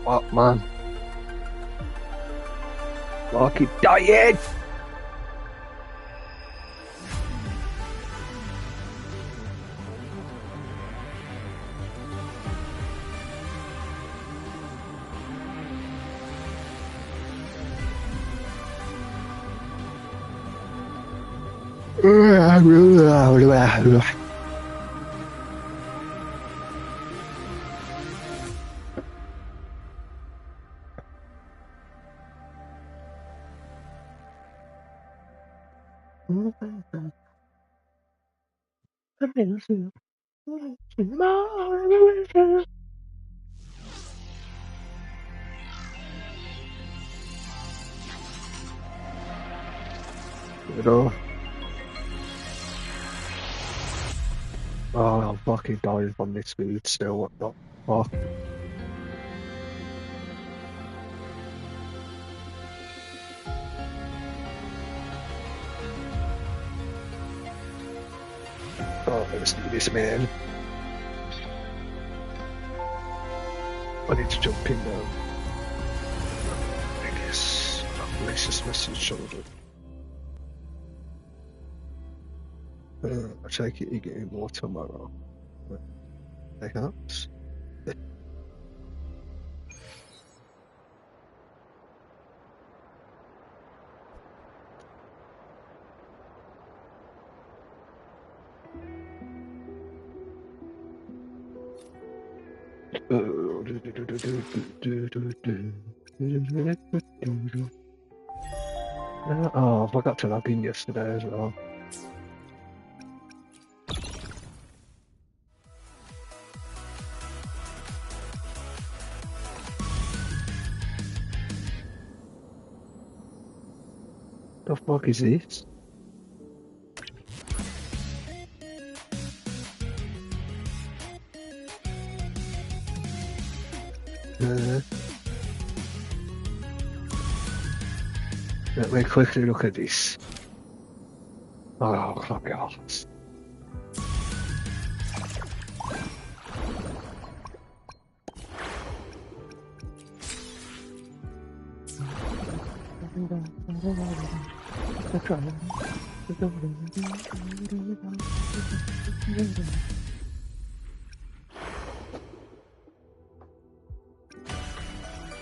What, man? Lucky dying! You know? Oh, I'm fucking dying from this food still. What the fuck? Oh, let's do this, man. I need to jump in now. I guess malicious message shoulder. I take it you're getting more tomorrow. Perhaps. Oh, I forgot to log in yesterday as well. The fuck is this? Let me quickly look at this. Oh, fuck it off.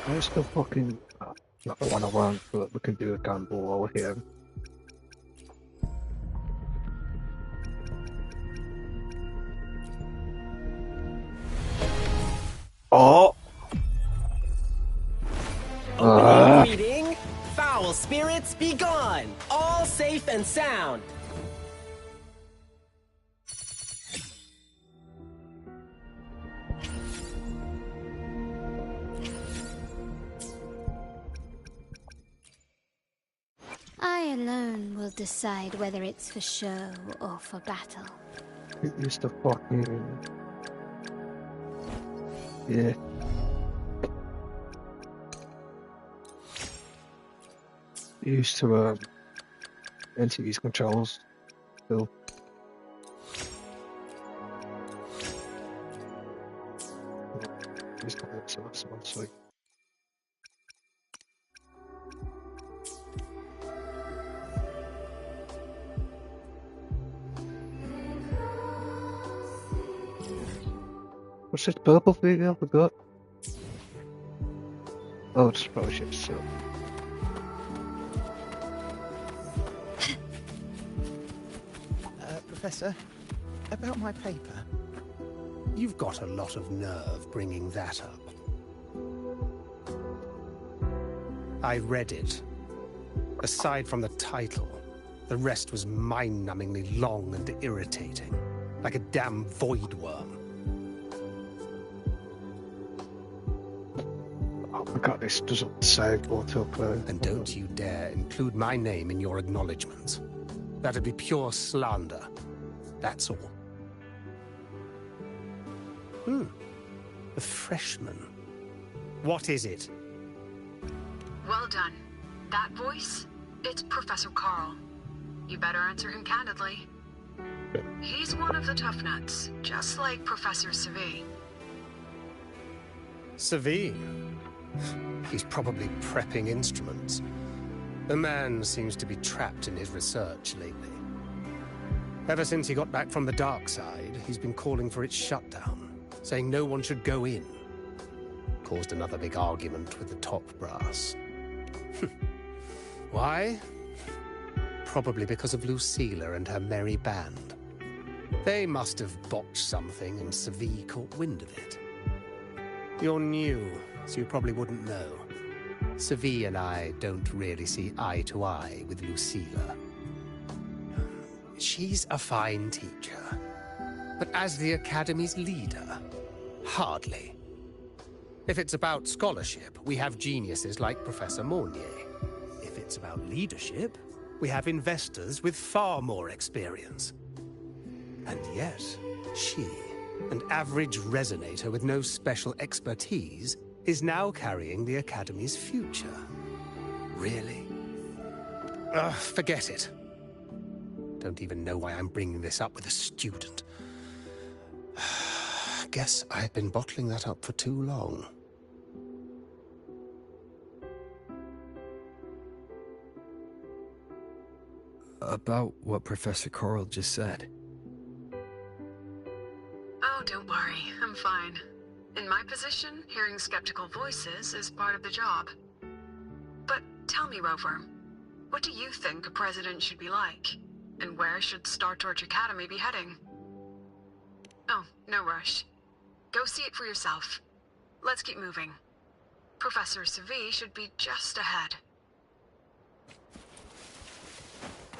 Where's the fucking... not the one I want, but we can do a gamble over here. Oh! Greeting! Foul spirits be gone! All safe and sound! I alone will decide whether it's for show or for battle. It used to fucking... Yeah. Used to, enter these controls. Still. Just got it, so that's one sweet. What's this purple thing I forgot? Oh, it's probably ship silk. Professor, about my paper. You've got a lot of nerve bringing that up. I read it. Aside from the title, the rest was mind-numbingly long and irritating, like a damn void worm. Oh my god, this doesn't save autoplay. And don't you dare include my name in your acknowledgements. That'd be pure slander. That's all. A freshman. What is it? Well done. That voice? It's Professor Carl. You better answer him candidly. He's one of the tough nuts, just like Professor Savi. Savi? He's probably prepping instruments. The man seems to be trapped in his research lately. Ever since he got back from the dark side, he's been calling for its shutdown, saying no one should go in. Caused another big argument with the top brass. Why? Probably because of Lucilla and her merry band. They must have botched something and Savi caught wind of it. You're new, so you probably wouldn't know. Savi and I don't really see eye to eye with Lucilla. She's a fine teacher, but as the Academy's leader, hardly. If it's about scholarship, we have geniuses like Professor Mornier. If it's about leadership, we have investors with far more experience. And yet, she, an average resonator with no special expertise, is now carrying the Academy's future. Really? Forget it. Don't even know why I'm bringing this up with a student. Guess I've been bottling that up for too long. About what Professor Coral just said. Oh, don't worry, I'm fine. In my position, hearing skeptical voices is part of the job. But tell me, Rover, what do you think a president should be like? And where should Star Torch Academy be heading? Oh, no rush. Go see it for yourself. Let's keep moving. Professor Savi should be just ahead.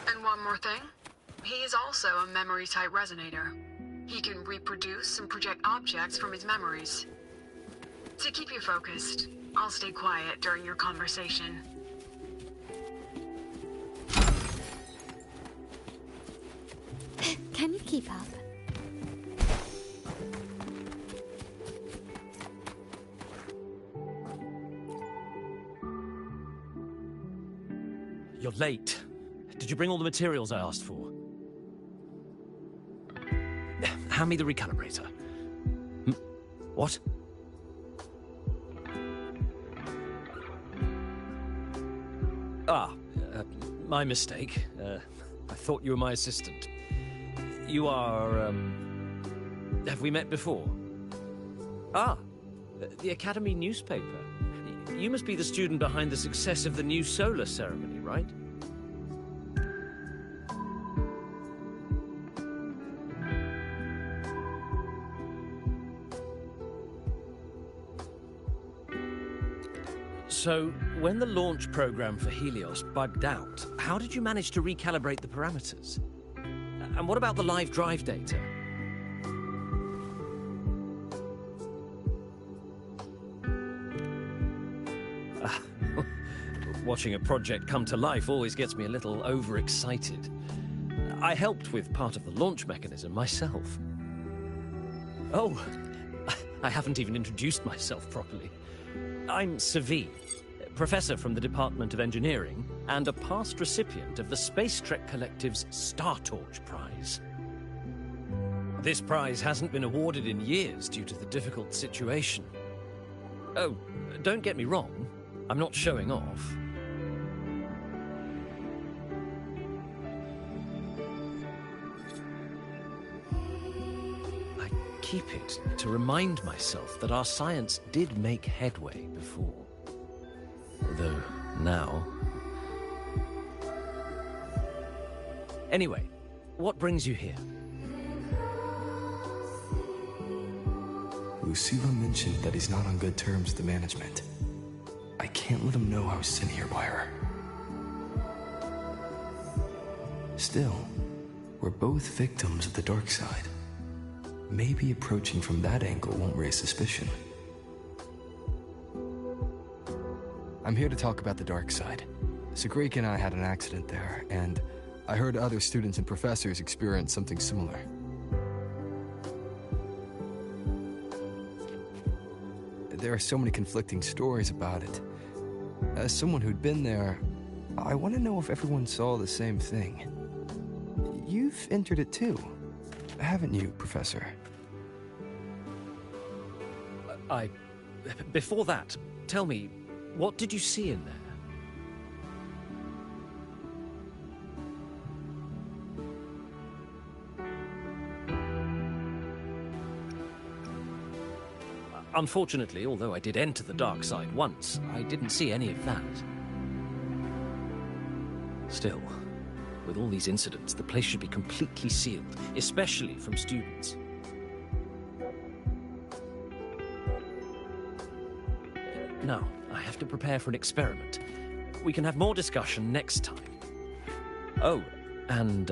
And one more thing. He is also a memory-type resonator. He can reproduce and project objects from his memories. To keep you focused, I'll stay quiet during your conversation. Can you keep up? You're late. Did you bring all the materials I asked for? Hand me the recalibrator. What? My mistake. I thought you were my assistant. You are, have we met before? The Academy newspaper. You must be the student behind the success of the new solar ceremony, right? So, when the launch program for Helios bugged out, how did you manage to recalibrate the parameters? And what about the live drive data? Watching a project come to life always gets me a little overexcited. I helped with part of the launch mechanism myself. Oh, I haven't even introduced myself properly. I'm Savi, professor from the Department of Engineering, and a past recipient of the Space Trek Collective's Star Torch Prize. This prize hasn't been awarded in years due to the difficult situation. Oh, don't get me wrong, I'm not showing off. Keep it to remind myself that our science did make headway before. Although, now... Anyway, what brings you here? Lucilla mentioned that he's not on good terms with the management. I can't let him know I was sent here by her. Still, we're both victims of the dark side. Maybe approaching from that angle won't raise suspicion. I'm here to talk about the dark side. Sagrika and I had an accident there, and I heard other students and professors experience something similar. There are so many conflicting stories about it. As someone who'd been there, I want to know if everyone saw the same thing. You've entered it too, haven't you, Professor? Before that, tell me, what did you see in there? Unfortunately, although I did enter the dark side once, I didn't see any of that. Still, with all these incidents, the place should be completely sealed, especially from students. Now, I have to prepare for an experiment. We can have more discussion next time. Oh, and,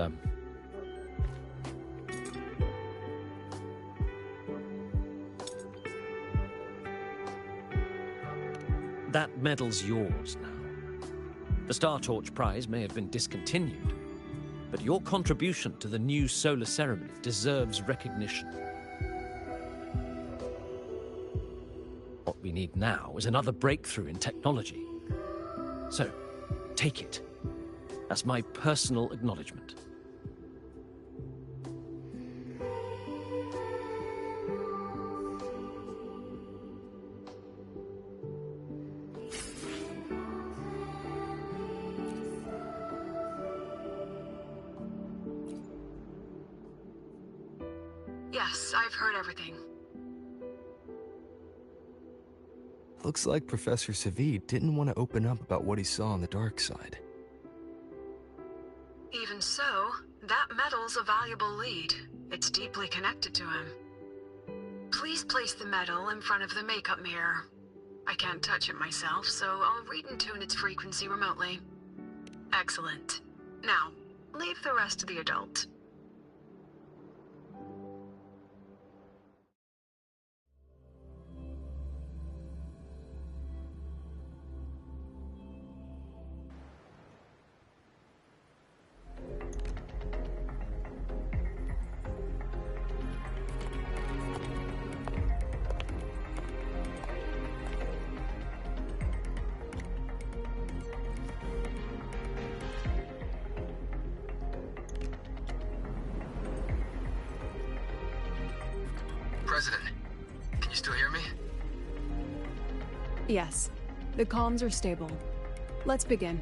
that medal's yours now. The Star Torch Prize may have been discontinued, but your contribution to the new solar ceremony deserves recognition. What we need now is another breakthrough in technology. So, take it as my personal acknowledgement. Yes, I've heard everything. Looks like Professor Savid didn't want to open up about what he saw on the dark side. Even so, that medal's a valuable lead. It's deeply connected to him. Please place the medal in front of the makeup mirror. I can't touch it myself, so I'll read and tune its frequency remotely. Excellent. Now, leave the rest to the adult. President, can you still hear me? Yes. The comms are stable. Let's begin.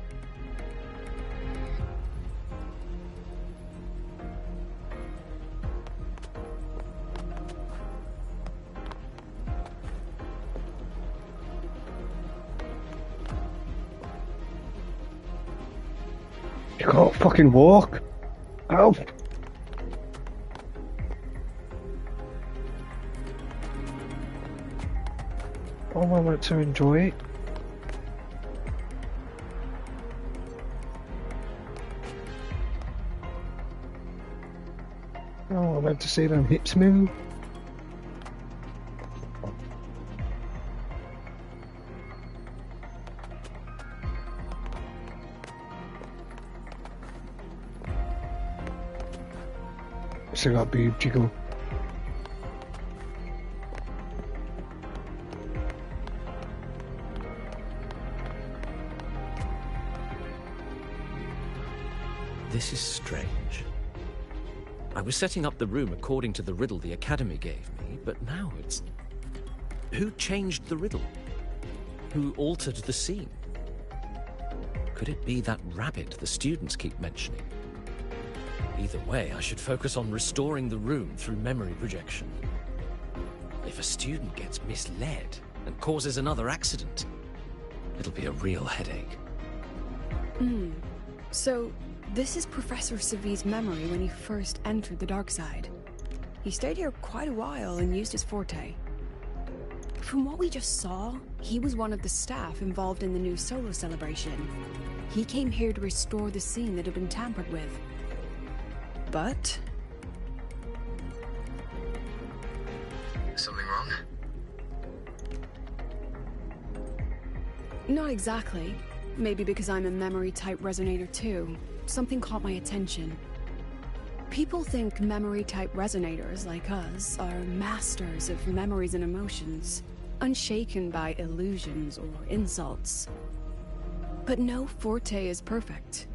You can't fucking walk. Help! Oh, I want to enjoy it. Oh, I meant to see them hips move. Still got boob jiggle. This is strange. I was setting up the room according to the riddle the Academy gave me, but now it's... Who changed the riddle? Who altered the scene? Could it be that rabbit the students keep mentioning? Either way, I should focus on restoring the room through memory projection. If a student gets misled and causes another accident, it'll be a real headache. So, this is Professor Savid's memory when he first entered the dark side. He stayed here quite a while and used his forte. From what we just saw, he was one of the staff involved in the new solo celebration. He came here to restore the scene that had been tampered with. But... Something wrong? not exactly. Maybe because I'm a memory-type resonator too. Something caught my attention. People think memory-type resonators like us are masters of memories and emotions, unshaken by illusions or insults. But no forte is perfect.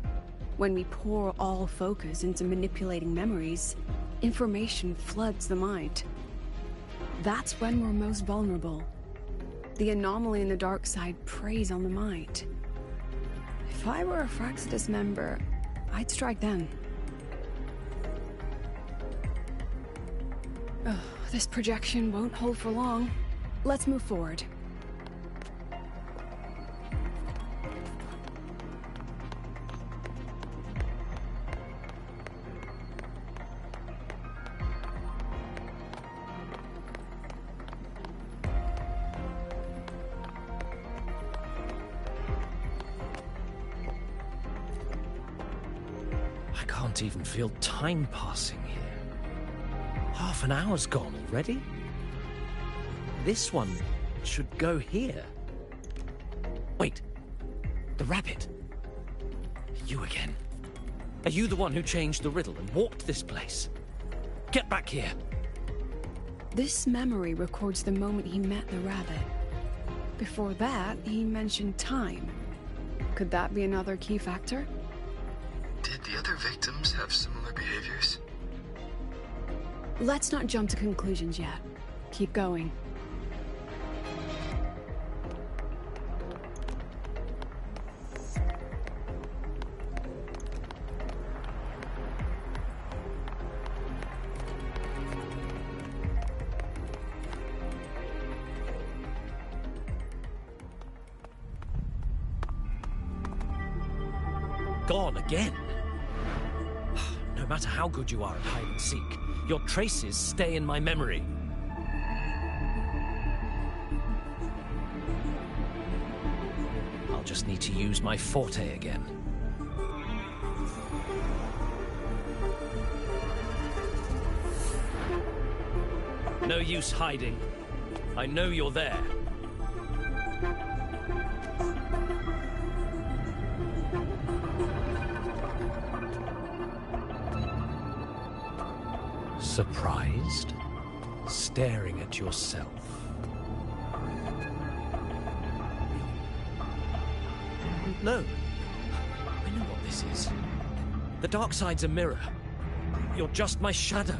When we pour all focus into manipulating memories, information floods the mind. That's when we're most vulnerable. The anomaly in the dark side preys on the mind. If I were a Fraxidus member, I'd strike then. Ugh, this projection won't hold for long. Let's move forward. I can't even feel time passing here. Half an hour's gone already? This one should go here. Wait, the rabbit. You again. Are you the one who changed the riddle and warped this place? Get back here. This memory records the moment he met the rabbit. Before that, he mentioned time. Could that be another key factor? Did the other victims have similar behaviors? Let's not jump to conclusions yet. Keep going. Gone again. No matter how good you are at hide and seek, your traces stay in my memory. I'll just need to use my forte again. No use hiding. I know you're there. Surprised? Staring at yourself. No. I know what this is. The dark side's a mirror. You're just my shadow.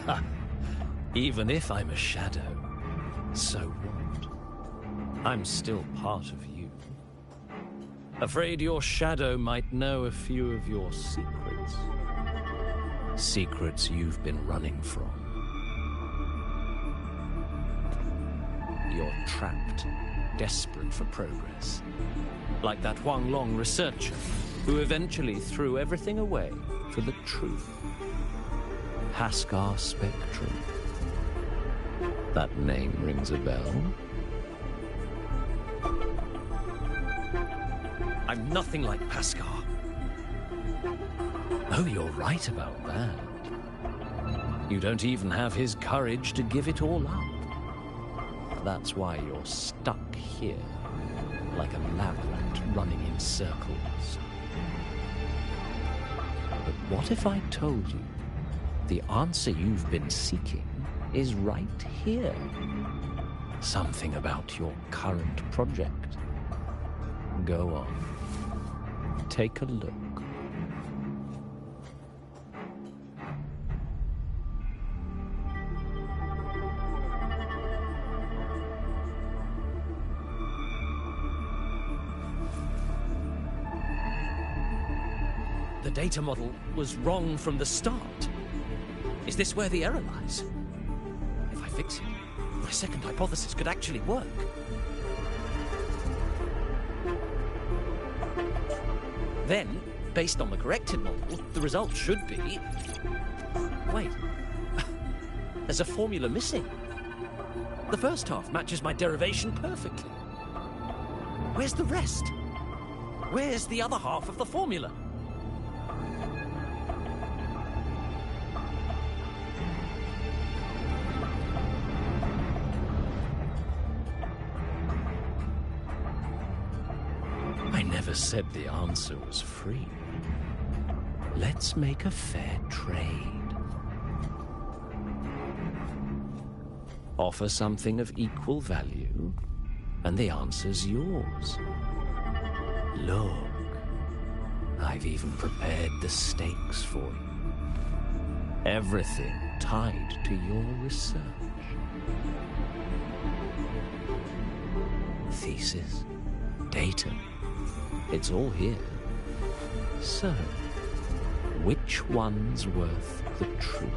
Ha. Even if I'm a shadow, so what? I'm still part of you. Afraid your shadow might know a few of your secrets. Secrets you've been running from. You're trapped, desperate for progress. Like that Huang Long researcher, who eventually threw everything away for the truth. Haskar Spectrum. That name rings a bell. I'm nothing like Paskar. Oh, you're right about that. You don't even have his courage to give it all up. That's why you're stuck here, like a labyrinth running in circles. But what if I told you the answer you've been seeking is right here? Something about your current project. Go on. Take a look. The data model was wrong from the start. Is this where the error lies? If I fix it, my second hypothesis could actually work. Then, based on the corrected model, the result should be... Wait. There's a formula missing. The first half matches my derivation perfectly. Where's the rest? Where's the other half of the formula? I never said the answer was free. Let's make a fair trade. Offer something of equal value, and the answer's yours. Look. I've even prepared the stakes for you. Everything tied to your research. Thesis, data, it's all here. So, which one's worth the truth?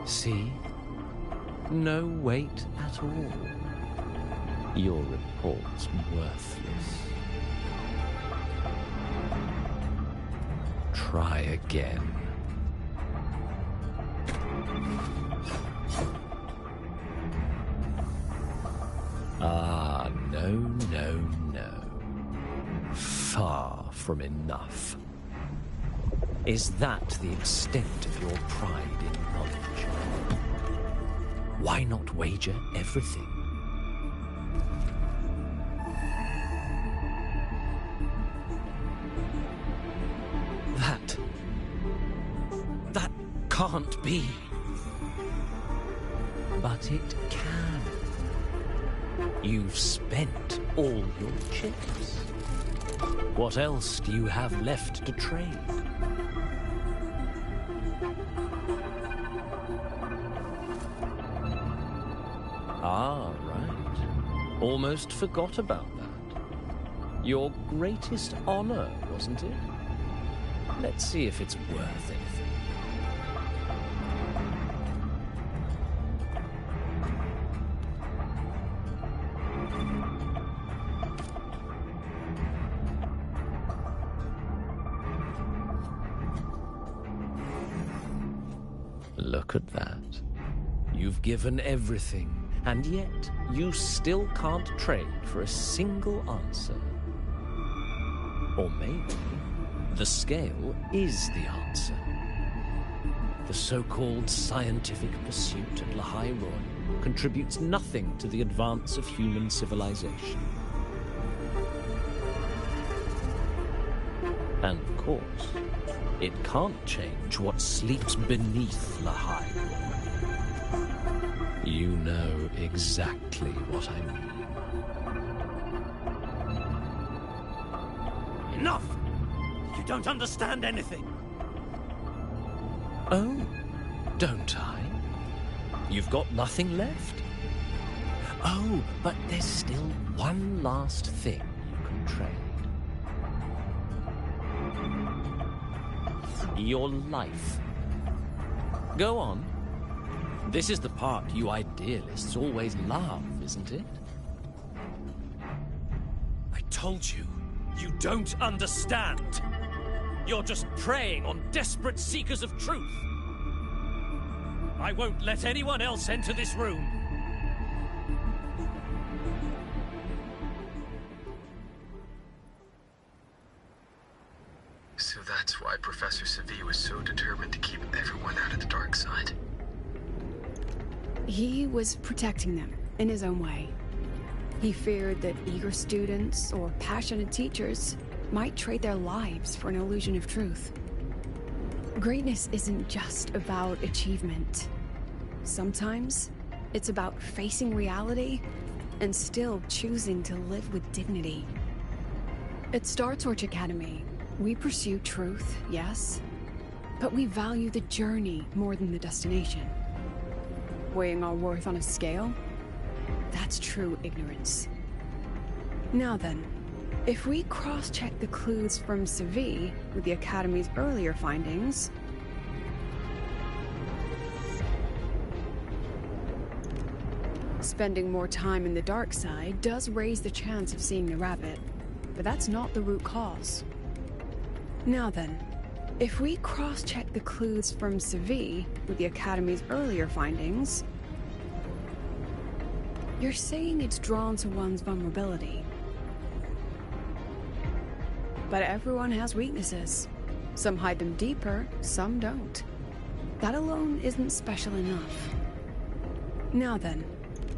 See? No weight at all. Your report's worthless. Try again. Ah, no, no, no. Far from enough. Is that the extent of your pride in knowledge? Why not wager everything? That can't be. But it can. You've spent all your chips. What else do you have left to trade? Ah, right. Almost forgot about that. Your greatest honor, wasn't it? Let's see if it's worth anything. Look at that. You've given everything, and yet you still can't trade for a single answer. Or maybe the scale is the answer. The so-called scientific pursuit at Lahai Roy contributes nothing to the advance of human civilization. And of course, it can't change what sleeps beneath Lahai Roy. You know exactly what I mean. Enough! You don't understand anything. Oh, don't I? You've got nothing left? Oh, but there's still one last thing you can trade. Your life. Go on. This is the part you idealists always love, isn't it? I told you, you don't understand. You're just preying on desperate seekers of truth. I won't let anyone else enter this room. So that's why Professor Savi was so determined to keep everyone out of the dark side. He was protecting them in his own way. He feared that eager students or passionate teachers might trade their lives for an illusion of truth. Greatness isn't just about achievement. Sometimes it's about facing reality and still choosing to live with dignity. At Star Torch Academy, we pursue truth, yes, but we value the journey more than the destination. Weighing our worth on a scale? That's true ignorance. Now then, if we cross-check the clues from Savi with the Academy's earlier findings... Spending more time in the dark side does raise the chance of seeing the rabbit, but that's not the root cause. Now then, if we cross-check the clues from Savi with the Academy's earlier findings... You're saying it's drawn to one's vulnerability. But everyone has weaknesses. Some hide them deeper, some don't. That alone isn't special enough. Now then,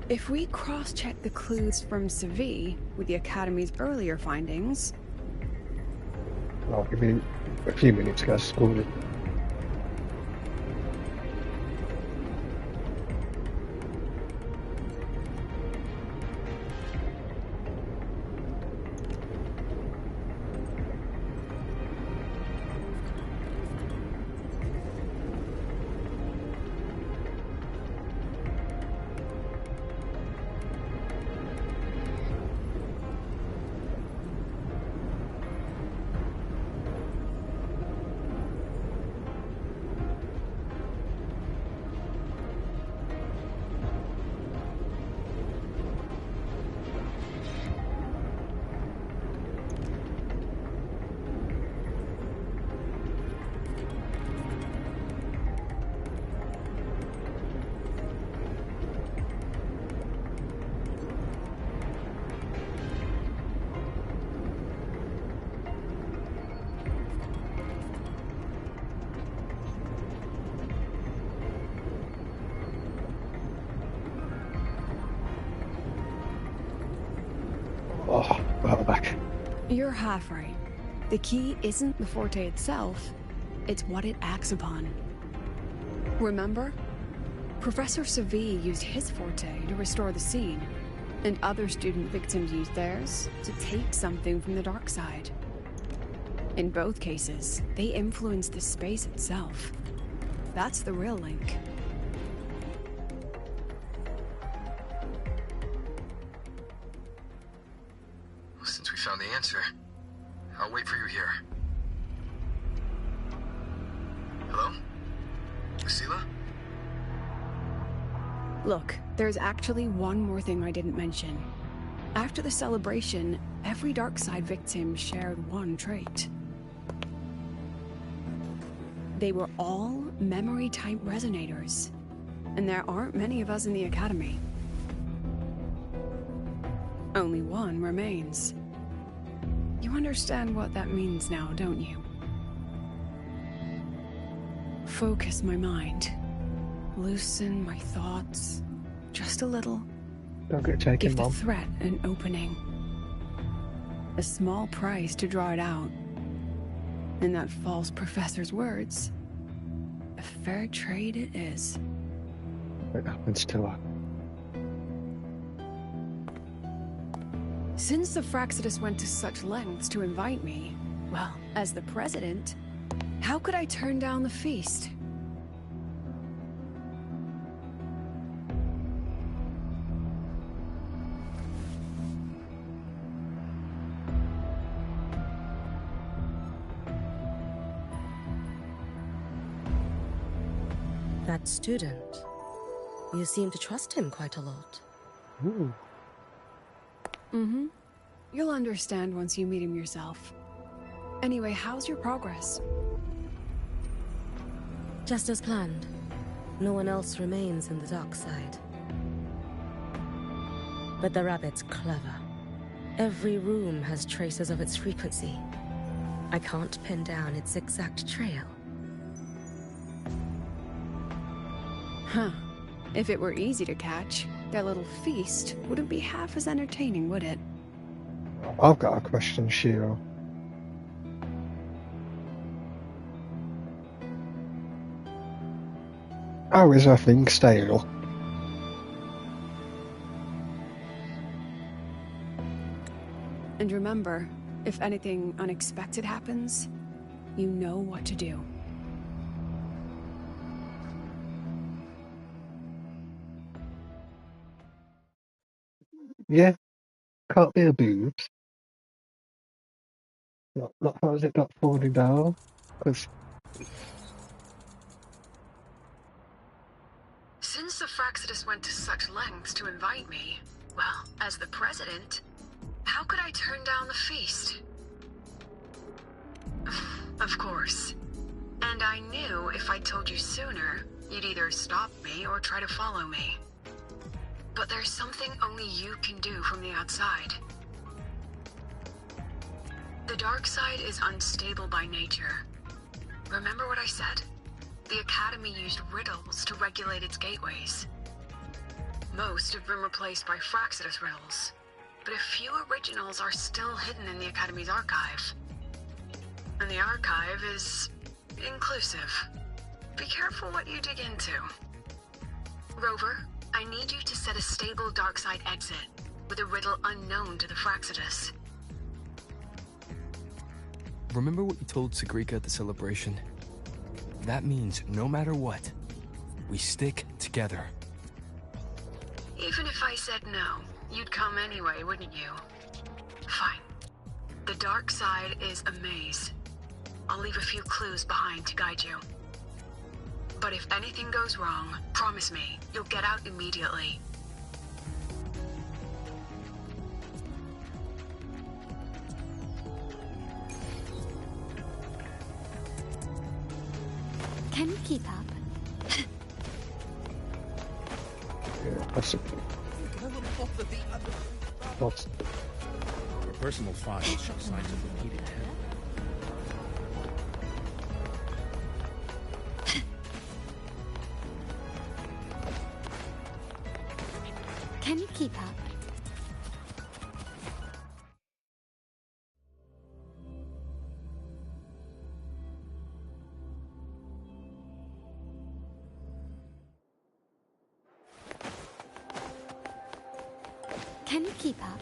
if we cross-check the clues from Savi with the Academy's earlier findings... Oh, give me a few minutes to go to school. Oh, well, back. You're half right. The key isn't the Forte itself, it's what it acts upon. Remember? Professor Savi used his Forte to restore the scene, and other student victims used theirs to take something from the dark side. In both cases, they influenced the space itself. That's the real link. Since we found the answer, I'll wait for you here. Hello? Lucilla? Look, there's actually one more thing I didn't mention. After the celebration, every Darkside victim shared one trait. They were all memory-type resonators, and there aren't many of us in the Academy. Only one remains. You understand what that means now, don't you? Focus my mind. Loosen my thoughts. Just a little. Don't get taken, Give the Mom. threat an opening. A small price to draw it out. In that false professor's words, a fair trade it is. What happens to her? Since the Fraxidus went to such lengths to invite me, well, as the president, how could I turn down the feast? That student. You seem to trust him quite a lot. Ooh. Mm-hmm. You'll understand once you meet him yourself. Anyway, how's your progress? Just as planned. No one else remains in the dark side. But the rabbit's clever. Every room has traces of its frequency. I can't pin down its exact trail. Huh. If it were easy to catch, their little feast wouldn't be half as entertaining, would it? I've got a question, Shiro. How is her thing stale? And remember, if anything unexpected happens, you know what to do. Yeah, can't be a boobs. Not how is it not falling down? Because Since the Fraxidus went to such lengths to invite me, well, as the president, how could I turn down the feast? Of course. And I knew if I told you sooner, you'd either stop me or try to follow me. But there's something only you can do from the outside. The dark side is unstable by nature. Remember what I said? The Academy used riddles to regulate its gateways. Most have been replaced by Fraxidus riddles, but a few originals are still hidden in the Academy's archive. And the the archive is inclusive. Be careful what you dig into. Rover, I need you to set a stable darkside exit with a riddle unknown to the Fraxidus. Remember what you told Sagrika at the celebration? That means no matter what, we stick together. Even if I said no, you'd come anyway, wouldn't you? Fine. The dark side is a maze. I'll leave a few clues behind to guide you. But if anything goes wrong, promise me, you'll get out immediately. Can you keep up? Yeah, possibly. What's Your personal files show signs of repeated terror. Can you keep up? Can you keep up?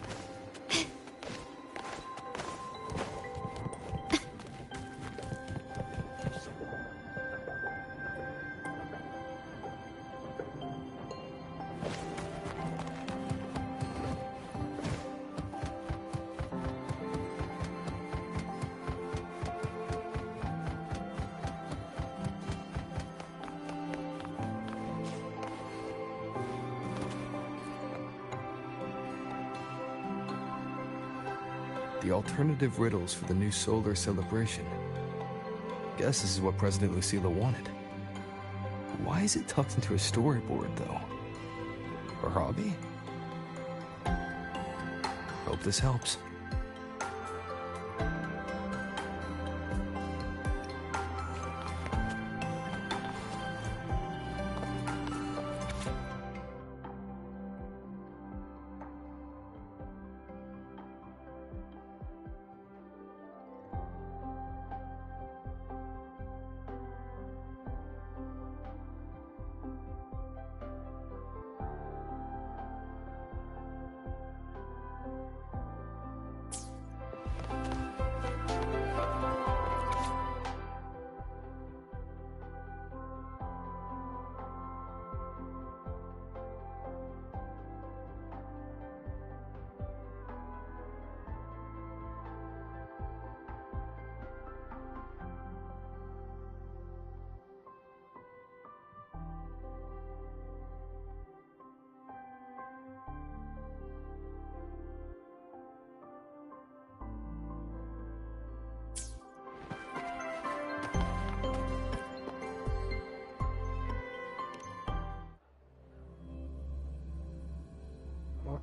The alternative riddles for the new solar celebration. Guess this is what President Lucilla wanted. Why is it tucked into a storyboard, though? Her hobby? Hope this helps.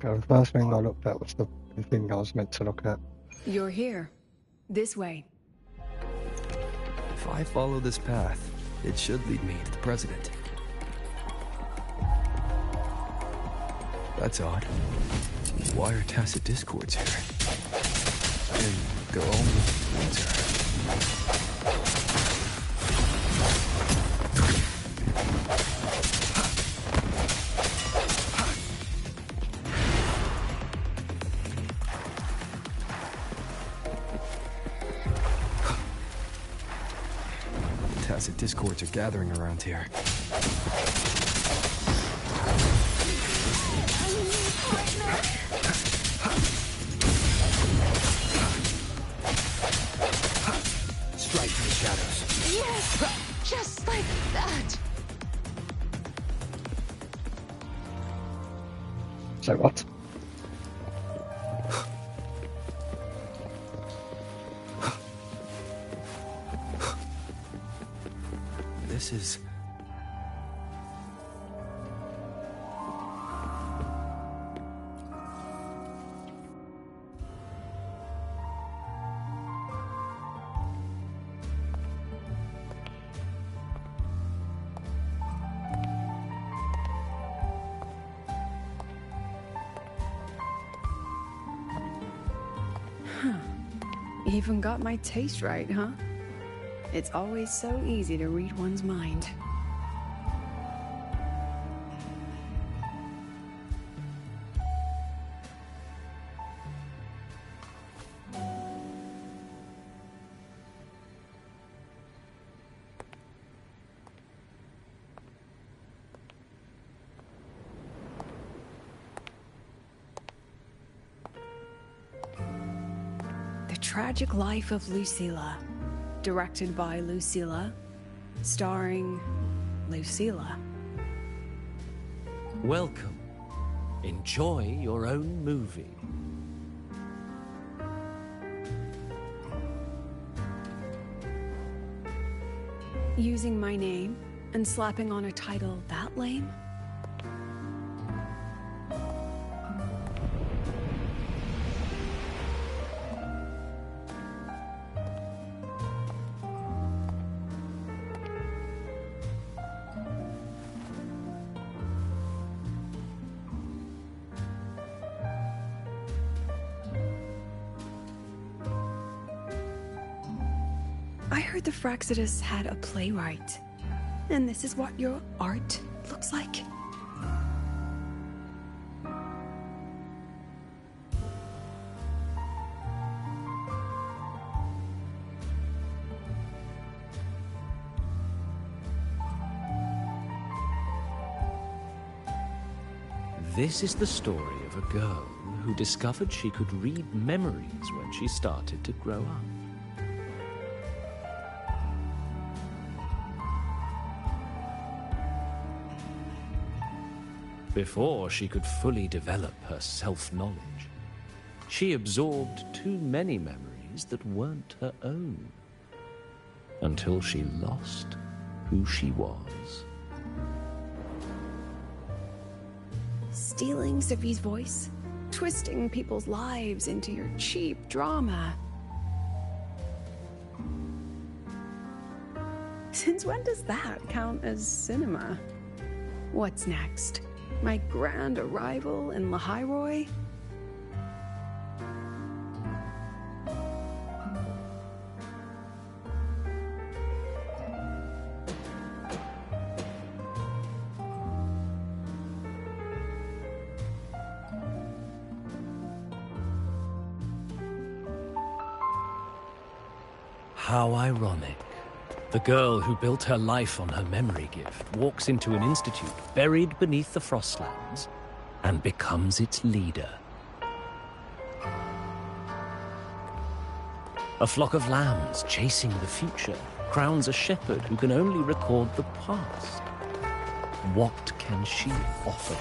okay? The first thing I looked at was the thing I was meant to look at. You're here. This way. If I follow this path, it should lead me to the president. That's odd. Why are tacit discords here? And they're all moving towards her. Tacit discords are gathering around here. Strike in the shadows. Yes! Just like that! So what? This is... Even got my taste right, huh? It's always so easy to read one's mind. The Tragic Life of Lucilla. Directed by Lucilla. Starring Lucilla. Welcome. Enjoy your own movie. Using my name and slapping on a title that lame? I heard the Fraxidus had a playwright. And this is what your art looks like? This is the story of a girl who discovered she could read memories when she started to grow up. Before she could fully develop her self-knowledge, she absorbed too many memories that weren't her own, until she lost who she was. Stealing Sophie's voice? Twisting people's lives into your cheap drama? Since when does that count as cinema? What's next? My grand arrival in Lahairoi? How ironic. The girl who built her life on her memory gift walks into an institute buried beneath the Frostlands and becomes its leader. A flock of lambs chasing the future crowns a shepherd who can only record the past. What can she offer?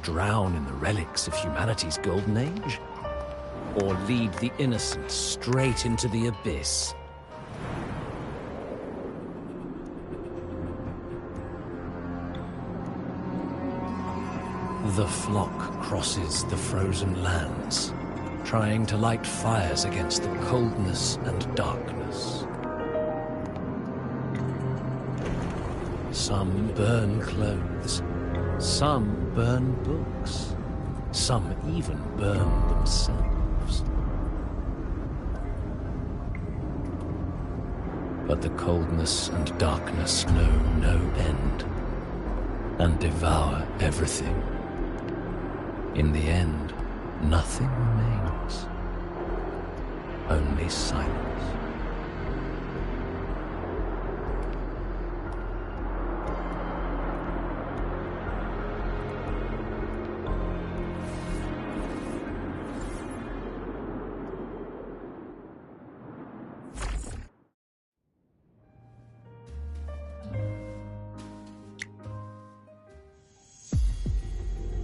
Drown in the relics of humanity's golden age? Or lead the innocent straight into the abyss? The flock crosses the frozen lands, trying to light fires against the coldness and darkness. Some burn clothes, some burn books, some even burn themselves. But the coldness and darkness know no end, and devour everything. In the end, nothing remains, only silence.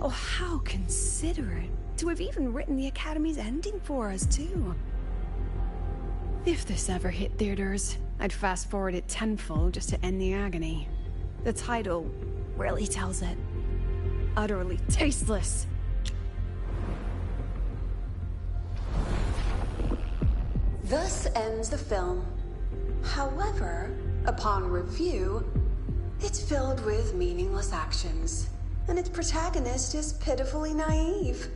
Oh, how considerate to have even written the Academy's ending for us, too. If this ever hit theaters, I'd fast forward it tenfold just to end the agony. The title really tells it. Utterly tasteless. Thus ends the film. However, upon review, it's filled with meaningless actions, and its protagonist is pitifully naive.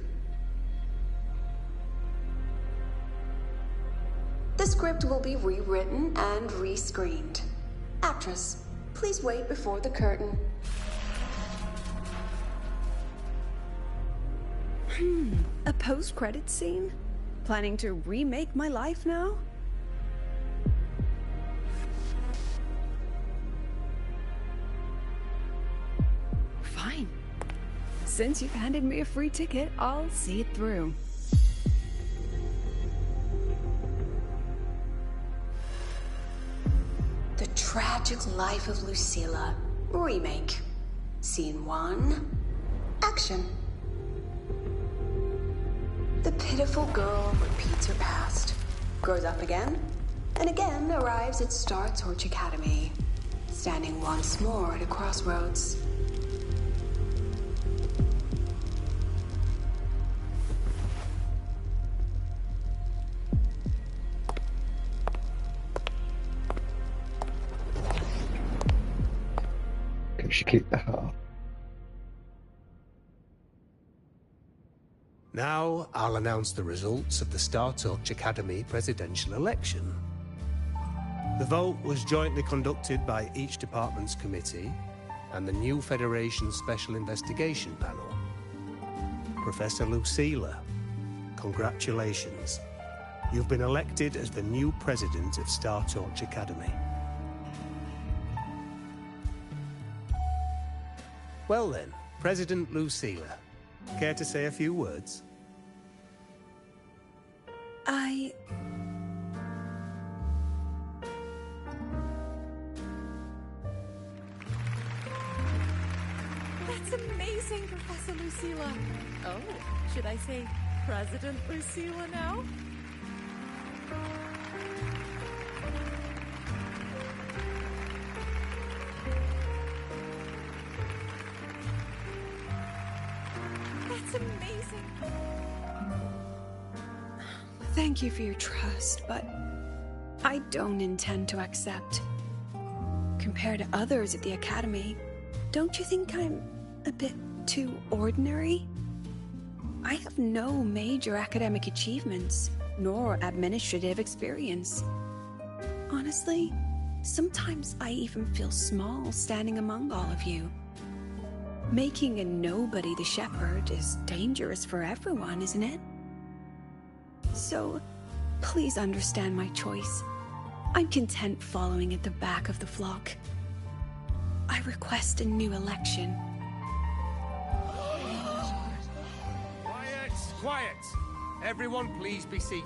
The script will be rewritten and rescreened. Actress, please wait before the curtain. A post-credits scene? Planning to remake my life now? Fine. Since you've handed me a free ticket, I'll see it through. The Tragic Life of Lucilla. Remake. Scene 1. Action. The pitiful girl repeats her past, grows up again, and again arrives at Star Torch Academy, standing once more at a crossroads. Can she keep the heart? Now, I'll announce the results of the Star Torch Academy presidential election. The vote was jointly conducted by each department's committee and the new Federation Special Investigation Panel. Professor Lucilla, congratulations. You've been elected as the new president of Star Torch Academy. Well then, President Lucilla, care to say a few words? That's amazing, Professor Lucilla. Oh, should I say President Lucilla now? That's amazing. Thank you for your trust, but I don't intend to accept. Compared to others at the Academy, don't you think I'm a bit too ordinary? I have no major academic achievements, nor administrative experience. Honestly, sometimes I even feel small standing among all of you. Making a nobody the shepherd is dangerous for everyone, isn't it? So, please understand my choice. I'm content following at the back of the flock. I request a new election. Quiet! Quiet! Everyone please be seated.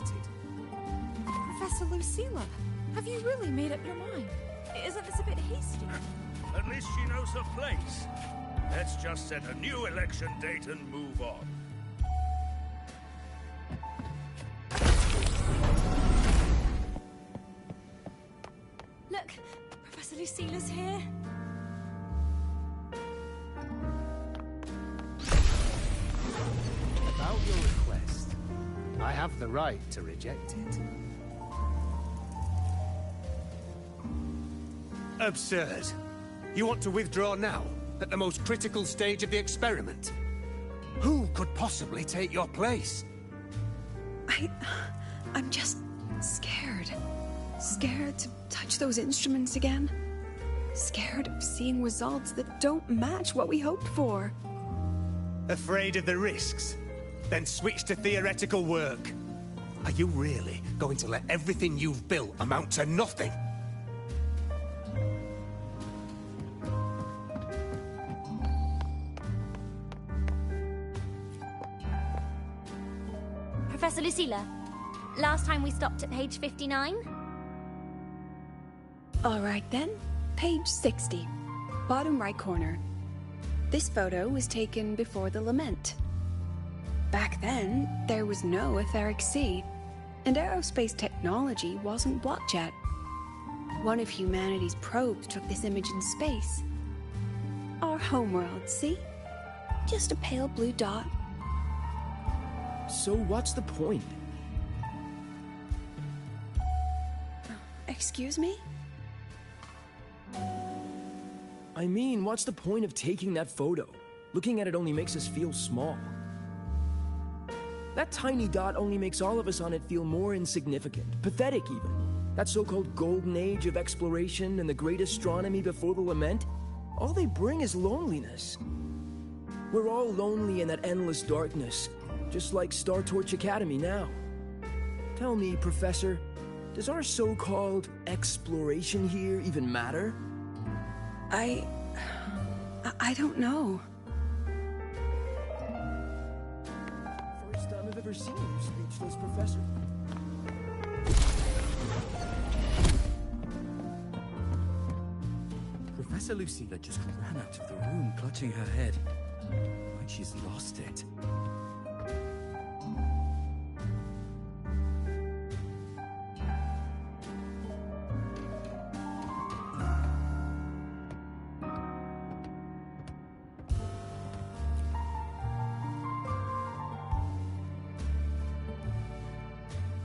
Professor Lucilla, have you really made up your mind? Isn't this a bit hasty? At least she knows her place. Let's just set a new election date and move on. Look, Professor Lucilla's here. About your request, I have the right to reject it. Absurd. You want to withdraw now, at the most critical stage of the experiment? Who could possibly take your place? I'm just scared. Scared to touch those instruments again. Scared of seeing results that don't match what we hoped for. Afraid of the risks? Then switch to theoretical work. Are you really going to let everything you've built amount to nothing? Professor Lucilla, last time we stopped at page 59? Alright then, page 60, bottom right corner. This photo was taken before the lament. Back then, there was no etheric sea, and aerospace technology wasn't blocked yet. One of humanity's probes took this image in space. Our homeworld, see? Just a pale blue dot. So what's the point? Excuse me? I mean, what's the point of taking that photo? Looking at it only makes us feel small. That tiny dot only makes all of us on it feel more insignificant, pathetic even. That so-called golden age of exploration and the great astronomy before the lament, all they bring is loneliness. We're all lonely in that endless darkness, just like Star Torch Academy now. Tell me, Professor, does our so-called exploration here even matter? I don't know. First time I've ever seen you speechless, Professor. Professor Lucilla just ran out of the room, clutching her head. Like she's lost it.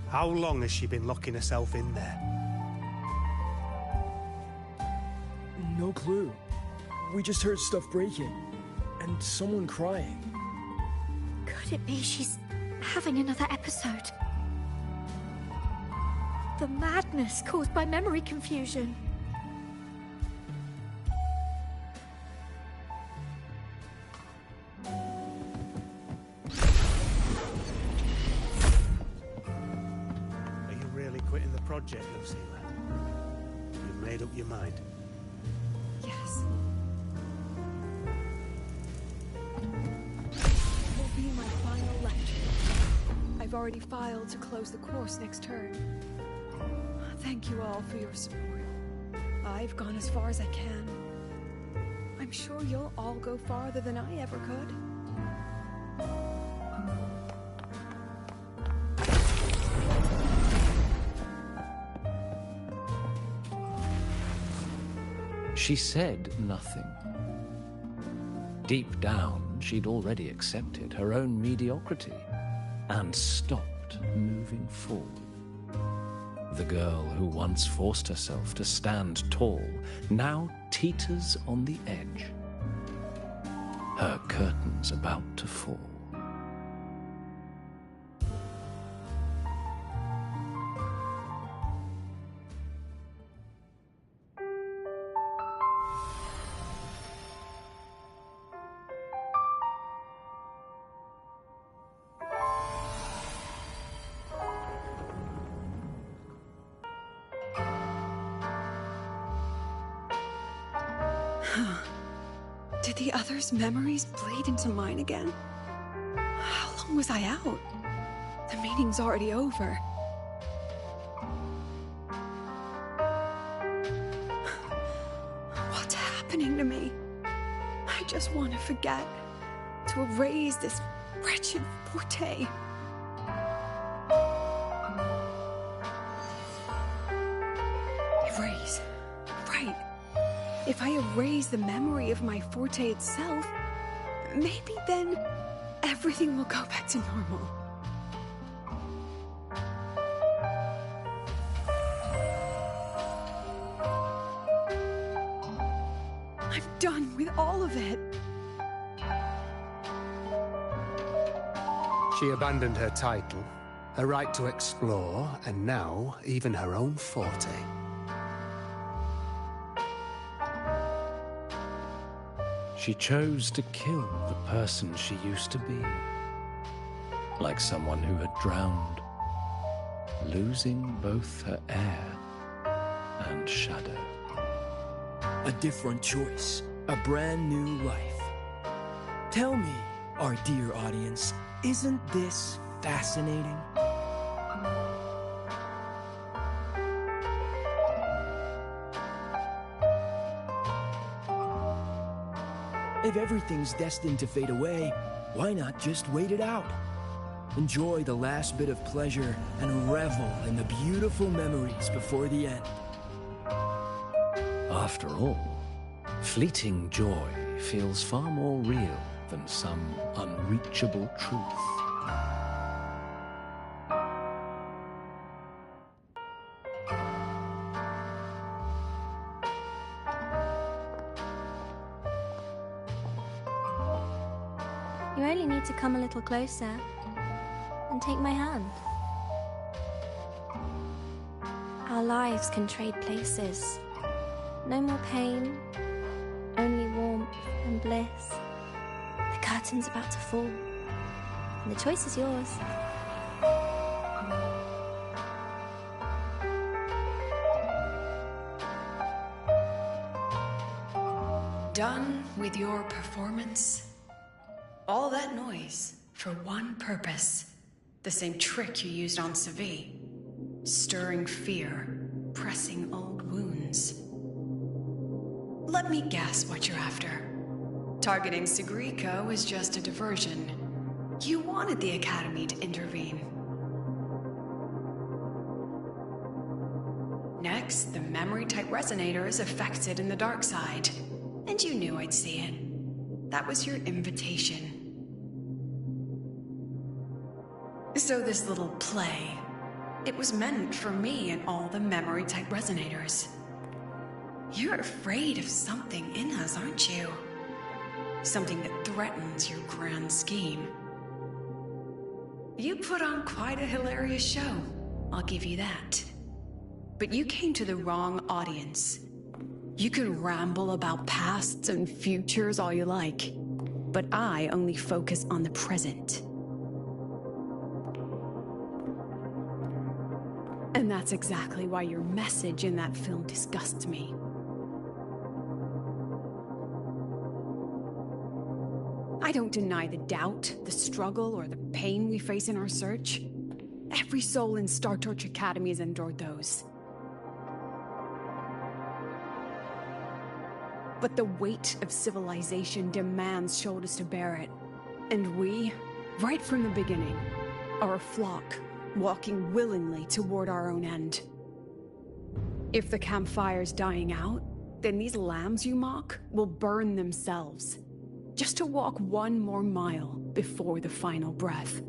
How long has she been locking herself in there? No clue. We just heard stuff breaking. And someone crying. Could it be she's having another episode? The madness caused by memory confusion. Are you really quitting the project, Lucilla? You've made up your mind? Yes. Will be my final lecture. I've already filed to close the course next term. Thank you all for your support. I've gone as far as I can. I'm sure you'll all go farther than I ever could. She said nothing. Deep down, she'd already accepted her own mediocrity and stopped moving forward. The girl who once forced herself to stand tall now teeters on the edge. Her curtain's about to fall. Did the others' memories bleed into mine again? How long was I out? The meeting's already over. What's happening to me? I just want to forget. To erase this wretched forte. Erase. Right. If I erase the memory of my forte itself, maybe then everything will go back to normal. I'm done with all of it. She abandoned her title, her right to explore, and now even her own forte. She chose to kill the person she used to be, like someone who had drowned, losing both her air and shadow. A different choice, a brand new life. Tell me, our dear audience, isn't this fascinating? If everything's destined to fade away, why not just wait it out? Enjoy the last bit of pleasure and revel in the beautiful memories before the end. After all, fleeting joy feels far more real than some unreachable truth. You only need to come a little closer. take my hand? Our lives can trade places. No more pain, only warmth and bliss. The curtain's about to fall, and the choice is yours. Done with your performance? All that noise for one purpose. The same trick you used on Savi. Stirring fear, pressing old wounds. Let me guess what you're after. Targeting Sigrika was just a diversion. You wanted the Academy to intervene. Next, the memory-type resonator is affected in the dark side. And you knew I'd see it. That was your invitation. So this little play, it was meant for me and all the memory-type resonators. You're afraid of something in us, aren't you? Something that threatens your grand scheme. You put on quite a hilarious show, I'll give you that. But you came to the wrong audience. You can ramble about pasts and futures all you like, but I only focus on the present. And that's exactly why your message in that film disgusts me. I don't deny the doubt, the struggle, or the pain we face in our search. Every soul in Star Torch Academy has endured those. But the weight of civilization demands shoulders to bear it. And we, right from the beginning, are a flock, walking willingly toward our own end. If the campfire's dying out, then these lambs you mock will burn themselves, just to walk one more mile before the final breath.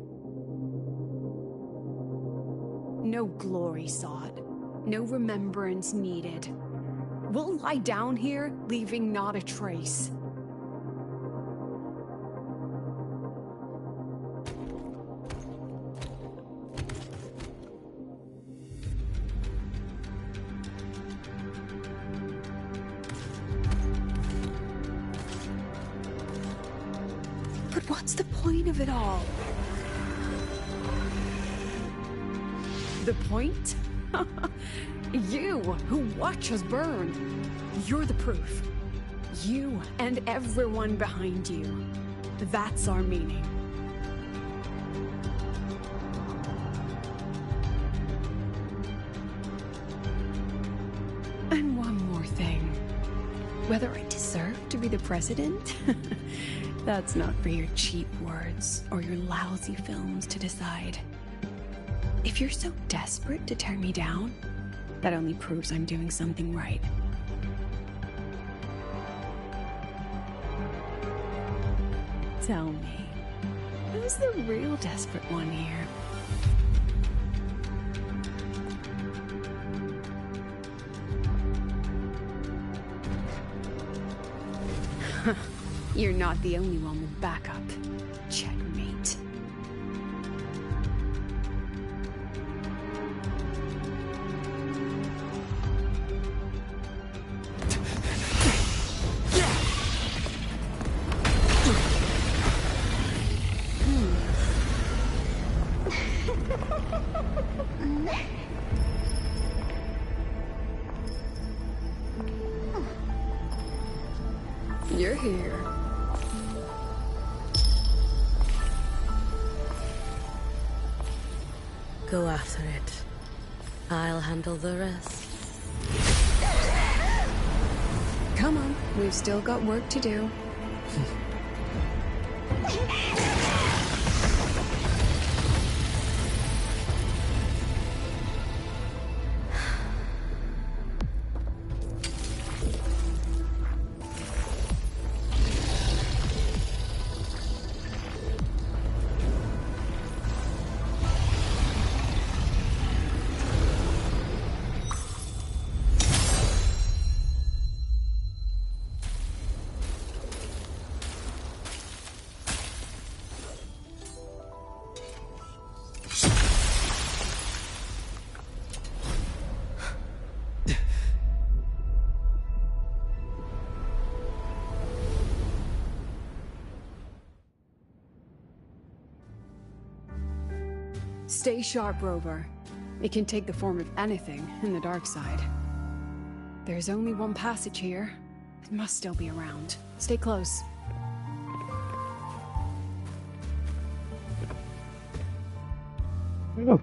No glory sought, no remembrance needed. We'll lie down here, leaving not a trace. But what's the point of it all? The point? You, who watch us burn. You're the proof. You and everyone behind you. That's our meaning. And one more thing. Whether I deserve to be the president? That's not for your cheap words or your lousy films to decide. If you're so desperate to tear me down, that only proves I'm doing something right. Tell me, who's the real desperate one here? You're not the only one with backup. Checkmate. You're here. Go after it. I'll handle the rest. Come on, we've still got work to do. Stay sharp, Rover. It can take the form of anything in the dark side. There's only one passage here. It must still be around. Stay close. Oh,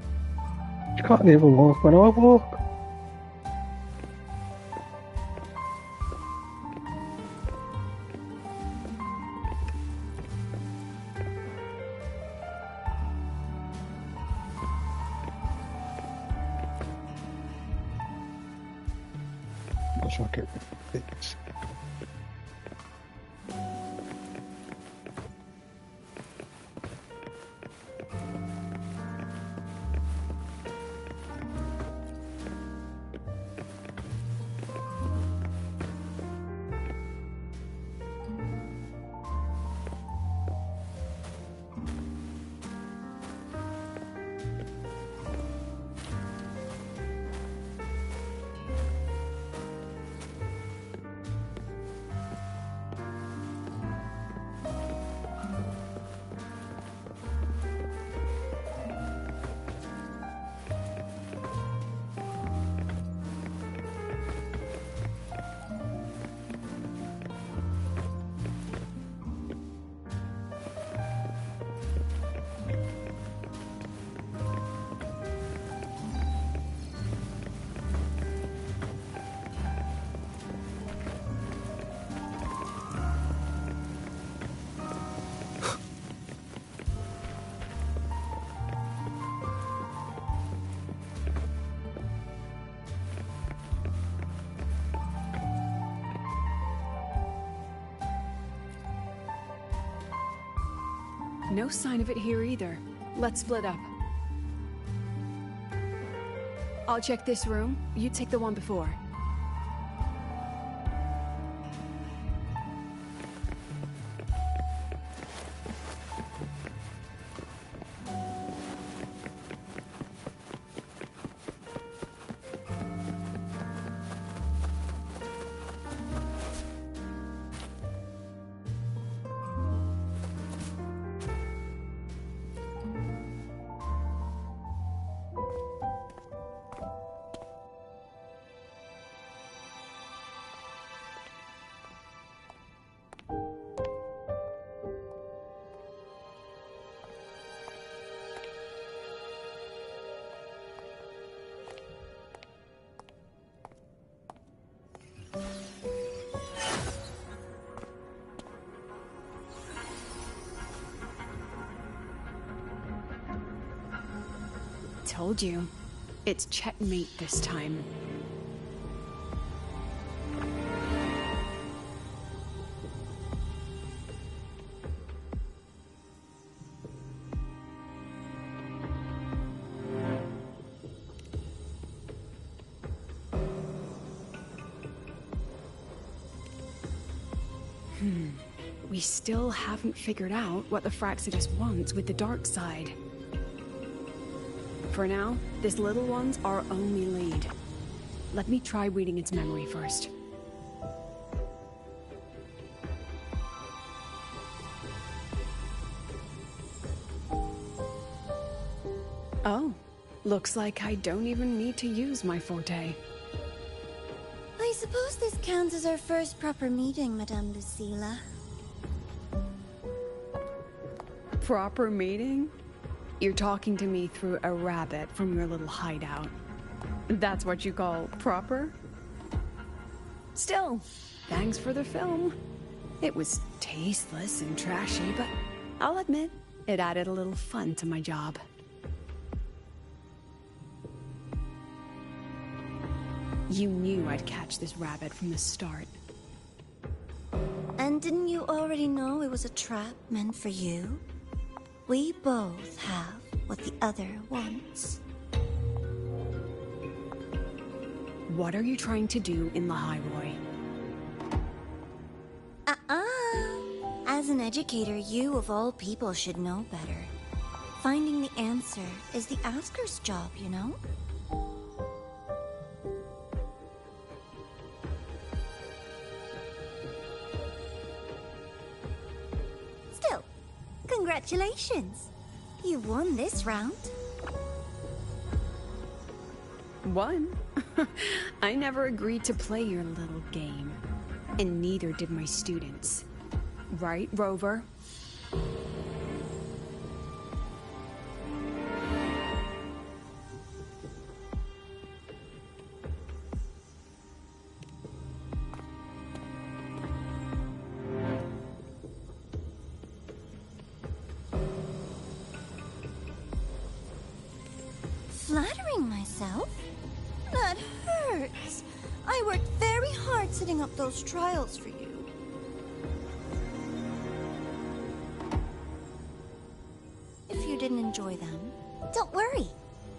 you can't even walk when I walk. Let's not get things. No sign of it here either. Let's split up. I'll check this room. You take the one before. Told you. It's checkmate this time. We still haven't figured out what the Fraxidus wants with the dark side. For now, this little one's our only lead. Let me try reading its memory first. Oh, looks like I don't even need to use my forte. I suppose this counts as our first proper meeting, Madame Lucilla. Proper meeting? You're talking to me through a rabbit from your little hideout. That's what you call proper? Still, thanks for the film. It was tasteless and trashy, but I'll admit, it added a little fun to my job. You knew I'd catch this rabbit from the start. And didn't you already know it was a trap meant for you? We both have what the other wants. What are you trying to do in the highway? As an educator, you of all people should know better. Finding the answer is the asker's job, you know? Still, congratulations. You won this round. one. I never agreed to play your little game. And neither did my students. Right, Rover? Flattering myself? That hurts. I worked very hard setting up those trials for you. If you didn't enjoy them, don't worry.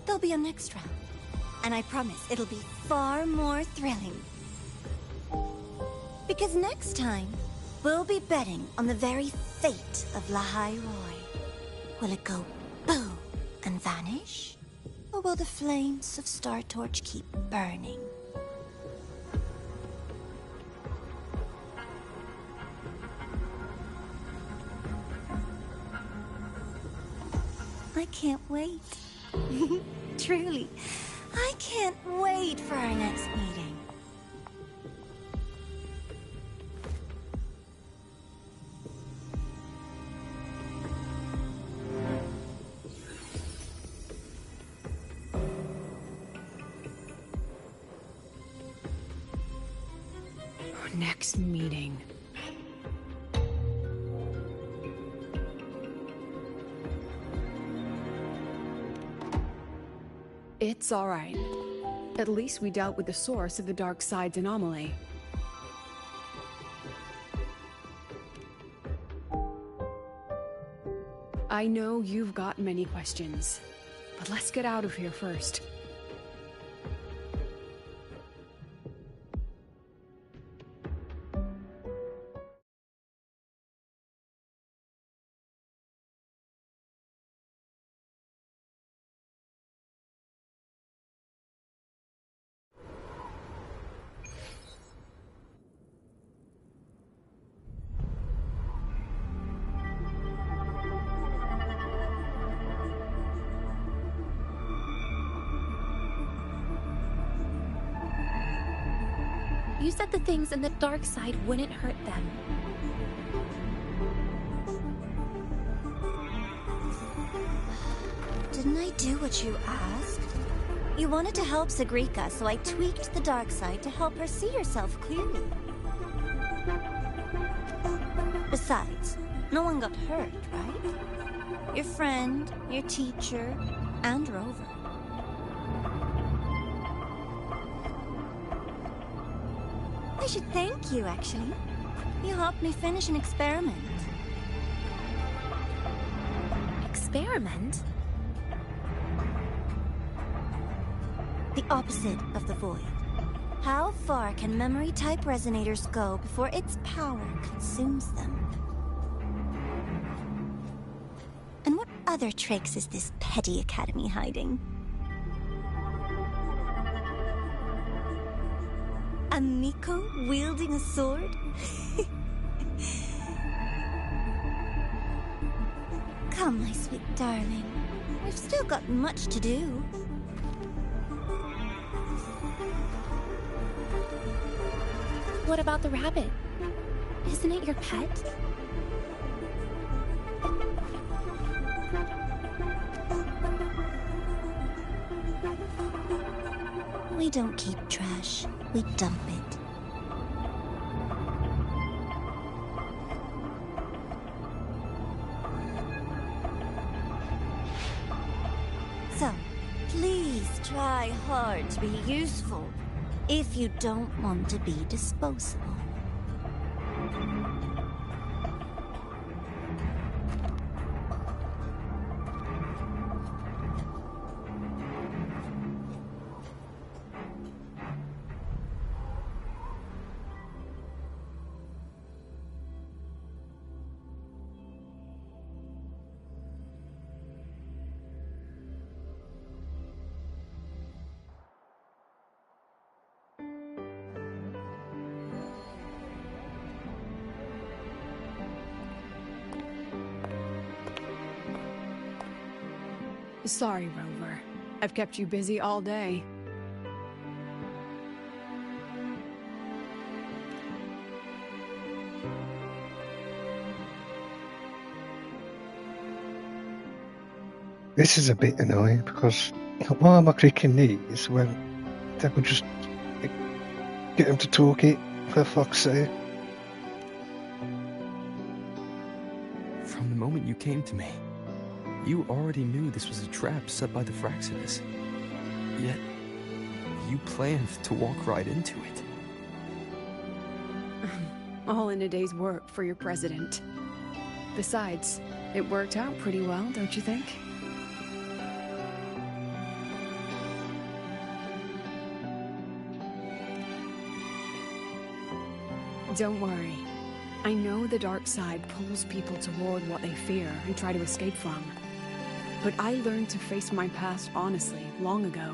There'll be a next round. And I promise it'll be far more thrilling. Because next time, we'll be betting on the very fate of Lahai Roy. Will it go boom and vanish? Or will the flames of Star Torch keep burning? I can't wait. Truly, I can't wait for our next meeting. Next meeting. It's all right. At least we dealt with the source of the dark side's anomaly. I know you've got many questions, but let's get out of here first. You said the things in the dark side wouldn't hurt them. Didn't I do what you asked? You wanted to help Sagrika, so I tweaked the dark side to help her see herself clearly. Besides, no one got hurt, right? Your friend, your teacher, and Rover. I should thank you, actually. You helped me finish an experiment. Experiment? The opposite of the void. How far can memory-type resonators go before its power consumes them? And what other tricks is this petty academy hiding? A Miko wielding a sword? Come, my sweet darling. We've still got much to do. What about the rabbit? Isn't it your pet? We don't keep trash. We dump it. So, please try hard to be useful if you don't want to be disposable. Sorry, Rover. I've kept you busy all day. This is a bit annoying because why am I clicking these when they could just get them to talk it, for fuck's sake? From the moment you came to me, you already knew this was a trap set by the Fraxidus. Yet, you planned to walk right into it. All in a day's work for your president. Besides, it worked out pretty well, don't you think? Don't worry. I know the dark side pulls people toward what they fear and try to escape from. But I learned to face my past honestly long ago.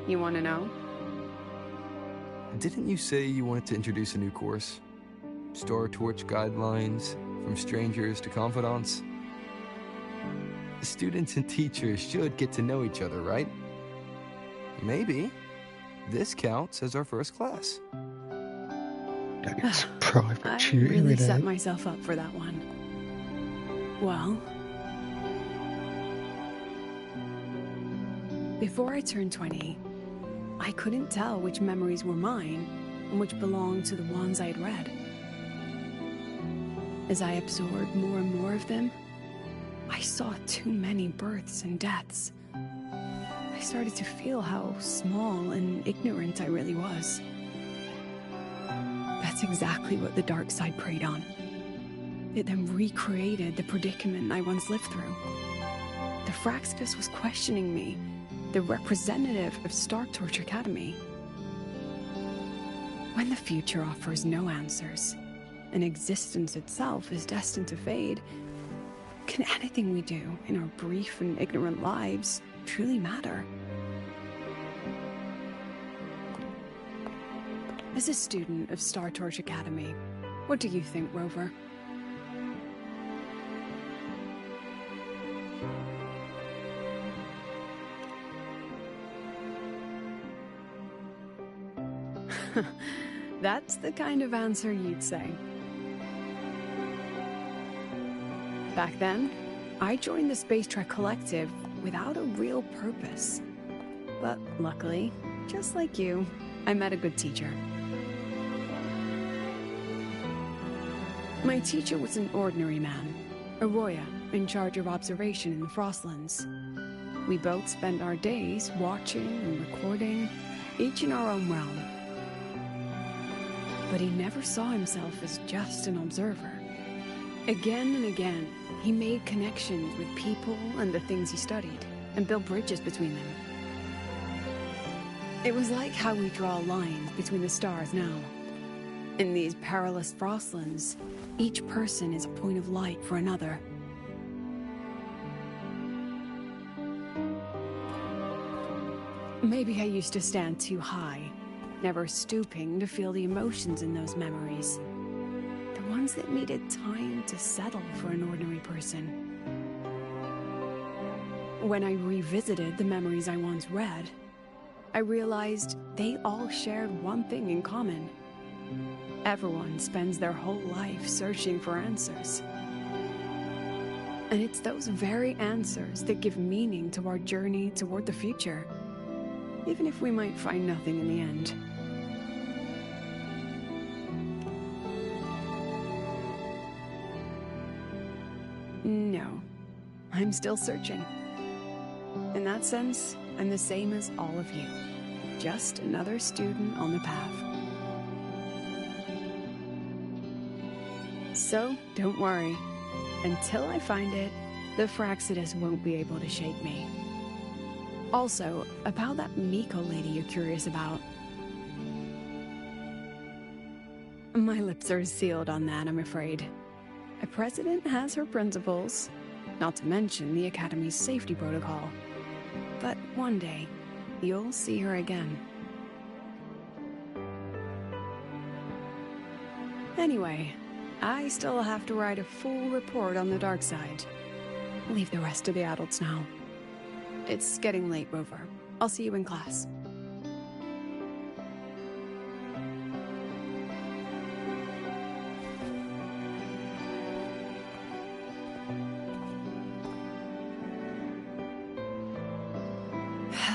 You want to know? Didn't you say you wanted to introduce a new course? Star Torch guidelines, from strangers to confidants? Students and teachers should get to know each other, right? Maybe this counts as our first class. It's private I tutoring, really eh? set myself up for that one. Well, before I turned 20, I couldn't tell which memories were mine and which belonged to the ones I had read. As I absorbed more and more of them, I saw too many births and deaths. I started to feel how small and ignorant I really was. That's exactly what the dark side preyed on. It then recreated the predicament I once lived through. The Fraxidus was questioning me, the representative of Star Torch Academy. When the future offers no answers, and existence itself is destined to fade, can anything we do in our brief and ignorant lives truly matter? As a student of Star Torch Academy, what do you think, Rover? That's the kind of answer you'd say. Back then, I joined the Space Trek Collective without a real purpose. But luckily, just like you, I met a good teacher. My teacher was an ordinary man, Arroya, in charge of observation in the Frostlands. We both spent our days watching and recording, each in our own realm. But he never saw himself as just an observer. Again and again, he made connections with people and the things he studied, and built bridges between them. It was like how we draw lines between the stars now. In these perilous Frostlands, each person is a point of light for another. Maybe I used to stand too high, never stooping to feel the emotions in those memories. The ones that needed time to settle for an ordinary person. When I revisited the memories I once read, I realized they all shared one thing in common. Everyone spends their whole life searching for answers. And it's those very answers that give meaning to our journey toward the future, even if we might find nothing in the end. No, I'm still searching. In that sense, I'm the same as all of you. Just another student on the path. So, don't worry. Until I find it, the Fraxidus won't be able to shake me. Also, about that Miko lady you're curious about. My lips are sealed on that, I'm afraid. A president has her principles, not to mention the Academy's safety protocol. But one day, you'll see her again. Anyway, I still have to write a full report on the dark side. Leave the rest to the adults now. It's getting late, Rover. I'll see you in class.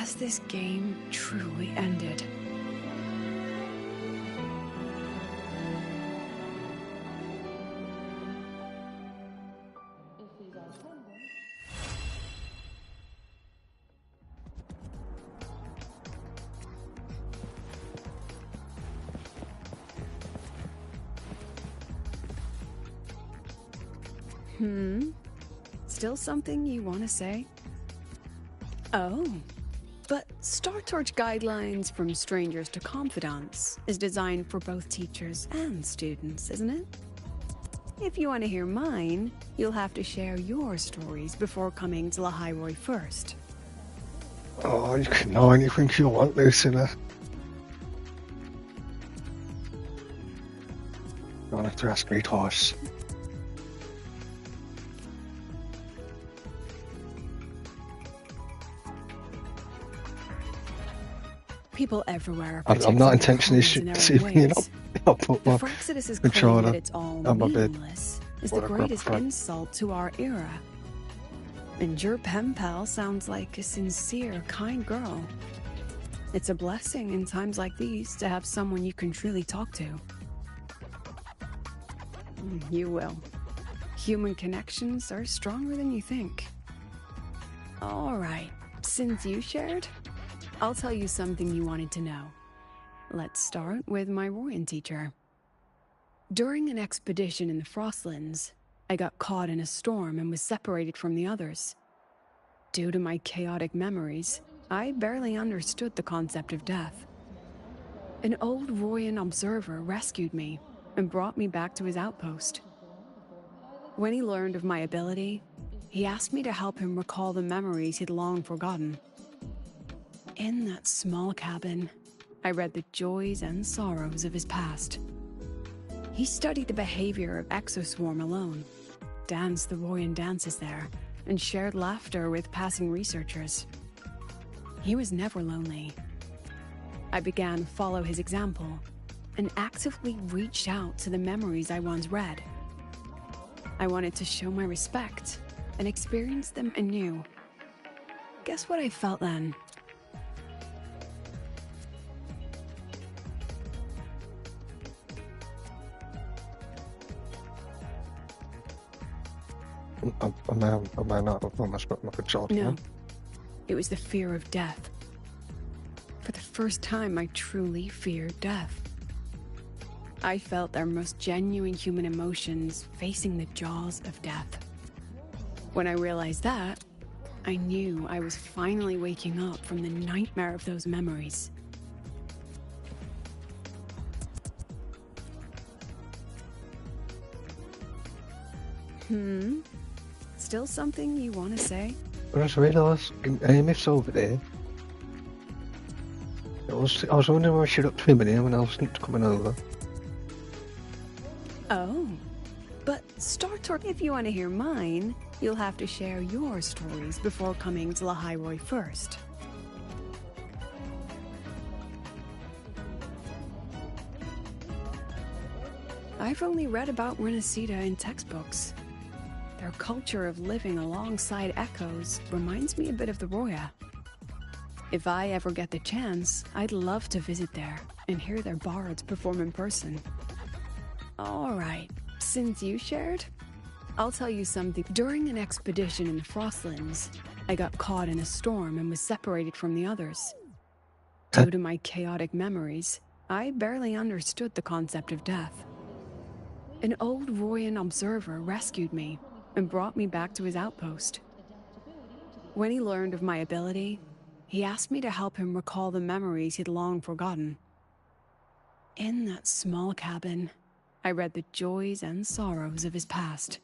Has this game truly ended? Still something you want to say? Oh, but Star Torch Guidelines from Strangers to Confidants is designed for both teachers and students, isn't it? If you want to hear mine, you'll have to share your stories before coming to Lahairoi first. Oh, you can know anything you want, Lucilla. You don't have to ask me twice. People everywhere. I'm not intentionally deceiving you. I'll put my Fraxidus's claim controller that it's all on my bed. meaningless is the greatest insult to our era. And your pen pal sounds like a sincere, kind girl. It's a blessing in times like these to have someone you can truly talk to. You will. Human connections are stronger than you think. All right, since you shared, I'll tell you something you wanted to know. Let's start with my Royan teacher. During an expedition in the Frostlands, I got caught in a storm and was separated from the others. Due to my chaotic memories, I barely understood the concept of death. An old Royan observer rescued me and brought me back to his outpost. When he learned of my ability, he asked me to help him recall the memories he'd long forgotten. In that small cabin, I read the joys and sorrows of his past. He studied the behavior of Exoswarm alone, danced the Royan dances there, and shared laughter with passing researchers. He was never lonely. I began to follow his example and actively reached out to the memories I once read. I wanted to show my respect and experience them anew. Guess what I felt then? I may not have almost got my controller. No, it was the fear of death. For the first time, I truly feared death. I felt our most genuine human emotions facing the jaws of death. When I realized that, I knew I was finally waking up from the nightmare of those memories. Still something you want to say? I just realised Amy's over there. I was wondering why she looked familiar when I wasn't coming over. Oh, but Star Torch, if you want to hear mine, you'll have to share your stories before coming to Lahairoi first. I've only read about Renacida in textbooks. Their culture of living alongside echoes reminds me a bit of the Roya. If I ever get the chance, I'd love to visit there and hear their bards perform in person. All right, since you shared, I'll tell you something. During an expedition in the Frostlands, I got caught in a storm and was separated from the others. Due to my chaotic memories, I barely understood the concept of death. An old Royan observer rescued me and brought me back to his outpost. When he learned of my ability, he asked me to help him recall the memories he'd long forgotten. In that small cabin, I read the joys and sorrows of his past.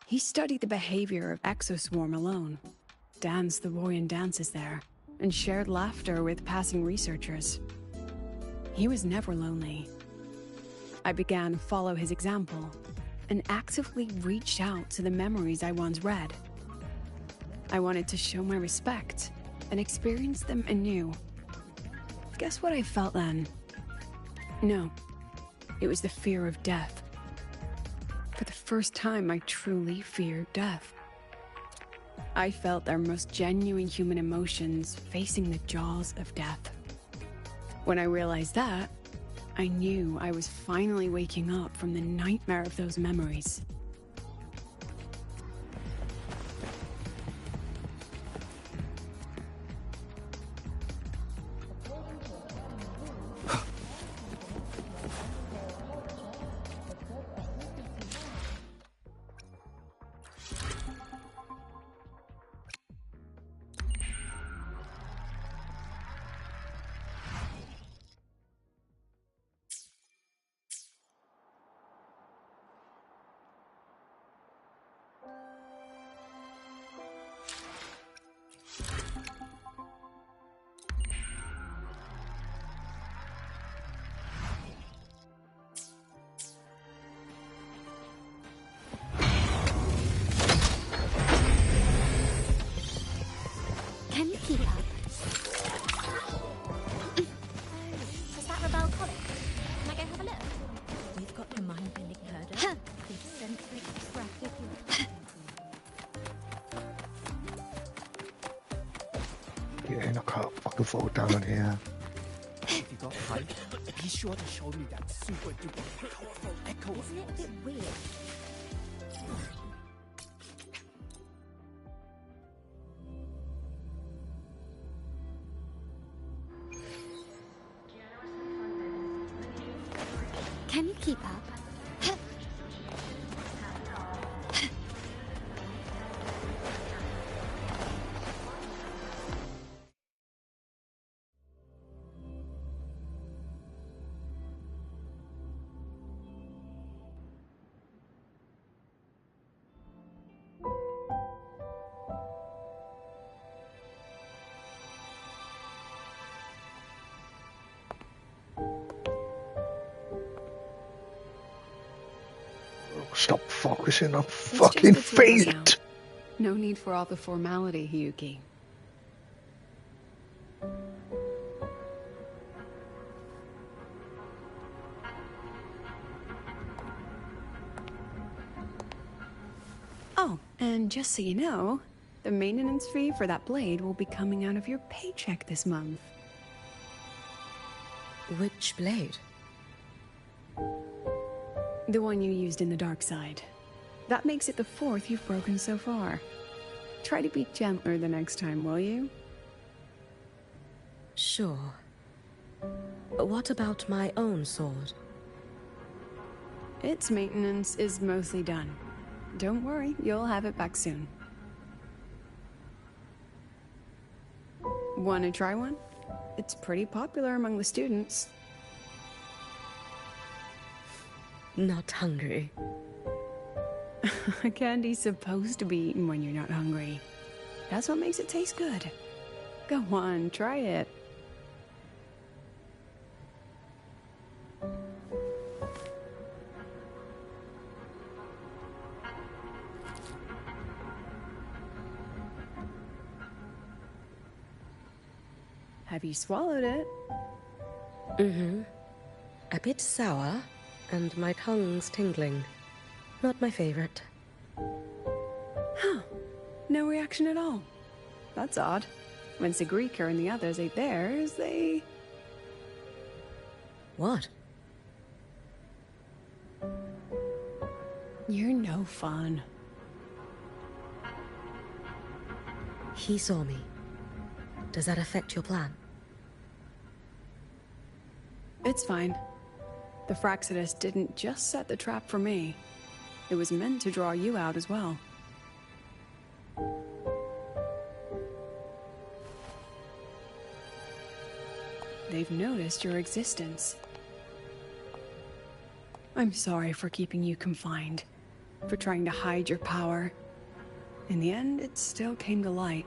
He studied the behavior of Exoswarm alone, danced the Royan dances there, and shared laughter with passing researchers. He was never lonely. I began to follow his example and actively reached out to the memories I once read. I wanted to show my respect and experience them anew. Guess what I felt then? No, it was the fear of death. For the first time, I truly feared death. I felt their most genuine human emotions facing the jaws of death. When I realized that, I knew I was finally waking up from the nightmare of those memories. Can you keep up? Does that rebel college? Can I go have a look? We've got the mind-bending herder. The eccentric traffic. Yeah, I can't fucking fall down on here. If you got time, be sure to show me that super duper powerful echo. Isn't it a bit weird? Can you keep up? Stop focusing on It's fucking just the two of us now. fate. No need for all the formality, Hyuki. Oh, and just so you know, the maintenance fee for that blade will be coming out of your paycheck this month. Which blade? The one you used in the dark side. That makes it the 4th you've broken so far. Try to be gentler the next time, will you? Sure. What about my own sword? Its maintenance is mostly done. Don't worry, you'll have it back soon. Wanna try one? It's pretty popular among the students. Not hungry. Candy's supposed to be eaten when you're not hungry. That's what makes it taste good. Go on, try it. Have you swallowed it? Mm-hmm. A bit sour, and my tongue's tingling. Not my favorite. Huh. No reaction at all. That's odd. When Sigrika and the others ate theirs, they... What? You're no fun. He saw me. Does that affect your plan? It's fine. The Fraxidus didn't just set the trap for me. It was meant to draw you out as well. They've noticed your existence. I'm sorry for keeping you confined, for trying to hide your power. In the end, it still came to light.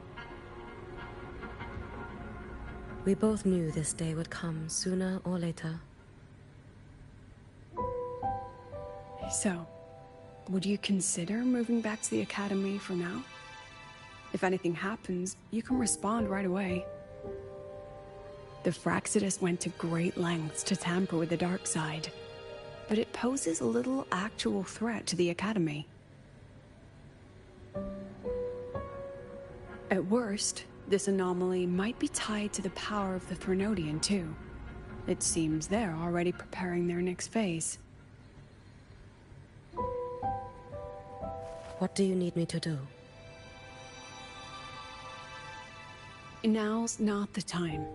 We both knew this day would come sooner or later. So, would you consider moving back to the Academy for now? If anything happens, you can respond right away. The Fraxidus went to great lengths to tamper with the dark side, but it poses a little actual threat to the Academy. At worst, this anomaly might be tied to the power of the Threnodian, too. It seems they're already preparing their next phase. What do you need me to do? Now's not the time.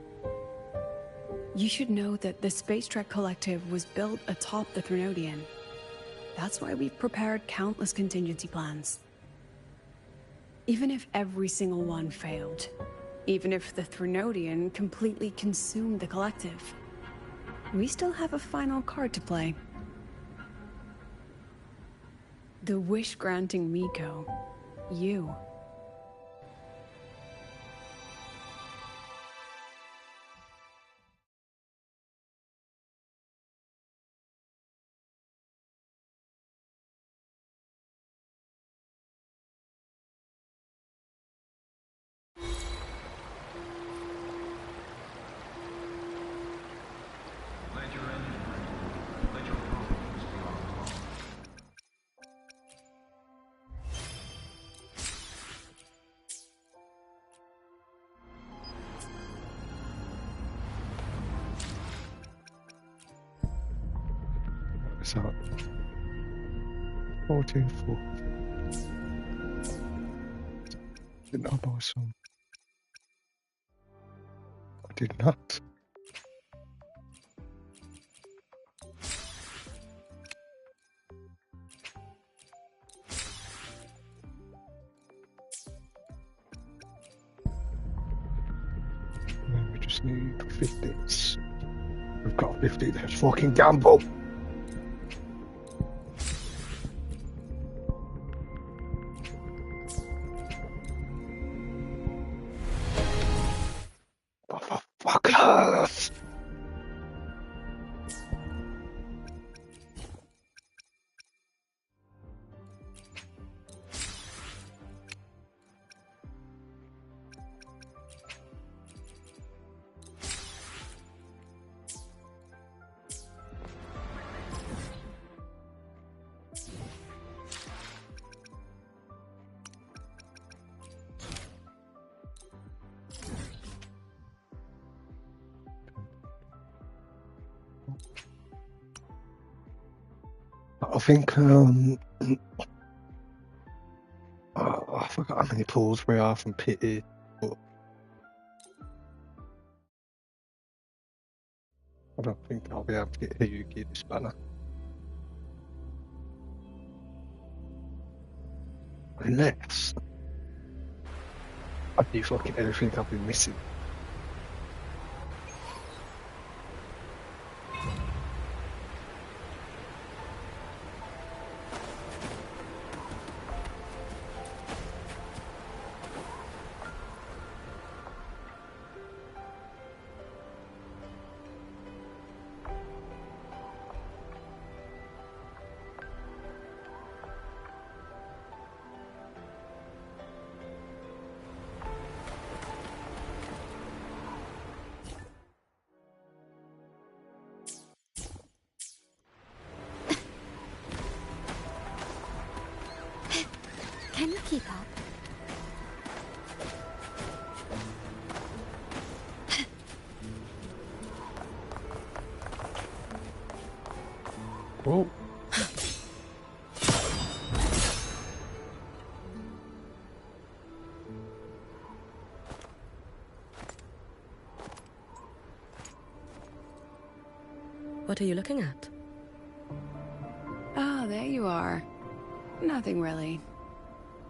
You should know that the Space Trek Collective was built atop the Threnodian. That's why we've prepared countless contingency plans. Even if every single one failed, even if the Threnodian completely consumed the Collective, we still have a final card to play. The wish-granting Miko. You. So 14-4. Did not buy some. I did not. We just need 50s. We've got 50. Let's fucking gamble. Fuckers! I think I forgot how many pulls we are from Pity, but I don't think I'll be able to get Hayuki this banner. Unless I do fucking everything I've been missing. Can you keep up? Oh. What are you looking at? Ah, there you are. Nothing really.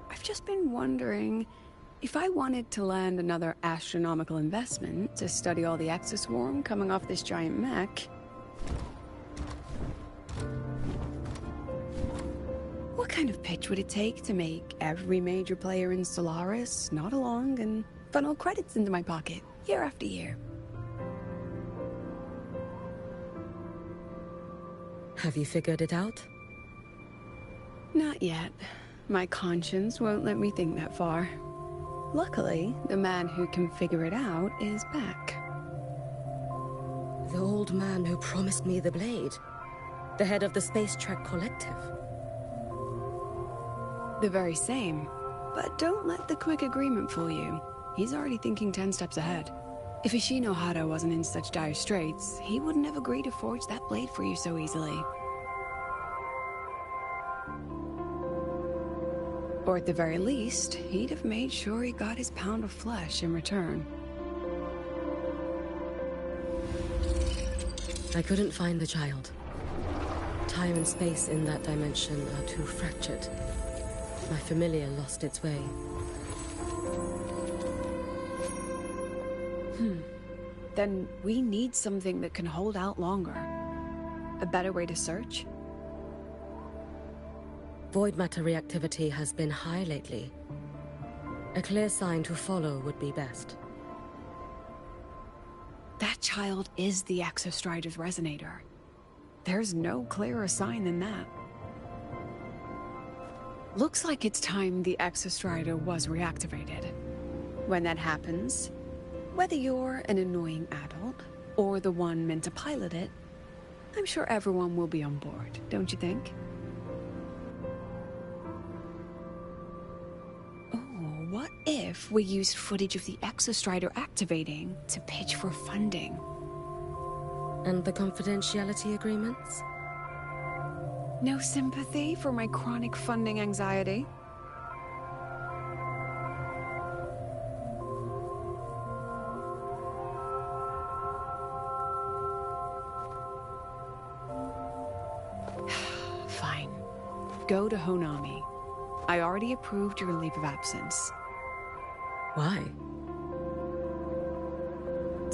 I've just been wondering if I wanted to land another astronomical investment to study all the exoswarm coming off this giant mech. What kind of pitch would it take to make every major player in Solaris nod along and funnel credits into my pocket year after year? Have you figured it out? Not yet. My conscience won't let me think that far. Luckily, the man who can figure it out is back. The old man who promised me the blade. The head of the Space Trek Collective. The very same. But don't let the quick agreement fool you. He's already thinking 10 steps ahead. If Ishino Hado wasn't in such dire straits, he wouldn't have agreed to forge that blade for you so easily. Or at the very least, he'd have made sure he got his pound of flesh in return. I couldn't find the child. Time and space in that dimension are too fractured. My familiar lost its way. Then we need something that can hold out longer. A better way to search? Void matter reactivity has been high lately. A clear sign to follow would be best. That child is the Exostrider's resonator. There's no clearer sign than that. Looks like it's time the Exostrider was reactivated. When that happens, whether you're an annoying adult or the one meant to pilot it, I'm sure everyone will be on board, don't you think? Oh, what if we used footage of the Exostrider activating to pitch for funding? And the confidentiality agreements? No sympathy for my chronic funding anxiety? Fine. Go to Honami. I already approved your leave of absence. Why?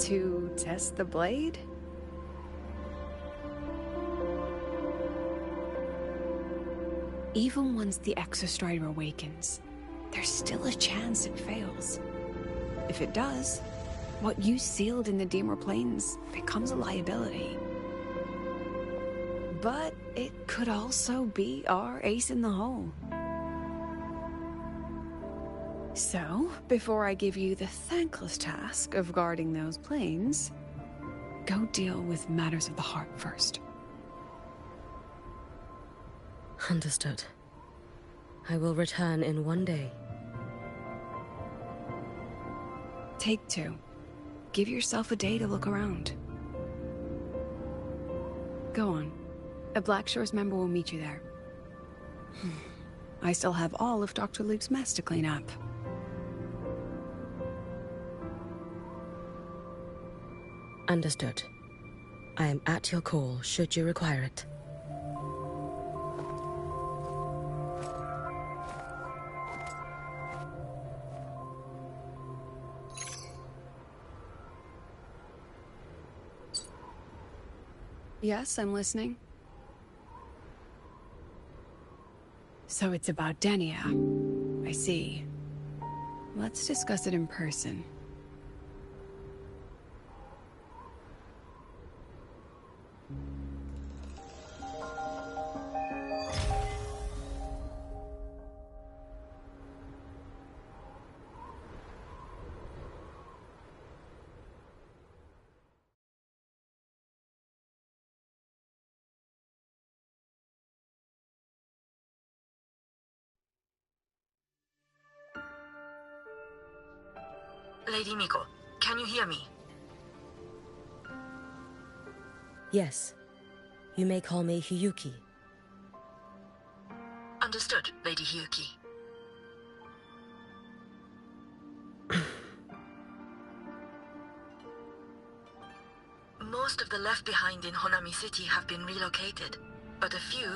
To test the blade? Even once the Exostrider awakens, there's still a chance it fails. If it does, what you sealed in the Deemer Plains becomes a liability. But it could also be our ace in the hole. So, before I give you the thankless task of guarding those planes, go deal with matters of the heart first. Understood. I will return in one day. Take 2. Give yourself a day to look around. Go on. A Black Shores member will meet you there. I still have all of Dr. Luke's mess to clean up. Understood. I am at your call, should you require it. Yes, I'm listening. So it's about Denia. I see. Let's discuss it in person. Lady Miko, can you hear me? Yes. You may call me Hiyuki. Understood, Lady Hiyuki. Most of the left behind in Honami City have been relocated, but a few,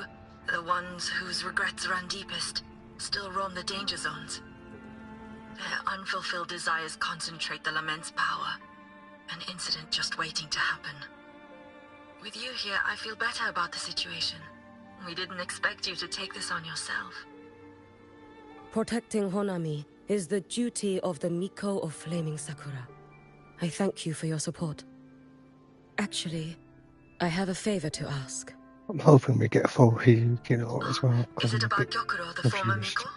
the ones whose regrets run deepest, still roam the danger zones. Their unfulfilled desires concentrate the lament's power. An incident just waiting to happen. With you here, I feel better about the situation. We didn't expect you to take this on yourself. Protecting Honami is the duty of the Miko of Flaming Sakura. I thank you for your support. Actually, I have a favor to ask. I'm hoping we get a full Hiyuki note as well. Is it about Gyokuro, the former Miko?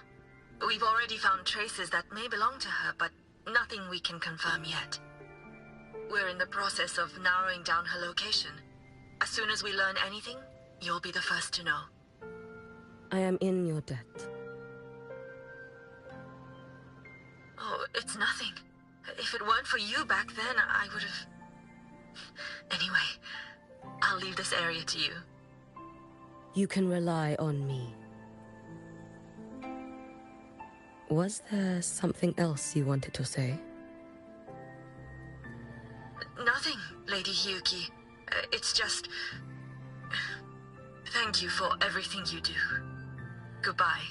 We've already found traces that may belong to her, but nothing we can confirm yet. We're in the process of narrowing down her location. As soon as we learn anything, you'll be the first to know. I am in your debt. It's nothing. If it weren't for you back then, I would have... Anyway, I'll leave this area to you. You can rely on me. Was there something else you wanted to say? Nothing, Lady Hyuki. It's just... Thank you for everything you do. Goodbye.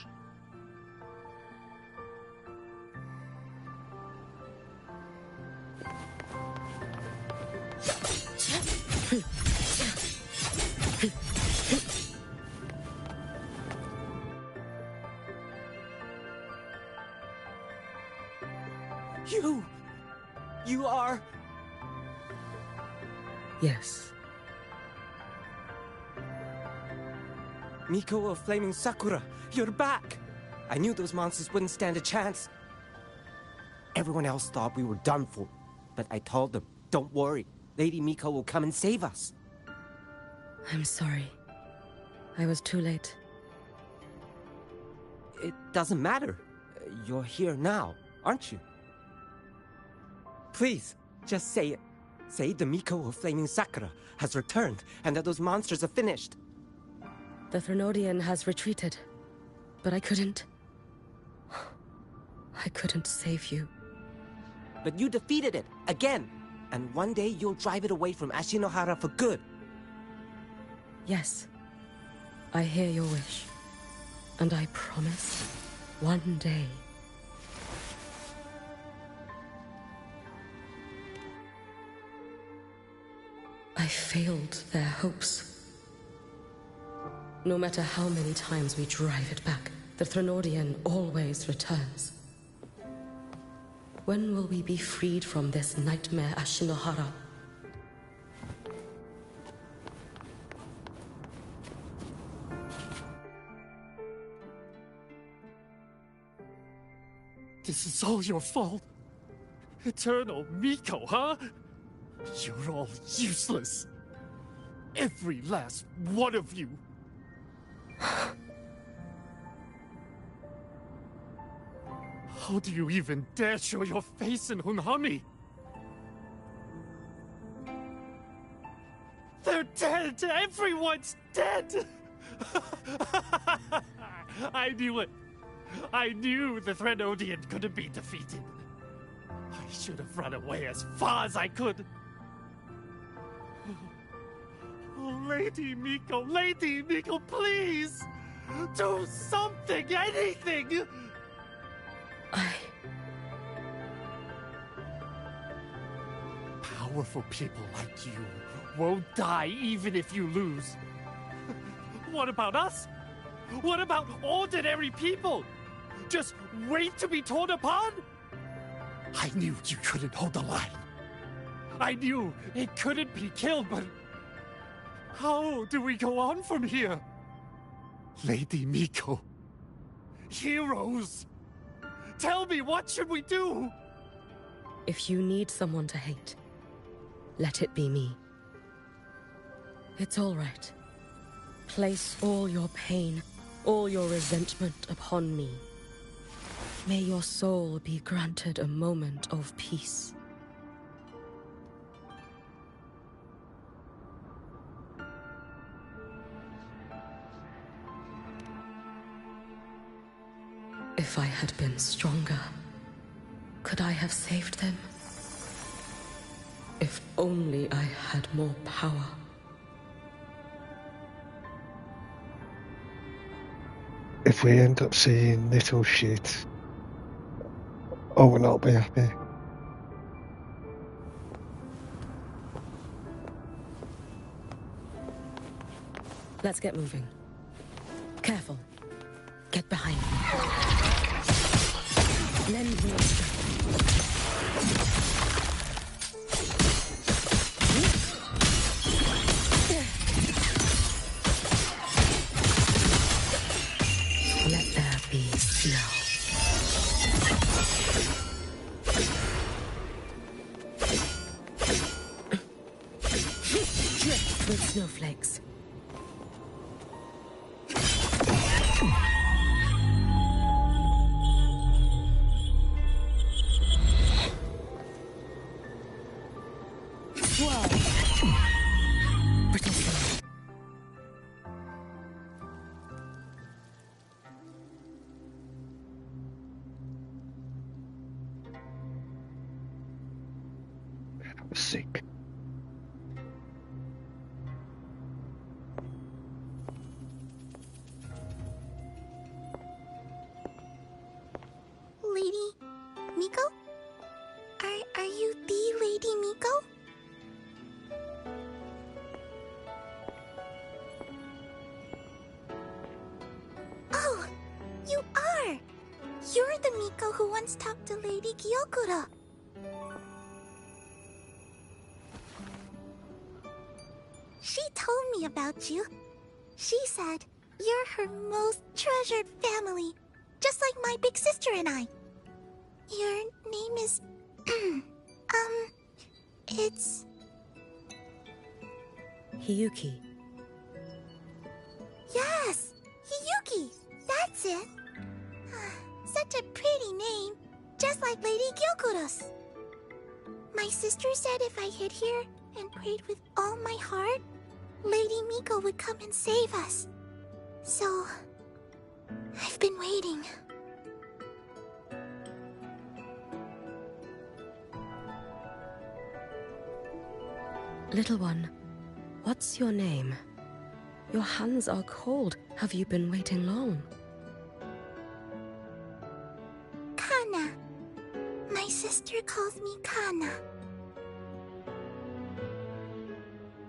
You are... Yes. Miko of Flaming Sakura, you're back! I knew those monsters wouldn't stand a chance. Everyone else thought we were done for, but I told them, don't worry, Lady Miko will come and save us. I'm sorry. I was too late. It doesn't matter. You're here now, aren't you? Please, just say it. Say the Miko of Flaming Sakura has returned and that those monsters are finished. The Threnodian has retreated, but I couldn't save you. But you defeated it, again! And one day you'll drive it away from Ashinohara for good. Yes, I hear your wish. And I promise, one day... I failed their hopes. No matter how many times we drive it back, the Threnodian always returns. When will we be freed from this nightmare Ashinohara? This is all your fault. Eternal Miko, huh? You're all useless. Every last one of you. How do you even dare show your face in Hunhami? They're dead! Everyone's dead! I knew it. I knew the Threnodian couldn't be defeated. I should have run away as far as I could. Oh, Lady Miko, please! Do something, anything! Powerful people like you won't die even if you lose. What about us? What about ordinary people? Just wait to be torn apart? I knew you couldn't hold the line. I knew it couldn't be killed, but... how do we go on from here? Lady Miko. Heroes. Tell me, what should we do? If you need someone to hate, let it be me. It's all right. Place all your pain, all your resentment upon me. May your soul be granted a moment of peace. If I had been stronger, could I have saved them? If only I had more power. If we end up seeing little shit, I will not be happy. Let's get moving. Careful. Get behind me. Lend me your strength. Let there be snow. Drift with snowflakes. was sick. Lady Miko? Are you the Lady Miko? Oh, you are! You're the Miko who once talked to Lady Gyokuro. She told me about you. She said you're her most treasured family, just like my big sister and I. Your name is... it's... Hiyuki. Yes! Hiyuki! That's it! Such a pretty name, just like Lady Gyokuro's. My sister said if I hid here and prayed with all my heart, Lady Miko would come and save us. So... I've been waiting. Little one, what's your name? Your hands are cold. Have you been waiting long? Kana. My sister calls me Kana.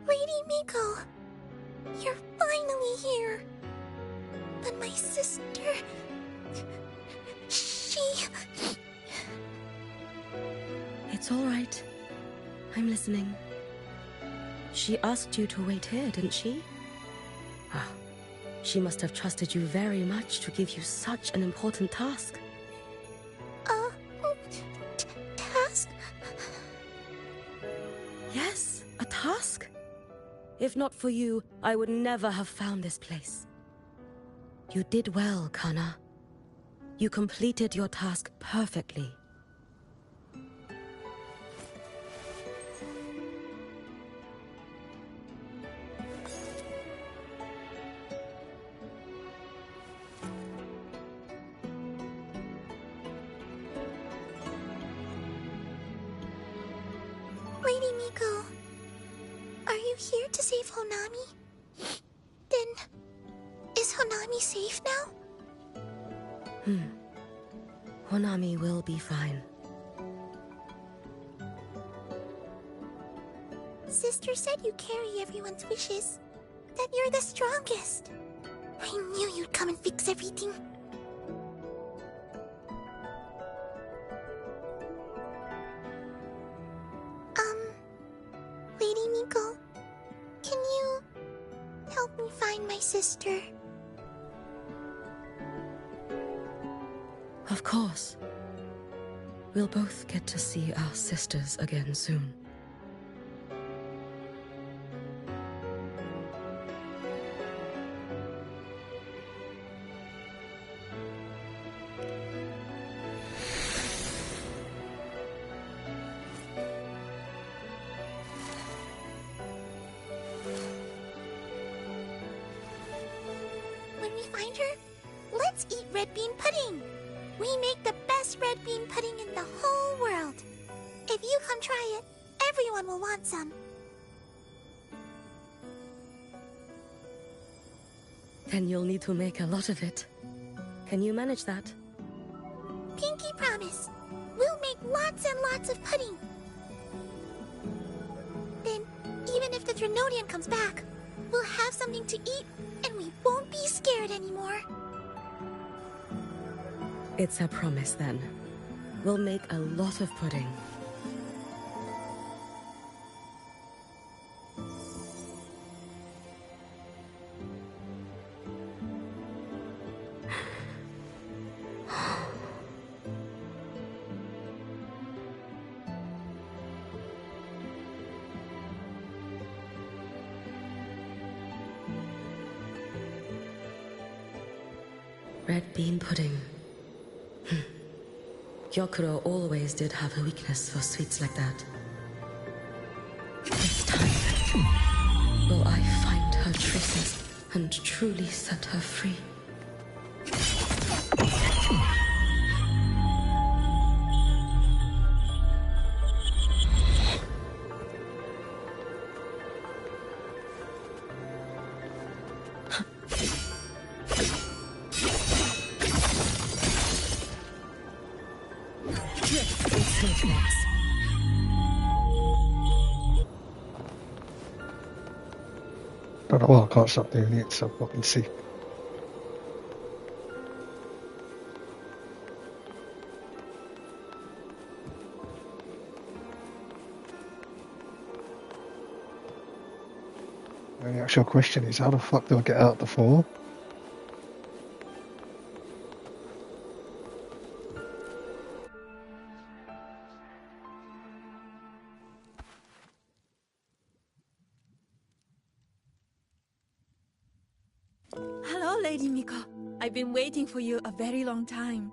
Lady Miko, you're finally here. But my sister... she... It's all right. I'm listening. She asked you to wait here, didn't she? Ah, she must have trusted you very much to give you such an important task. Task? Yes, a task. If not for you, I would never have found this place. You did well, Kana. You completed your task perfectly. Lady Miko, are you here to save Honami? Then, is Honami safe now? Honami will be fine. Sister said you carry everyone's wishes. That you're the strongest. I knew you'd come and fix everything. Lady Miko, can you help me find my sister? Of course. We'll both get to see our sisters again soon. When we find her, let's eat red bean pudding. We make the best red bean pudding in the whole world. If you come try it, everyone will want some. Then you'll need to make a lot of it. Can you manage that? Pinky promise. We'll make lots and lots of pudding. Then, even if the Drenodian comes back, we'll have something to eat and we won't be scared anymore. It's a promise, then. We'll make a lot of pudding. Red bean pudding. Gyokuro always did have a weakness for sweets like that. This time, will I find her traces and truly set her free? Stage next. Don't know why I can't stop doing it, so fucking sick. And the actual question is, how the fuck do I get out the fall? Hello, Lady Miko. I've been waiting for you a very long time.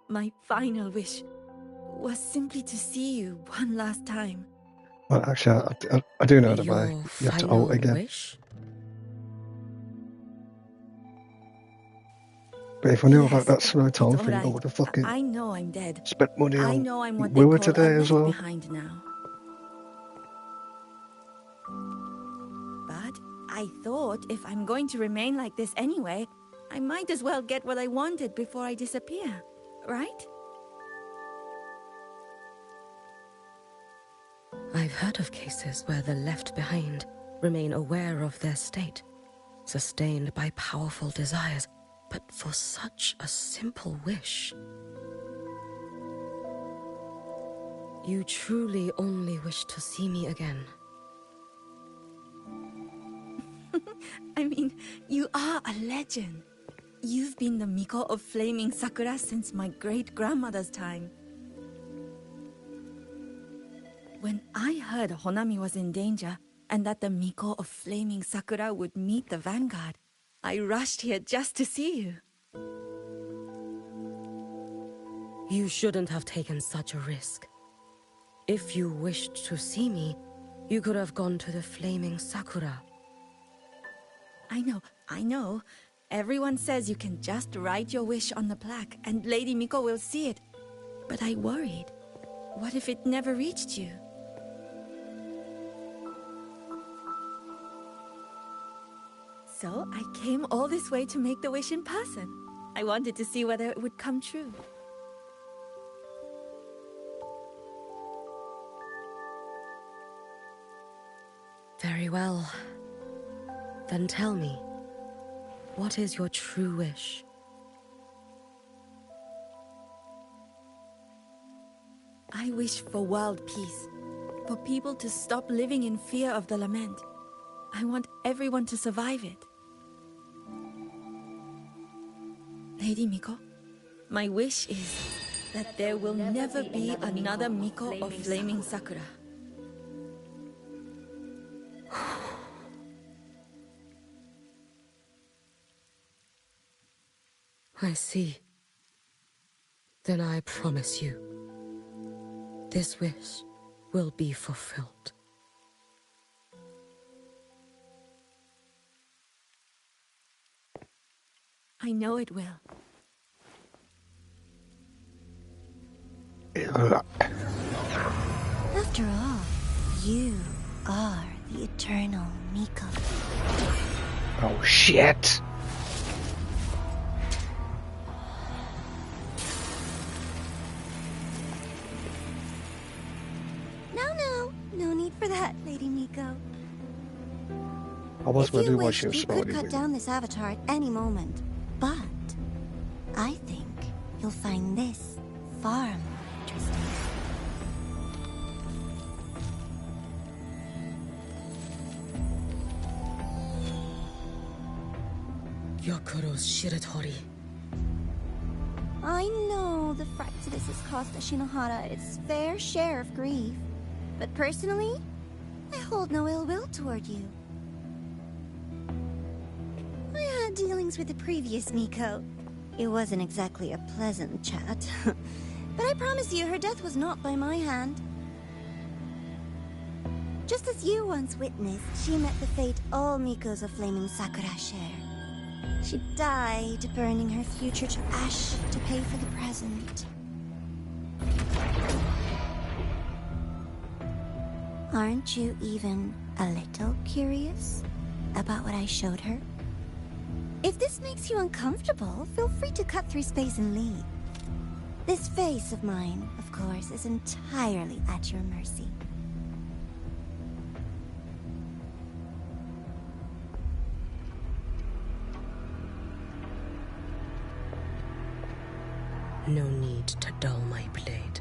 My final wish was simply to see you one last time. Well, actually, I do know the Your way. You have to final alt again. wish? But if I knew Yes, about that slow time it's thing, I alright. would have fucking I know I'm dead. spent money I on know I'm what they Willa call today a as left well. behind now. But I thought if I'm going to remain like this anyway, I might as well get what I wanted before I disappear, right? I've heard of cases where the left behind remain aware of their state, sustained by powerful desires, but for such a simple wish. You truly only wish to see me again. I mean, you are a legend. You've been the Miko of Flaming Sakura since my great-grandmother's time. When I heard Honami was in danger, and that the Miko of Flaming Sakura would meet the Vanguard, I rushed here just to see you. You shouldn't have taken such a risk. If you wished to see me, you could have gone to the Flaming Sakura. I know. Everyone says you can just write your wish on the plaque, and Lady Miko will see it. But I worried. What if it never reached you? So I came all this way to make the wish in person. I wanted to see whether it would come true. Very well. Then tell me, what is your true wish? I wish for world peace. For people to stop living in fear of the lament. I want everyone to survive it. Lady Miko, my wish is that there will never be another Miko of Flaming Sakura. I see. Then I promise you, this wish will be fulfilled. I know it will. After all, you are the eternal Miko. Oh shit! No need for that, Lady Miko. I was If you wondering why wished, she was you could starting cut with down this avatar at any moment. But I think you'll find this far more interesting. Yokuro's Shiratori. I know the Fraxidus has cost Ashinohara its fair share of grief. But personally, I hold no ill will toward you. I had dealings with the previous Miko. It wasn't exactly a pleasant chat. But I promise you, her death was not by my hand. Just as you once witnessed, she met the fate all Mikos of Flaming Sakura share. She died, burning her future to ash to pay for the present. Aren't you even a little curious about what I showed her? If this makes you uncomfortable, feel free to cut through space and leave. This face of mine, of course, is entirely at your mercy. No need to dull my blade.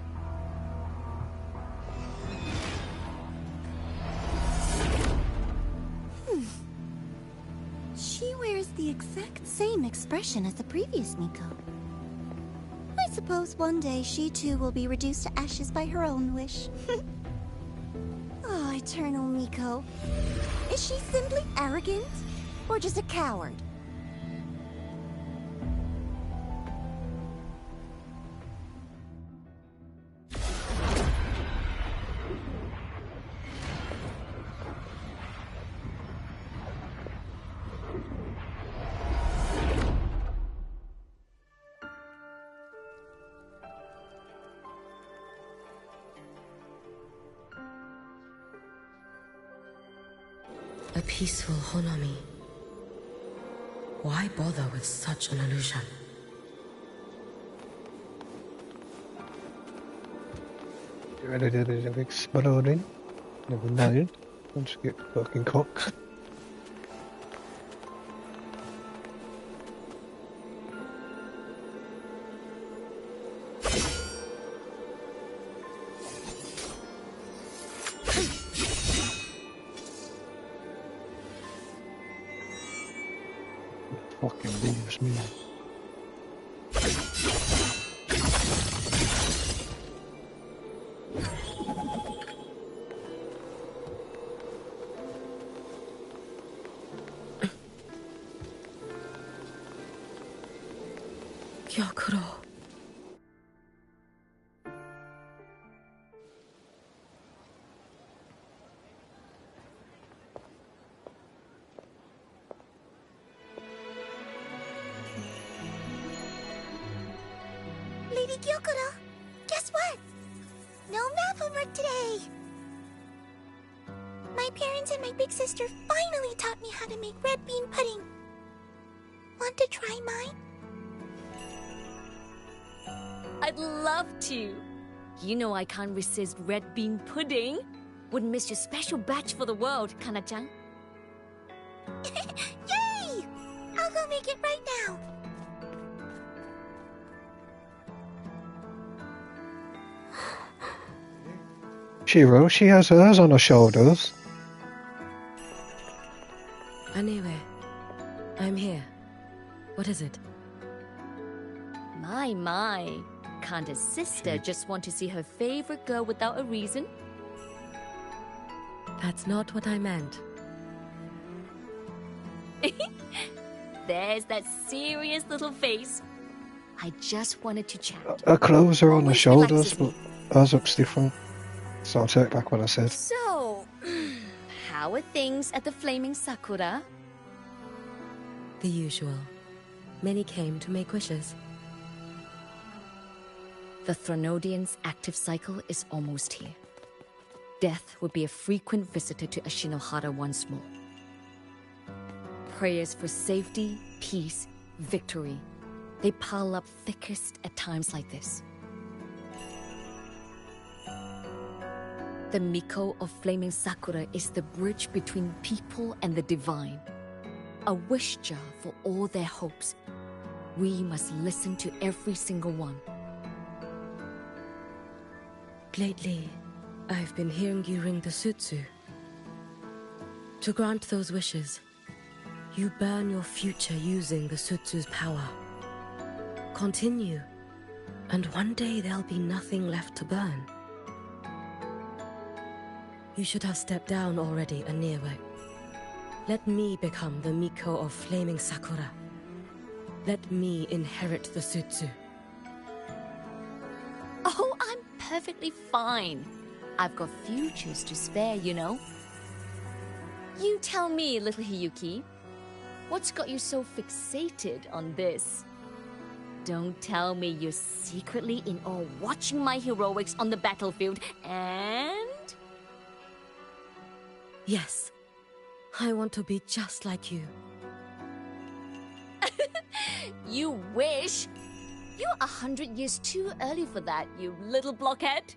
She wears the exact same expression as the previous Miko. I suppose one day she too will be reduced to ashes by her own wish. Oh, Eternal Miko. Is she simply arrogant? Or just a coward? A peaceful Honami. Why bother with such an illusion? Ready to do the exploding. Never know. Once you get fucking cocked. Fucking leaves me. Gyakuro. Lady Gyokuro, guess what? No math homework today! My parents and my big sister finally taught me how to make red bean pudding. Want to try mine? I'd love to. You know I can't resist red bean pudding. Wouldn't miss your special batch for the world, Kana-chan. Yay! I'll go make it right now. Shiro, she has hers on her shoulders. Anyway, I'm here. What is it? My. Can't a sister just want to see her favorite girl without a reason? That's not what I meant. There's that serious little face. I just wanted to chat. Her clothes are on her Always shoulders, relaxes but me. hers looks different. So I'll take back what I said. So, how are things at the Flaming Sakura? The usual. Many came to make wishes. The Thronodian's active cycle is almost here. Death would be a frequent visitor to Ashinohara once more. Prayers for safety, peace, victory. They pile up thickest at times like this. The Miko of Flaming Sakura is the bridge between people and the divine. A wish jar for all their hopes. We must listen to every single one. Lately, I've been hearing you ring the sutsu. To grant those wishes, you burn your future using the sutsu's power. Continue, and one day there'll be nothing left to burn. You should have stepped down already, Anewe. Let me become the Miko of Flaming Sakura. Let me inherit the sutsu. Oh, I'm perfectly fine. I've got futures to spare, you know. You tell me, little Hiyuki, what's got you so fixated on this? Don't tell me you're secretly in awe watching my heroics on the battlefield and... Yes, I want to be just like you. You wish. You're 100 years too early for that, you little blockhead.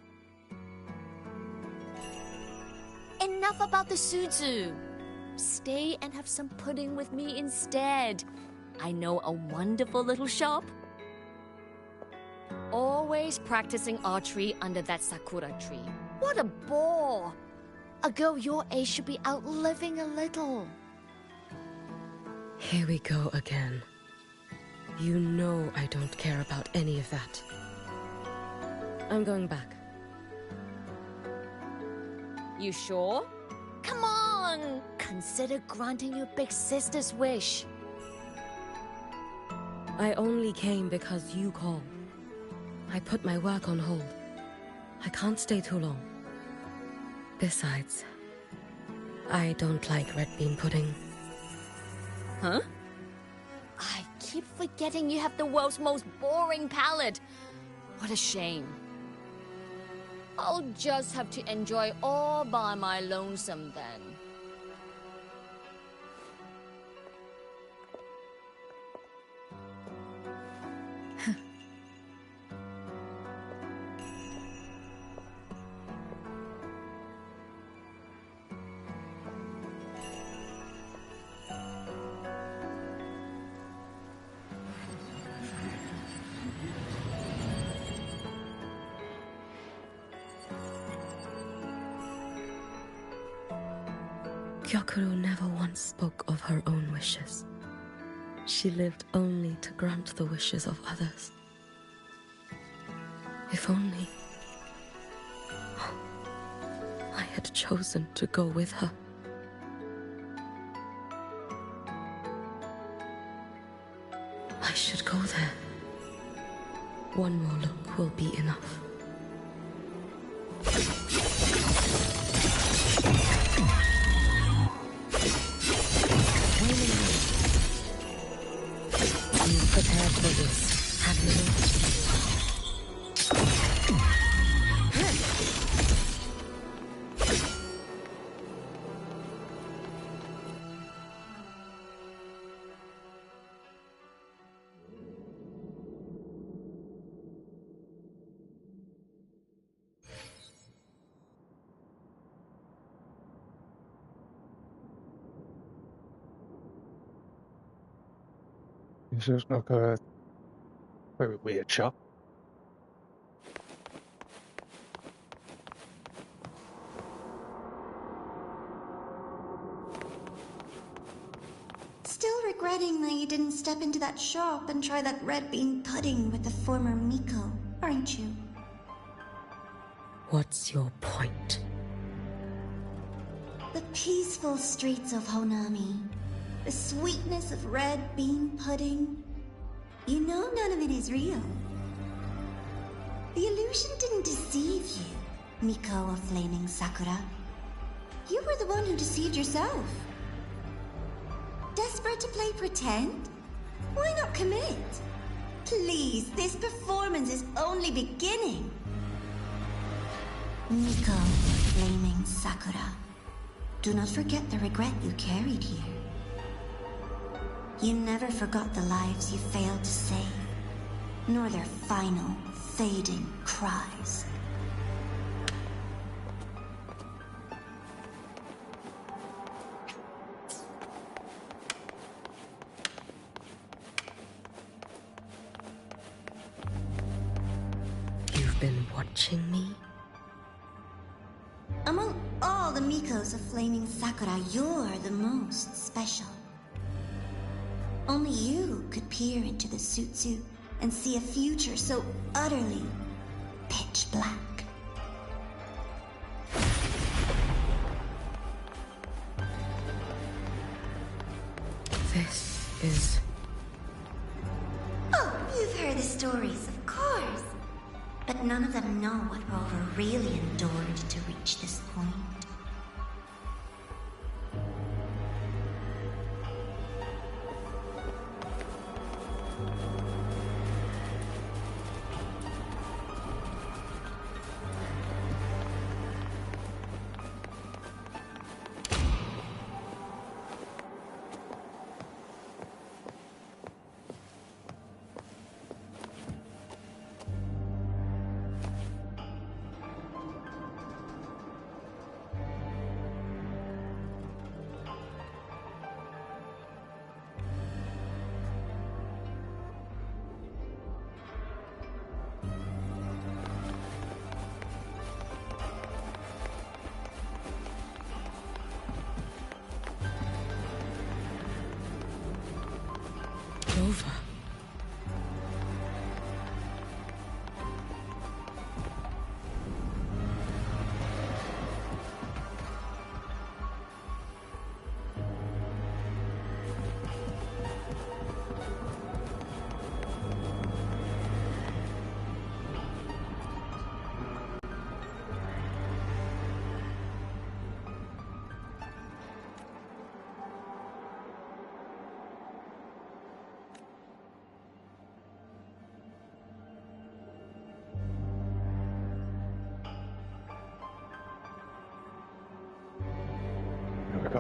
Enough about the Suzu. Stay and have some pudding with me instead. I know a wonderful little shop. Always practicing archery under that sakura tree. What a bore! A girl your age should be out living a little. Here we go again. You know I don't care about any of that. I'm going back. You sure? Come on! Consider granting your big sister's wish. I only came because you called. I put my work on hold. I can't stay too long. Besides, I don't like red bean pudding. Huh? I keep forgetting you have the world's most boring palate. What a shame. I'll just have to enjoy all by my lonesome then. Gyokuro never once spoke of her own wishes. She lived only to grant the wishes of others. If only I had chosen to go with her. I should go there. One more look will be enough. You've prepared for this, have you not? This looks like a very weird shop. Still regretting that you didn't step into that shop and try that red bean pudding with the former Miko, aren't you? What's your point? The peaceful streets of Honami. The sweetness of red bean pudding. You know none of it is real. The illusion didn't deceive you, Miko of Flaming Sakura. You were the one who deceived yourself. Desperate to play pretend? Why not commit? Please, this performance is only beginning. Miko of Flaming Sakura. Do not forget the regret you carried here. You never forgot the lives you failed to save, nor their final, fading cries. You've been watching me? Among all the Mikos of Flaming Sakura, you're the most special. Only you could peer into the Sutsu and see a future so utterly pitch black. This is... Oh, you've heard the stories, of course. But none of them know what Rover really endured to reach this point.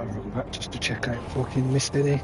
that room back just to check I ain't fucking missed any.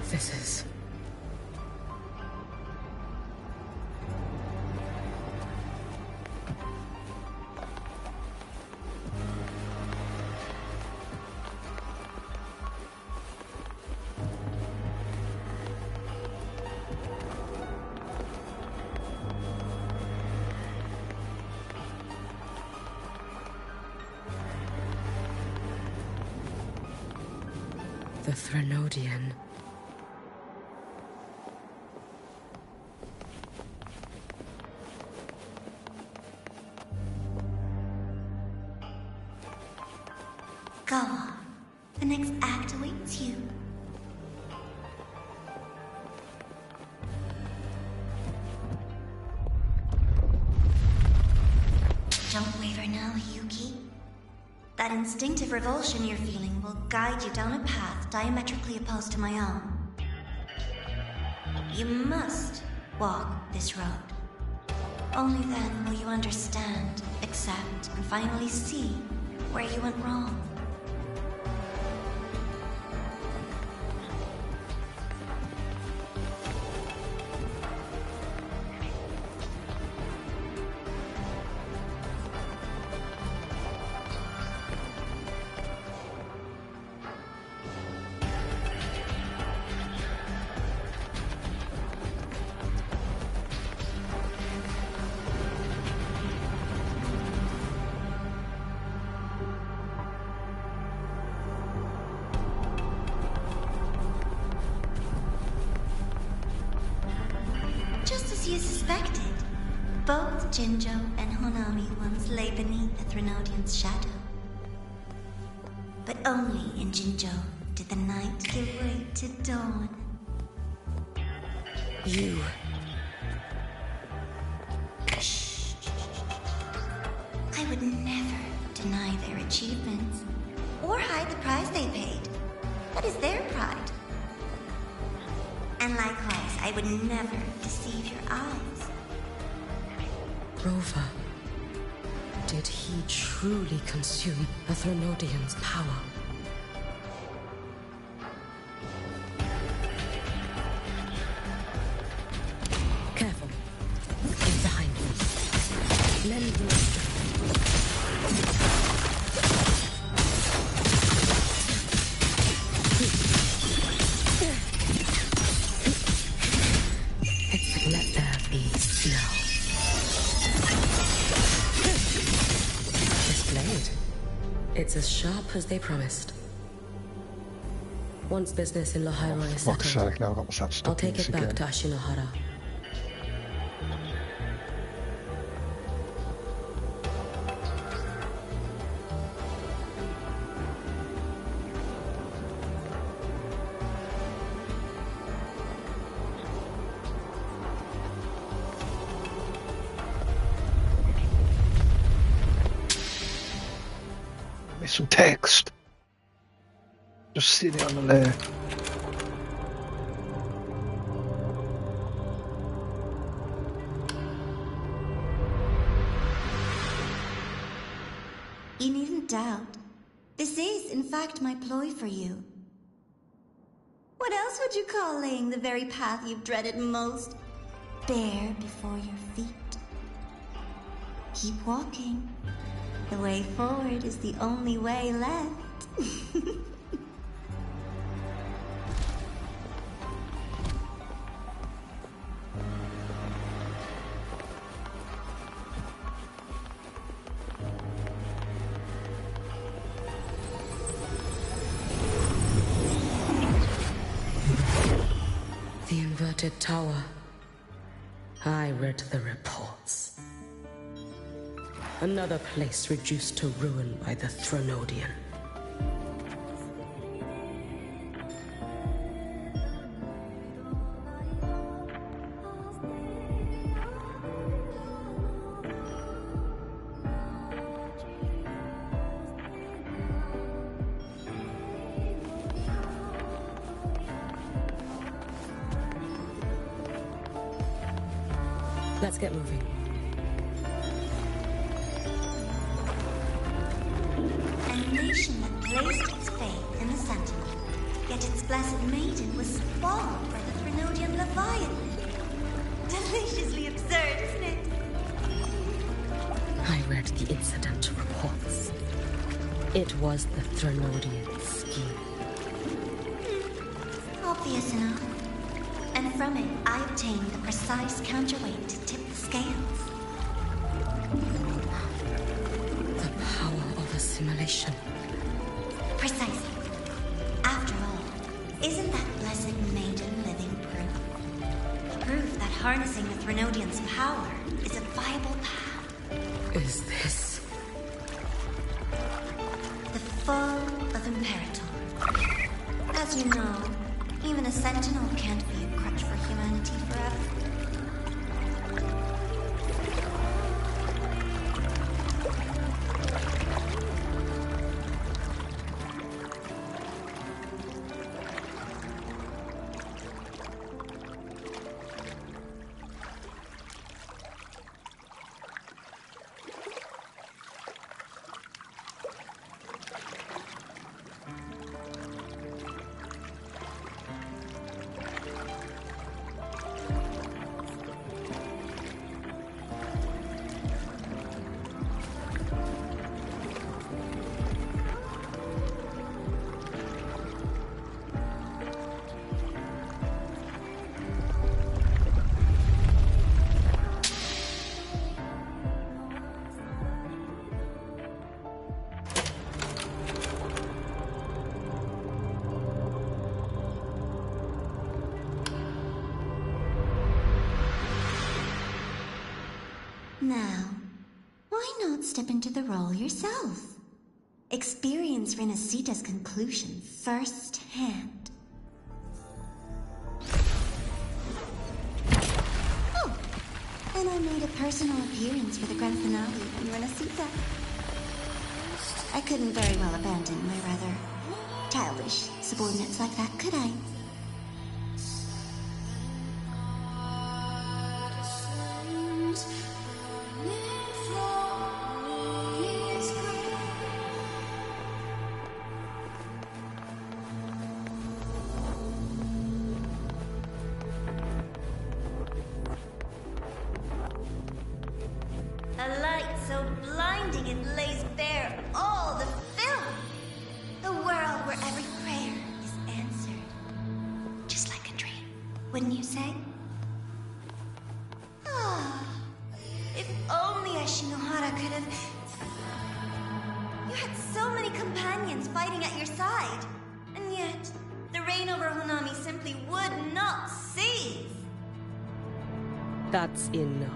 This is... the Threnodian. Go on. The next act awaits you. Don't waver now, Yuki. That instinctive revulsion you're feeling will guide you down a path diametrically opposed to my own. You must walk this road. Only then will you understand, accept, and finally see where you went wrong. You suspected. Both Jinjo and Honami once lay beneath the Threnodian's shadow. But only in Jinjo did the night give way to dawn. You... Shh. I would never deny their achievements, or hide the price they paid. That is their pride. And likewise, I would never deceive your eyes. Rover, did he truly consume the Threnodian's power? Careful. Get behind me. Lend me strength. Let there be snow. This blade, it's as sharp as they promised. Once business in Lahairoi is settled, Now I've got myself stuck I'll take in this it back again. to Ashinohara. Some text. Just sitting on the layer. You needn't doubt. This is, in fact, my ploy for you. What else would you call laying the very path you've dreaded most bare before your feet? Keep walking. The way forward is the only way left. The inverted tower. I read the reports. Another place reduced to ruin by the Threnodian. Let's get moving. A nation that placed its faith in the Sentinel, yet its blessed maiden was spawned by the Threnodian Leviathan. Deliciously absurd, isn't it? I read the incident reports. It was the Threnodian scheme. Obvious enough. And from it, I obtained the precise counterweight to tip the scales. The power of assimilation. Precisely. After all, isn't that blessed maiden living proof? Proof that harnessing the Threnodian's power is a viable path. Is this the fall of Imperator? As you know, even a Sentinel can't be a crutch for humanity forever. Now, why not step into the role yourself? Experience Renacita's conclusion firsthand. Oh, and I made a personal appearance for the grand finale in Renacita. I couldn't very well abandon my rather childish subordinates like that, could I? A light so blinding it lays bare all the film. A world where every prayer is answered. Just like a dream, wouldn't you say? Ah, if only Ashinohara could have... You had so many companions fighting at your side. And yet, the reign over Honami simply would not cease. That's enough.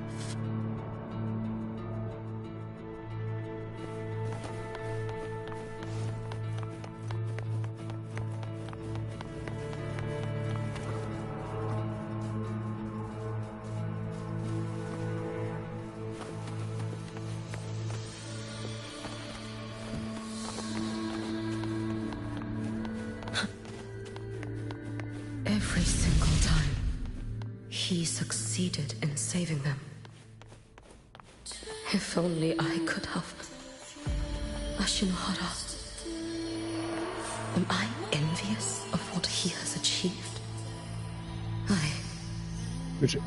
Every single time, he succeeded in saving them. If only I could have. Ashinohara, Am I envious of what he has achieved? Is it?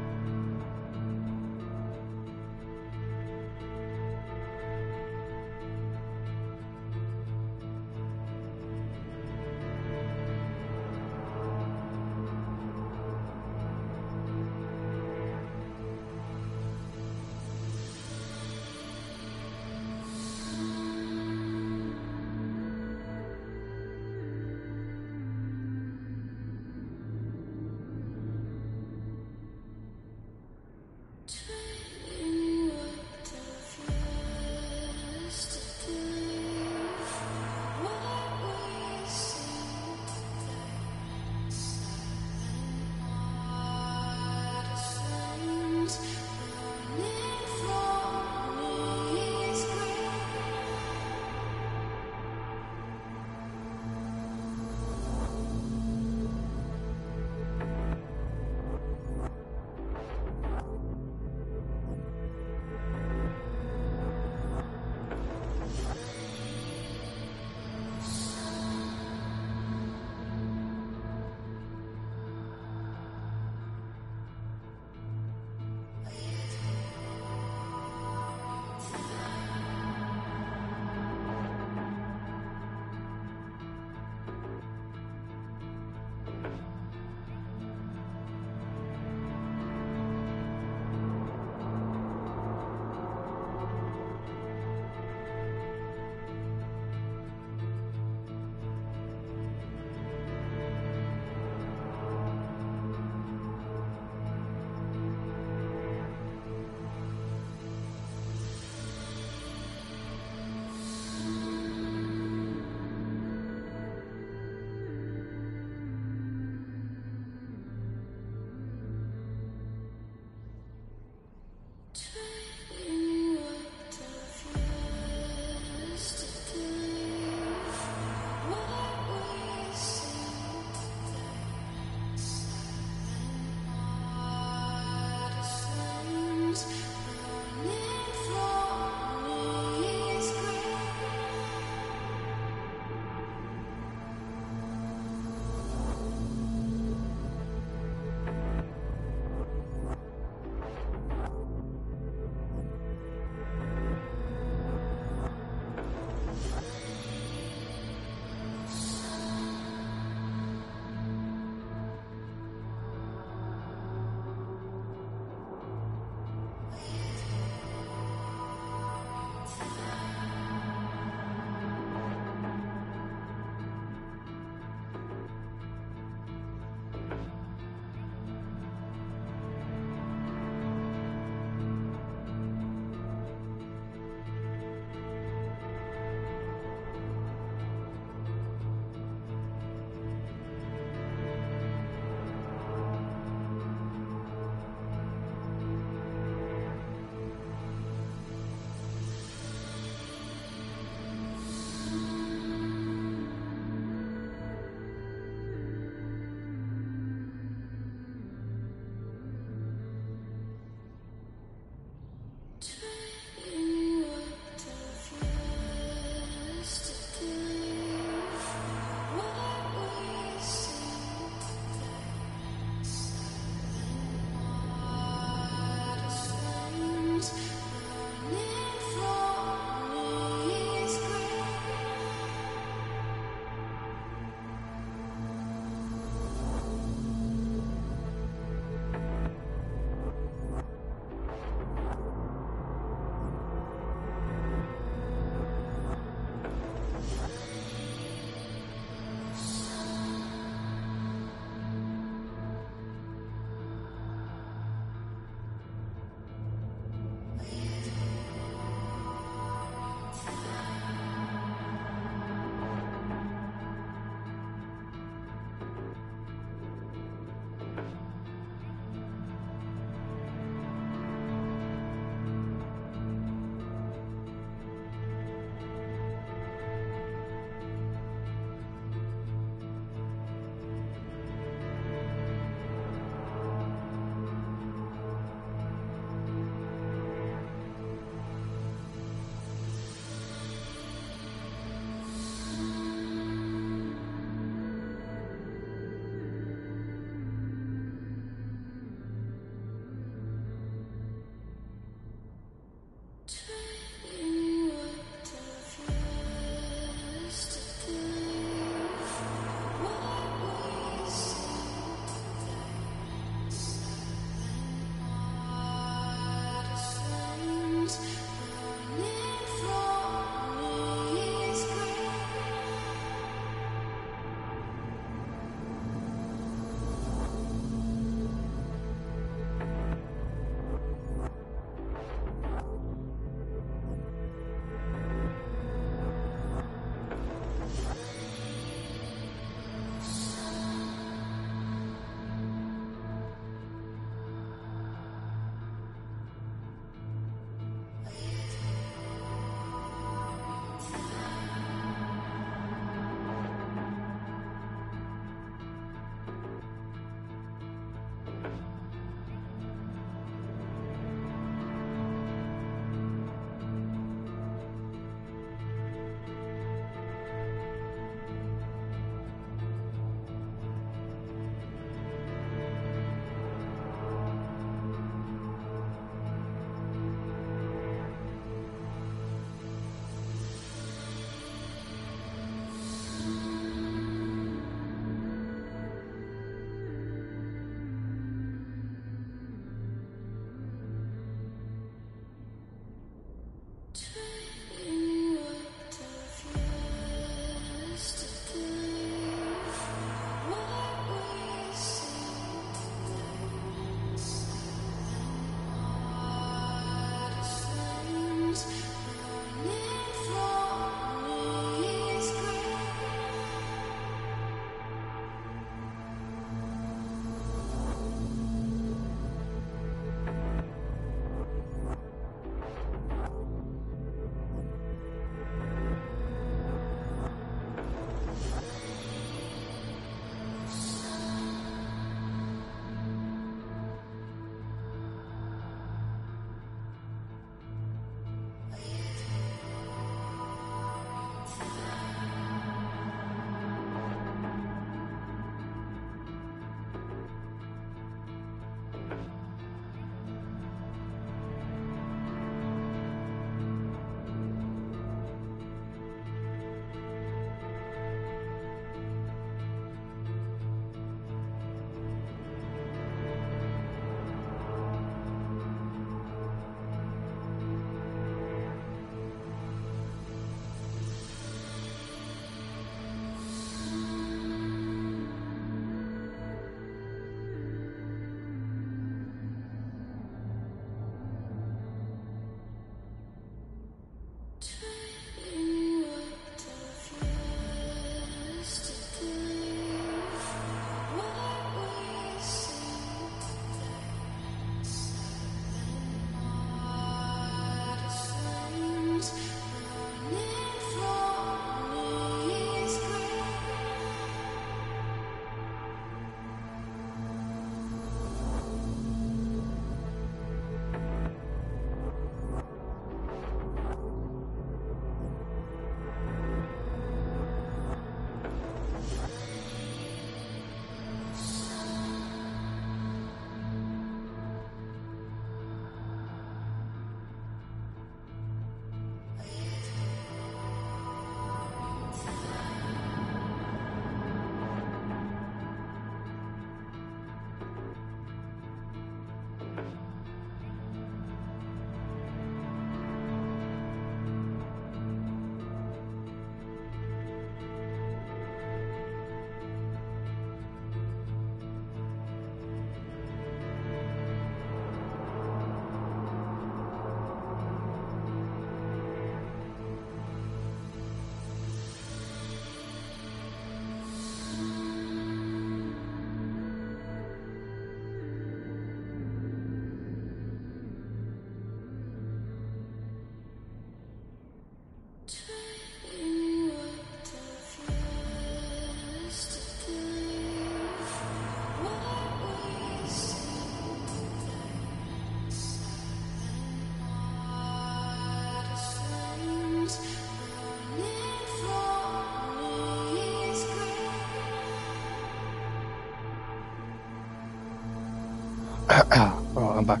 Oh, I'm back.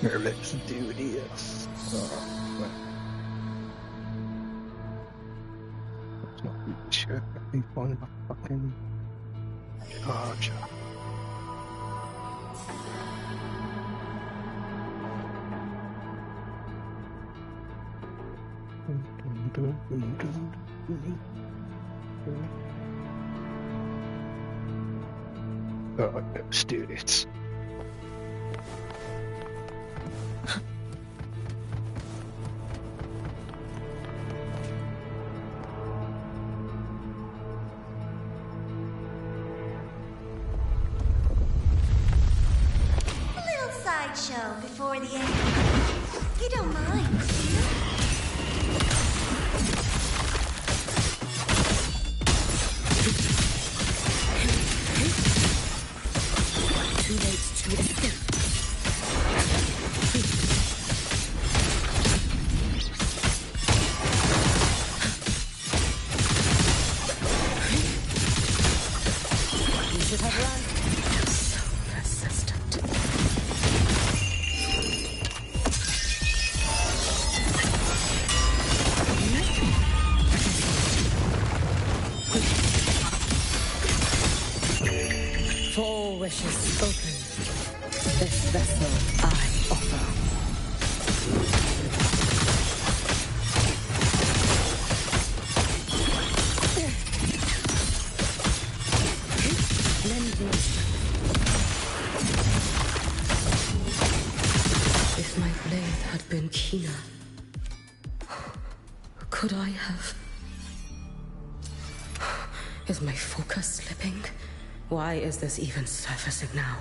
Here, let's do this. Oh, well. That's not really sure. Let me find my fucking charger. Alright, let's do this. A little sideshow before the end. You don't mind, do you? Too late to escape. You should have run. So persistent. Four wishes spoken. This vessel I offer. Lend me. If my blade had been keener, could I have? Is my focus slipping? Why is this even surfacing now?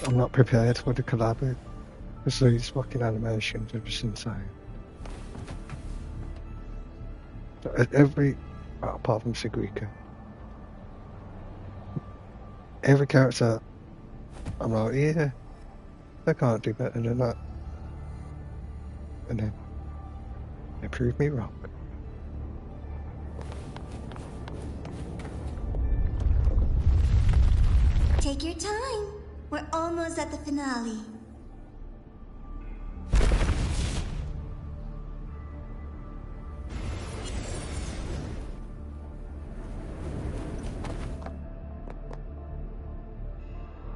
I'm not prepared for the collab. Because these fucking animations are just insane. Every, apart from Sigurika, every character, I'm like, yeah, they can't do better than that. And then they prove me wrong. Take your time. We're almost at the finale.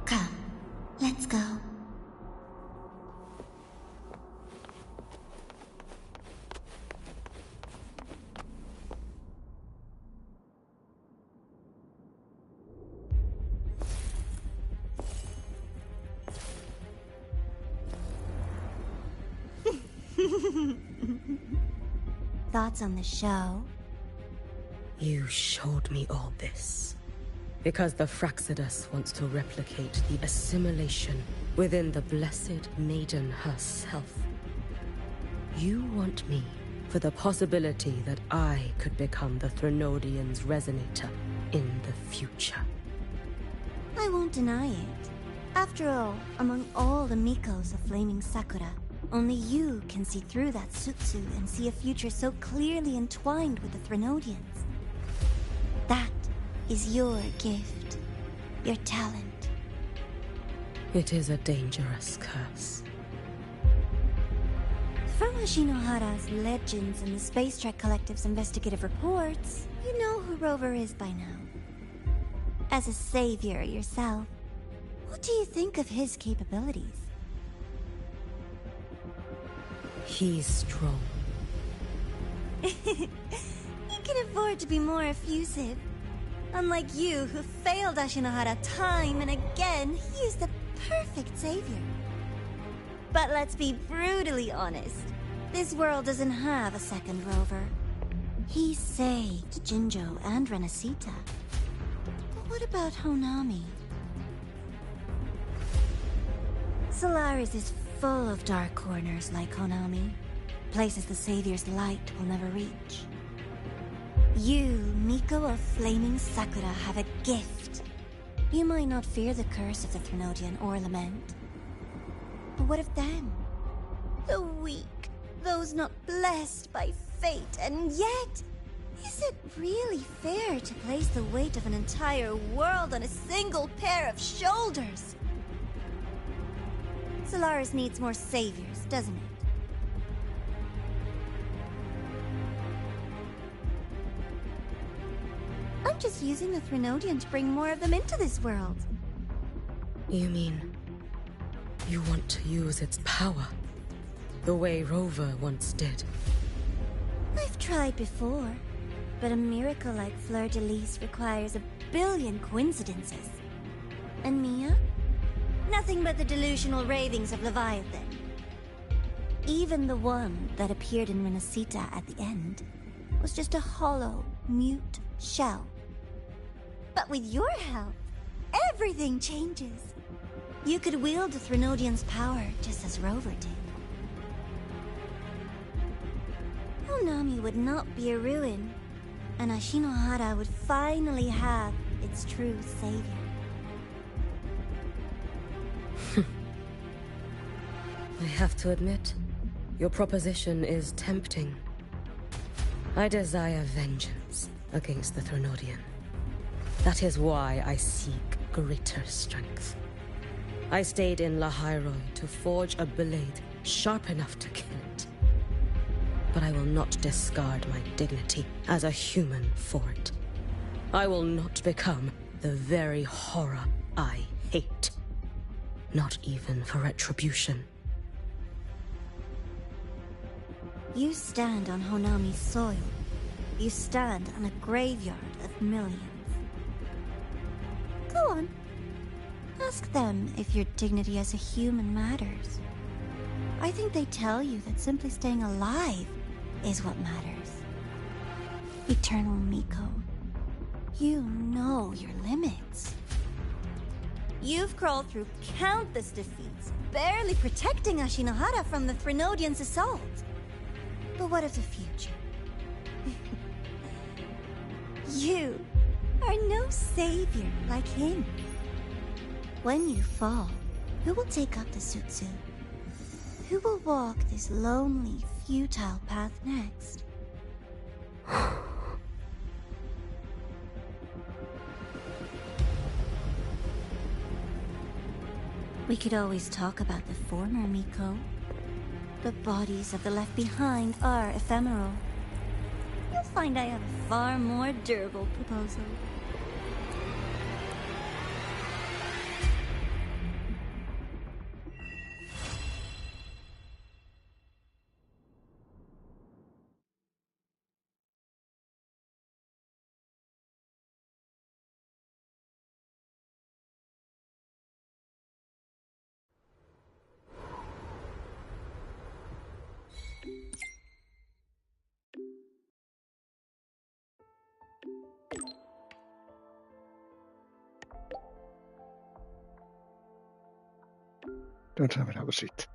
Come, let's go. Thoughts on the show? You showed me all this. Because the Fraxidus wants to replicate the assimilation within the blessed maiden herself. You want me for the possibility that I could become the Threnodian's resonator in the future. I won't deny it. After all, among all the Mikos of Flaming Sakura, only you can see through that Sutsu and see a future so clearly entwined with the Threnodians. That is your gift, your talent. It is a dangerous curse. From Ashinohara's legends and the Space Trek Collective's investigative reports, you know who Rover is by now. As a savior yourself, what do you think of his capabilities? He's strong. You can afford to be more effusive. Unlike you, who failed Ashinohara time and again, he is the perfect savior. But let's be brutally honest. This world doesn't have a second Rover. He saved Jinjo and Renacita. But what about Honami? Solaris is full of dark corners like Honami. places the Savior's light will never reach. You, Miko of Flaming Sakura, have a gift. You might not fear the curse of the Threnodian or Lament. But what of them? The weak, those not blessed by fate, and yet... Is it really fair to place the weight of an entire world on a single pair of shoulders? Solaris needs more saviors, doesn't it? I'm just using the Threnodian to bring more of them into this world. You mean... you want to use its power? The way Rover once did? I've tried before, but a miracle like Fleur-de-Lis requires a billion coincidences. And Mia? Nothing but the delusional ravings of Leviathan. Even the one that appeared in Renacita at the end was just a hollow, mute shell. But with your help, everything changes. You could wield the Threnodian's power just as Rover did. Honami would not be a ruin, and Ashinohara would finally have its true savior. I have to admit, your proposition is tempting. I desire vengeance against the Threnodian. That is why I seek greater strength. I stayed in Lahairoi to forge a blade sharp enough to kill it. But I will not discard my dignity as a human for it. I will not become the very horror I hate. Not even for retribution. You stand on Honami's soil. You stand on a graveyard of millions. Go on. Ask them if your dignity as a human matters. I think they tell you that simply staying alive is what matters. Eternal Miko, you know your limits. You've crawled through countless defeats, barely protecting Ashinohara from the Threnodian's assault. But what of the future? You are no savior like him. When you fall, who will take up the Sutsu? Who will walk this lonely, futile path next? We could always talk about the former, Miko. The bodies of the left behind are ephemeral. You'll find I have a far more durable proposal. Don't tell me that was it.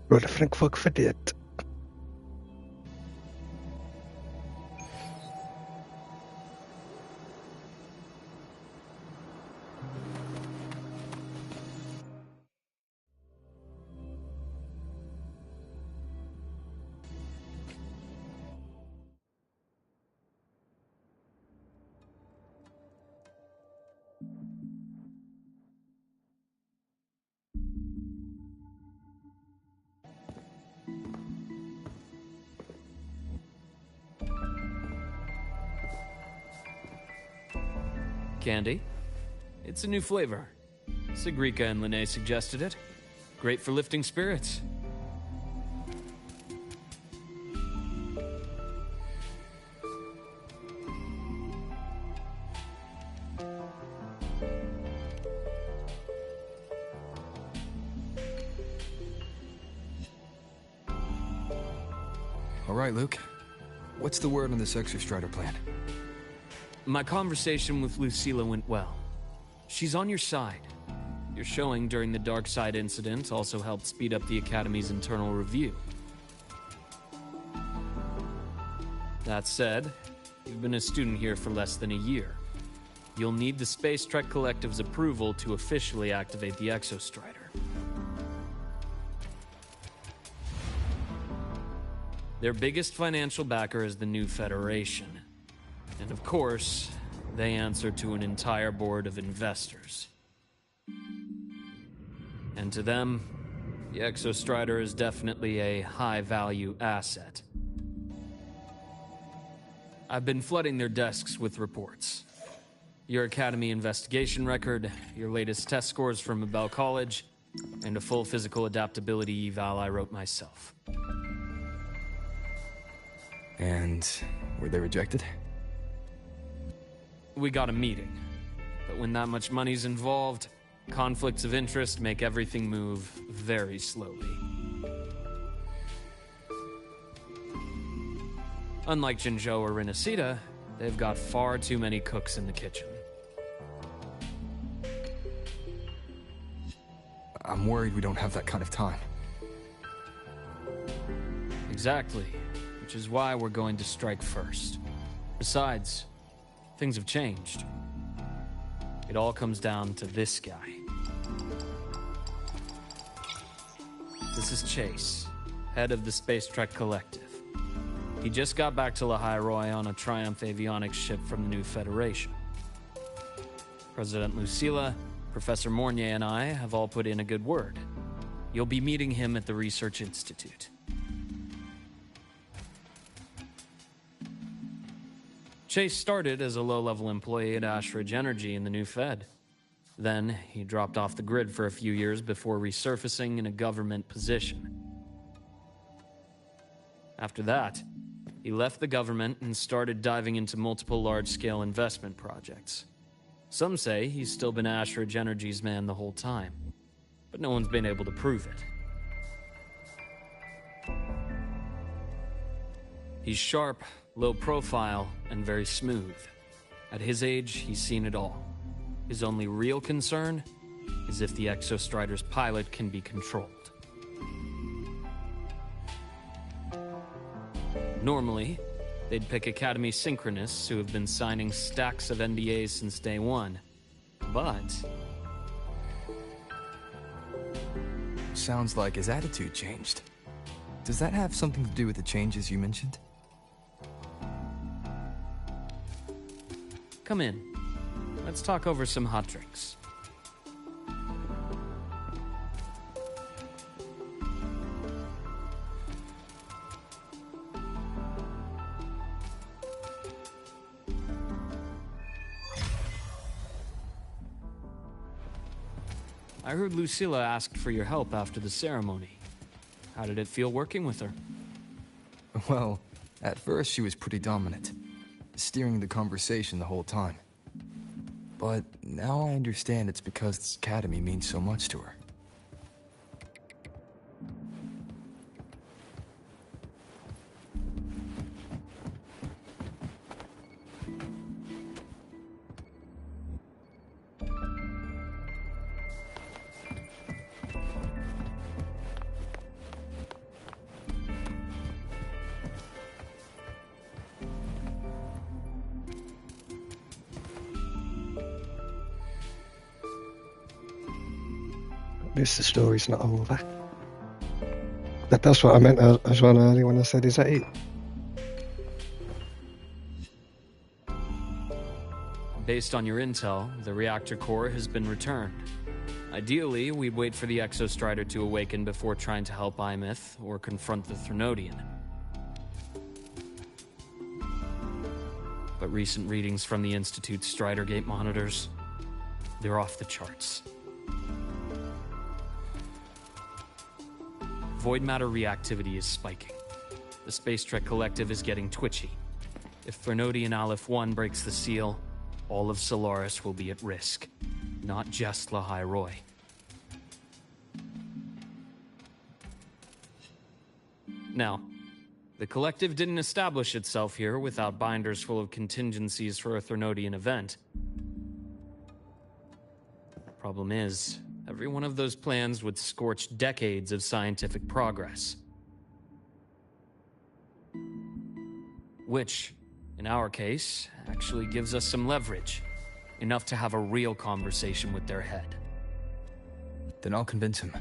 Rode flink folk for det. Candy? It's a new flavor. Sigrika and Linnae suggested it. Great for lifting spirits. All right, Luke. What's the word on this Exostrider plan? My conversation with Lucilla went well. She's on your side. Your showing during the Dark Side incident also helped speed up the Academy's internal review. That said, you've been a student here for less than a year. You'll need the Space Trek Collective's approval to officially activate the Exostrider. Their biggest financial backer is the New Federation. And of course, they answer to an entire board of investors. And to them, the Exostrider is definitely a high-value asset. I've been flooding their desks with reports. Your Academy investigation record, your latest test scores from Abel College, and a full physical adaptability eval I wrote myself. And were they rejected? We got a meeting, but when that much money's involved, conflicts of interest make everything move very slowly. Unlike Jinzhou or Renacida, they've got far too many cooks in the kitchen. I'm worried we don't have that kind of time. Exactly, which is why we're going to strike first. Besides, things have changed. It all comes down to this guy. This is Chase, head of the Space Trek Collective. He just got back to Lahai Roi on a Triumph avionics ship from the New Federation. President Lucilla, Professor Mornier, and I have all put in a good word. You'll be meeting him at the Research Institute. Chase started as a low-level employee at Ashridge Energy in the New Fed. Then, he dropped off the grid for a few years before resurfacing in a government position. After that, he left the government and started diving into multiple large-scale investment projects. Some say he's still been Ashridge Energy's man the whole time, but no one's been able to prove it. He's sharp, low profile, and very smooth. At his age, he's seen it all. His only real concern is if the Exostrider's pilot can be controlled. Normally, they'd pick Academy synchronists who have been signing stacks of NDAs since day one. But sounds like his attitude changed. Does that have something to do with the changes you mentioned? Come in. Let's talk over some hot drinks. I heard Lucilla asked for your help after the ceremony. How did it feel working with her? Well, at first she was pretty dominant, steering the conversation the whole time. But now I understand it's because this academy means so much to her. the story's not over. That's what I meant as well earlier when I said, is that it? Based on your intel, the reactor core has been returned. Ideally, we'd wait for the Exostrider to awaken before trying to help Imith or confront the Threnodian. But recent readings from the Institute's Strider Gate monitors, they're off the charts. Void matter reactivity is spiking. The Space Trek Collective is getting twitchy. If Threnodian Aleph 1 breaks the seal, all of Solaris will be at risk. Not just Lahai Roy. Now, the Collective didn't establish itself here without binders full of contingencies for a Threnodian event. Problem is, every one of those plans would scorch decades of scientific progress. Which, in our case, actually gives us some leverage. Enough to have a real conversation with their head. Then I'll convince him.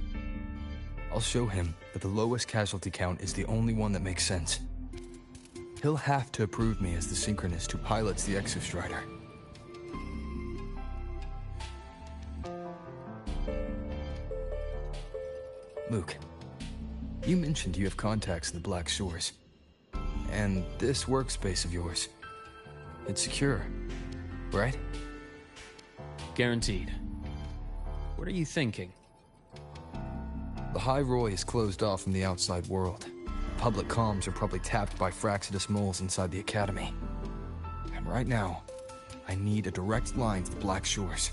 I'll show him that the lowest casualty count is the only one that makes sense. He'll have to approve me as the synchronist who pilots the Exostrider. Luke, you mentioned you have contacts in the Black Shores. And this workspace of yours, it's secure, right? Guaranteed. What are you thinking? Lahai Roy is closed off from the outside world. Public comms are probably tapped by Fraxidus moles inside the Academy. And right now, I need a direct line to the Black Shores.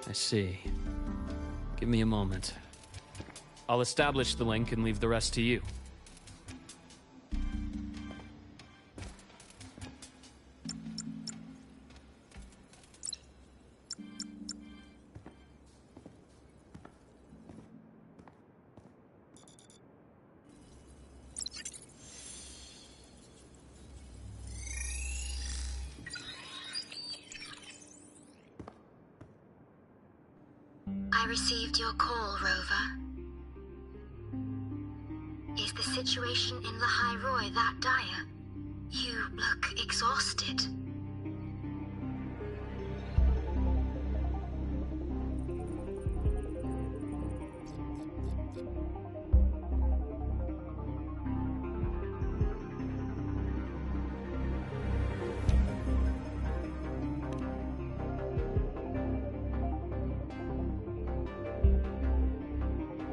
I see. Give me a moment. I'll establish the link and leave the rest to you. I received your call, Rover. Is the situation in Lahai Roy that dire? You look exhausted.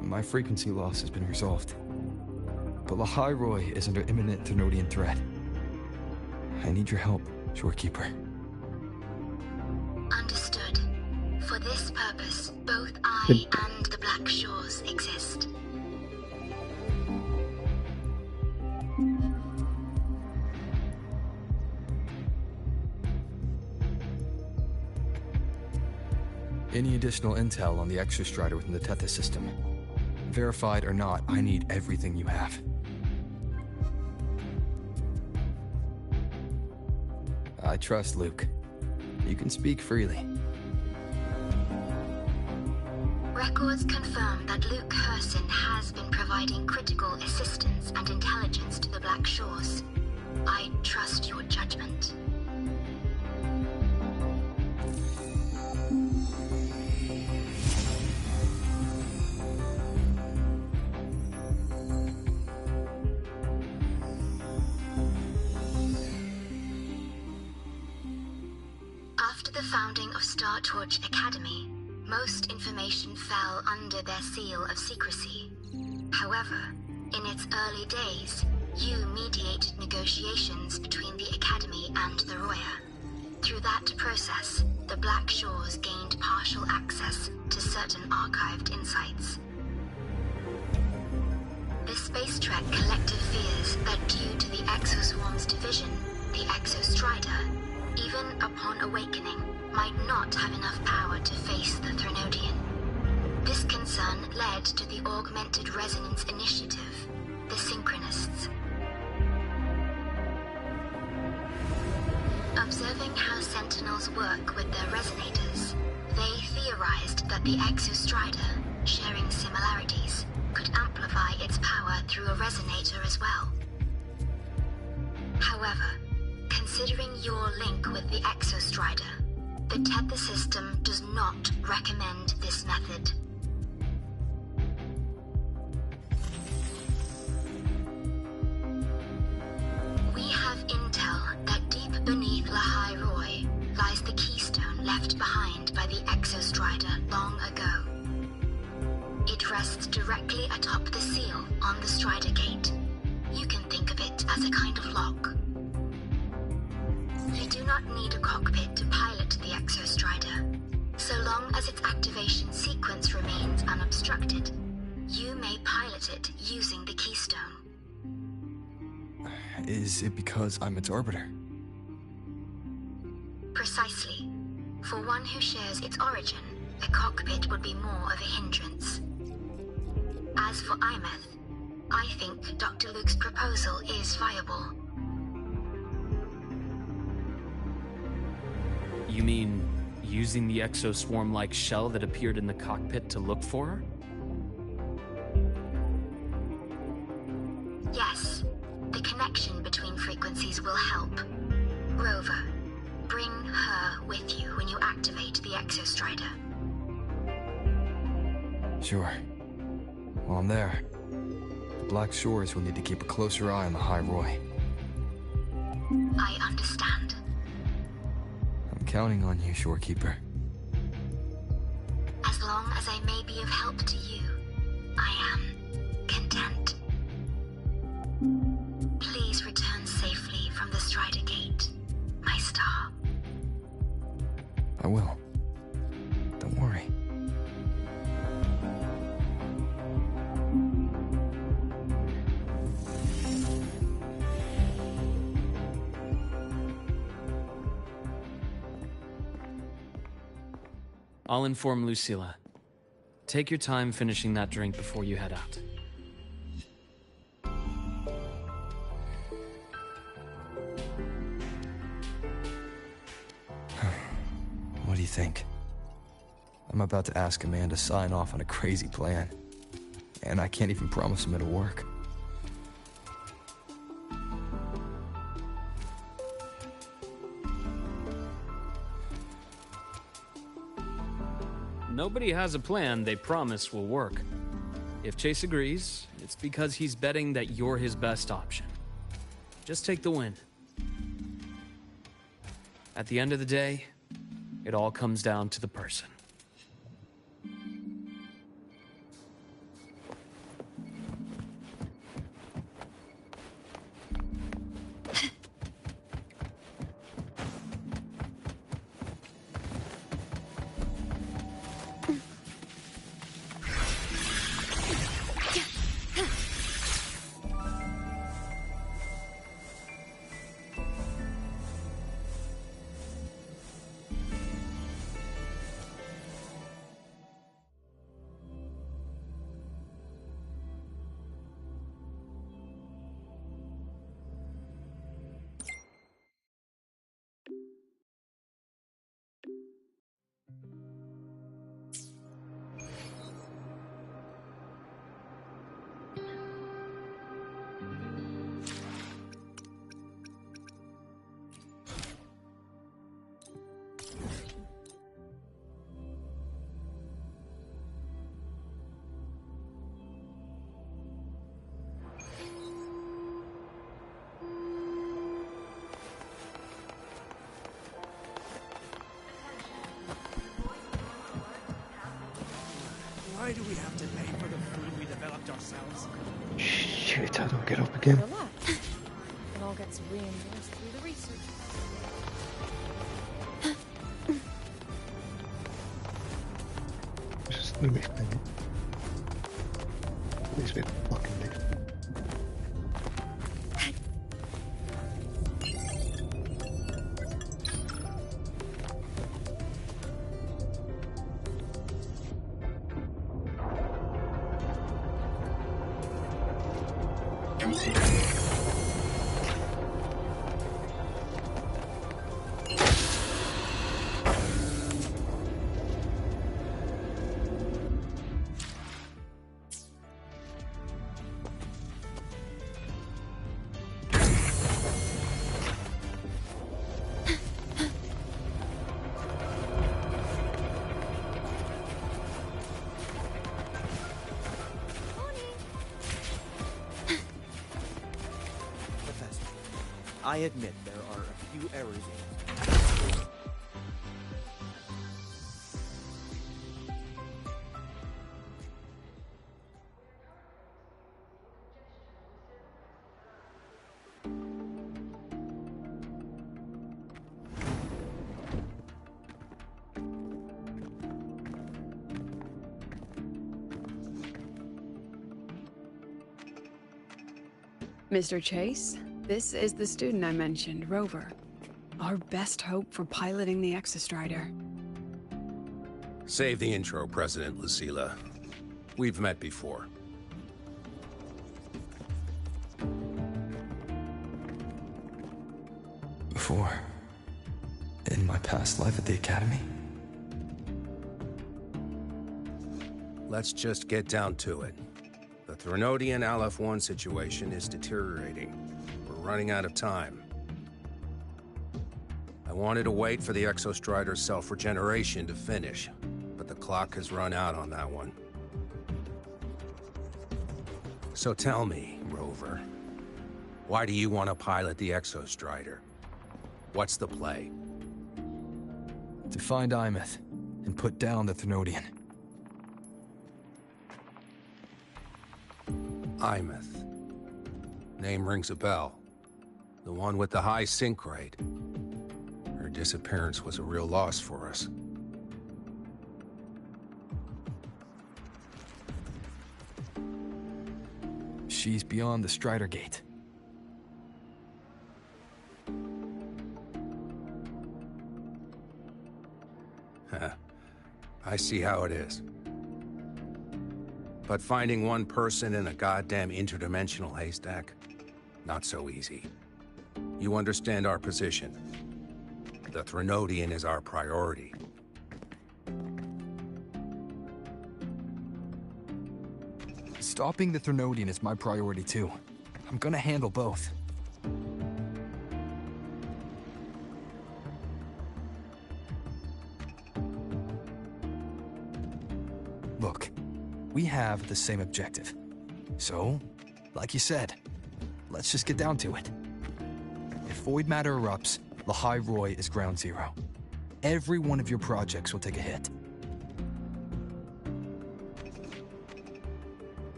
My frequency loss has been resolved. But Lahai Roy is under imminent Threnodian threat. I need your help, Shorekeeper. Understood. For this purpose, both I and the Black Shores exist. Any additional intel on the Exostrider within the Tethys system? Verified or not, I need everything you have. I trust Luke. You can speak freely. Records confirm that Luke Herson has been providing critical assistance and intelligence to the Black Shores. I trust your judgment. After the founding of Star Torch Academy, most information fell under their seal of secrecy. However, in its early days, you mediated negotiations between the Academy and the Roya. Through that process, the Black Shores gained partial access to certain archived insights. The Space Trek Collective fears that due to the Exoswarm's division, the Exostrider, even upon awakening, might not have enough power to face the Threnodian. This concern led to the Augmented Resonance Initiative, the Synchronists. Observing how Sentinels work with their resonators, they theorized that the Exostrider, sharing similarities, could amplify its power through a resonator as well. However, considering your link with the Exostrider, the Tether system does not recommend this method. We have intel that deep beneath Lahai Roy lies the keystone left behind by the Exostrider long ago. It rests directly atop the seal on the Strider Gate. You can think of it as a kind of lock. You do not need a cockpit to pilot the Exostrider. So long as its activation sequence remains unobstructed, you may pilot it using the keystone. Is it because I'm its arbiter? Precisely. For one who shares its origin, a cockpit would be more of a hindrance. As for Imeth, I think Dr. Luke's proposal is viable. You mean using the exoswarm-like shell that appeared in the cockpit to look for her? Yes. The connection between frequencies will help. Rover, bring her with you when you activate the Exostrider. Sure. While I'm there, the Black Shores will need to keep a closer eye on the High Roy. I understand. I'm counting on you, Shorekeeper. As long as I may be of help to you, I am content. Please return safely from the Strider Gate, my star. I will. Don't worry. I'll inform Lucilla. Take your time finishing that drink before you head out. What do you think? I'm about to ask a man to sign off on a crazy plan, and I can't even promise him it'll work. Nobody has a plan they promise will work. If Chase agrees, it's because he's betting that you're his best option. Just take the win. At the end of the day, it all comes down to the person. Why do we have to pay for the food we developed ourselves? Shit, I don't get up again. Relax. It all gets reimbursed through the research. Just let me explain it. It's a bit fucking big. I admit there are a few errors in it. Mr. Chase, this is the student I mentioned, Rover. Our best hope for piloting the Exostrider. Save the intro, President Lucilla. We've met before. Before? In my past life at the Academy? Let's just get down to it. The Threnodian Aleph-1 situation is deteriorating. We're running out of time. I wanted to wait for the Exostrider's self-regeneration to finish, but the clock has run out on that one. So tell me, Rover, why do you want to pilot the Exostrider? What's the play? To find Imeth and put down the Threnodian. Imeth. Name rings a bell. The one with the high sync rate. Her disappearance was a real loss for us. She's beyond the Strider Gate. I see how it is. But finding one person in a goddamn interdimensional haystack? Not so easy. You understand our position. The Threnodian is our priority. Stopping the Threnodian is my priority too. I'm gonna handle both. Look, we have the same objective. So, like you said, let's just get down to it. If void matter erupts, Lahai Roy is ground zero. Every one of your projects will take a hit.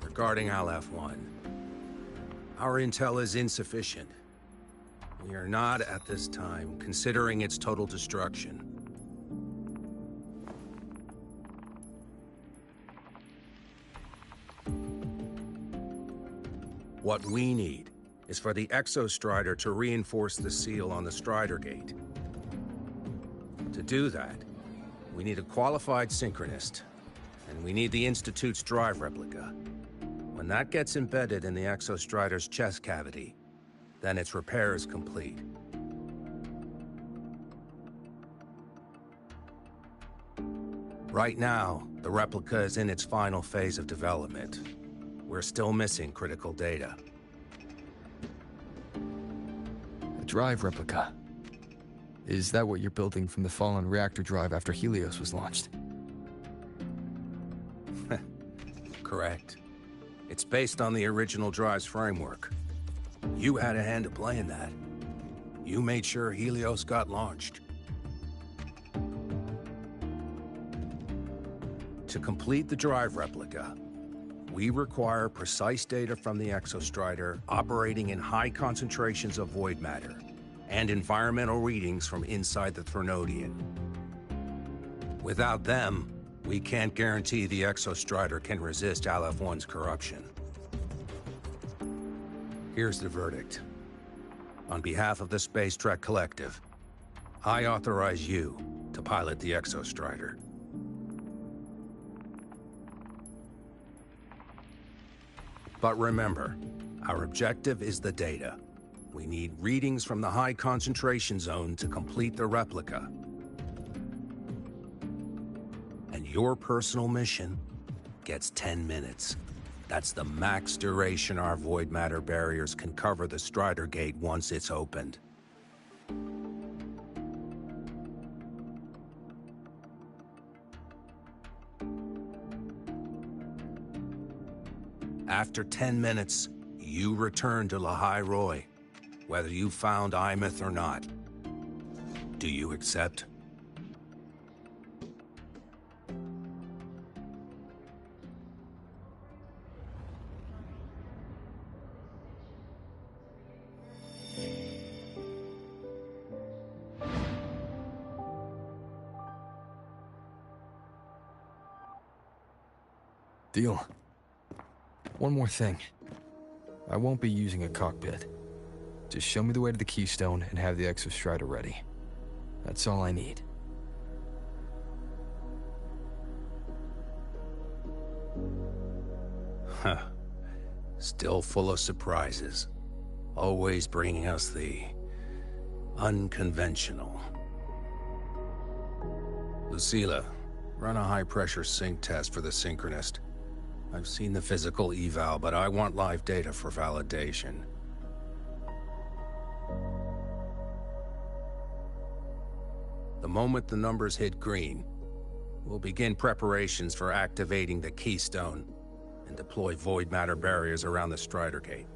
Regarding Aleph-1, our intel is insufficient. We are not, at this time, considering its total destruction. What we need is for the Exostrider to reinforce the seal on the Strider Gate. To do that, we need a qualified synchronist, and we need the Institute's drive replica. When that gets embedded in the Exostrider's chest cavity, then its repair is complete. Right now, the replica is in its final phase of development. We're still missing critical data. A drive replica. Is that what you're building from the fallen reactor drive after Helios was launched? Correct. It's based on the original drive's framework. You had a hand to play in that. You made sure Helios got launched. To complete the drive replica, we require precise data from the Exostrider operating in high concentrations of void matter, and environmental readings from inside the Threnodian. Without them, we can't guarantee the Exostrider can resist Aleph-1's corruption. Here's the verdict. On behalf of the Space Trek Collective, I authorize you to pilot the Exostrider. But remember, our objective is the data. We need readings from the high concentration zone to complete the replica. And your personal mission gets 10 minutes. That's the max duration our void matter barriers can cover the Strider Gate once it's opened. After 10 minutes, you return to Lahai Roy, whether you found Imeth or not. Do you accept? Deal. One more thing. I won't be using a cockpit. Just show me the way to the Keystone and have the Exostrider ready. That's all I need. Huh. Still full of surprises. Always bringing us the unconventional. Lucilla, run a high-pressure sync test for the Synchronist. I've seen the physical eval, but I want live data for validation. The moment the numbers hit green, we'll begin preparations for activating the Keystone and deploy void matter barriers around the Strider Gate.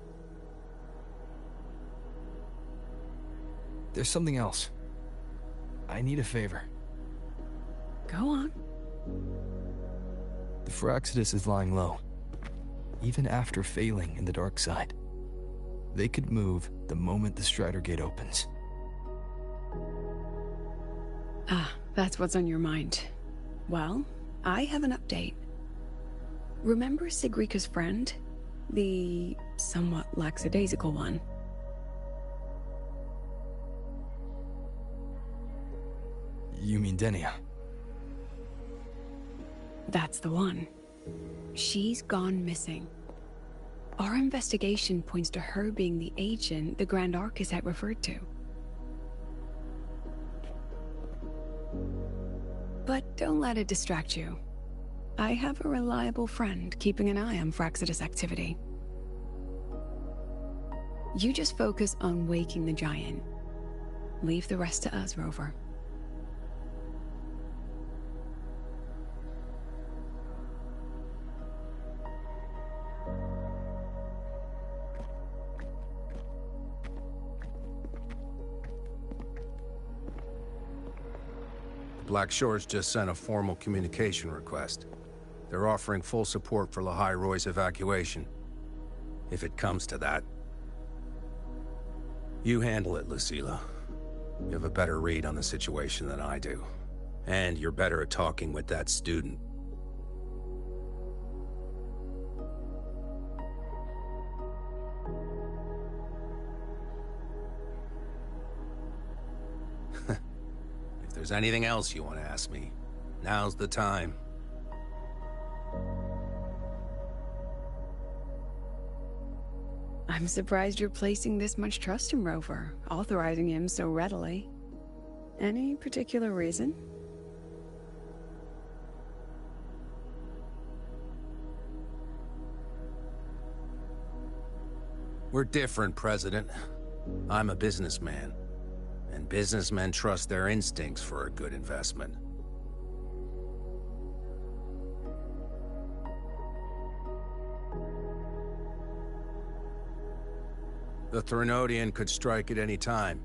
There's something else. I need a favor. Go on. The Firaxidus is lying low, even after failing in the dark side. They could move the moment the Strider Gate opens. Ah, that's what's on your mind. Well, I have an update. Remember Sigrika's friend? The somewhat lackadaisical one? You mean Denia? That's the one. She's gone missing. Our investigation points to her being the agent the Grand Architect referred to. But don't let it distract you. I have a reliable friend keeping an eye on Firaxidus activity. You just focus on waking the giant. Leave the rest to us, Rover. Black Shores just sent a formal communication request. They're offering full support for Lahai Roy's evacuation, if it comes to that. You handle it, Lucilla. You have a better read on the situation than I do. And you're better at talking with that student. If there's anything else you want to ask me, now's the time. I'm surprised you're placing this much trust in Rover, authorizing him so readily. Any particular reason? We're different, President. I'm a businessman, and businessmen trust their instincts for a good investment. The Threnodian could strike at any time.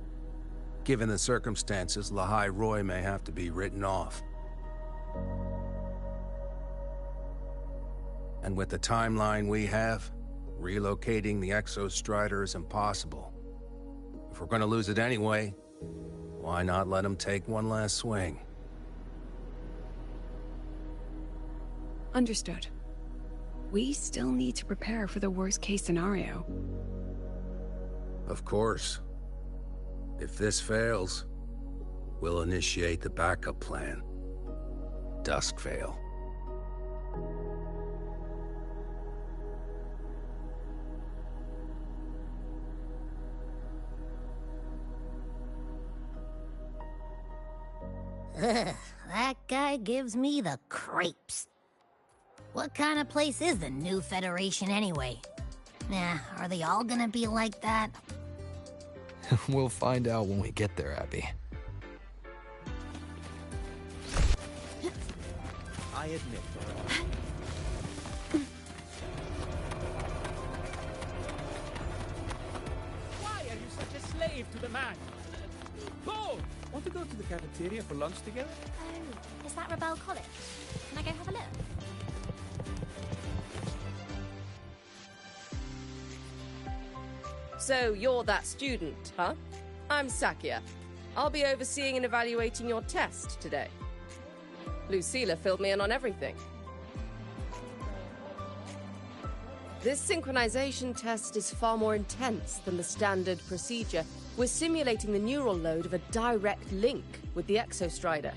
Given the circumstances, Lahai Roy may have to be written off. And with the timeline we have, relocating the Exostrider is impossible. If we're gonna lose it anyway, why not let him take one last swing? Understood. We still need to prepare for the worst-case scenario. Of course. If this fails, we'll initiate the backup plan. Duskvale. Ugh, that guy gives me the creeps. What kind of place is the new Federation anyway? Nah, are they all gonna be like that? We'll find out when we get there, Abby. I admit. Want to go to the cafeteria for lunch together? Oh, is that Rebel College? Can I go have a look? So you're that student, huh? I'm Sakia. I'll be overseeing and evaluating your test today. Lucilla filled me in on everything. This synchronization test is far more intense than the standard procedure. We're simulating the neural load of a direct link with the Exostrider.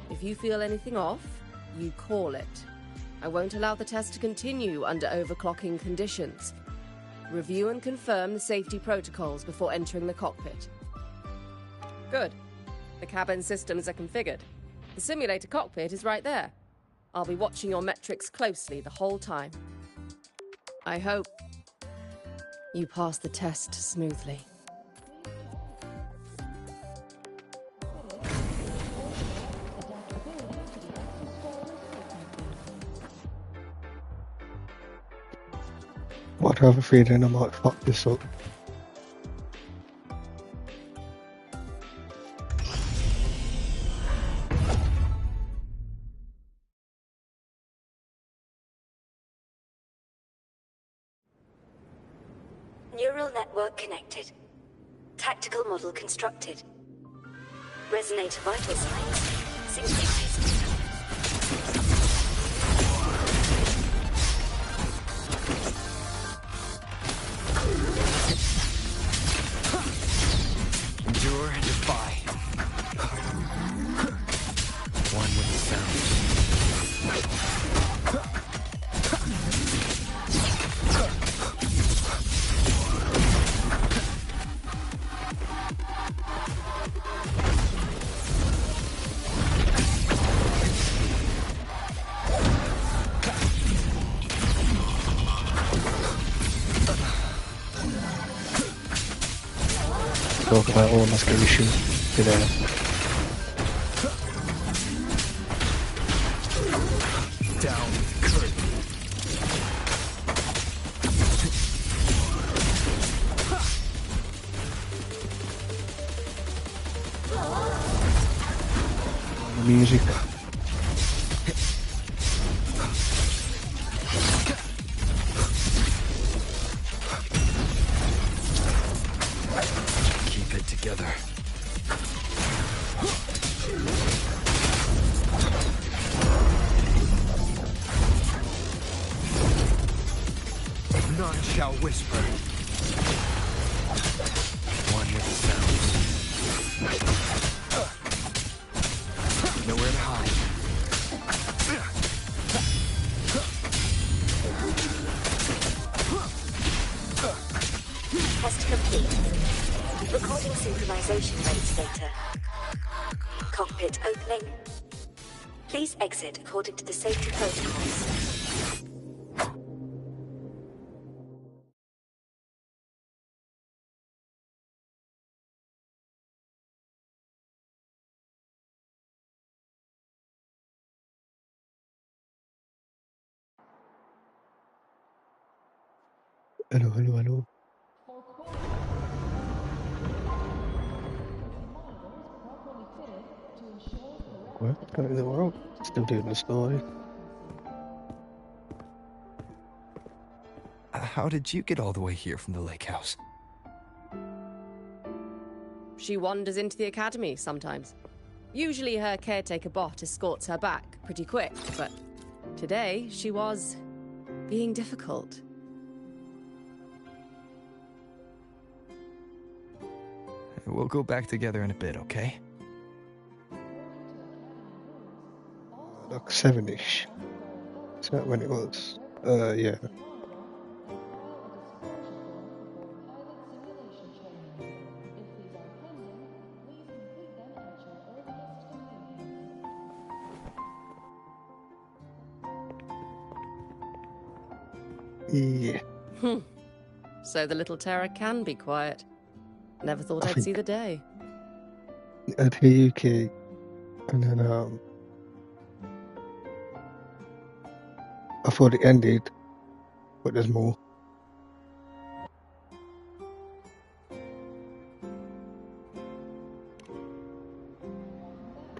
If you feel anything off, you call it. I won't allow the test to continue under overclocking conditions. Review and confirm the safety protocols before entering the cockpit. Good. The cabin systems are configured. The simulator cockpit is right there. I'll be watching your metrics closely the whole time. I hope you pass the test smoothly. What do I have a feeling I might fuck this up? Neural network connected. Tactical model constructed. Resonator vital signs synchronized. Endure and defy. One with the sound. Talk about all my scary shit today. Down curtain. The music. Keep it together. None shall whisper. One with the sound. Nowhere to hide. Test complete. Recording synchronization rates data. Cockpit opening. Please exit according to the safety protocols. Hello, hello, hello. What? Go to the world. Still doing the story. How did you get all the way here from the lake house? She wanders into the academy sometimes. Usually her caretaker bot escorts her back pretty quick, but today she was being difficult. We'll go back together in a bit, okay? Like 7-ish. Is that when it was? Yeah. Yeah. So the little terror can be quiet. Never thought I'd see the day. I'd hear you, Kate, and then I thought it ended, but there's more.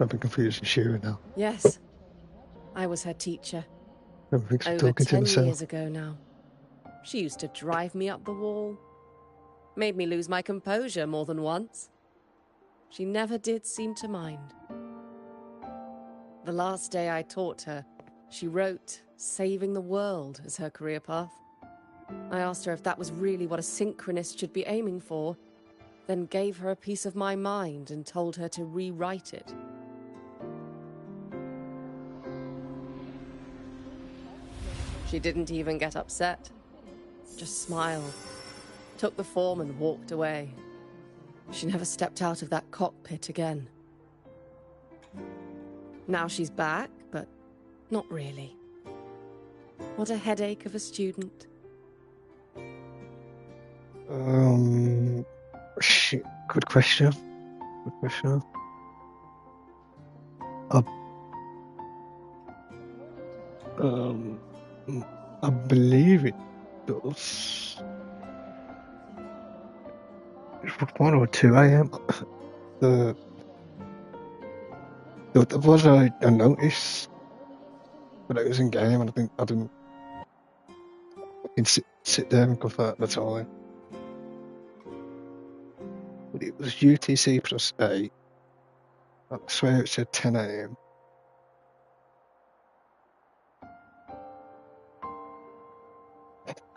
I've been confused with Shira now. Yes, I was her teacher. Everything's Over talking to 10 myself. years ago now. She used to drive me up the wall. Made me lose my composure more than once. She never did seem to mind. The last day I taught her, she wrote saving the world as her career path. I asked her if that was really what a synchronist should be aiming for, then gave her a piece of my mind and told her to rewrite it. She didn't even get upset, just smiled, took the form and walked away. She never stepped out of that cockpit again. Now she's back, but not really. What a headache of a student. Shit. Good question. Good question. I believe it does. It's 1 or 2 a.m. There was a notice, but it was in game, and I didn't sit there and confirm the time. But it was UTC plus 8. I swear it said 10 a.m.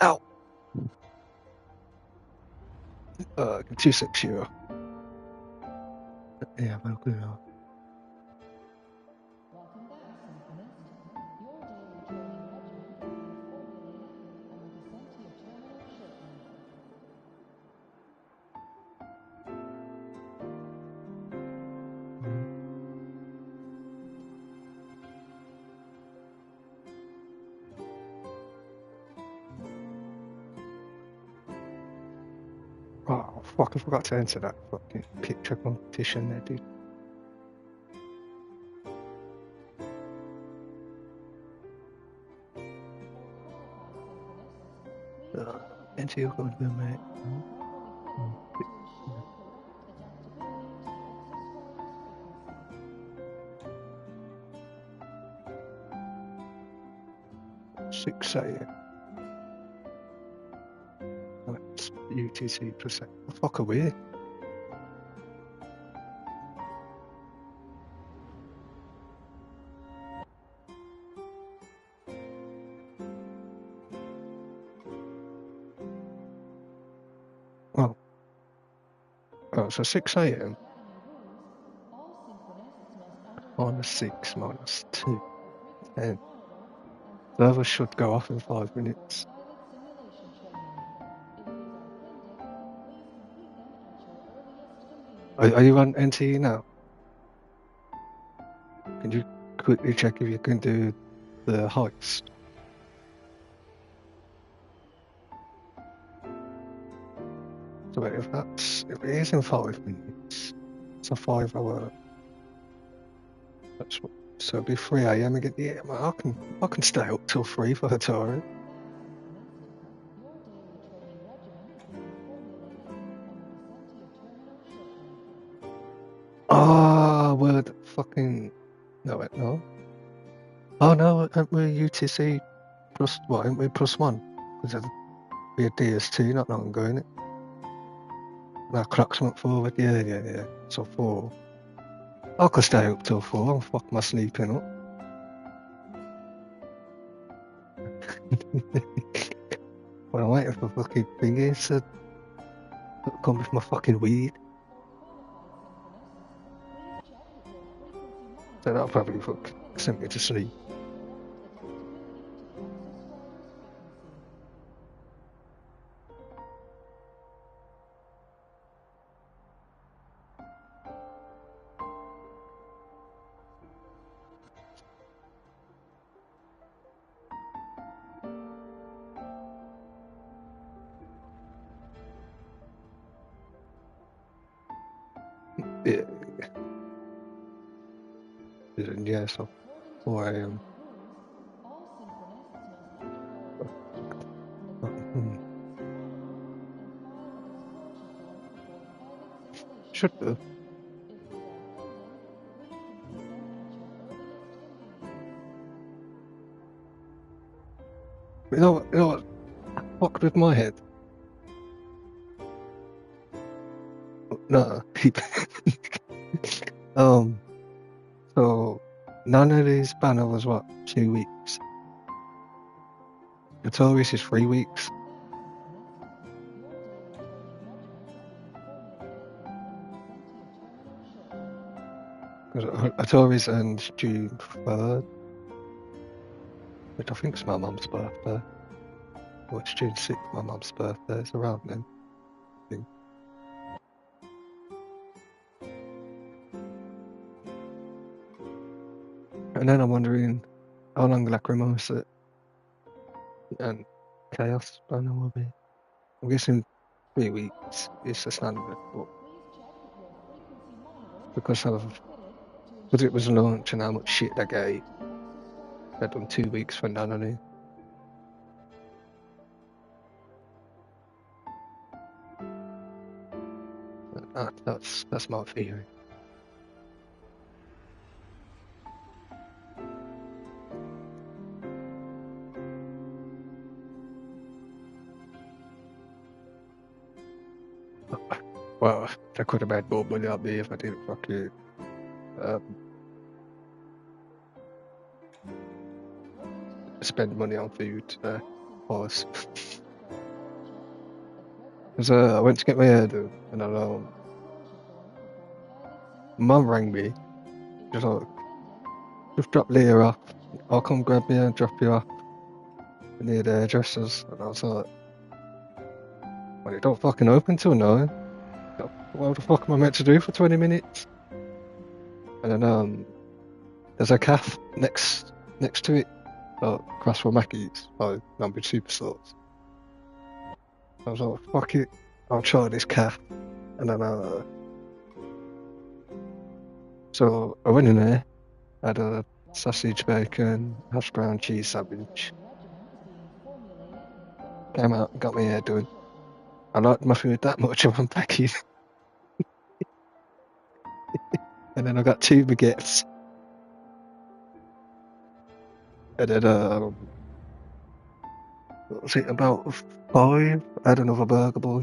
Ow! 260. Yeah, well, good. Oh, fuck, I forgot to enter that fucking picture competition there, dude. Enter your code, mate. 6 a.m. That's UTC plus 8. The fuck are we? Oh, so 6 a.m. minus 6 minus 2. 10. Server should go off in 5 minutes. Are you on NTE now? Can you quickly check if you can do the heist? So wait, if it is in 5 minutes, it's a 5-hour. That's what. So it'll be 3 a.m. again. Yeah, man, I can stay up till 3 for the touring. Oh, word fucking. No, wait, no. Oh, no, aren't we UTC plus what? Aren't we plus 1? Because it'll be a DS2 not long ago, innit? That clock's went forward. Yeah. So 4. I could stay up till 4 and fuck my sleeping up. Well, I'm waiting for fucking thingies to come with my fucking weed. So that'll probably send me to sleep. Yeah, so 4 a.m. Should do. You know what fucked with my head? No. So Nana's banner was what, 2 weeks? Notorious is 3 weeks. Because Notorious ends June 3rd, which I think is my mum's birthday. Or it's June 6th, my mum's birthday. It's around then. I think. And then I'm wondering how long Lacrimosa and Chaos banner will be. I'm guessing 3 weeks is the standard, but because it was launched and how much shit they gave, they've done 2 weeks for Nanony. That's my theory. Well, I could have made more money out me if I didn't fucking spend money on food. Pause. Because I went to get my hair done, and Mum rang me. Just like, just drop Leah off. I'll come grab you and drop you off near the hairdressers. And I was like, well, it don't fucking open till 9. What the fuck am I meant to do for 20 minutes? And then there's a cafe next to it, across from Mackey's, by number superstores. I was like, fuck it, I'll try this cafe. And then so I went in there, had a sausage, bacon, hash brown cheese sandwich. Came out and got my hair done. I liked my food that much, I went back in. And then I got 2 baguettes. And then, what was it, about 5? I had another burger boy.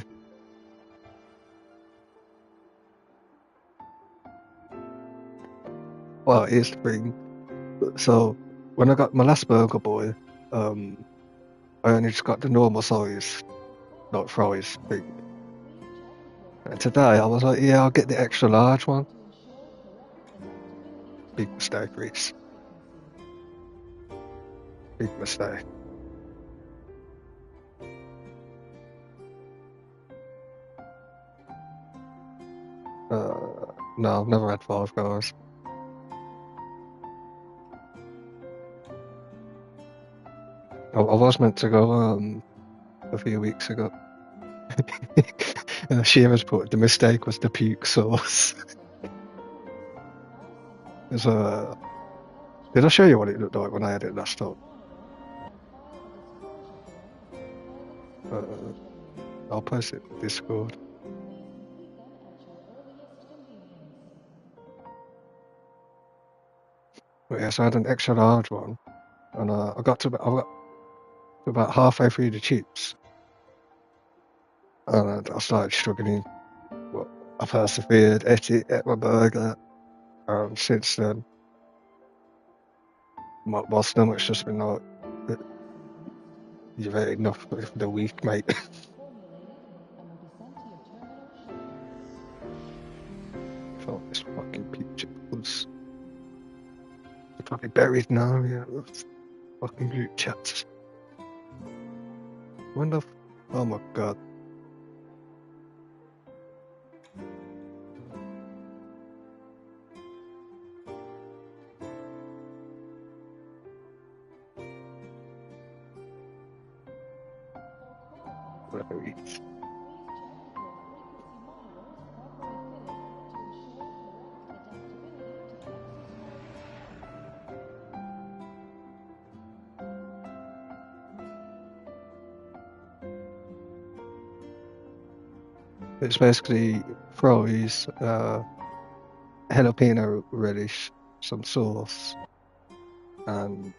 Well, here's the thing. So, when I got my last burger boy, I only just got the normal size, not fries thing. And today I was like, yeah, I'll get the extra large one. Big mistake, Reese. Big mistake. No, I've never had Five Guys. I was meant to go a few weeks ago. And Shearer's put the mistake was the puke sauce. Did I show you what it looked like when I had it last time? I'll post it in Discord. But yeah, so I had an extra large one, and I got to about halfway through the chips, and I started struggling. But I persevered, ate my burger, and since then, my stomach's just been like, you've ate enough for the week, mate. Thought this fucking picture was probably buried now, yeah. Fucking group chats. Oh my god. Whatever it is. It's basically fries, jalapeno relish, some sauce, and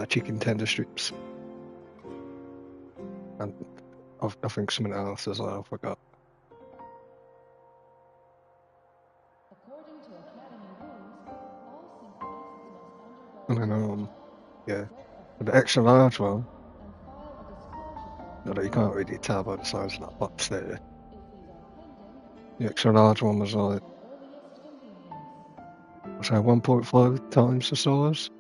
chicken tender strips. And I think something else as well, I forgot. And then, yeah, the extra large one, although you can't really tell by the size of that box there. The extra large one was like, what's that, 1.5 times the size?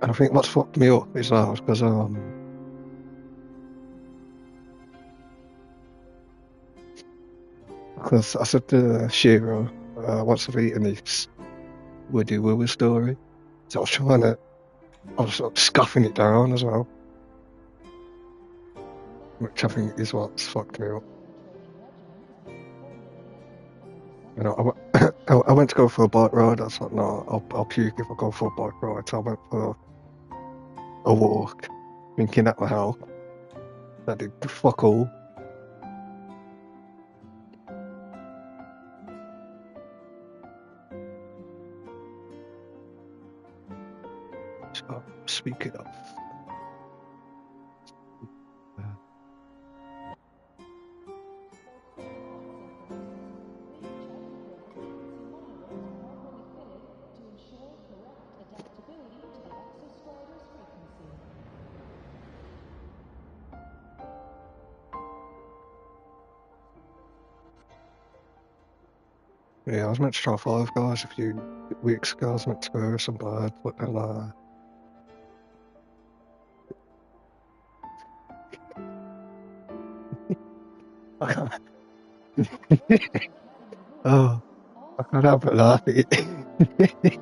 And I think what's fucked me up is that because I said to Shiro, once I've eaten this Woody Woo story, so I was sort of scuffing it down as well, which I think is what's fucked me up. You know, I went to go for a bike ride. I was like, no, I'll puke if I go for a bike ride. So I went for a walk, thinking that would help. That did fuck all. So, speaking of. Yeah, I was meant to try Five Guys a few weeks ago. I was meant to go some bad, but then I can't. Oh, I can't help but laugh at it.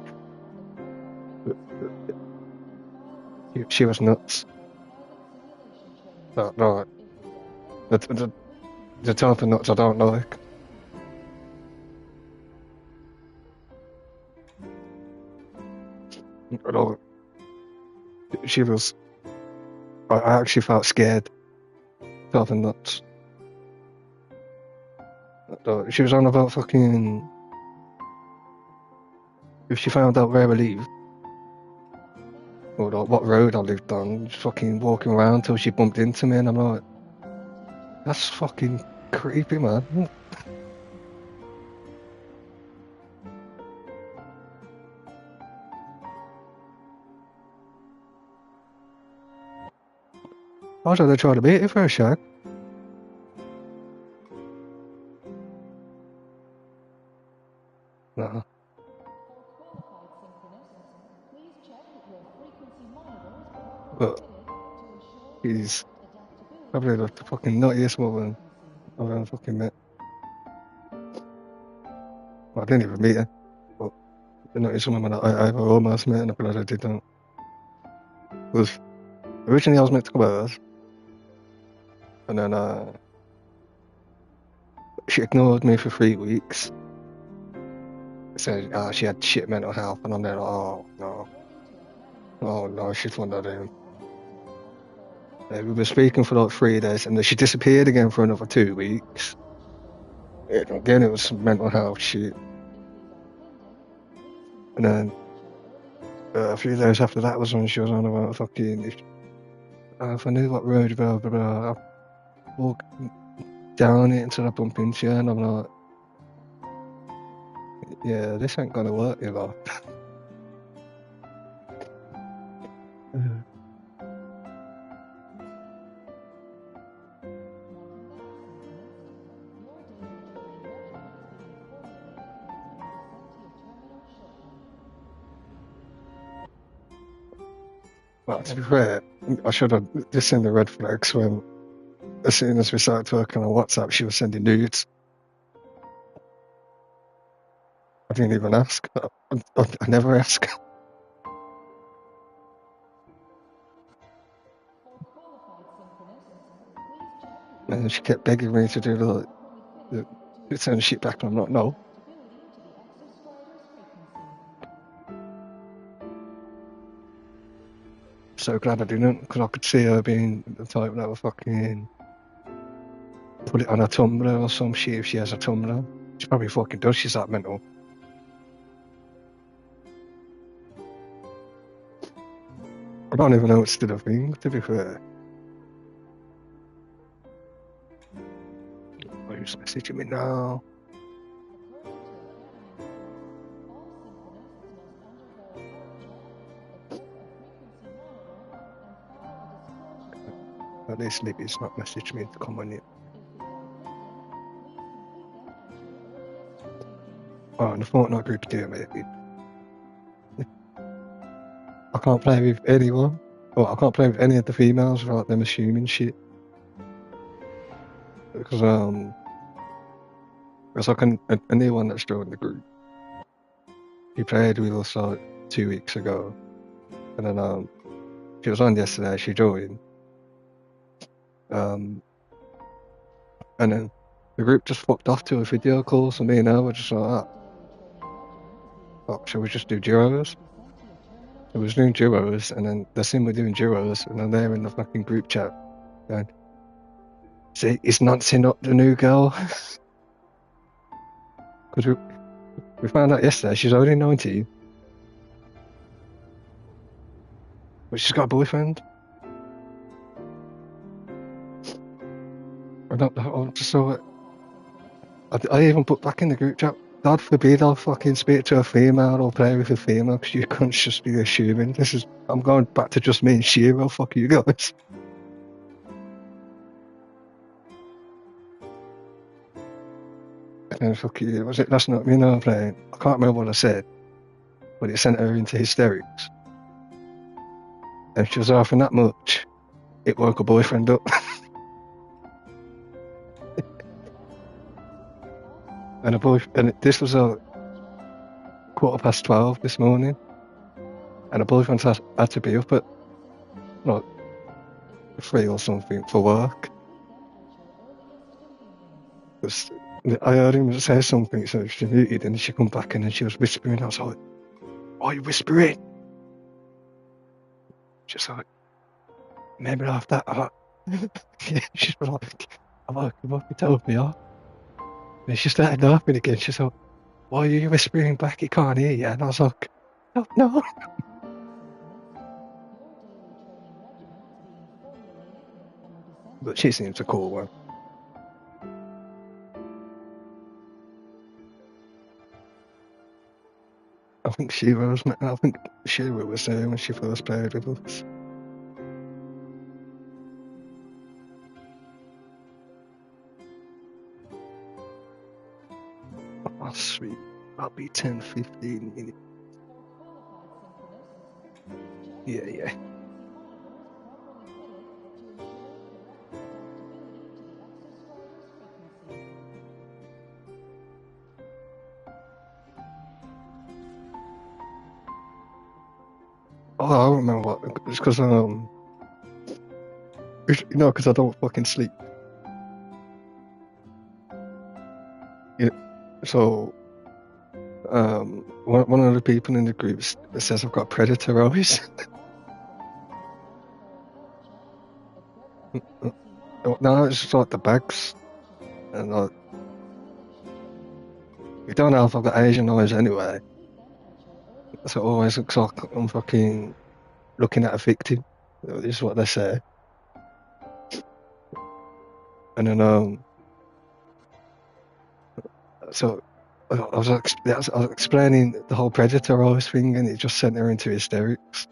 She was nuts. No, the type of nuts I don't like. No, she was. I actually felt scared. Type of nuts. She was on about fucking. If she found out where I lived, or like what road I lived on, just fucking walking around till she bumped into me, and I'm like, that's fucking creepy, man. I was gonna try to beat it for a shot. No. But he's probably the fucking nuttiest woman I've ever fucking met. Well, I didn't even meet her, but the nuttiest woman I ever almost met, and I'm glad I didn't. Was originally I was meant to go hers, and then she ignored me for 3 weeks. Said she had shit mental health, and I'm there like, oh no, she's one of them. We were speaking for like 3 days, and then she disappeared again for another 2 weeks. Again, it was some mental health shit. And then a few days after that was when she was on about fucking, if I knew what road, blah, blah, blah, I'd walk down it until I bump into you, and I'm like, yeah, this ain't gonna work, you know. Well, to be fair, I should have just seen the red flags when, as soon as we started talking on WhatsApp, she was sending nudes. I didn't even ask. I never ask. And she kept begging me to do the send shit back, and I'm like, no. So glad I didn't, because I could see her being the type that would fucking put it on a Tumblr or some shit if she has a Tumblr. She probably fucking does, she's that mental. I don't even know it's still a thing, to be fair. Who's messaging me now? At least Libby's not messaged me to come on it. Oh, and the Fortnite group's doing maybe. I can't play with anyone. Well, I can't play with any of the females without them assuming shit. Because there's like a new one that's joined the group. He played with us like 2 weeks ago. And then she was on yesterday, she joined. And then the group just fucked off to a video call, so me and her were just like, shall we just do duos? So we was doing duos, and then they seen we're doing duos, and then they're in the fucking group chat going, see, it's Nancy not the new girl. Because we found out yesterday she's only 19. But she's got a boyfriend. I just saw it. I even put back in the group chat, God forbid I'll fucking speak to a female or play with a female, because you can't just be assuming. I'm going back to just me and Shiro, fuck you guys. And then fuck you, was it last night me and her playing? I can't remember what I said, but it sent her into hysterics. And she was laughing that much, it woke her boyfriend up. And this was a 12:15 this morning, and her boyfriend had to be up at like 3 or something for work. I heard him say something, so she muted, and she come back and then she was whispering. I was like, "Why are you whispering?" She's like, "Maybe after that." I'm like, yeah, she's like, "I'm like, you told me off." And she started laughing again. She's like, "Why are you whispering back? He can't hear you." And I was like, "No." But she seems a cool one. I think Shira was there when she first played with us. Oh, sweet. I'll be 10-15 minutes. Yeah. Oh, I remember what. It's because because I don't fucking sleep. Yeah. So, one of the people in the group says I've got predator eyes. No, it's just like the bags, and like you don't know if I've got Asian eyes anyway. So it always looks like I'm fucking looking at a victim. This is what they say. And then so I was explaining the whole predator eyes thing, and it just sent her into hysterics.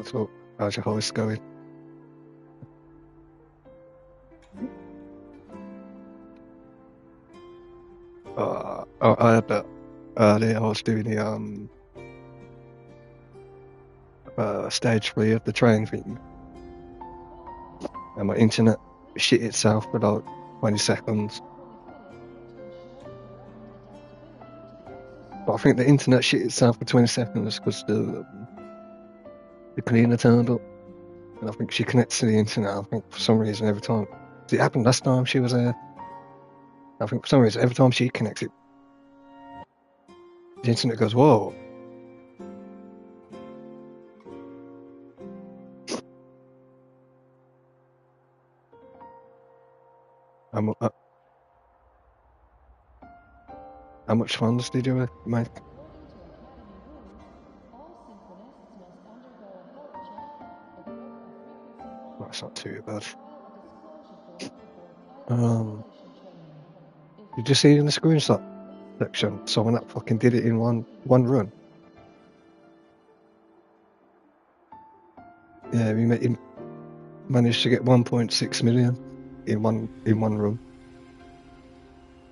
So how's your house going? I had that earlier. I was doing the stage 3 of the train thing, and my internet shit itself for like 20 seconds. But I think the internet shit itself for 20 seconds because the cleaner turned up, and I think she connects to the internet. I think for some reason every time it happened last time she was there. I think for some reason every time she connects it the internet goes, whoa. How much funds did you make? That's not too bad. Did you see in the screenshot section someone that fucking did it in one run? Yeah, he managed to get 1.6 million in one run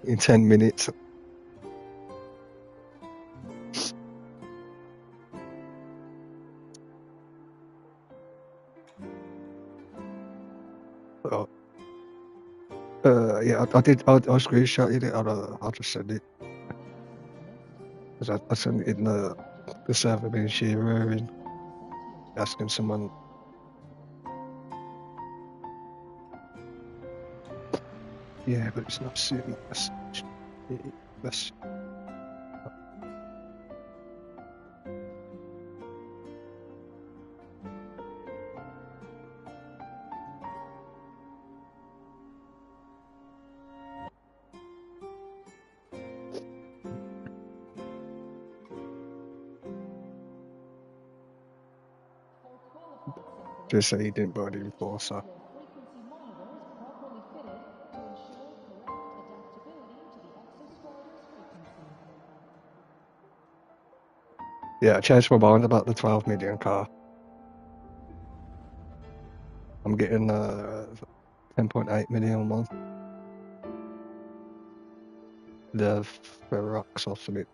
in 10 minutes. Oh. Yeah, I did. I screenshotted it. I'll just send it. Cause I sent it in the server being Shearer and asking someone. Yeah, but it's not suiting us. That's just say he didn't buy it before, so. Yeah, I changed my mind about the 12 million car. I'm getting 10.8 million a month. The Ferox or something.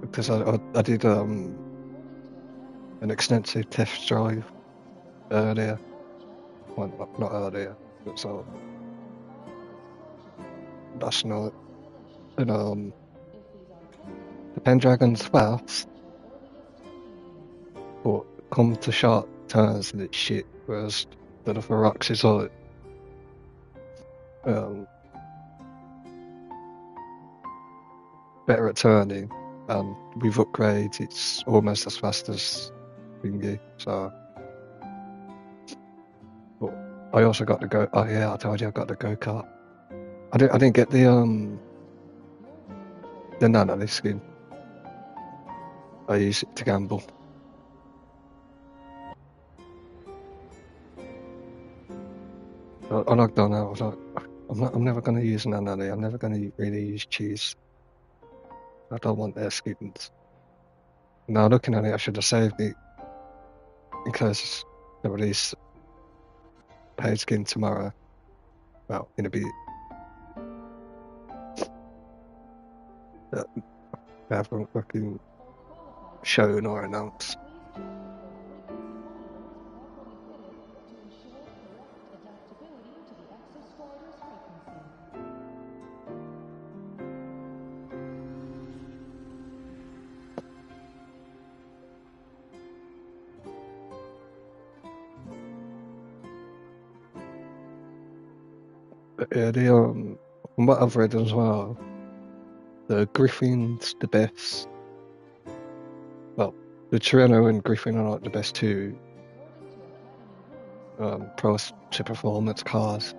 Because I did an extensive test drive earlier. Well, not earlier, but so last night. And the Pendragon's fast, but come to short turns and it's shit, whereas the Ferox is like better at turning, and with upgrades it's almost as fast as Thingy, so. But I also got the go. Oh yeah, I told you I got the go-kart. I didn't get the Nana skin. I use it to gamble. I logged on. I was like, I'm never going to use Nana. I'm never going to really use cheese. I don't want their skins. Now looking at it, I should have saved it in case they release paid skin tomorrow. Well, in a bit. They haven't fucking shown or announced. But yeah, from what I've read as well, the Griffin's the best. Well, the Torino and Griffin are like the best two pros to performance cars.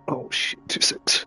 Oh shit, 2.6.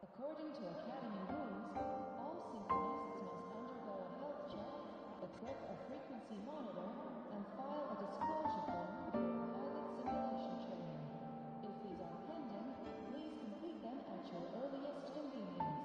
According to Academy rules, all Synchronists must undergo a health check, equip a frequency monitor, and file a disclosure form before pilot simulation training. If these are pending, please complete them at your earliest convenience.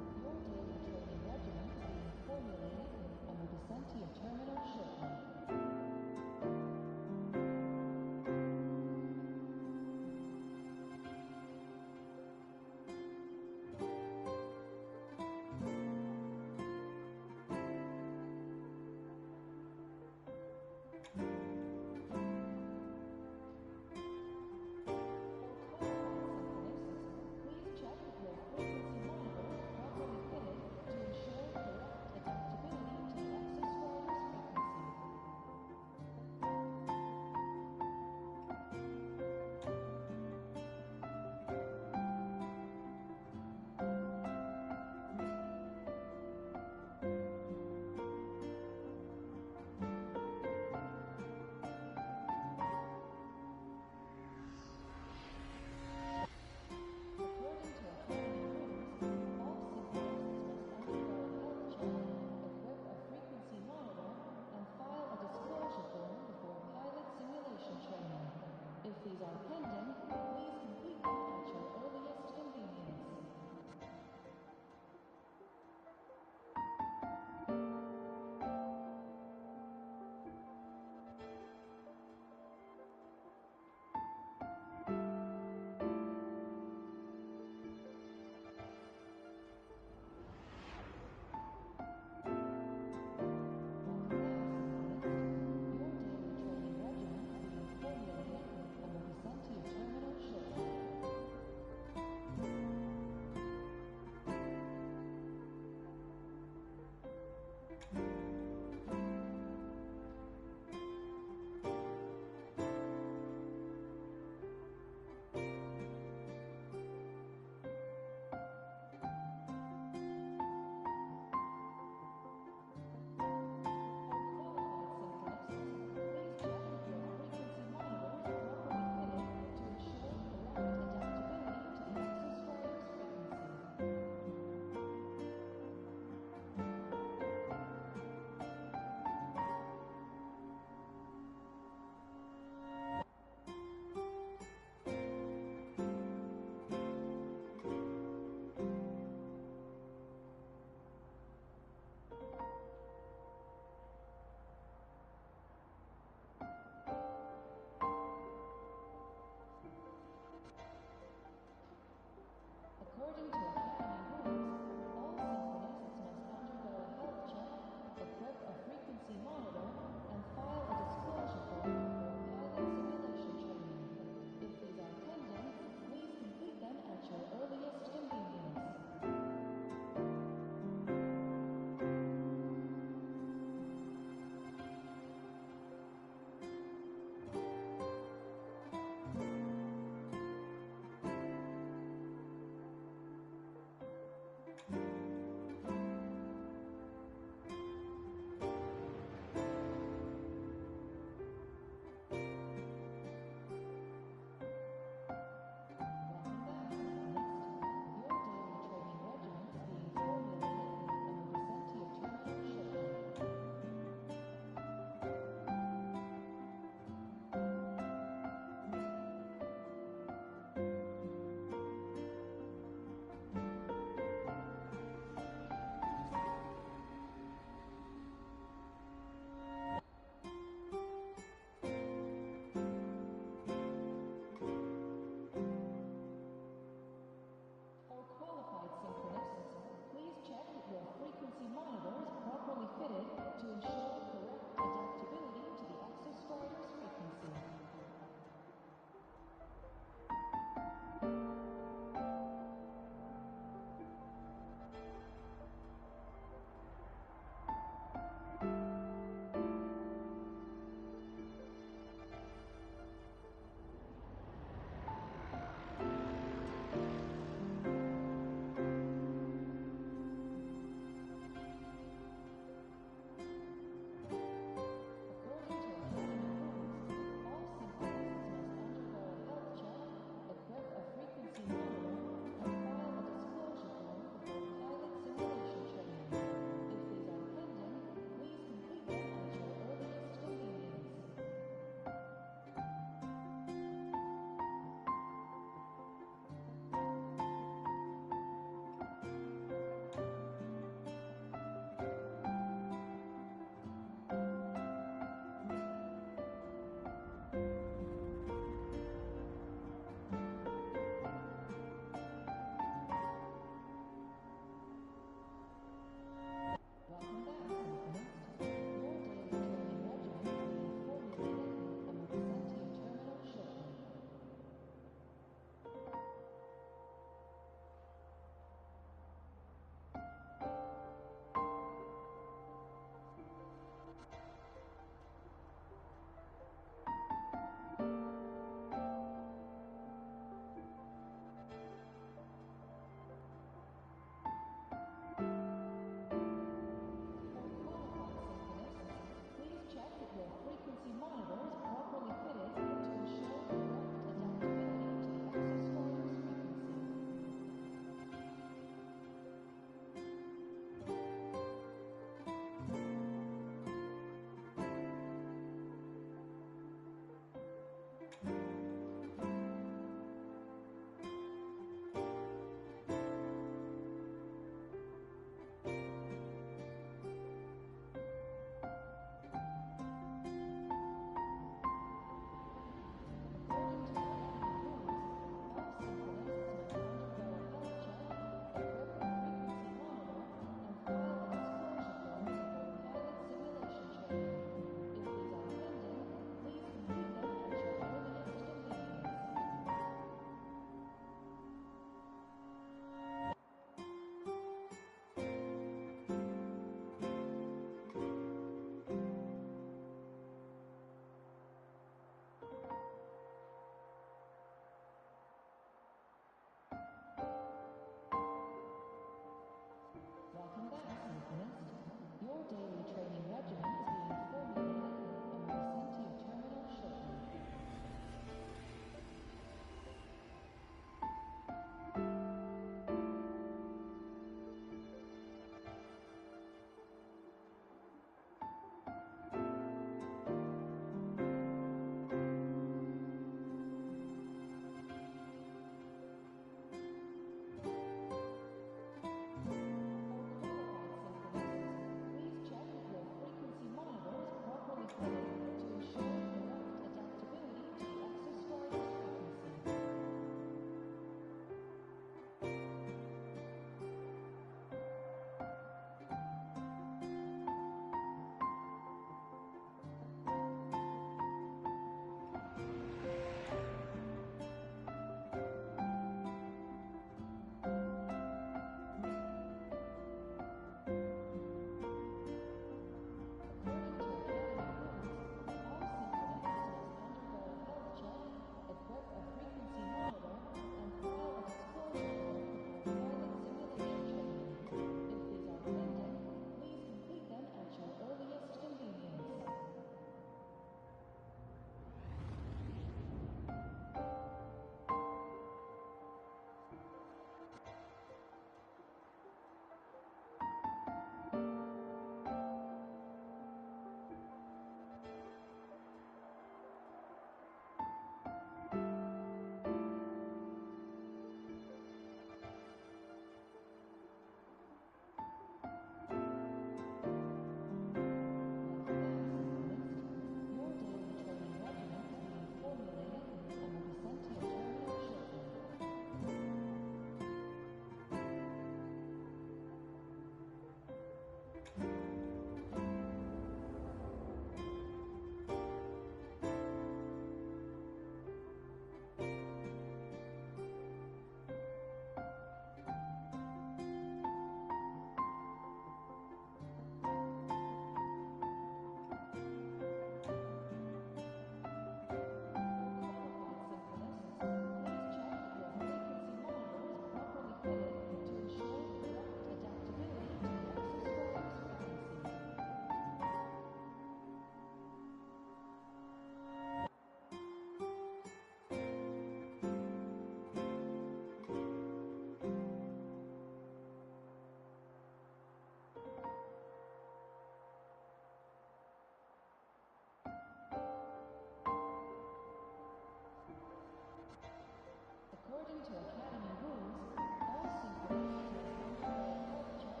to Academy rules, all synchronists must undergo a health check,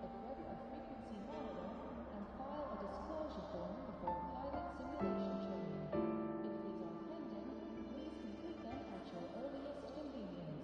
equip a frequency monitor, and file a disclosure form before pilot simulation training. If these are pending, please complete them at your earliest convenience.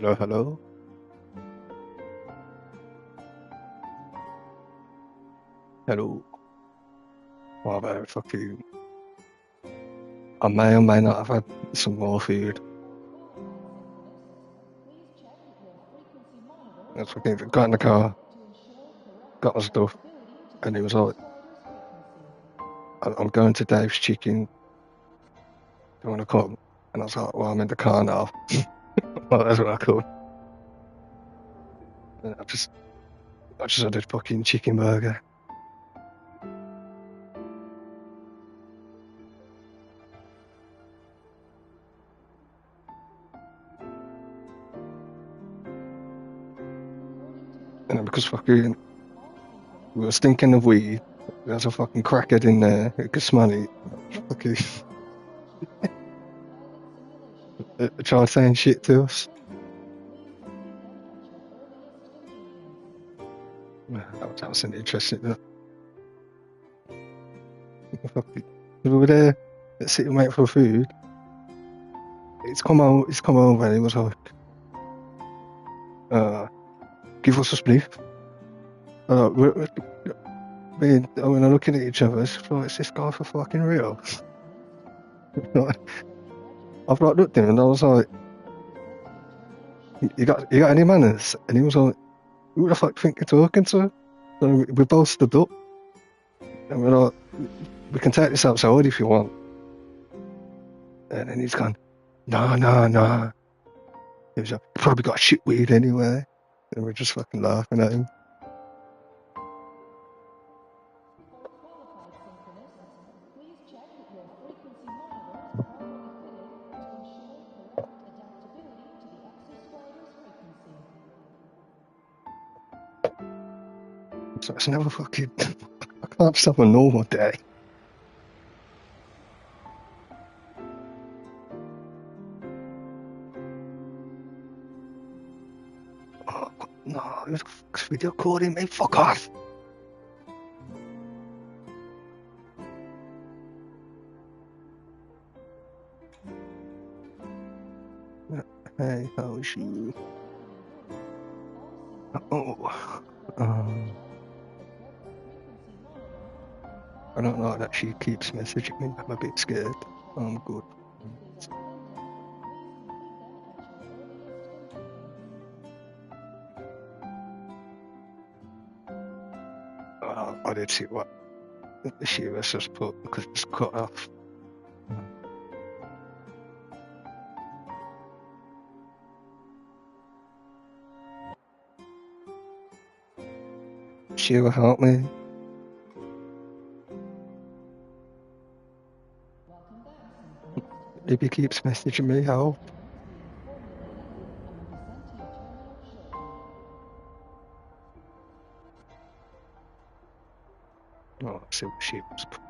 Hello, hello. Hello. What about fucking... I may or may not have had some more food. I fucking got in the car, got my stuff, and he was like, I'm going to Dave's Chicken. Do you want to come? And I was like, well, I'm in the car now. Well, that's what I called. And I just had a fucking chicken burger. And then because fucking we were stinking of weed, there's a fucking crackhead in there who could smell it. Fucking tried saying shit to us. That was an interesting. We were there sitting waiting for food. He's come over and he was like, give us a spliff. When I'm looking at each other, it's like, is this guy for fucking real? I've like looked at him and I was like, you got any manners? And he was like, who the fuck think you're talking to? So we both stood up and we're like, we can take this outside if you want. And then he's gone, no. He was like, you probably got shit weed anyway. And we're just fucking laughing at him. So it's never fucking, I can't just have a normal day. Oh, no, he was video recording me, fuck off. Hey, how's you? I don't know that she keeps messaging me. I'm a bit scared. I'm good. I did see what she was just put because it's cut off. She will help me. If he keeps messaging me, help. Oh, let's see what she was put.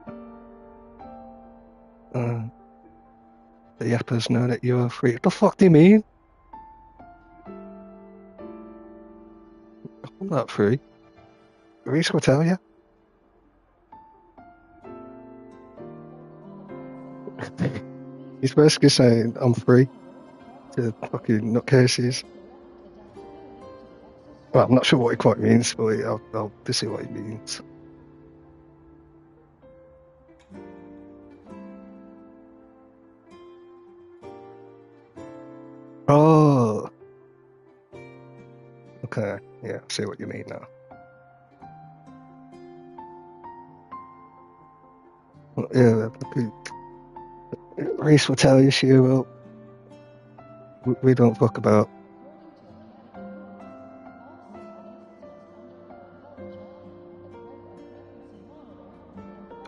The yappers know that you're free. What the fuck do you mean? I'm not free. Reese will tell you. He's basically saying I'm free to fucking nutcases. Well, I'm not sure what he quite means, but I'll see what he means. Oh. Okay, yeah, I see what you mean now. Well, yeah, Reese will tell you, she will. We don't fuck about.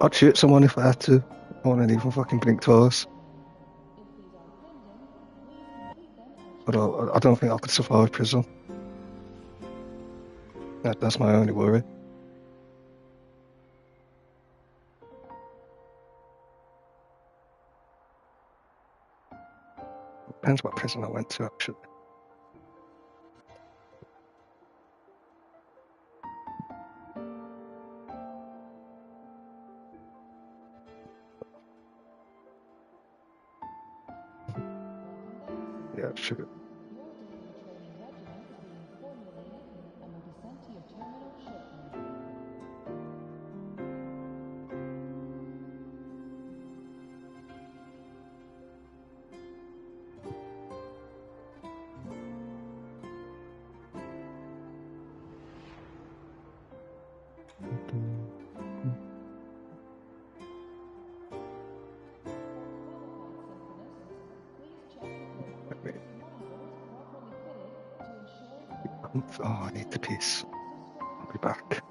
I'd shoot someone if I had to. I wouldn't even fucking blink twice. But I don't think I could survive prison. That's my only worry. Depends what prison I went to, actually. Yeah, sure. Oh, I need the piece. I'll be back.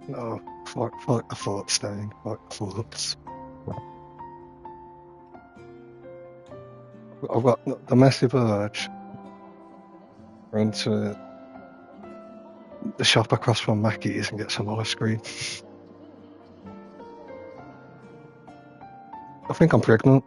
No, fuck the thoughts, staying. Fuck the thoughts. I've got the massive urge to run to the shop across from Mackey's and get some ice cream. I think I'm pregnant.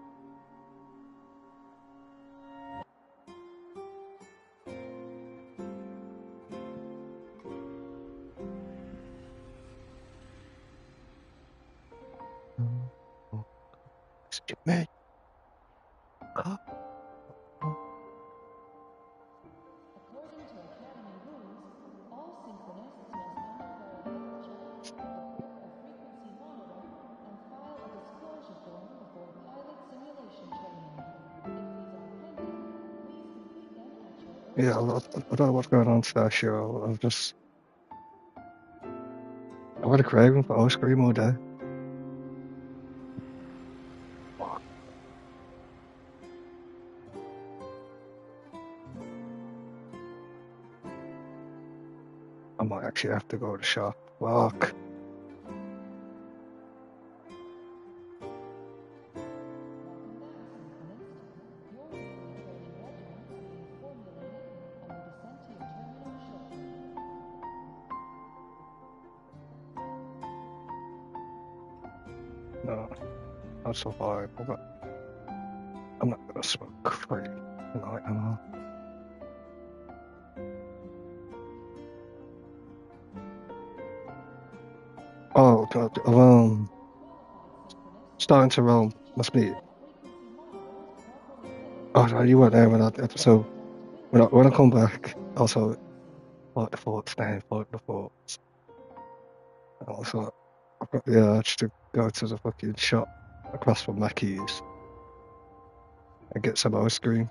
Skip me. Oh. Yeah, I don't know what's going on today, sure. I've had a craving for ice cream all day. I might actually have to go to the shop. Fuck. No, I'll survive, but I'm not gonna smoke free tonight, am I? Oh god, starting to roll. Must be. Oh no, you weren't there when so when I come back, also fight the thoughts, staying, fight the thoughts. And also, I've got the urge to go to the fucking shop across from Mackey's and get some ice cream.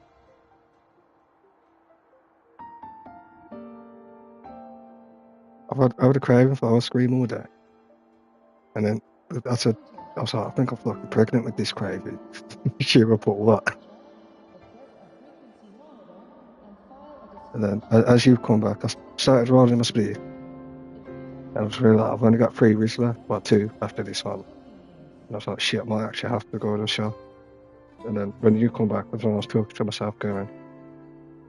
I had a craving for ice cream all day. And then I said, I was like, I think I'm fucking pregnant with this craving. Cheer up or what? And then as you come back, I started rolling my speed. And I was really like, I've only got 3 weeks left, well 2 after this one. And I was like, shit, I might actually have to go to the shop. And then when you come back, that's when I was talking to myself going,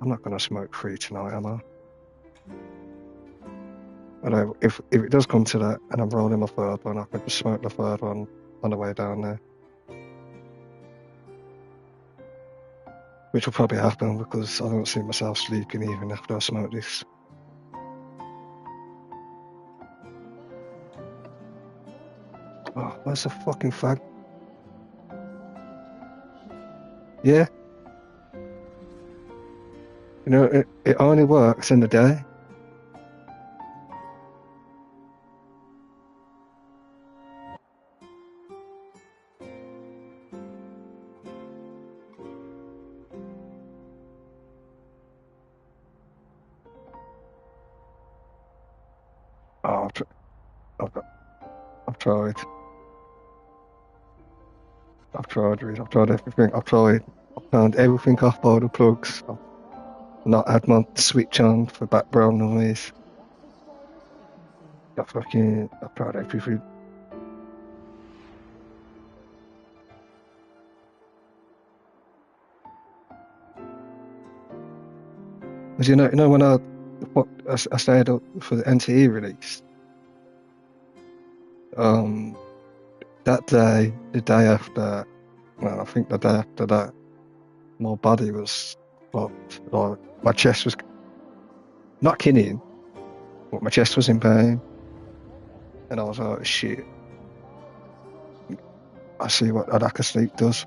I'm not going to smoke free tonight, am I? And if it does come to that and I'm rolling my third one, I could just smoke the third one on the way down there. Which will probably happen because I don't see myself sleeping even after I smoke this. Oh, where's the fucking fag? Yeah. You know, it only works in the day. Oh, I've tried. Reed. I've tried everything. I've turned everything off by the plugs. I've not had my switch on for background noise. I've tried everything. Because you know when I stayed up for the NTE release, that day, the day after, well, I think the day after that, my body was fucked. Like my chest was not killing, but my chest was in pain, and I was like, shit. I see what a lack of sleep does.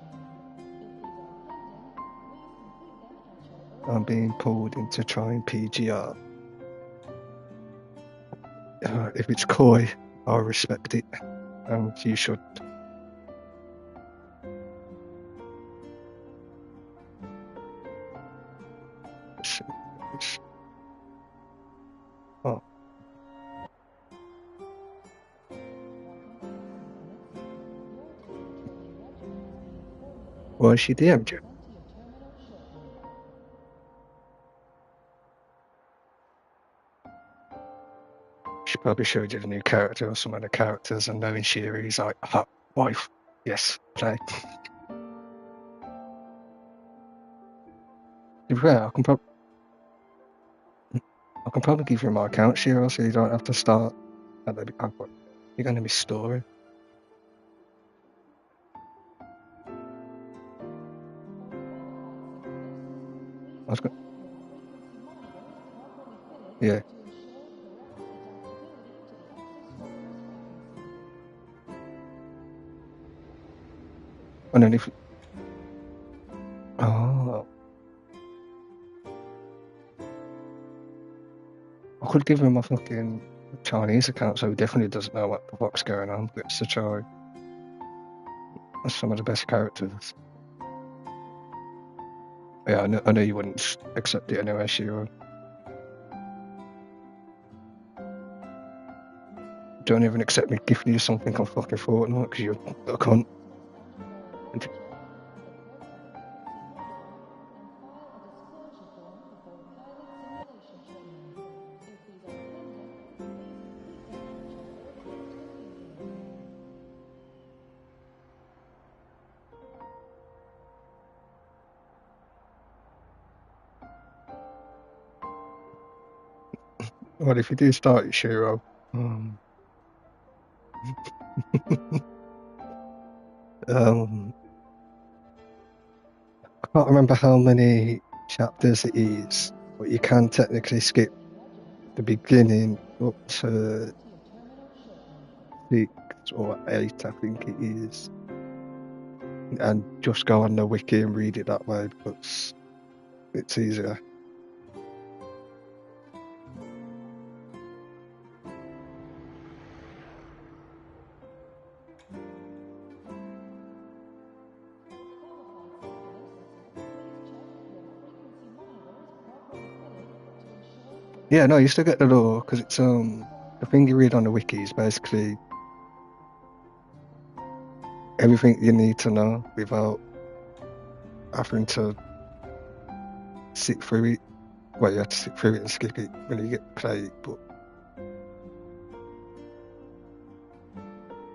I'm being pulled into trying PGR. If it's coy, I respect it, and you should. Oh. Well, she DM'd you. She probably showed you the new character or some of the characters, and knowing Shiri's like, hot wife, yes, play. Yeah, I can probably give you my account, Shiro, so you don't have to start at the you're going to be storing. Yeah. And then if I could give him my fucking Chinese account, so he definitely doesn't know what the fuck's going on. Gets to try. That's some of the best characters. Yeah, I know you wouldn't accept it anyway, Shiro. Don't even accept me gifting you something on fucking Fortnite because you're a cunt. Well, if you do start it, Shiro, I can't remember how many chapters it is, but you can technically skip the beginning up to 6 or 8, I think it is, and just go on the wiki and read it that way because it's easier. Yeah, no, you still get the lore because it's the thing you read on the wiki is basically everything you need to know without having to sit through it. Well, you have to sit through it and skip it when you get played, but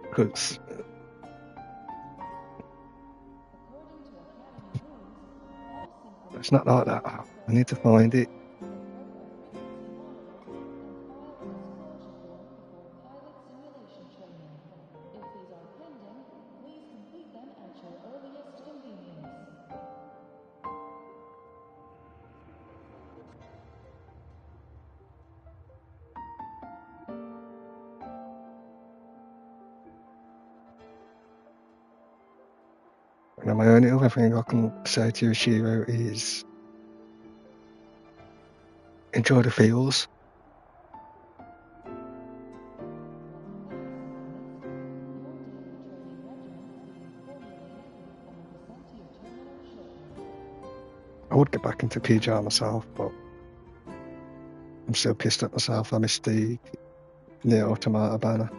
because it's not like that. I need to find it. And my only other thing I can say to you, Shiro, is enjoy the feels. I would get back into PGR myself, but I'm still pissed at myself. I missed the Neo Automata banner.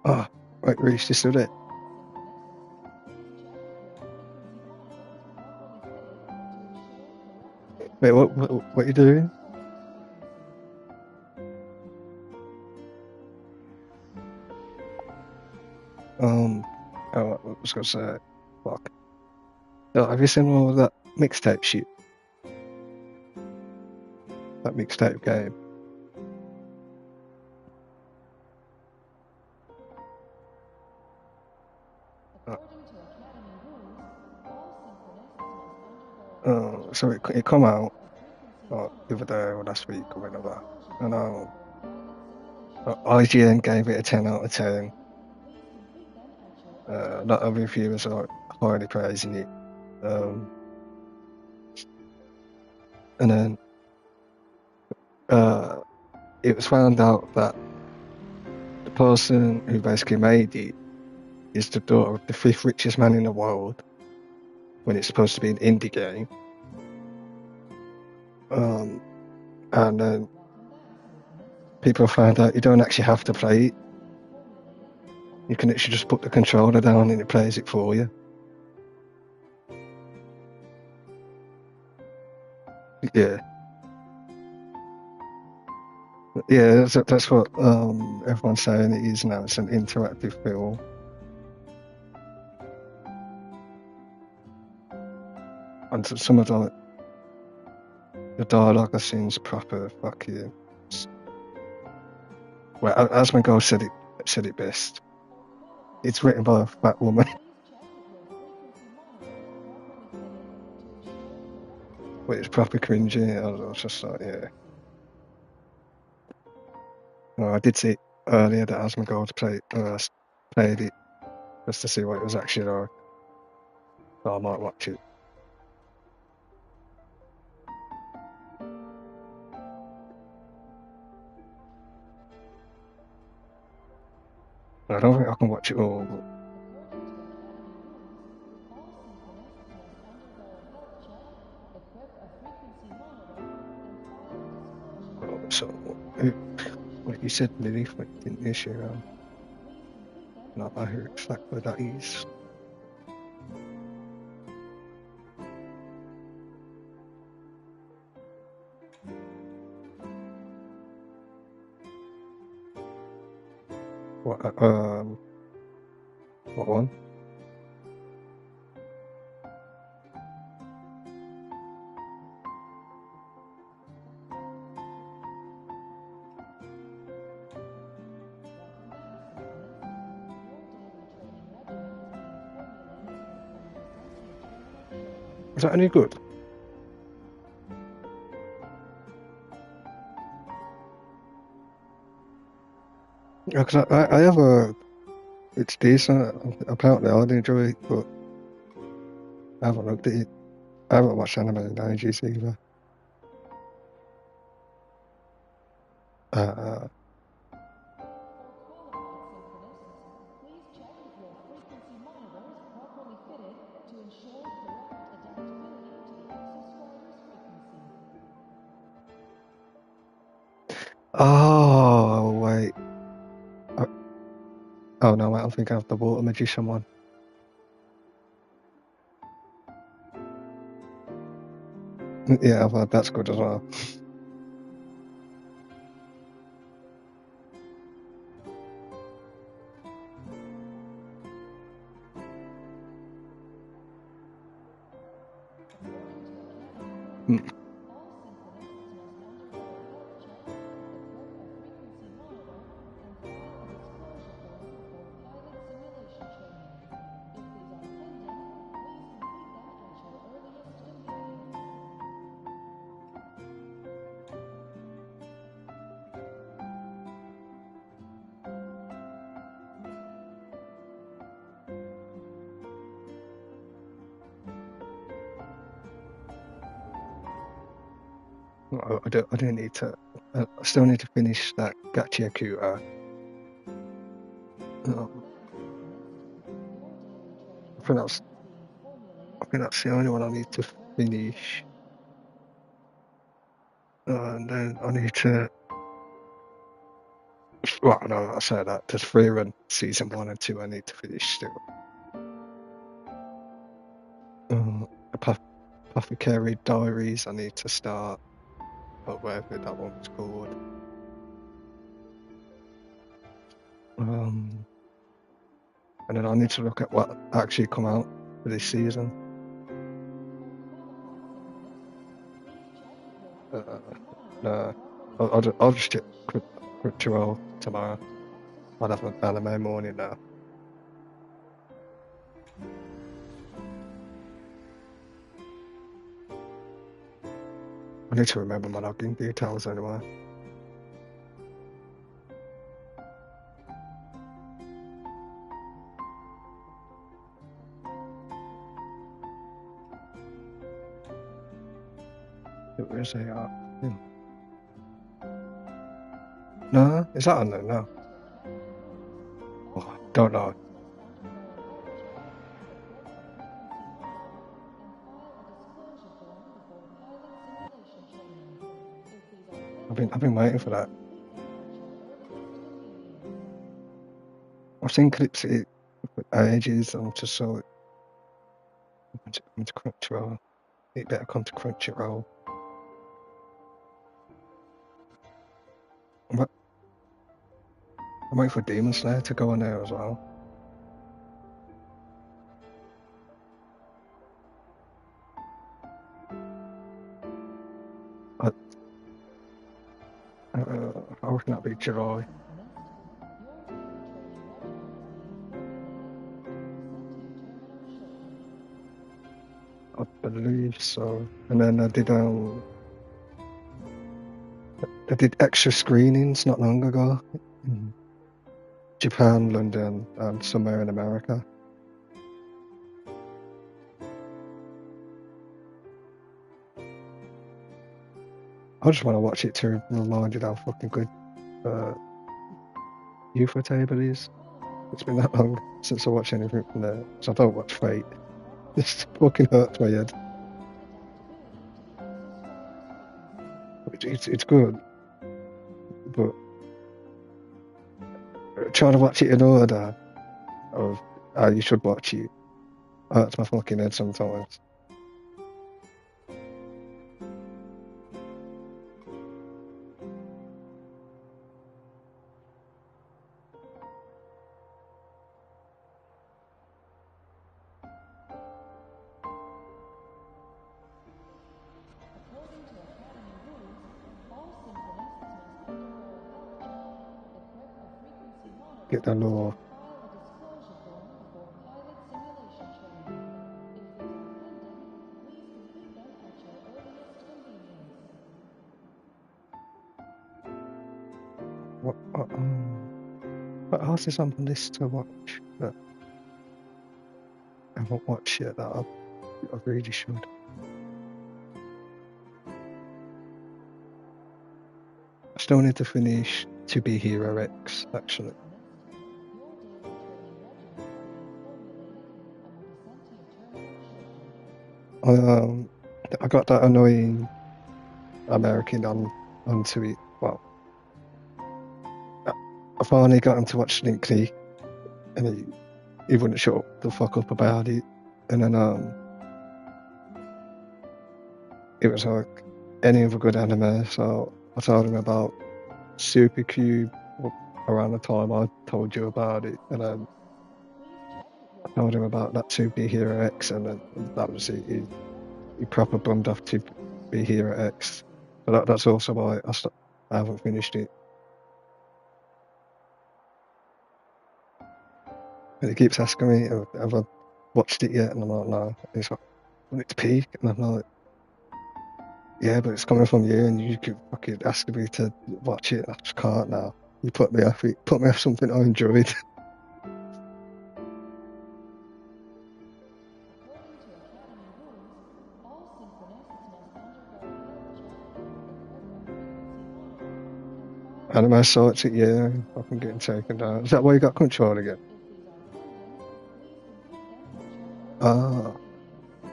Oh, right, Reese, you still there? Wait, what are you doing? Oh, I was gonna say, fuck. Oh, have you seen all of that mixtape shit? That mixtape game. So it come out the other day or last week or whatever, and IGN gave it a 10 out of 10. A lot of reviewers are highly praising it. And then it was found out that the person who basically made it is the daughter of the 5th richest man in the world, when it's supposed to be an indie game. And then people found out you don't actually have to play it. You can actually just put the controller down and it plays it for you. Yeah. Yeah, that's what everyone's saying it is now. It's an interactive film. And some of the dialogue seems proper fucking. Well, Asmongold said it best. It's written by a fat woman. But it's proper cringy. I was just like, yeah. Well, I did see earlier that Asmongold played it just to see what it was actually like. So I might watch it. I don't think I can watch it all. So, what you said, Lily, didn't you share? Not I heard exactly that is. What one? Is that any good? Yeah, because I have it's decent. Apparently I'd enjoy it, but I haven't looked at it. I haven't watched anime in ages either. Oh, wait. Oh no, I think I have the Water Magician one. Yeah, I've heard that's good as well. I don't need to. I still need to finish that Gacha Kuta. I think that's the only one I need to finish. And then I need to Well, no, I say that. There's 3 in season 1 and 2 I need to finish still. Apothecary Diaries I need to start, or whatever that one was called. And then I need to look at what actually come out for this season. No, I'll just get Crunchyroll tomorrow. I'll have an anime morning now. I need to remember my login details anyway. Where's they at? No, is that on there? No. Oh, don't know. I've been waiting for that. I've seen clips of it for ages. I'm just so it come to Crunchyroll. It better come to Crunchyroll. I'm waiting for Demon Slayer to go on there as well. I reckon that'll be July. I believe so. And then I did extra screenings not long ago in Japan, London, and somewhere in America. I just want to watch it to remind you how fucking good Youth Table is. It's been that long since I watched anything from there, so I don't watch Fate. This fucking hurts my head. It's good, but trying to watch it in order of how you should watch it hurts my fucking head sometimes. Get the law. What else is on the list to watch that I haven't watched yet that I really should? I still need to finish To Be Hero X, actually. I got that annoying American onto it. Well, I finally got him to watch Slinky, and he wouldn't shut the fuck up about it. And then it was like any other good anime, so I told him about Super Cube around the time I told you about it, and then I told him about that To Be Hero X, and then that was it. He proper bummed off To Be Hero X, but that's also why I haven't finished it. And he keeps asking me, have I watched it yet? And I'm like, no. And he's like, well, it's peak. And I'm like, yeah, but it's coming from you, and you keep fucking asking me to watch it. I just can't now. You put me off it. Put me off something I enjoyed. Anime sites at yeah, fucking getting taken down. Is that why you got control again? Ah. I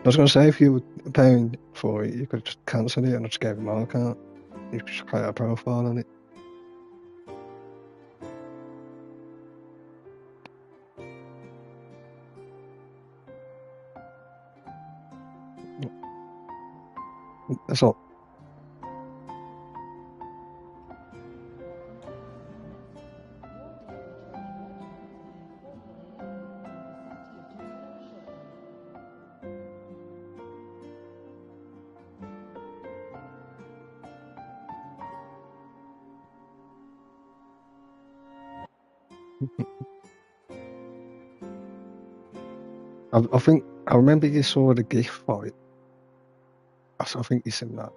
was going to say, if you were paying for it, you could just cancel it and I just gave you my account. You could just create a profile on it. That's all. I think I remember you saw the GIF for it. I think you said that.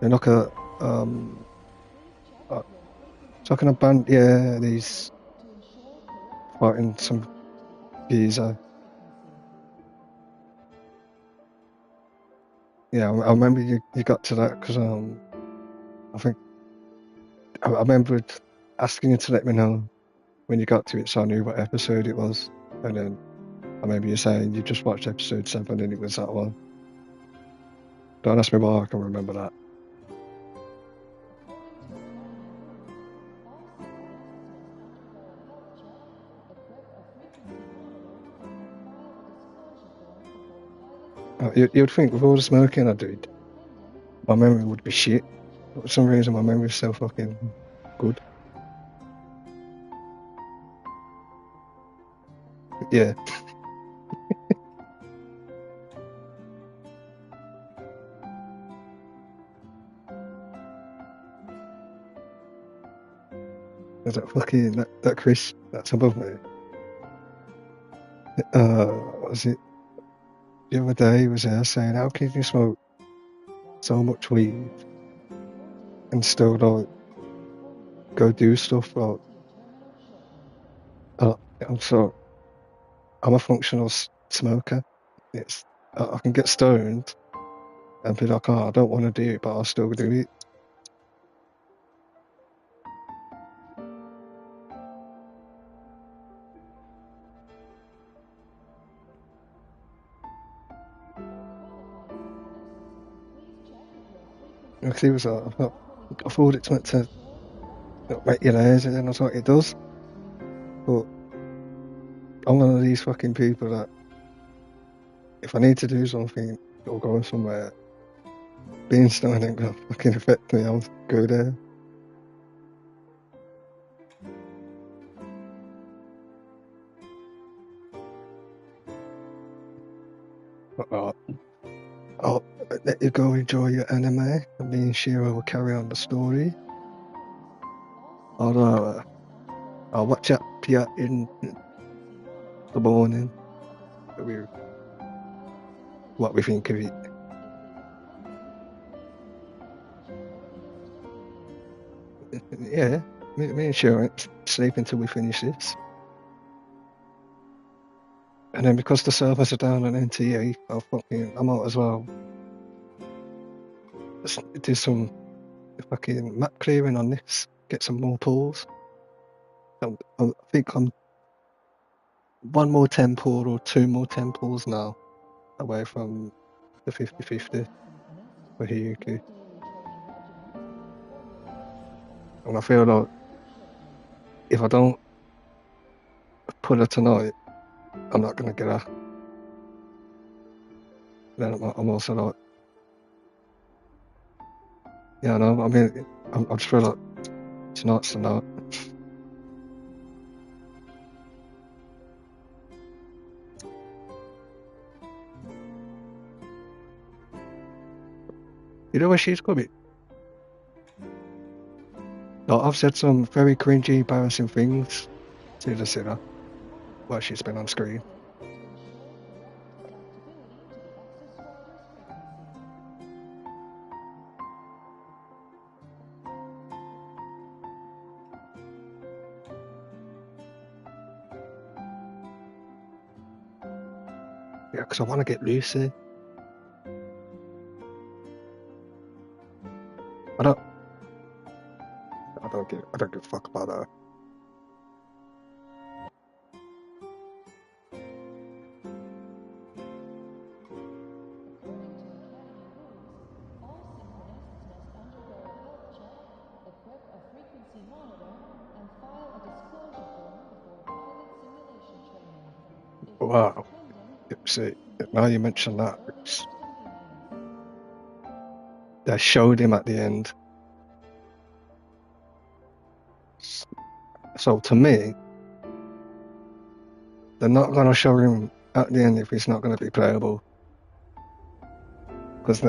You're like a talking a band. Yeah, these fighting some geezer. Yeah, I remember you got to that because I think I remembered asking you to let me know when you got to it, so I knew what episode it was. And then I remember you saying you just watched episode 7 and it was that one. Don't ask me why I can remember that. You'd think with all the smoking I did, my memory would be shit. But for some reason, my memory is so fucking good. Yeah. There's that fucking that Chris that's above me. What was it? The other day he was there saying, "How can you smoke so much weed and still like go do stuff?" Like, I'm a functional smoker. It's I can get stoned and be like, "Oh, I don't want to do it, but I'll still do it." Because he was like, I thought it's meant to make you lazy, and I was like, it does. But I'm one of these fucking people that if I need to do something or go somewhere, being stoned ain't gonna fucking affect me. I'll go there. But, I'll let you go enjoy your anime, and me and Shiro will carry on the story. I'll watch up here in the morning. What we think of it. Yeah, me and Shiro won't sleep until we finish this. And then because the servers are down on NTE, I might as well do some fucking map clearing on this, get some more pools. I think I'm one more temple or two more temples now away from the 50-50 for Hiyuki. And I feel like if I don't pull her tonight, I'm not going to get her. Then I'm also like, yeah, no, I mean, I just feel like tonight's the night. You know where she's coming? Like, I've said some very cringy, embarrassing things to the sinner while she's been on screen. Yeah, because I want to get Lucy. I don't give a fuck about her. Wow. See, now you mention that, they showed him at the end. So to me, they're not going to show him at the end if he's not going to be playable. Because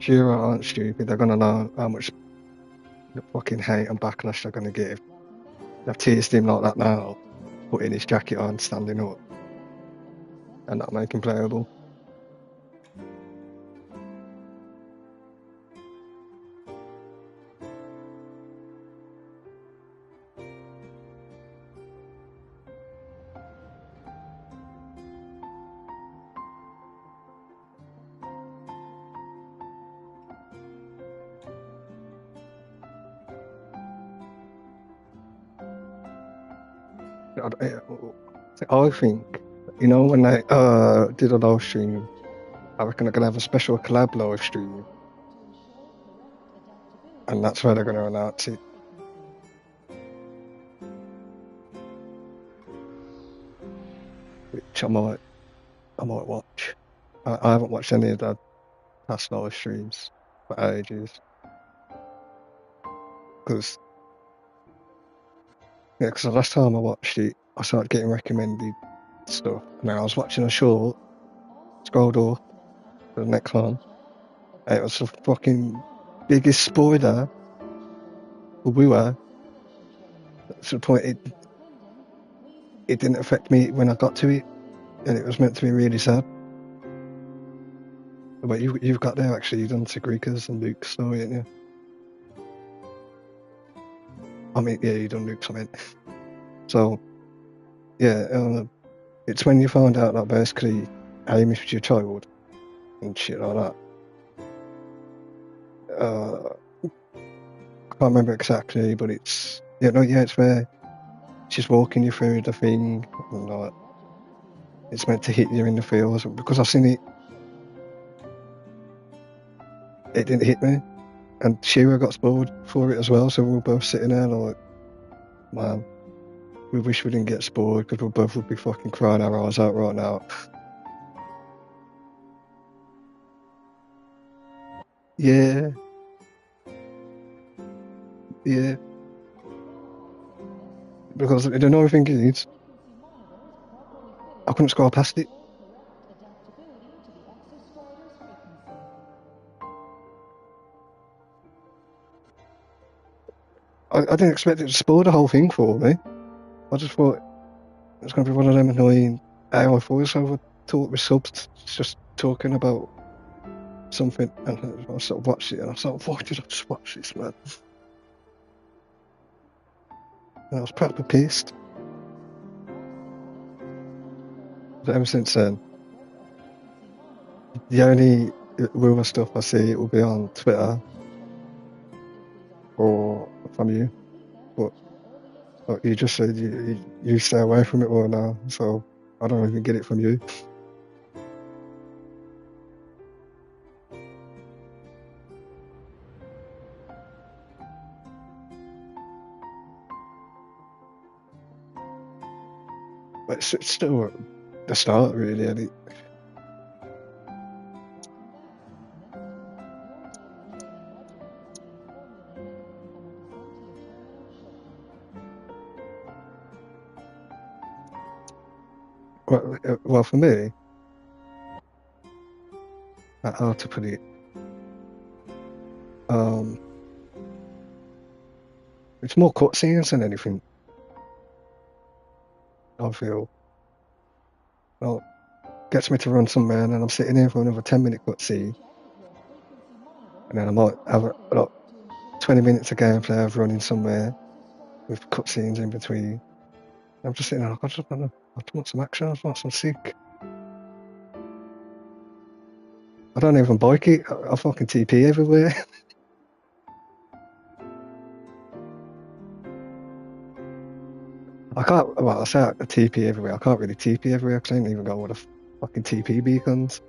Jira aren't stupid. They're going to know how much fucking hate and backlash they're going to give. They've teased him like that now, putting his jacket on, standing up, and not making playable. I think, you know, when they did a live stream, I reckon they're going to have a special collab live stream. And that's where they're going to announce it. Which I might watch. I haven't watched any of the past live streams for ages. Because the last time I watched it, I started getting recommended stuff. And then I was watching a short, scrolled up to the next one. And it was the fucking biggest spoiler for Wua. To the point it didn't affect me when I got to it. And it was meant to be really sad. But you've got there actually, you've done Sagrika's and Luke's story, haven't you? I mean, yeah, you've done Luke's, I mean. So, yeah, it's when you find out that basically Amish was your child and shit like that. I can't remember exactly, but it's where she's walking you through the thing and like it's meant to hit you in the feels. Because I've seen it didn't hit me. And Shira got spoiled for it as well, so we were both sitting there like, man, we wish we didn't get spoiled because we both would be fucking crying our eyes out right now. Yeah. Because the annoying thing is, I couldn't scroll past it. I didn't expect it to spoil the whole thing for me. I just thought it was going to be one of them annoying AI voiceover talk with subs just talking about something, and I sort of watched it and I thought, why did I just watch this, man? And I was proper pissed. But ever since then, the only rumour stuff I see it will be on Twitter or from you. But like you just said you stay away from it all now, so I don't even get it from you. But it's still the start, really. And well, for me, how to put it, it's more cutscenes than anything. I feel. Well, gets me to run somewhere, and then I'm sitting here for another 10-minute cutscene, and then I might have like 20 minutes of gameplay of running somewhere with cutscenes in between. I'm just sitting there, I just want some action, I just want some sick. I don't even bike it, I fucking TP everywhere. I can't, well, I say I TP everywhere, I can't really TP everywhere because I ain't even got all the fucking TP beacons.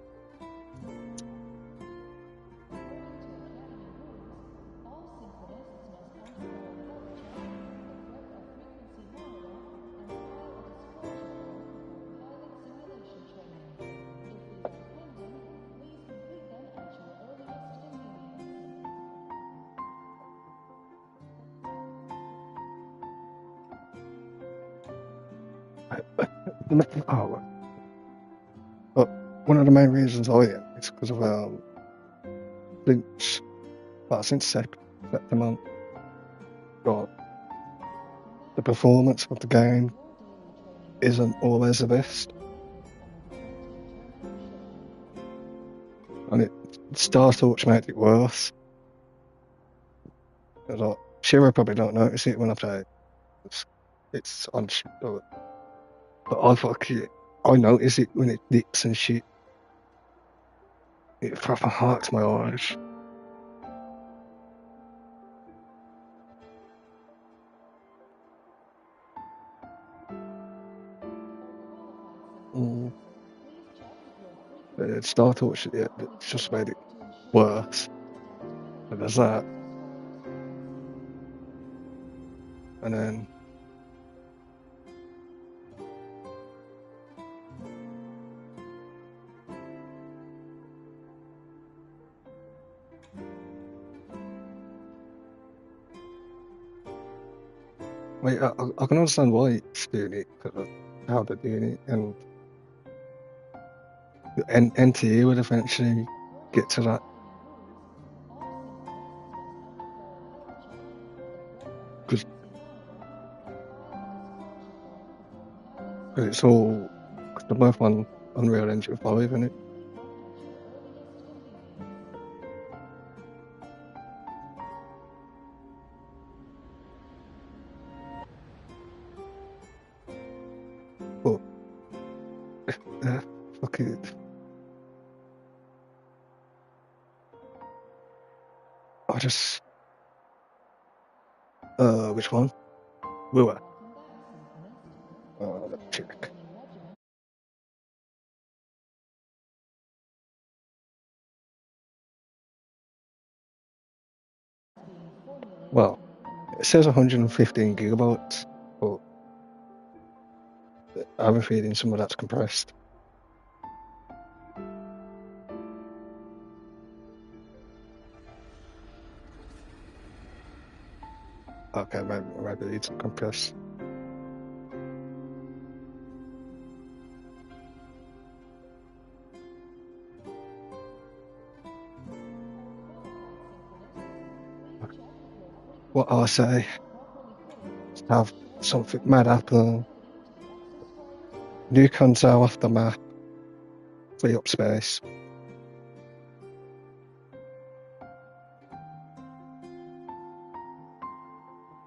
But one of the main reasons I am is because of since September, got the performance of the game isn't always the best, and Star Torch made it worse. Like, Shiro probably don't notice it when I play. It's on, but I notice it when it dips and shit. It proper hurts my eyes. Star Torch, yeah, it's just made it worse. And there's that. And then wait, I can understand why it's doing it, because of how they're doing it, and NTE would eventually get to that. Because it's all, cause they're both on Unreal Engine 5, isn't it? But, fuck it. I just, which one? Wua. Let's check. Well, it says 115 gigabytes, but I have a feeling some of that's compressed. Okay, maybe it's compressed. What I say is have something mad happen. New console off the map, free up space.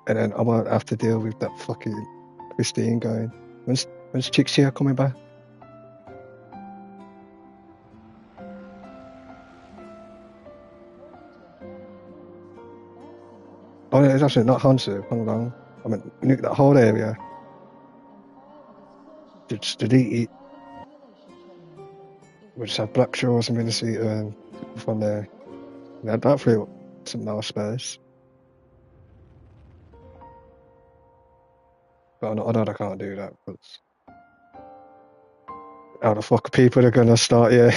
And then I won't have to deal with that fucking Christine going, when's Chixia coming back? Oh, no, it's actually not Hansu, hang on. I mean, nuke that whole area. Just delete it. We'll just have Black Shores and Minnesota from there. Yeah, that free up some more space. But I know I can't do that, because how the fuck people are gonna start, yeah.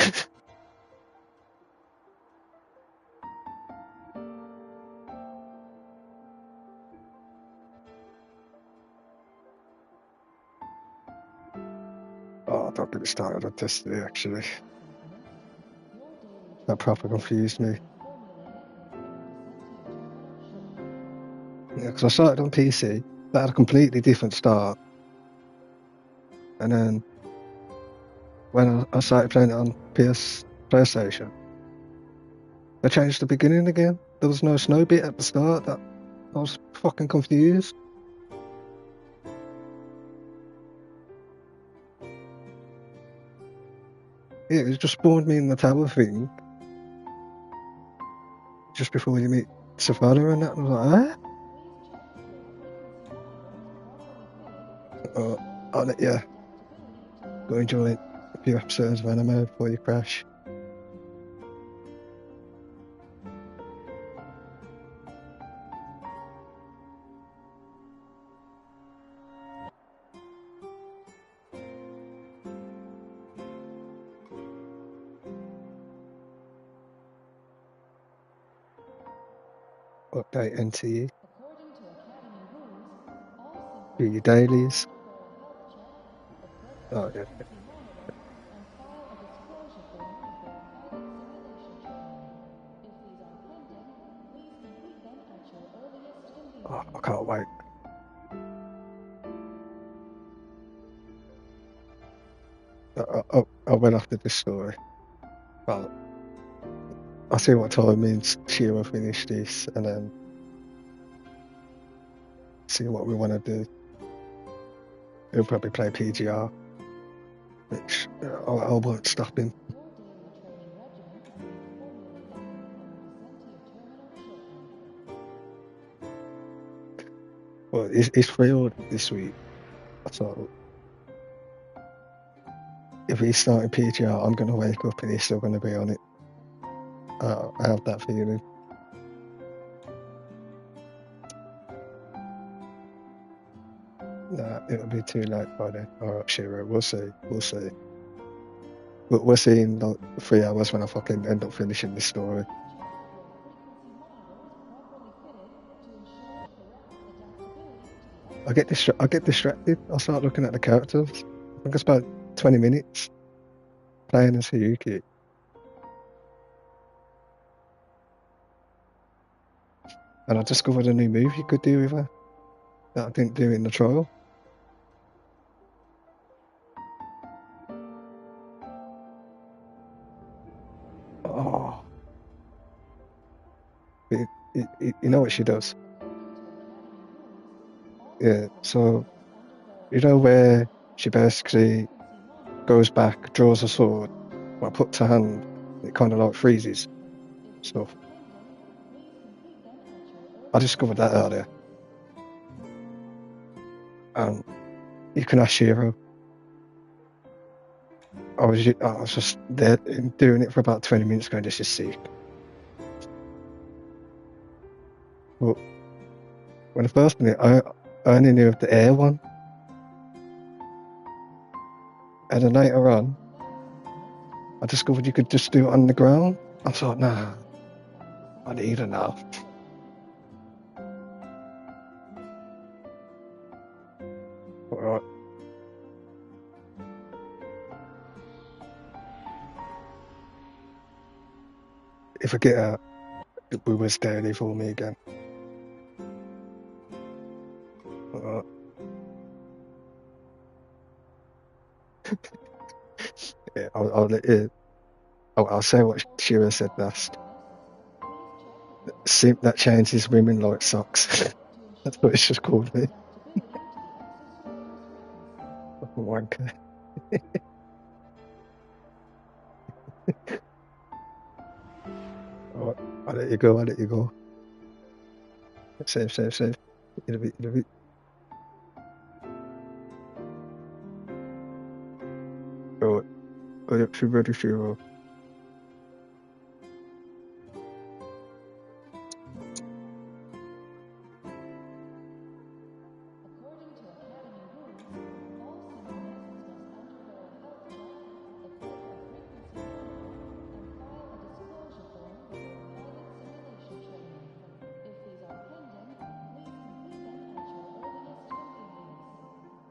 Oh, don't get me started on Destiny, actually. That proper confused me. Yeah, because I started on PC, that had a completely different start. And then when I started playing it on PlayStation, they changed the beginning again. There was no snow bit at the start. I was fucking confused. Yeah, it just spawned me in the tower thing just before you meet Savannah and that. And I was like, I'll let you go enjoy a few episodes of anime before you crash. Update NTE. Do your dailies. Oh, yeah. Oh, I can't wait. I went after this story. But I'll see what time means Shira finish this and then see what we want to do. He'll probably play PGR, which I won't stop him. Well, he's free this week, so if he's starting PGR, I'm going to wake up and he's still going to be on it. I have that feeling. Nah, it'll be too late by then. Alright, Shira, we'll see. We'll see. We'll see in like 3 hours when I fucking end up finishing this story. I get distracted. I start looking at the characters. I think it's about 20 minutes playing as Hayuki. And I discovered a new move you could do with her that I didn't do in the trial. Oh. You know what she does? Yeah, so, you know where she basically goes back, draws a sword, well, puts her hand, it kind of like freezes stuff. I discovered that earlier. You can ask Shiro. I was just there doing it for about 20 minutes going, this is sick. But when I first did it, I only knew of the air one. And then later on, I discovered you could just do it on the ground. I thought, nah, I need enough. Alright. If I get out, it was daily for me again. Alright. Yeah, I'll say what Shira said last. Simp that changes women like socks. That's what it's just called me. Wanker. Alright, I'll let you go. Save. In a bit. Alright, I actually ready Shira.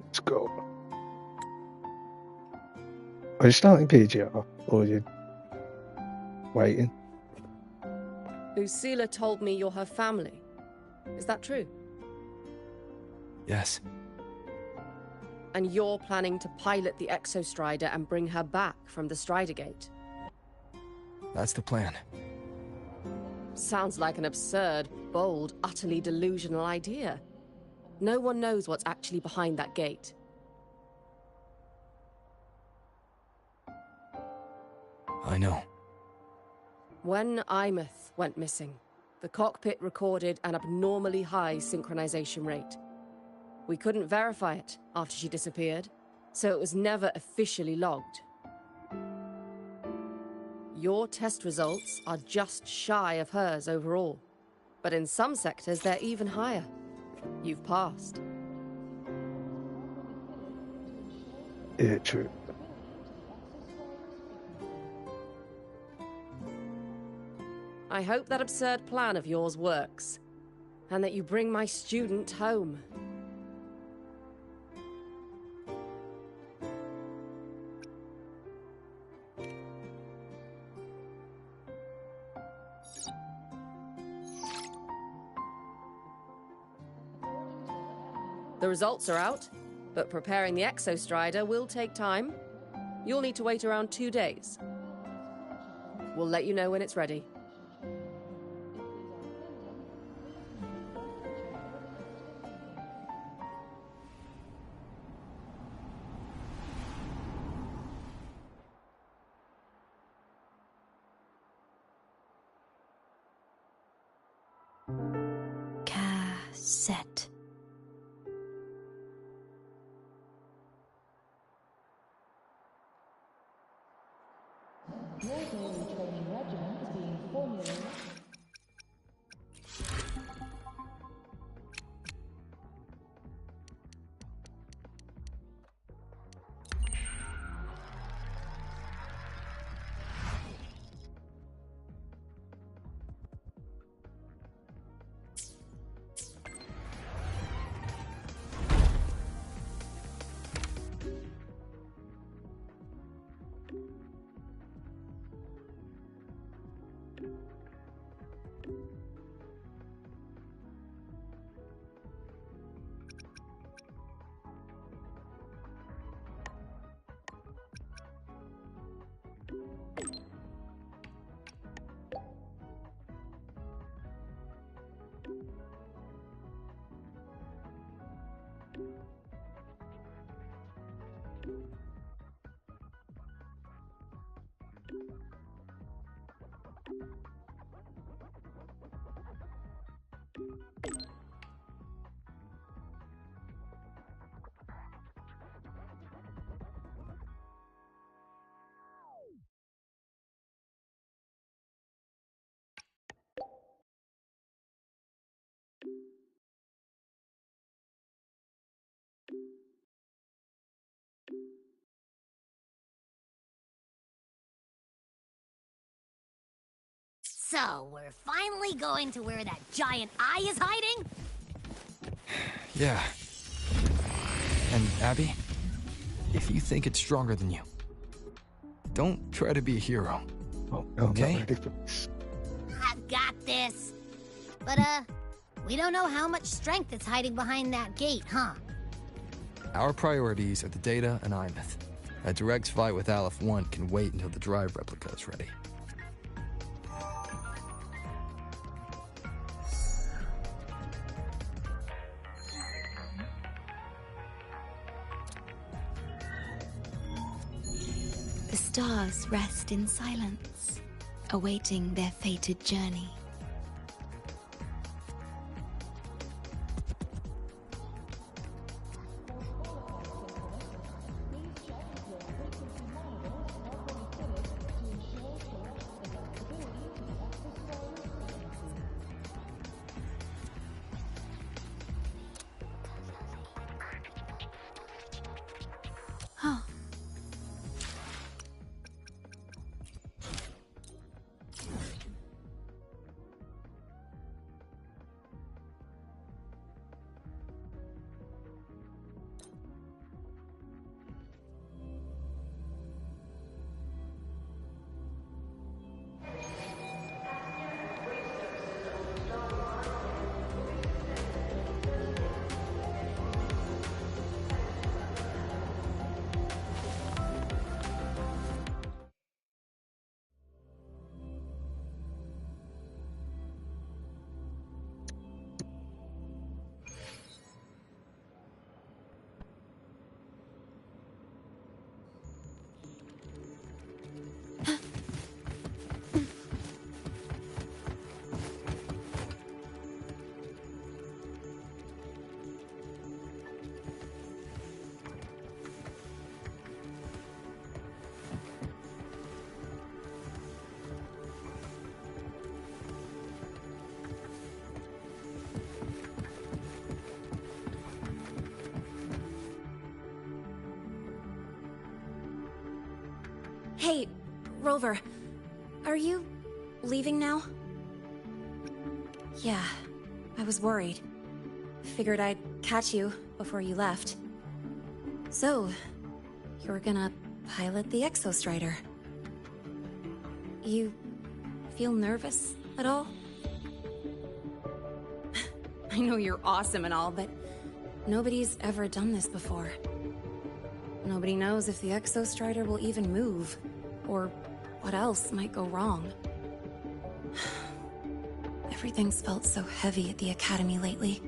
Let's go. Are you starting PGR or are you waiting? Lucilla told me you're her family. Is that true? Yes. And you're planning to pilot the Exostrider and bring her back from the Strider Gate? That's the plan. Sounds like an absurd, bold, utterly delusional idea. No one knows what's actually behind that gate. I know. When Imeth went missing, the cockpit recorded an abnormally high synchronization rate. We couldn't verify it after she disappeared, so it was never officially logged. Your test results are just shy of hers overall, but in some sectors they're even higher. You've passed. Yeah, true. I hope that absurd plan of yours works, and that you bring my student home. The results are out, but preparing the Exostrider will take time. You'll need to wait around 2 days. We'll let you know when it's ready. Cassette. Your daily training regimen is being formulated. So, we're finally going to where that giant eye is hiding? Yeah. And Abby, if you think it's stronger than you, don't try to be a hero. Oh, no, okay? I'm not ready for this. I've got this. But, we don't know how much strength is hiding behind that gate, huh? Our priorities are the Data and Imeth. A direct fight with Aleph 1 can wait until the drive replica is ready. The stars rest in silence, awaiting their fated journey. Huh. Hey, Rover, are you leaving now? Yeah, I was worried. Figured I'd catch you before you left. So, you're gonna pilot the Exostrider. You feel nervous at all? I know you're awesome and all, but Nobody's ever done this before. Nobody knows if the Exostrider will even move, or what else might go wrong. Everything's felt so heavy at the Academy lately.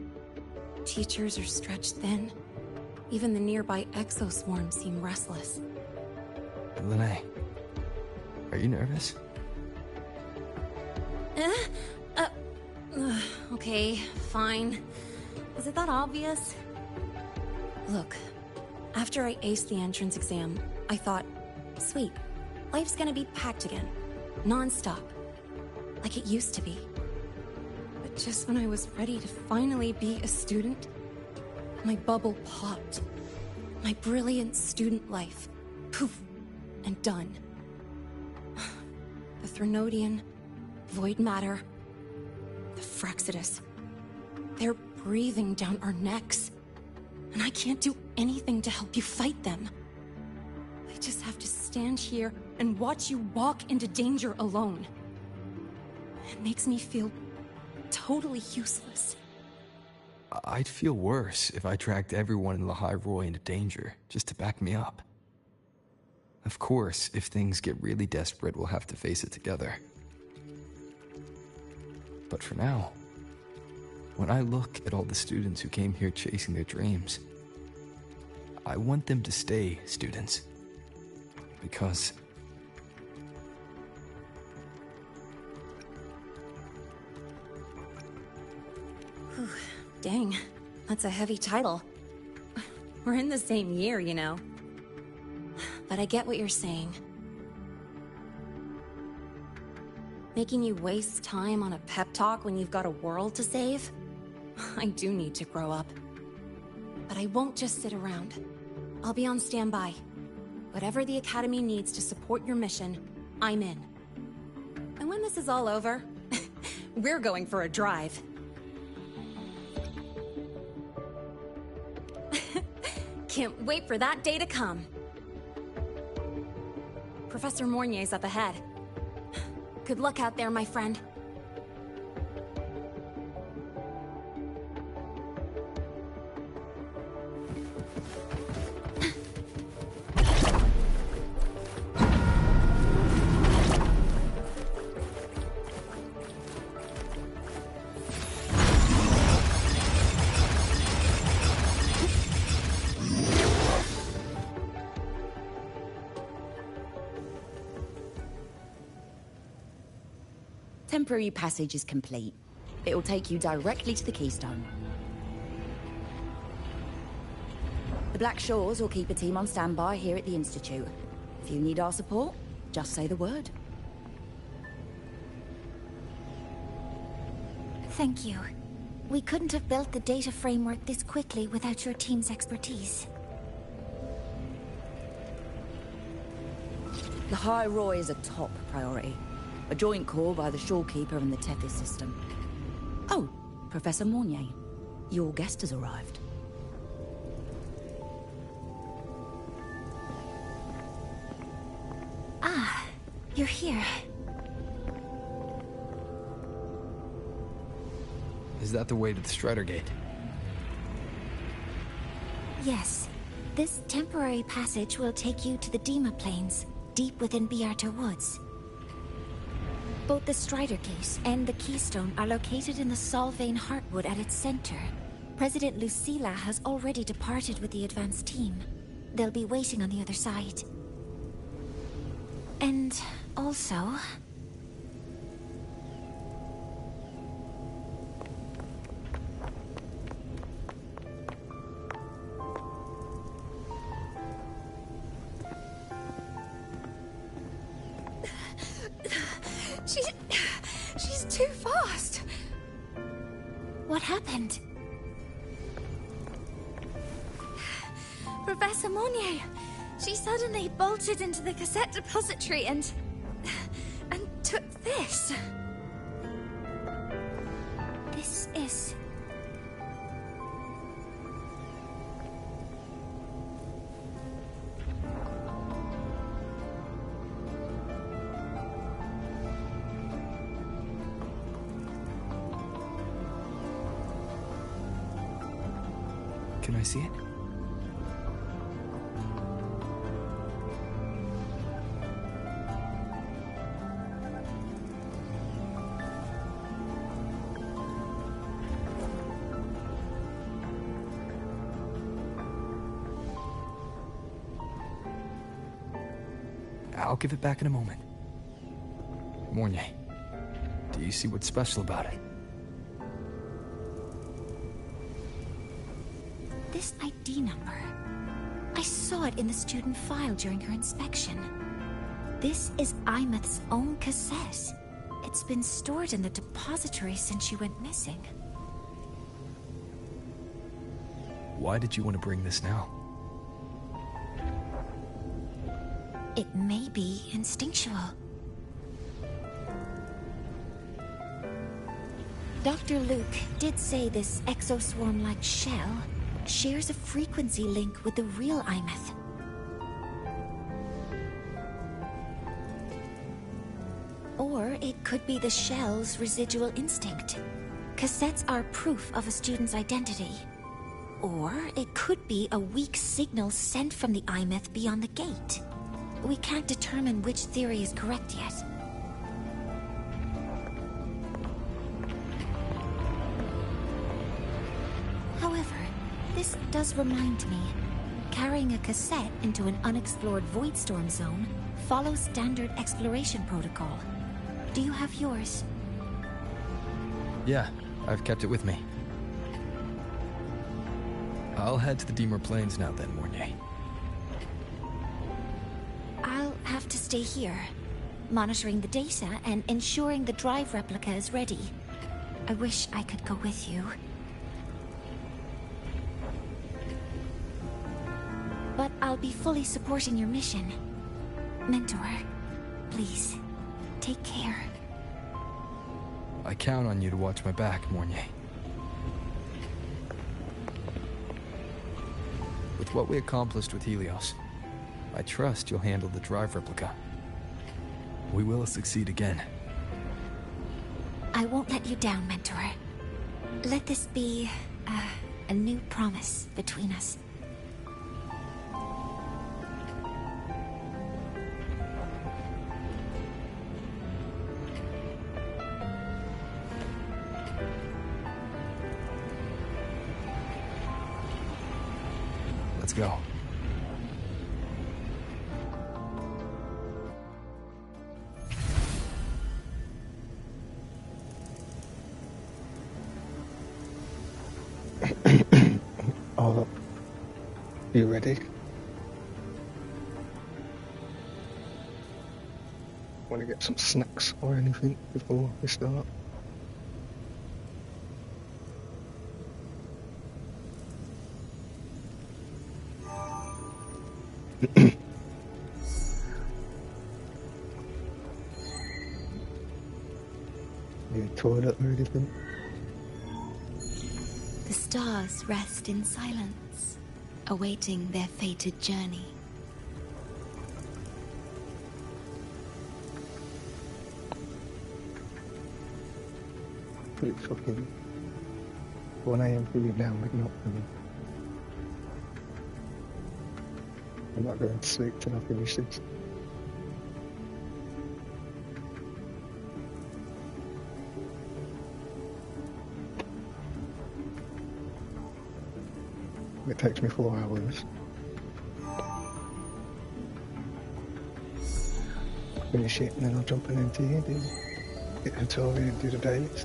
Teachers are stretched thin. Even the nearby exoswarms seem restless. Lene, are you nervous? Okay, fine. Was it that obvious? Look, after I aced the entrance exam, I thought, sweet, life's gonna be packed again. Non-stop. Like it used to be. But just when I was ready to finally be a student, my bubble popped. My brilliant student life. Poof. And done. The Threnodian, void matter, the Frexidus. They're breathing down our necks. And I can't do anything to help you fight them. I just have to stand here and watch you walk into danger alone. It makes me feel totally useless. I'd feel worse if I dragged everyone in Lahai Roy into danger, just to back me up. Of course, if things get really desperate, we'll have to face it together. But for now, when I look at all the students who came here chasing their dreams, I want them to stay students. Because... Whew, dang, that's a heavy title. We're in the same year, you know. But I get what you're saying. Making you waste time on a pep talk when you've got a world to save? I do need to grow up. But I won't just sit around. I'll be on standby. Whatever the Academy needs to support your mission, I'm in. And when this is all over, we're going for a drive. Can't wait for that day to come. Professor Mornier's up ahead. Good luck out there, my friend. Temporary passage is complete. It'll take you directly to the Keystone. The Black Shores will keep a team on standby here at the Institute. If you need our support, just say the word. Thank you. We couldn't have built the data framework this quickly without your team's expertise. The High Roy is a top priority. A joint call by the Shorekeeper and the Tethys system. Oh, Professor Mornier. Your guest has arrived. Ah, you're here. Is that the way to the Strider Gate? Yes. This temporary passage will take you to the Dima Plains, deep within Biarta Woods. Both the Strider Gate and the Keystone are located in the Solvane Heartwood at its center. President Lucilla has already departed with the advance team. They'll be waiting on the other side. And also... She's too fast. What happened? Professor Monnier, she suddenly bolted into the cassette depository and took this. This is... Can I see it? I'll give it back in a moment. Mornier, do you see what's special about it? This ID number. I saw it in the student file during her inspection. This is Imeth's own cassette. It's been stored in the depository since she went missing. Why did you want to bring this now? It may be instinctual. Dr. Luke did say this exoswarm-like shell shares a frequency link with the real Imeth. Or it could be the shell's residual instinct. Cassettes are proof of a student's identity. Or it could be a weak signal sent from the Imeth beyond the gate. We can't determine which theory is correct yet. However, this does remind me, carrying a cassette into an unexplored Voidstorm zone follows standard exploration protocol. Do you have yours? Yeah, I've kept it with me. I'll head to the Deemer Plains now then, Mornier. I'll have to stay here, monitoring the data and ensuring the drive replica is ready. I wish I could go with you. But I'll be fully supporting your mission. Mentor, please, take care. I count on you to watch my back, Mornier. With what we accomplished with Helios, I trust you'll handle the drive replica. We will succeed again. I won't let you down, Mentor. Let this be a new promise between us. Let's go. Oh, you ready? Want to get some snacks or anything before we start? Need a toilet or anything? The stars rest in silence, awaiting their fated journey. Pretty fucking 1 AM for you now, but not for me. I'm not going to sleep till I finish this. It takes me 4 hours. Finish it and then I'll jump in into you, get the tutorial and do the dailies.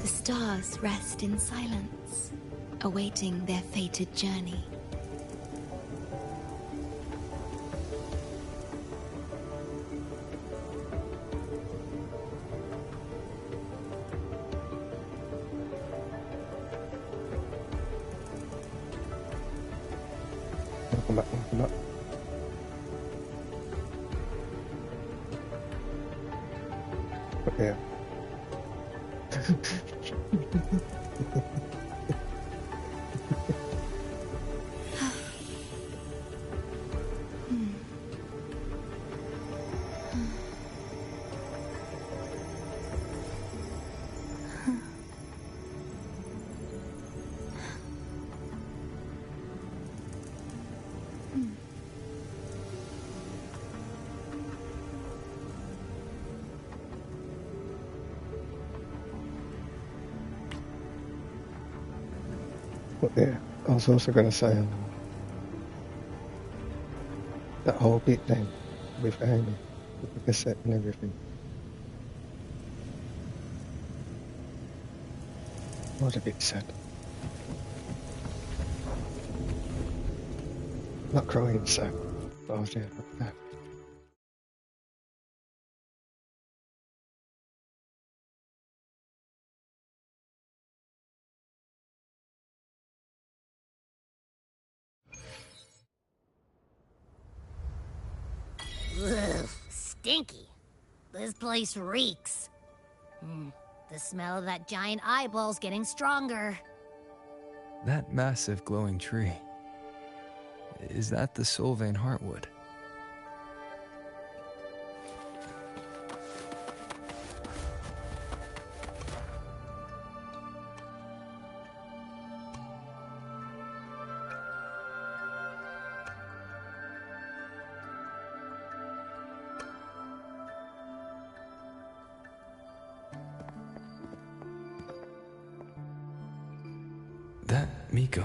The stars rest in silence, awaiting their fated journey. Welcome back, welcome back. But yeah. But yeah, I was also going to say that whole bit then with Amy, with the cassette and everything. I was a bit sad. Not crying sad, but I was there like that. Ugh, stinky. This place reeks. The smell of that giant eyeball's getting stronger. That massive glowing tree. Is that the Sylvain Heartwood? That Miko.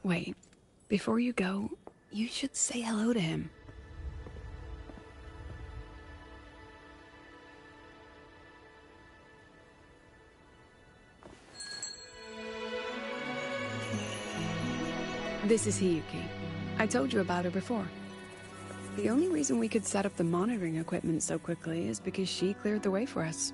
Wait, before you go, you should say hello to him. This is Hiyuki. I told you about her before. The only reason we could set up the monitoring equipment so quickly is because she cleared the way for us.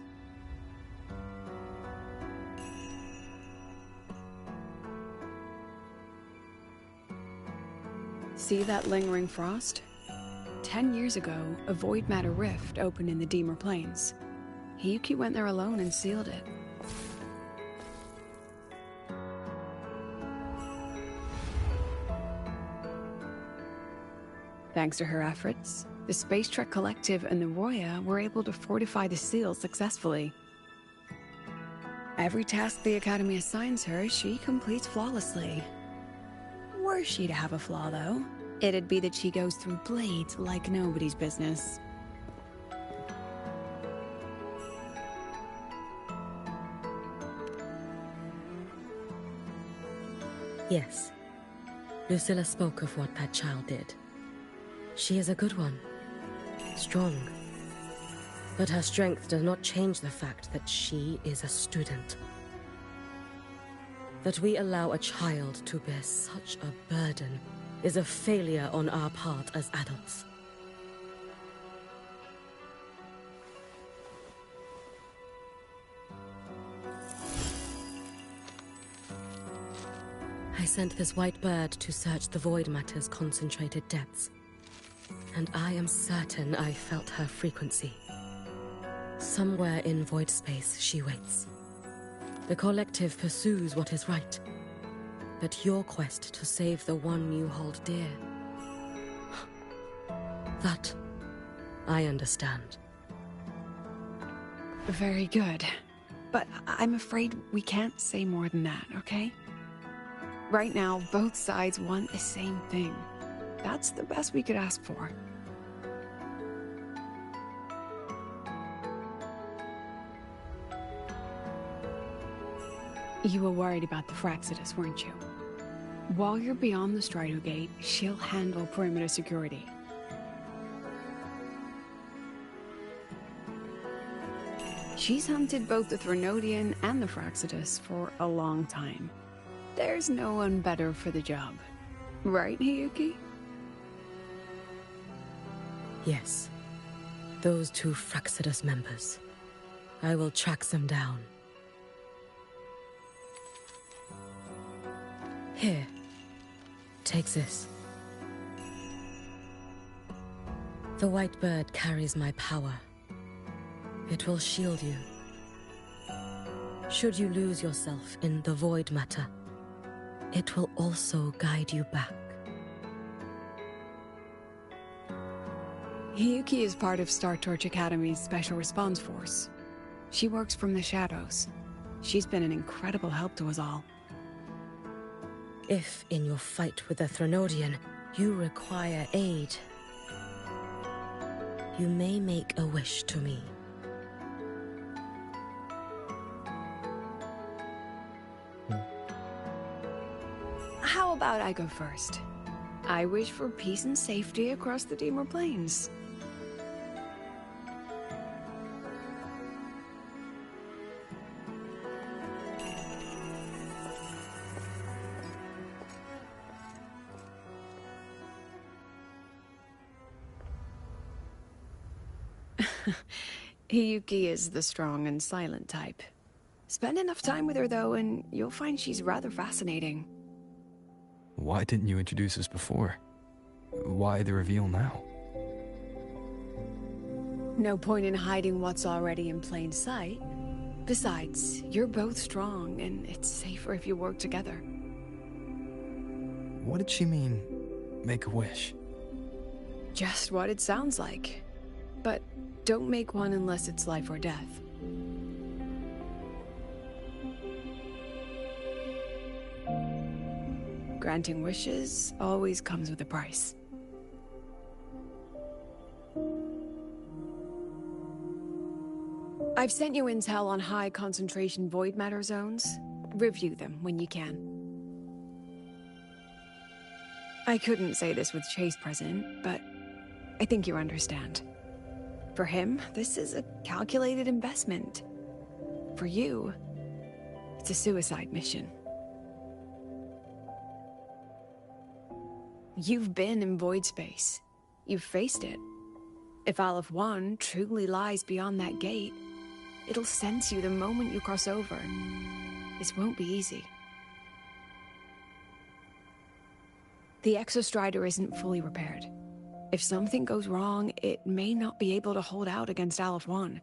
See that lingering frost? 10 years ago, a void matter rift opened in the Deemer Plains. Hiyuki went there alone and sealed it. Thanks to her efforts, the Space Trek Collective and the Roya were able to fortify the seal successfully. Every task the Academy assigns her, she completes flawlessly. Were she to have a flaw, though, it'd be that she goes through blades like nobody's business. Yes. Lucilla spoke of what that child did. She is a good one. Strong. But her strength does not change the fact that she is a student. That we allow a child to bear such a burden is a failure on our part as adults. I sent this white bird to search the void matter's concentrated depths, and I am certain I felt her frequency. Somewhere in void space she waits. The collective pursues what is right, but your quest to save the one you hold dear, that I understand. Very good. But I'm afraid we can't say more than that, okay? Right now, both sides want the same thing. That's the best we could ask for. You were worried about the Fraxidus, weren't you? While you're beyond the Strider Gate, she'll handle perimeter security. She's hunted both the Threnodian and the Fraxidus for a long time. There's no one better for the job. Right, Hiyuki? Yes. Those two Fraxidus members. I will track them down. Here. Take this. The white bird carries my power. It will shield you, Should you lose yourself in the void matter, it will also guide you back. Hiyuki is part of Star Torch Academy's Special Response Force. She works from the shadows. She's been an incredible help to us all. If, in your fight with the Threnodian, you require aid, you may make a wish to me. How about I go first? I wish for peace and safety across the Dimmer Plains. Hiyuki is the strong and silent type. Spend enough time with her, though, and you'll find she's rather fascinating. Why didn't you introduce us before? Why the reveal now? No point in hiding what's already in plain sight. Besides, you're both strong, and it's safer if you work together. What did she mean, make a wish? Just what it sounds like. But don't make one unless it's life or death. Granting wishes always comes with a price. I've sent you intel on high concentration void matter zones. Review them when you can. I couldn't say this with Chase present, but I think you understand. For him, this is a calculated investment. For you, it's a suicide mission. You've been in void space. You've faced it. If Aleph 1 truly lies beyond that gate, it'll sense you the moment you cross over. This won't be easy. The Exostrider isn't fully repaired. If something goes wrong, it may not be able to hold out against Aleph 1.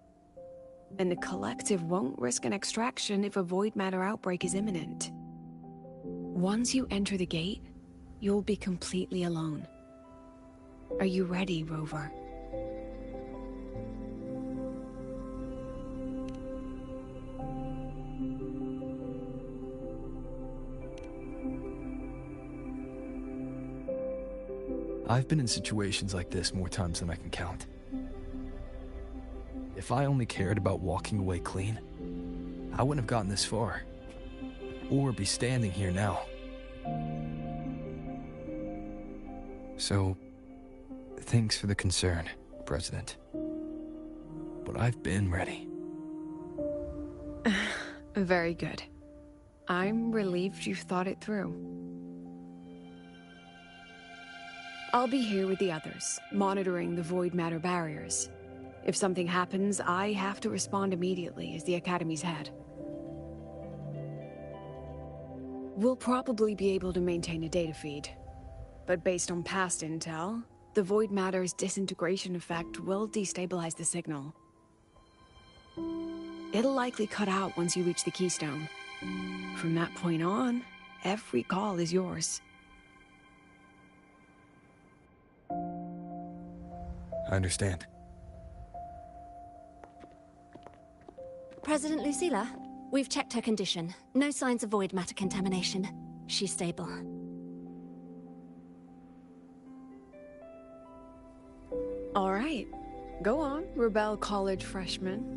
And the Collective won't risk an extraction if a void matter outbreak is imminent. Once you enter the gate, you'll be completely alone. Are you ready, Rover? I've been in situations like this more times than I can count. If I only cared about walking away clean, I wouldn't have gotten this far. Or be standing here now. So, thanks for the concern, President. But I've been ready. Very good. I'm relieved you've thought it through. I'll be here with the others, monitoring the void matter barriers. If something happens, I have to respond immediately as the Academy's head. We'll probably be able to maintain a data feed. But based on past intel, the void matter's disintegration effect will destabilize the signal. It'll likely cut out once you reach the keystone. From that point on, every call is yours. I understand. President Lucilla, we've checked her condition. No signs of void matter contamination. She's stable. All right. Go on, Rebel College freshman.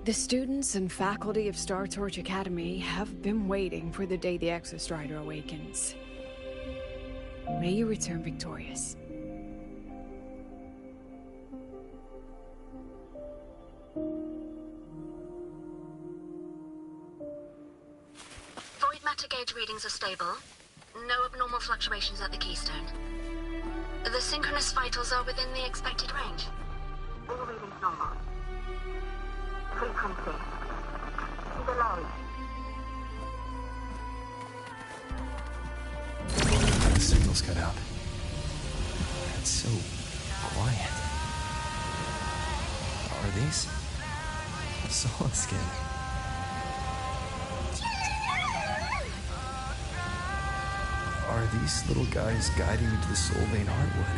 The students and faculty of Star Torch Academy have been waiting for the day the Exostrider awakens. May you return victorious. Void matter gauge readings are stable. No abnormal fluctuations at the keystone. The synchronous vitals are within the expected range. All readings normal. Frequency. Delay. about. It's so quiet. Are these solid skin? Are these little guys guiding me to the Soul Vein Heartwood?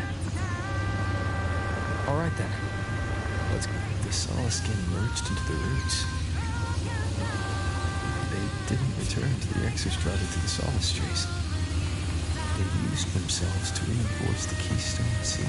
Alright then. Let's go. The solid skin merged into the roots. They didn't return to the Exostrata to the Solace Trees. They used themselves to reinforce the Keystone Seal.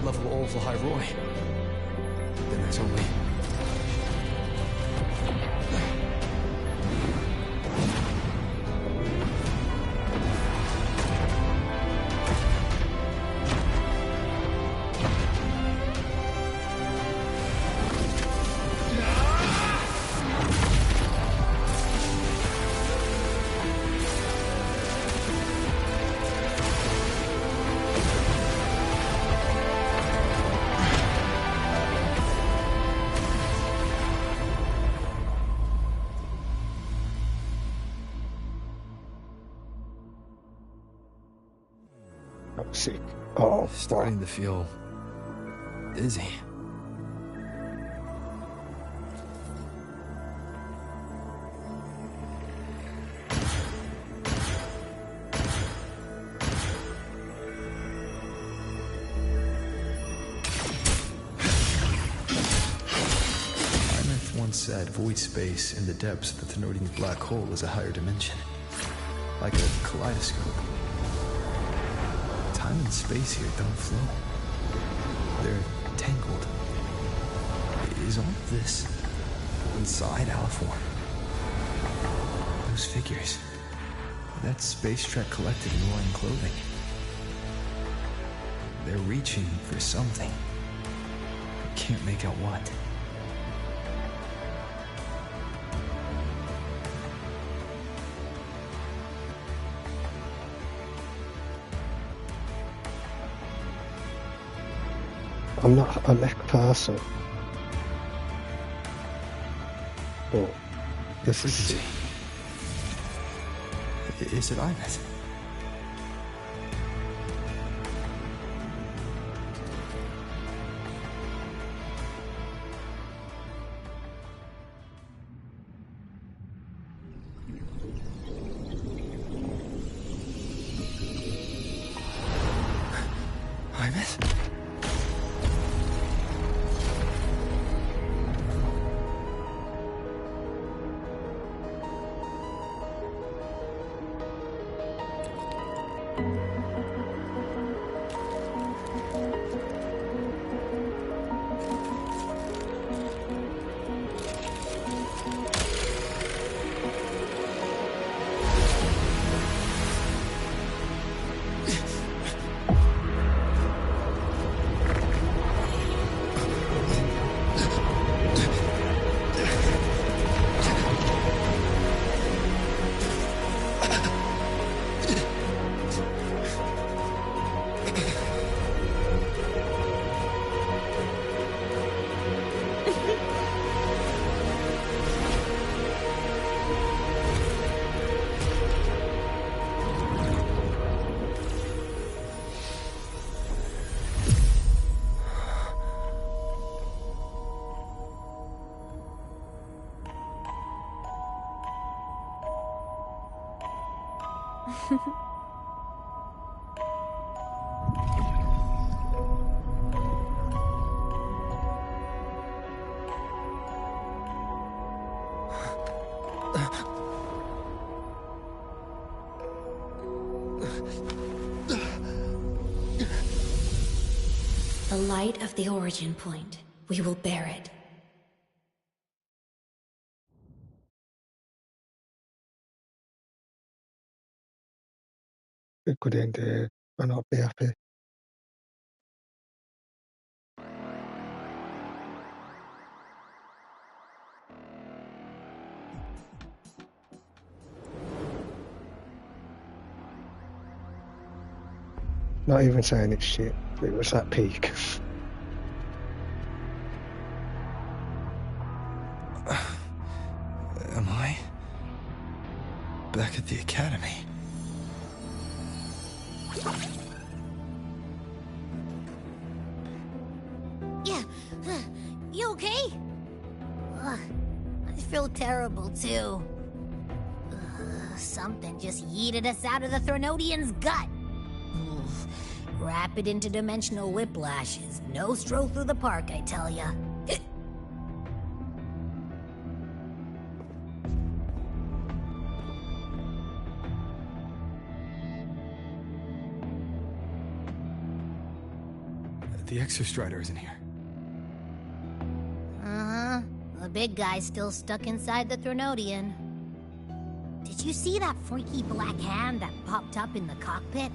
Level all of Lahairoi. Then there's only... Sick. Oh, starting to feel dizzy. Imeth once said void space in the depths of the Thenodian black hole is a higher dimension, like a kaleidoscope. Time and space here don't flow. They're tangled. Is all of this inside Aliform? Those figures. That space trek collected in roaring clothing. They're reaching for something. Can't make out what. I'm not a mech person. But this is... Is it Imeth? The light of the origin point. We will bear it. It could end there and I'll be happy. Not even saying it's shit, but it was that peak. Am I back at the academy? Yeah, you okay? Ugh, I feel terrible too. Something just yeeted us out of the Threnodian's gut. Oof. Rapid interdimensional whiplash is no stroll through the park, I tell ya. The Exostrider isn't here. Uh-huh. The big guy's still stuck inside the Threnodian. Did you see that freaky black hand that popped up in the cockpit?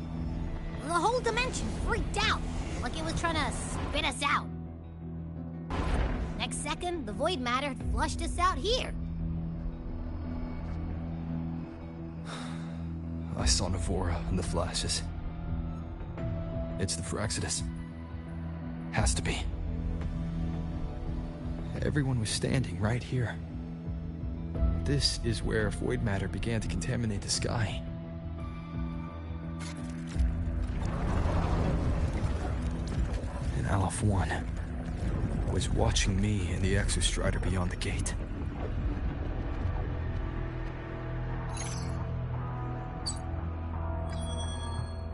The whole dimension freaked out, like it was trying to spit us out. Next second, the void matter had flushed us out here. I saw Navora in the flashes. It's the Fraxidus. Has to be. Everyone was standing right here. This is where void matter began to contaminate the sky. And Aleph 1 was watching me and the Exostrider beyond the gate.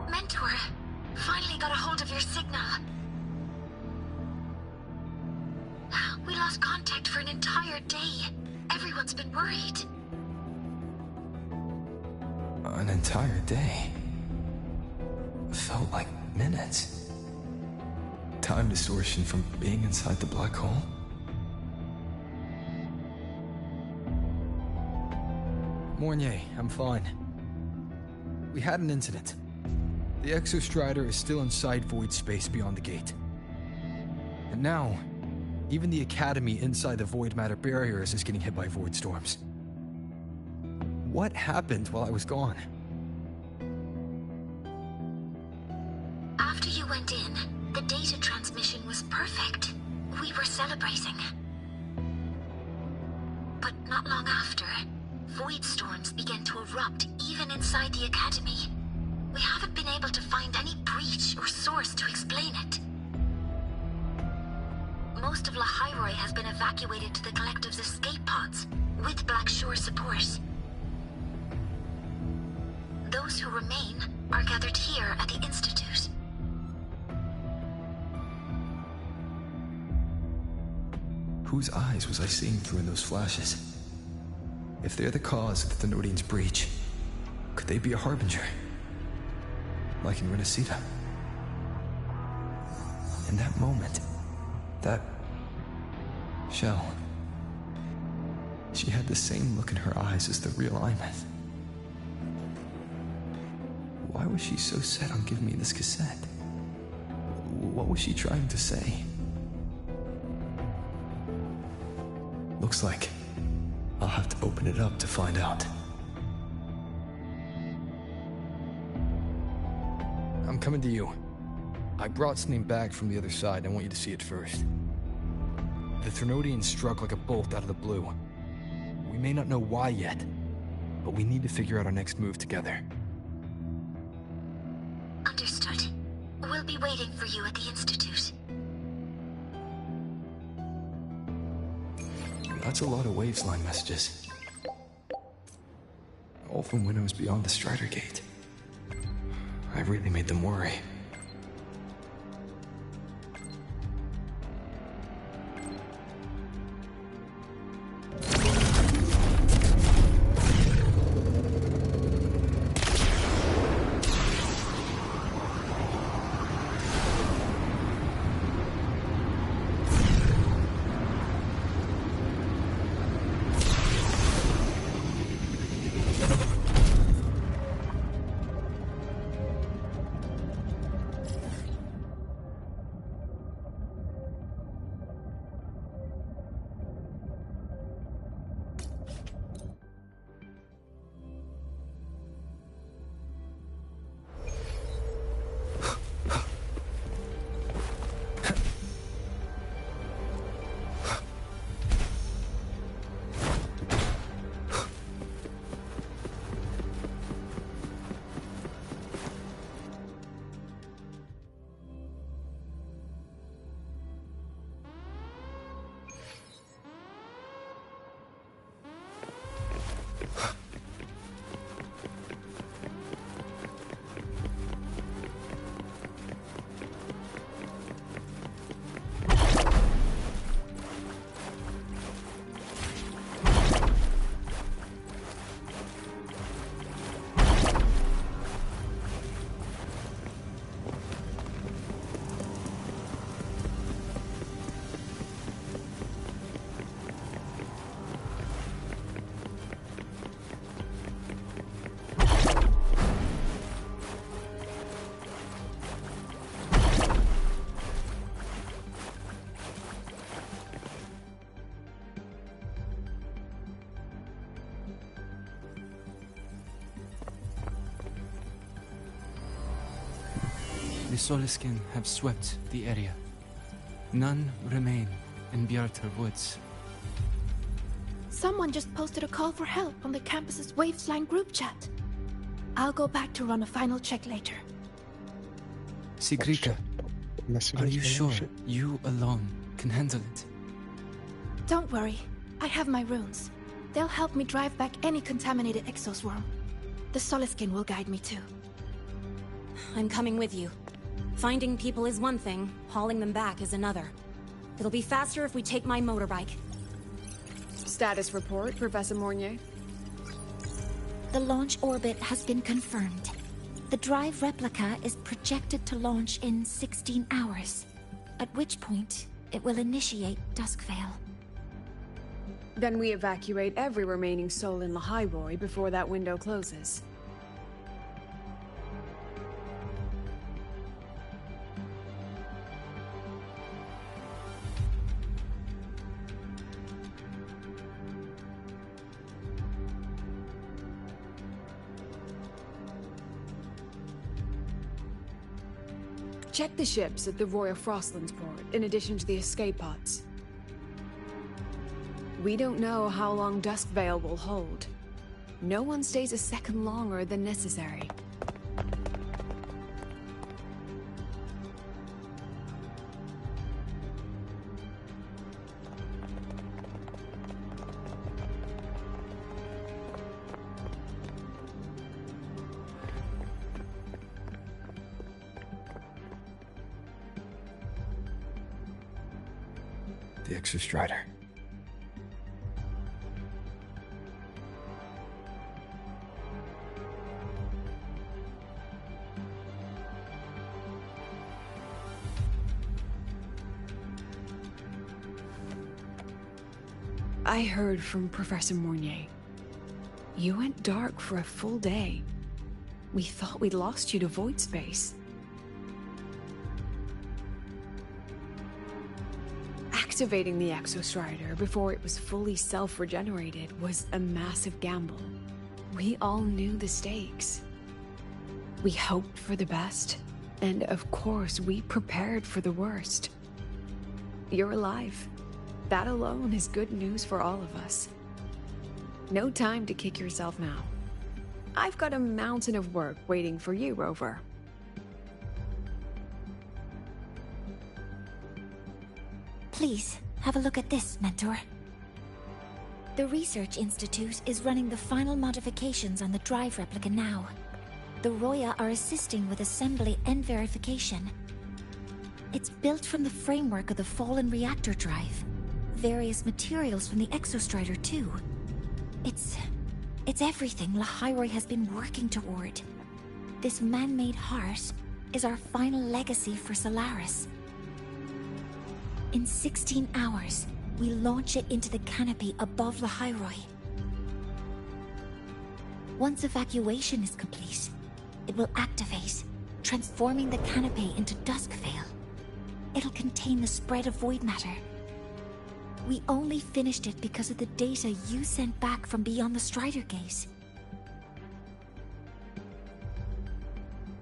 Mentor, finally got a hold of your signal. We lost contact for an entire day. Everyone's been worried. An entire day? Felt like minutes. Time distortion from being inside the black hole? Mornier, I'm fine. We had an incident. The Exostrider is still inside void space beyond the gate. And now, even the Academy inside the void matter barriers is getting hit by void storms. What happened while I was gone? After you went in, the data transmission was perfect. We were celebrating. But not long after, void storms began to erupt even inside the Academy. We haven't been able to find any breach or source to explain it. Most of Lahairoi has been evacuated to the Collective's escape pods, with Black Shore support. Those who remain are gathered here at the Institute. Whose eyes was I seeing through in those flashes? If they're the cause of the Thenodian's breach, could they be a harbinger? Like in Renacita? In that moment, that Shell, she had the same look in her eyes as the real Imeth. Why was she so set on giving me this cassette? What was she trying to say? Looks like I'll have to open it up to find out. I'm coming to you. I brought something back from the other side. I want you to see it first. The Threnodian struck like a bolt out of the blue. We may not know why yet, but we need to figure out our next move together. Understood. We'll be waiting for you at the Institute. That's a lot of Waveline messages. All from when I was beyond the Strider Gate. I really made them worry. The Soliskin have swept the area. None remain in Bjartar Woods. Someone just posted a call for help on the campus's Wavesline group chat. I'll go back to run a final check later. Sigrika, are you sure you alone can handle it? Don't worry, I have my runes. They'll help me drive back any contaminated exoswarm. The Soliskin will guide me too. I'm coming with you. Finding people is one thing, hauling them back is another. It'll be faster if we take my motorbike. Status report, Professor Mornier. The launch orbit has been confirmed. The drive replica is projected to launch in 16 hours, at which point it will initiate Duskvale. Then we evacuate every remaining soul in Lahairoi before that window closes. Check the ships at the Royal Frostlands port, in addition to the escape pods. We don't know how long Duskvale will hold. No one stays a second longer than necessary. The Exostrider. I heard from Professor Mornier. You went dark for a full day. We thought we'd lost you to void space. Activating the Exostrider before it was fully self-regenerated was a massive gamble. We all knew the stakes. We hoped for the best, and of course we prepared for the worst. You're alive. That alone is good news for all of us. No time to kick yourself now. I've got a mountain of work waiting for you, Rover. Please, have a look at this, Mentor. The Research Institute is running the final modifications on the drive replica now. The Roya are assisting with assembly and verification. It's built from the framework of the fallen reactor drive. Various materials from the Exostrider too. It's everything Lahairoi has been working toward. This man-made heart is our final legacy for Solaris. In 16 hours, we launch it into the canopy above Lahairoi. Once evacuation is complete, it will activate, transforming the canopy into Duskvale. It'll contain the spread of void matter. We only finished it because of the data you sent back from beyond the Strider Gate.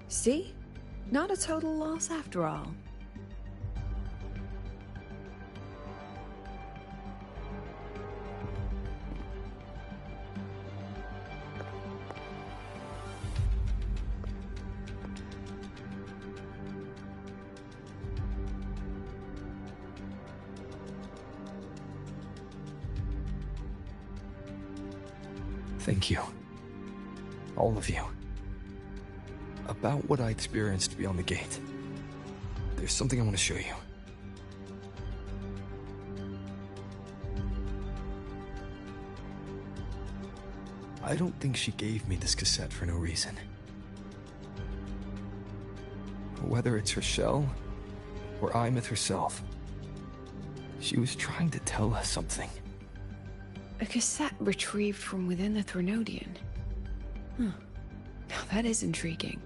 See? Not a total loss after all. Thank you. All of you. About what I experienced beyond the gate. There's something I want to show you. I don't think she gave me this cassette for no reason. Whether it's her shell, or Imeth herself, she was trying to tell us something. A cassette retrieved from within the Threnodian. Huh. Now that is intriguing.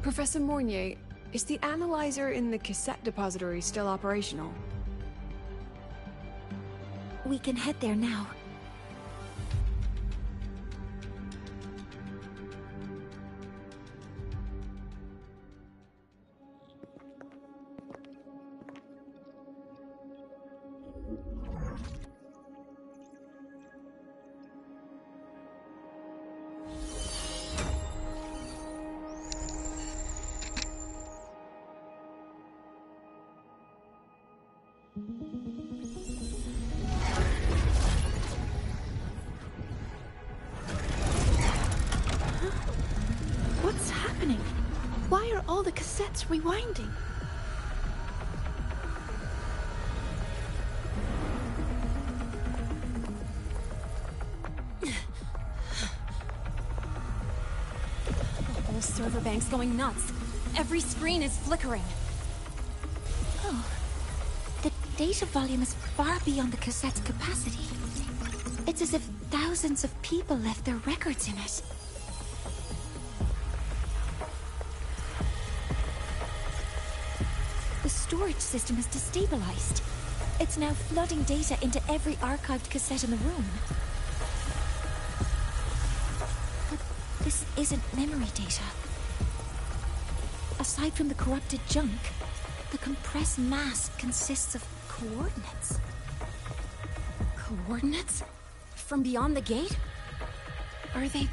Professor Mornier, is the analyzer in the cassette depository still operational? We can head there now. What's happening? Why are all the cassettes rewinding? The whole server bank's going nuts. Every screen is flickering. Oh. The data volume is far beyond the cassette's capacity. It's as if thousands of people left their records in it. The storage system is destabilized. It's now flooding data into every archived cassette in the room. But this isn't memory data. Aside from the corrupted junk, the compressed mass consists of coordinates. Coordinates? From beyond the gate? Are they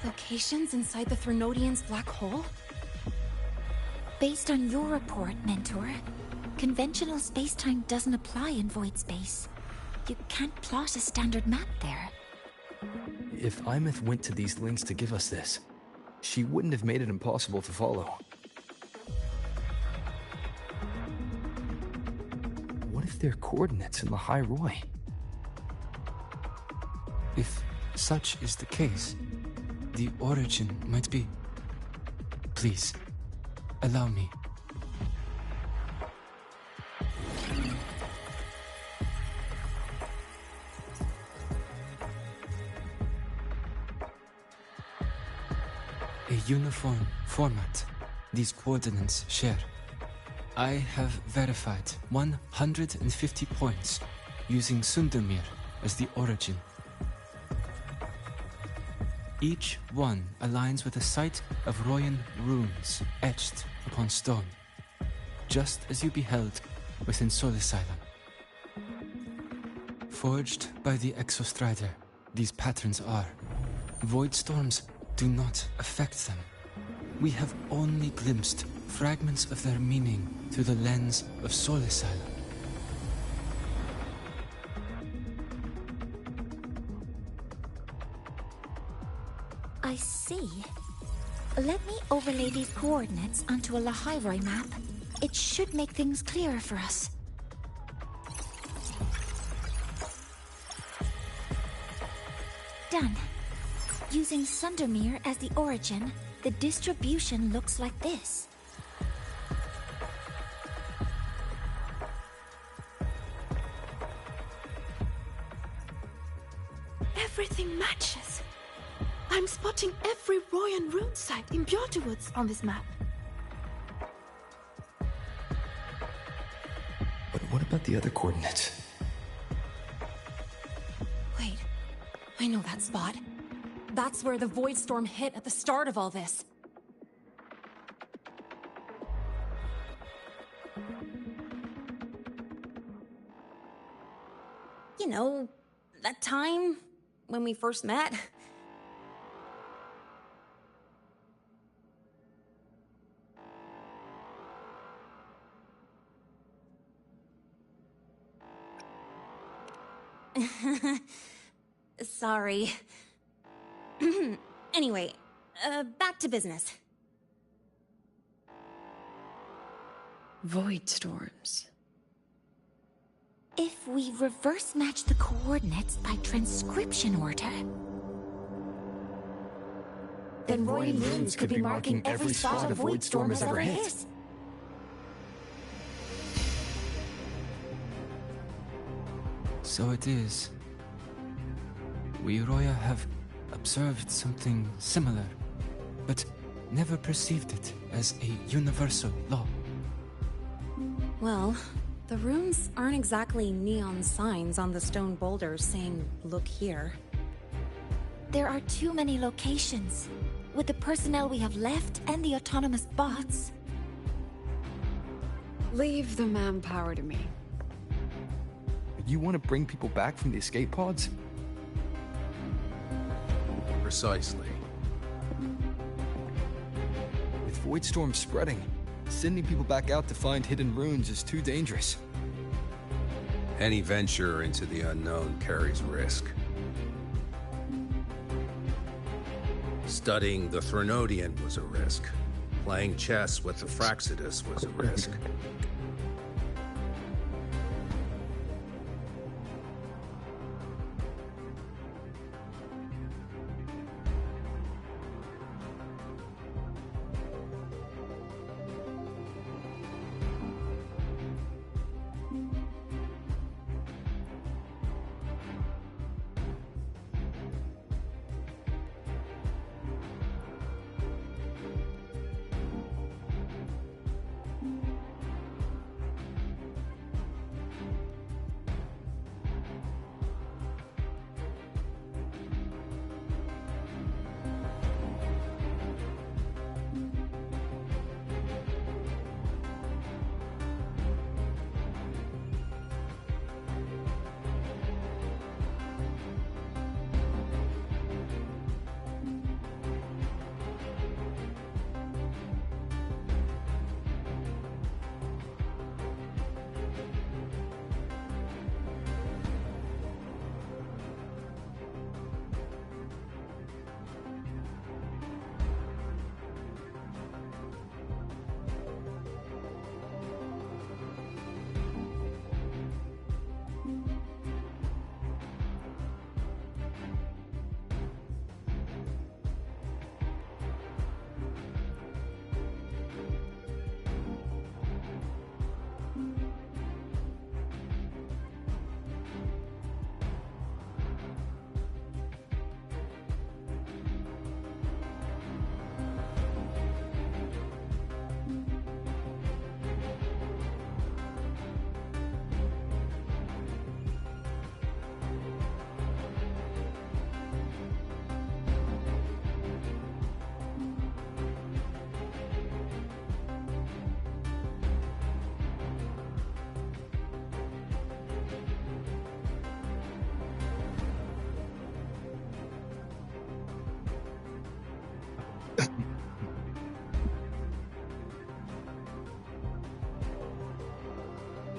locations inside the Threnodian's black hole? Based on your report, Mentor, conventional space-time doesn't apply in void space. You can't plot a standard map there. If Imeth went to these links to give us this, she wouldn't have made it impossible to follow. What if they're coordinates in Lahairoi? If such is the case, the origin might be... Please, allow me. A uniform format these coordinates share. I have verified 150 points using Sundermere as the origin. Each one aligns with a site of Royan runes etched upon stone, just as you beheld within Solasylum. Forged by the Exostrider, these patterns are. Void storms do not affect them. We have only glimpsed fragments of their meaning through the lens of Solasylum. I see. Let me overlay these coordinates onto a Lahairoi map. It should make things clearer for us. Done. Using Sundermere as the origin, the distribution looks like this. Everything matches. I'm spotting every Royan rune site in Bjorterwoods on this map. But what about the other coordinates? Wait, I know that spot. That's where the Void Storm hit at the start of all this. You know, that time when we first met. Sorry. Anyway, back to business. Void storms. If we reverse match the coordinates by transcription order, then Royan runes could be marking every spot a Void Storm has ever hit. So it is. We Roya have observed something similar, but never perceived it as a universal law. Well, the runes aren't exactly neon signs on the stone boulders saying, "Look here." there are too many locations. With the personnel we have left and the autonomous bots. Leave the manpower to me. You want to bring people back from the escape pods? Precisely. With Void Storm spreading, sending people back out to find hidden runes is too dangerous. Any venture into the unknown carries risk. Studying the Threnodian was a risk. Playing chess with the Fraxidus was a risk.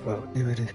Well, you ready?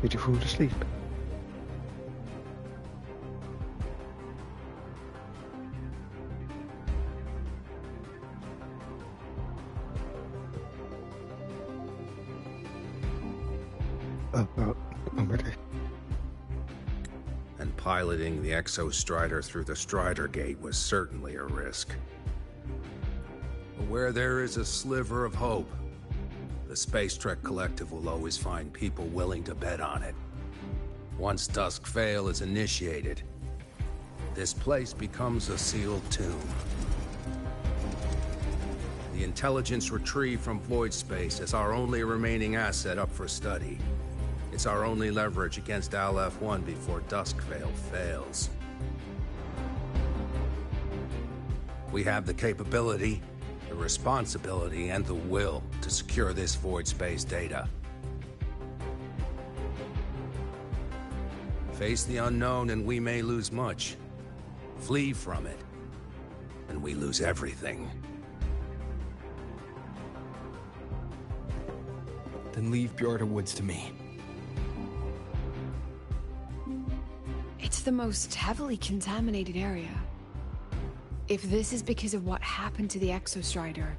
Did you fall asleep? Oh, I'm ready. And piloting the Exostrider through the Strider Gate was certainly a risk. But where there is a sliver of hope, the Space Trek Collective will always find people willing to bet on it. Once Dusk Vale is initiated, this place becomes a sealed tomb. The intelligence retrieved from void space is our only remaining asset up for study. It's our only leverage against Aleph-1 before Dusk Vale fails. We have the capability, the responsibility, and the will to secure this void space data. Face the unknown and we may lose much. Flee from it, and we lose everything. Then leave Bjorda Woods to me. It's the most heavily contaminated area. If this is because of what happened to the Exostrider...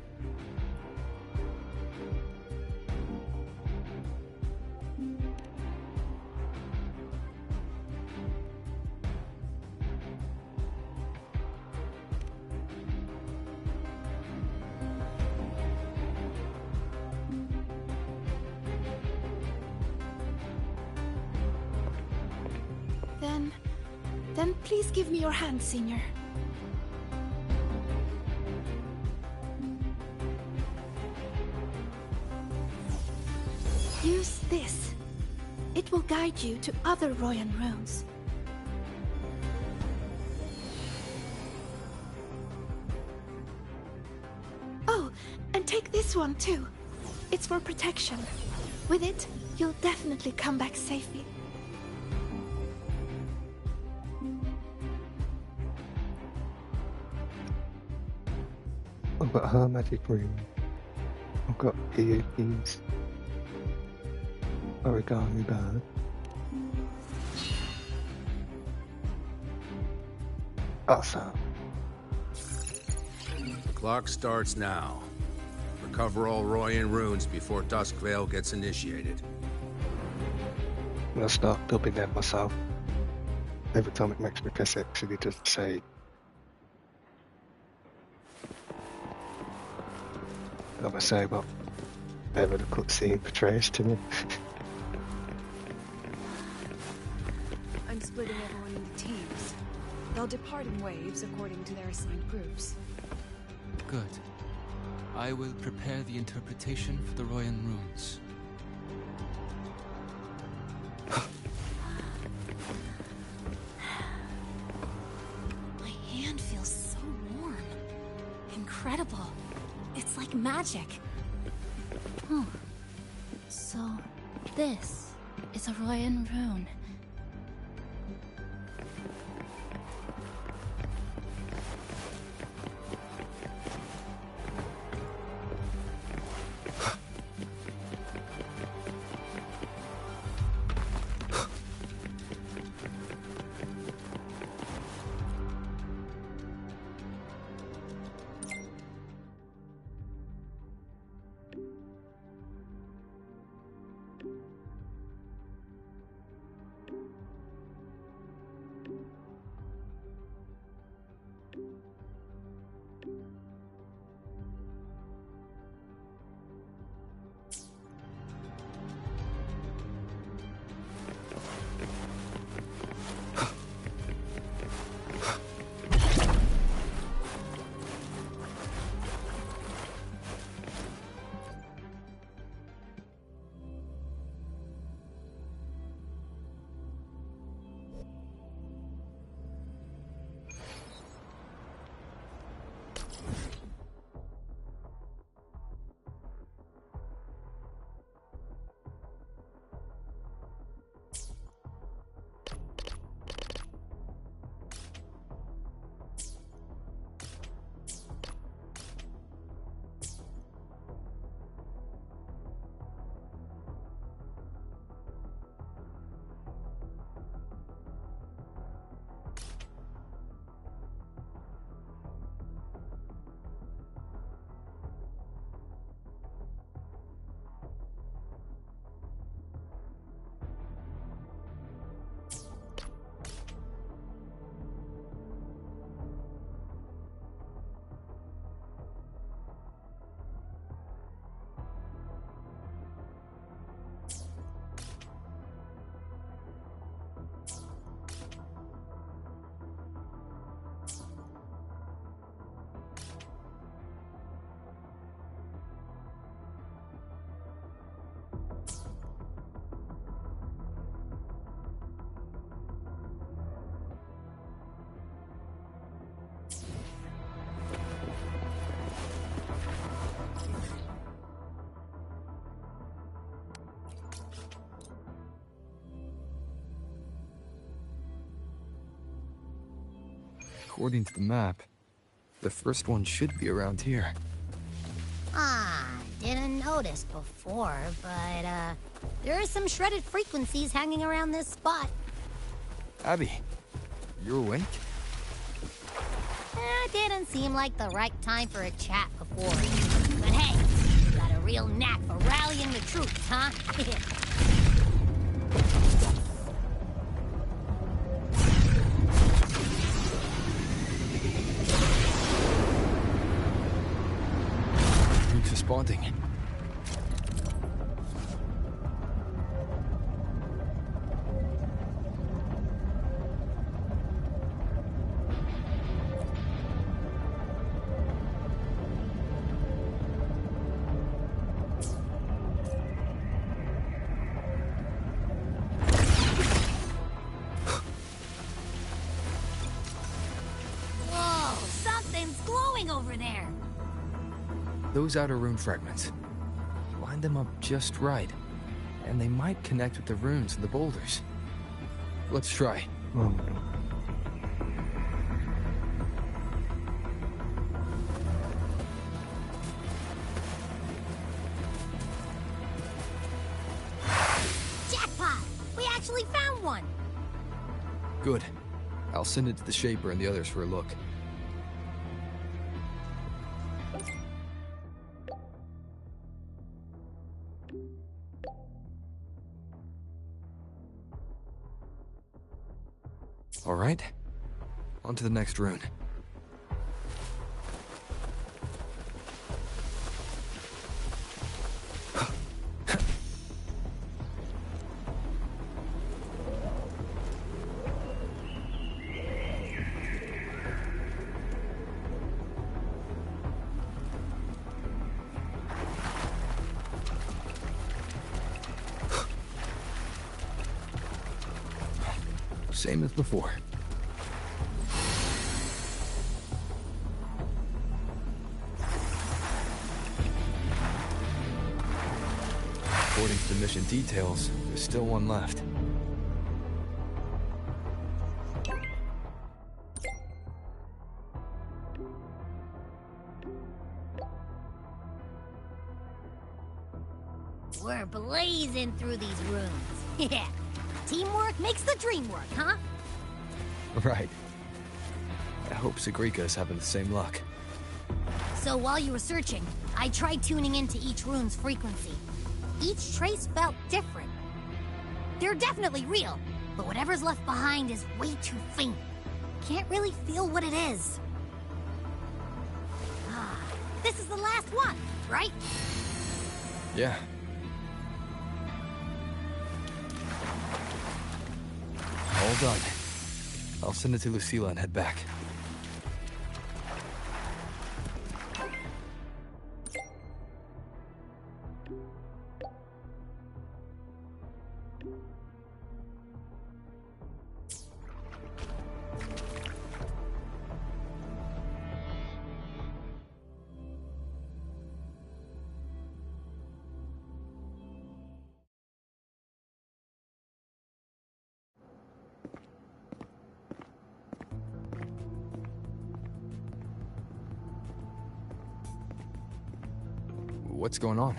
Then please give me your hand, Senior. Use this. It will guide you to other Royan runes. Oh, and take this one too. It's for protection. With it, you'll definitely come back safely. I've got her magic room. I've got Hiyuki's origami bird. Awesome. The clock starts now. Recover all Royan runes before Dusk Vale gets initiated. I'm gonna start dubbing them myself. Every time it makes me press X, it doesn't say. I'm gonna say whatever the cutscene portrays to me. I'm splitting everyone into teams. They'll depart in waves according to their assigned groups. Good. I will prepare the interpretation for the Royan runes. My hand feels so warm. Incredible. It's like magic. So, this is a Royan rune. According to the map, the first one should be around here. Didn't notice before, but, there are some shredded frequencies hanging around this spot. Abby, you're awake? Didn't seem like the right time for a chat before. But hey, you got a real knack for rallying the troops, huh? Who's responding? Whoa, something's glowing over there. Those outer rune fragments. Line them up just right, and they might connect with the runes and the boulders. Let's try. Jackpot! We actually found one! Good. I'll send it to the Shaper and the others for a look. All right. On to the next rune. Same as before. According to the mission details, there's still one left. We're blazing through these rooms. Yeah. Teamwork makes the dream work, huh? Right. I hope Sagrika's having the same luck. So while you were searching, I tried tuning into each rune's frequency. Each trace felt different. They're definitely real, but whatever's left behind is way too faint. Can't really feel what it is. This is the last one, right? Yeah. All done. I'll send it to Lucilla and head back. What's going on?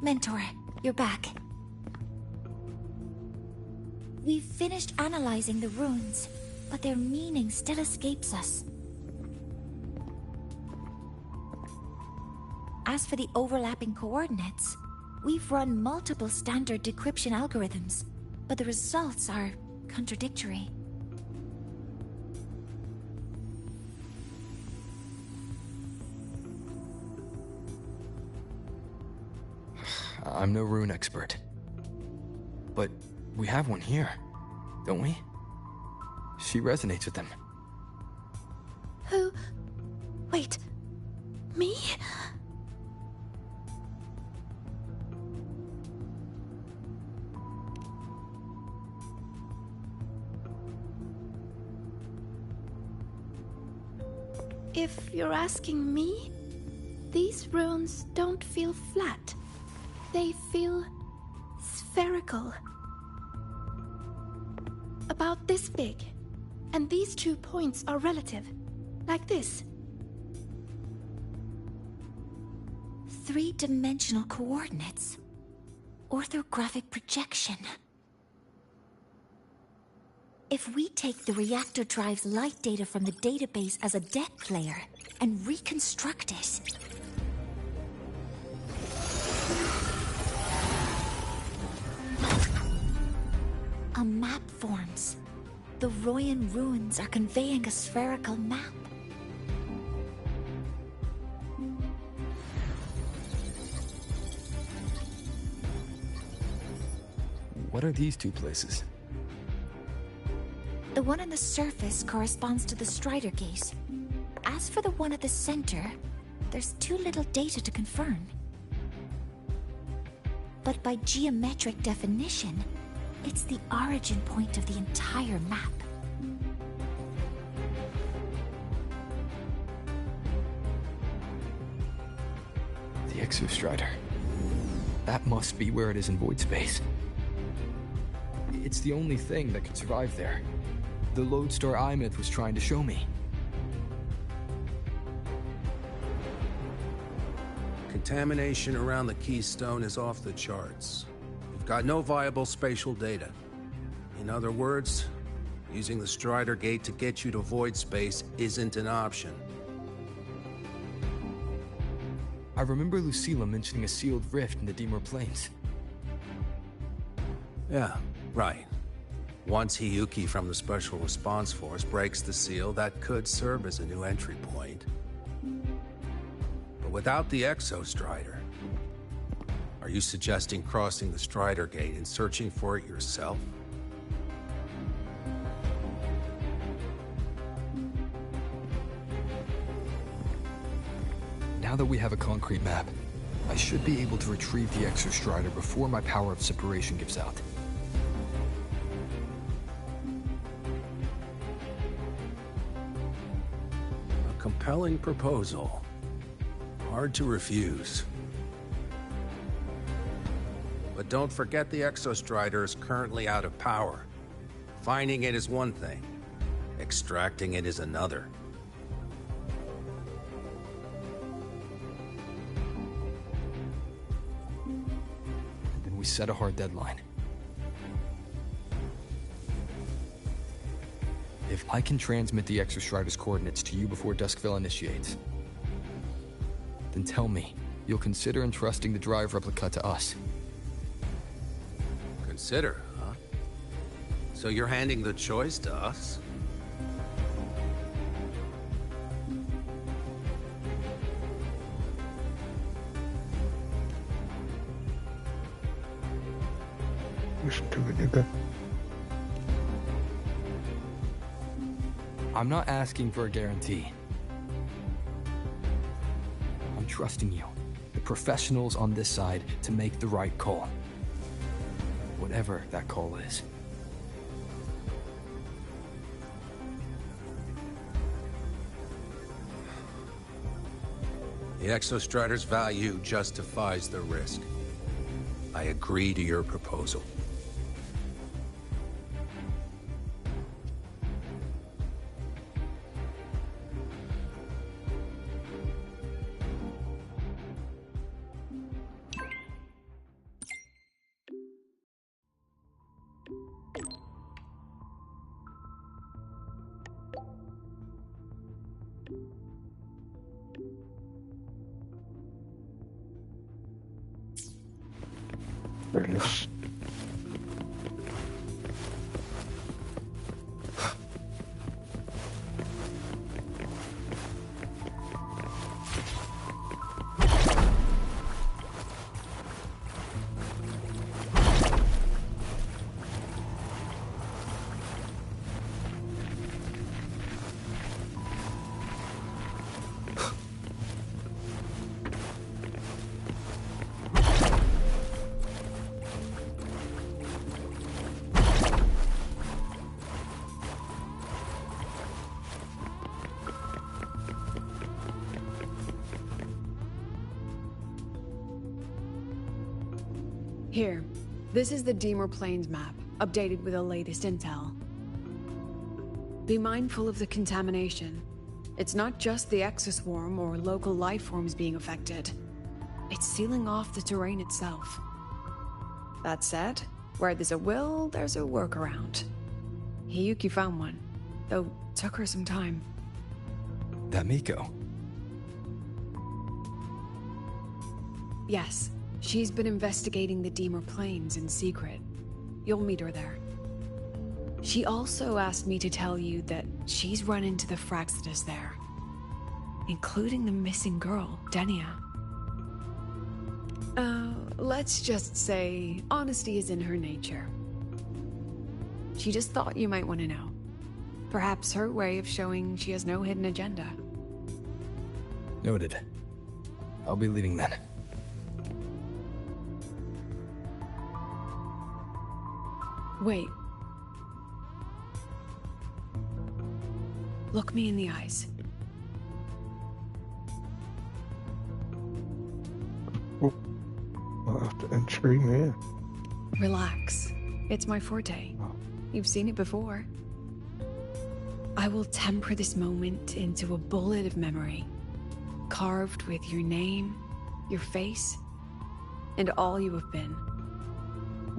Mentor, you're back. We've finished analyzing the runes, but their meaning still escapes us. As for the overlapping coordinates, we've run multiple standard decryption algorithms, but the results are contradictory. I'm no rune expert. But we have one here, don't we? She resonates with them. Who? Wait. Me? If you're asking me, these runes don't feel flat. They feel spherical. About this big. And these 2 points are relative. Like this. 3-dimensional coordinates. Orthographic projection. If we take the reactor drive's light data from the database as a deck layer and reconstruct it... a map forms. The Royan ruins are conveying a spherical map. What are these 2 places? The one on the surface corresponds to the Strider Gate. As for the one at the center, there's too little data to confirm. But by geometric definition, it's the origin point of the entire map. The Exostrider. That must be where it is in void space. It's the only thing that could survive there. The Lodestar Eye-Myth was trying to show me. Contamination around the Keystone is off the charts. We've got no viable spatial data. In other words, using the Strider Gate to get you to void space isn't an option. I remember Lucilla mentioning a sealed rift in the Deemer Plains. Yeah, right. Once Hiyuki from the Special Response Force breaks the seal, that could serve as a new entry point. But without the Exostrider, are you suggesting crossing the Strider Gate and searching for it yourself? Now that we have a concrete map, I should be able to retrieve the Exostrider before my power of separation gives out. A compelling proposal. Hard to refuse. But don't forget the Exostrider is currently out of power. Finding it is one thing. Extracting it is another. And then we set a hard deadline. If I can transmit the Exostrider's coordinates to you before Duskville initiates, then tell me you'll consider entrusting the drive replica to us. Consider, huh? So you're handing the choice to us? I'm not asking for a guarantee. I'm trusting you, the professionals on this side, to make the right call. Whatever that call is. The Exostrider's value justifies the risk. I agree to your proposal. Here, this is the Deemer Plains map, updated with the latest intel. Be mindful of the contamination. It's not just the exoswarm or local life forms being affected. It's sealing off the terrain itself. That said, where there's a will, there's a workaround. Hiyuki found one, though took her some time. That Miko. Yes, she's been investigating the Deemer Plains in secret. You'll meet her there. She also asked me to tell you that she's run into the Fraxidus there, including the missing girl, Denia. Let's just say honesty is in her nature. She just thought you might want to know. Perhaps her way of showing she has no hidden agenda. Noted. I'll be leaving then. Wait. Look me in the eyes. Might have to entreat me. Relax. It's my forte. You've seen it before. I will temper this moment into a bullet of memory, carved with your name, your face, and all you have been.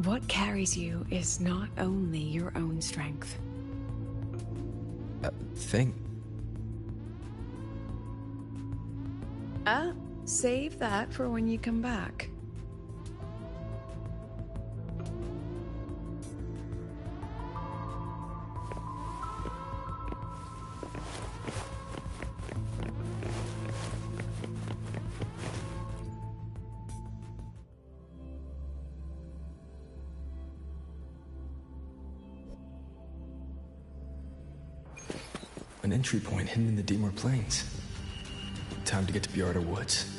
What carries you is not only your own strength. Thing. Save that for when you come back. An entry point hidden in the Deemer Plains. Time to get to Bjarda Woods.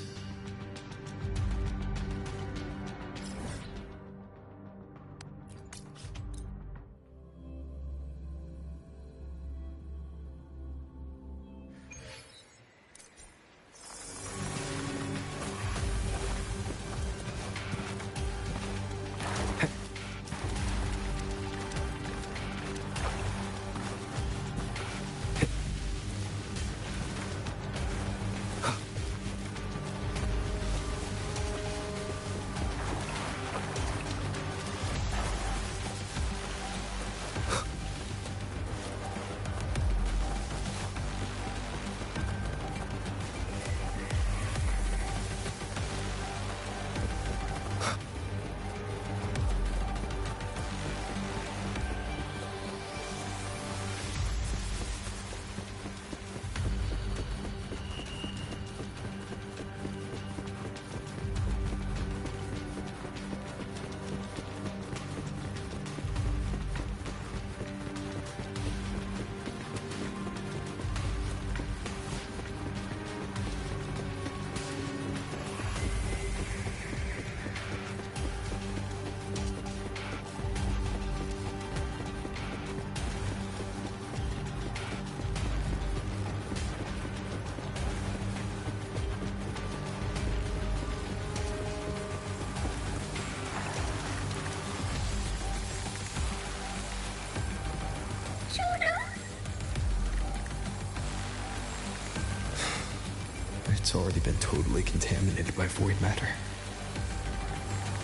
It's already been totally contaminated by void matter.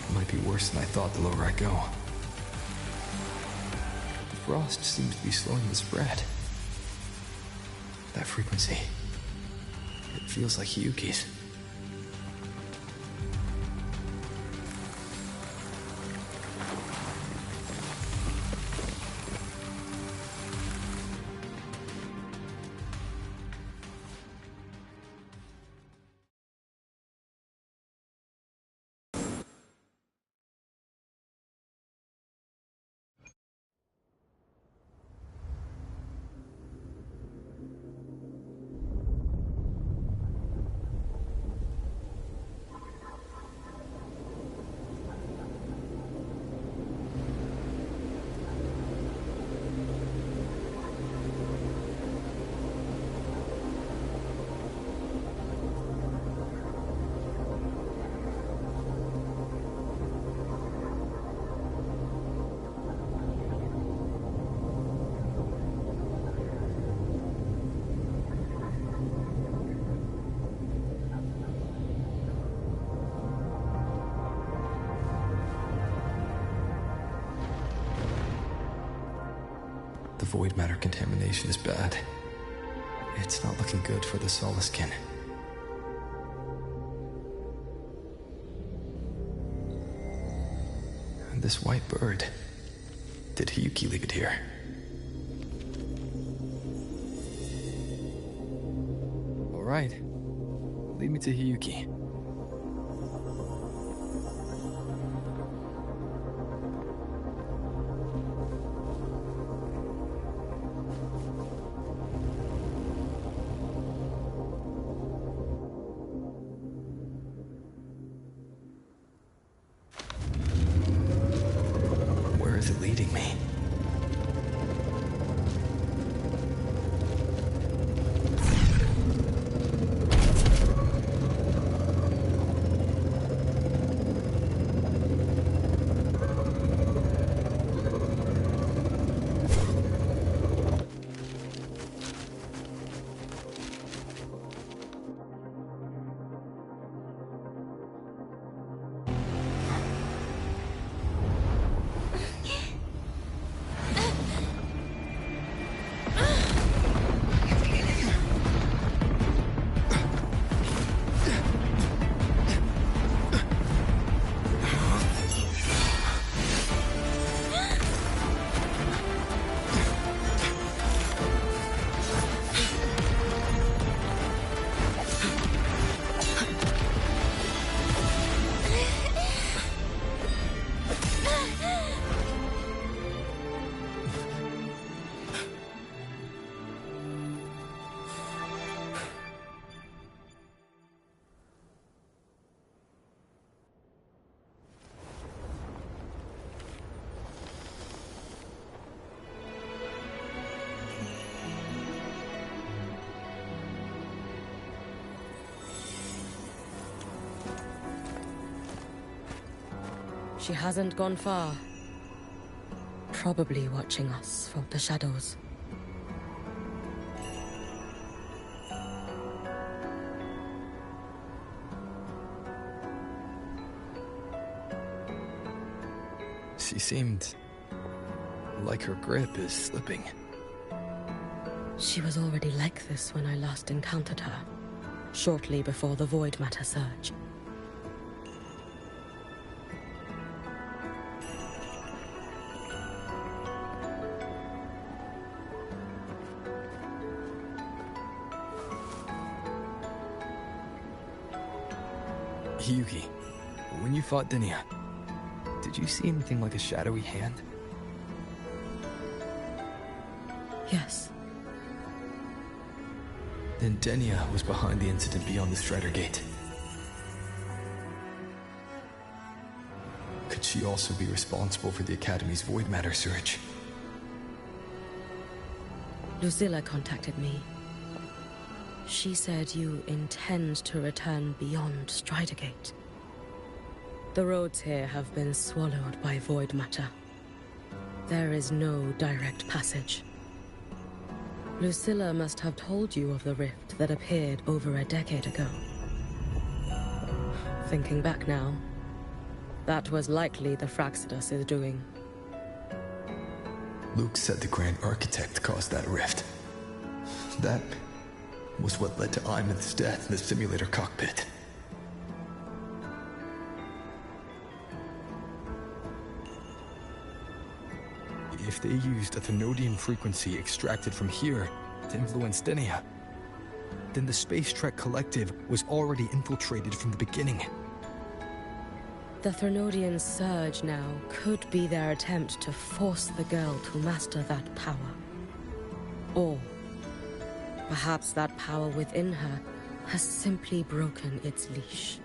It might be worse than I thought the lower I go. The frost seems to be slowing the spread. That frequency, it feels like Hiyuki's. void matter contamination is bad. It's not looking good for the Solaskin. This white bird. Did Hiyuki leave it here? All right. Lead me to Hiyuki. Where is it leading me? She hasn't gone far. Probably watching us from the shadows. She seemed like her grip is slipping. She was already like this when I last encountered her, shortly before the void matter surge. Hiyuki, when you fought Denia, did you see anything like a shadowy hand? Yes. Then Denia was behind the incident beyond the Strider Gate. Could she also be responsible for the Academy's void matter surge? Lucilla contacted me. She said you intend to return beyond Strider Gate. The roads here have been swallowed by void matter. There is no direct passage. Lucilla must have told you of the rift that appeared over a decade ago. Thinking back now, that was likely the Fraxidus is doing. Luke said the Grand Architect caused that rift. That was what led to Imith's death in the simulator cockpit. If they used a Thenodian frequency extracted from here to influence Denia, then the Space Trek Collective was already infiltrated from the beginning. The Thenodian surge now could be their attempt to force the girl to master that power. Or perhaps that power within her has simply broken its leash.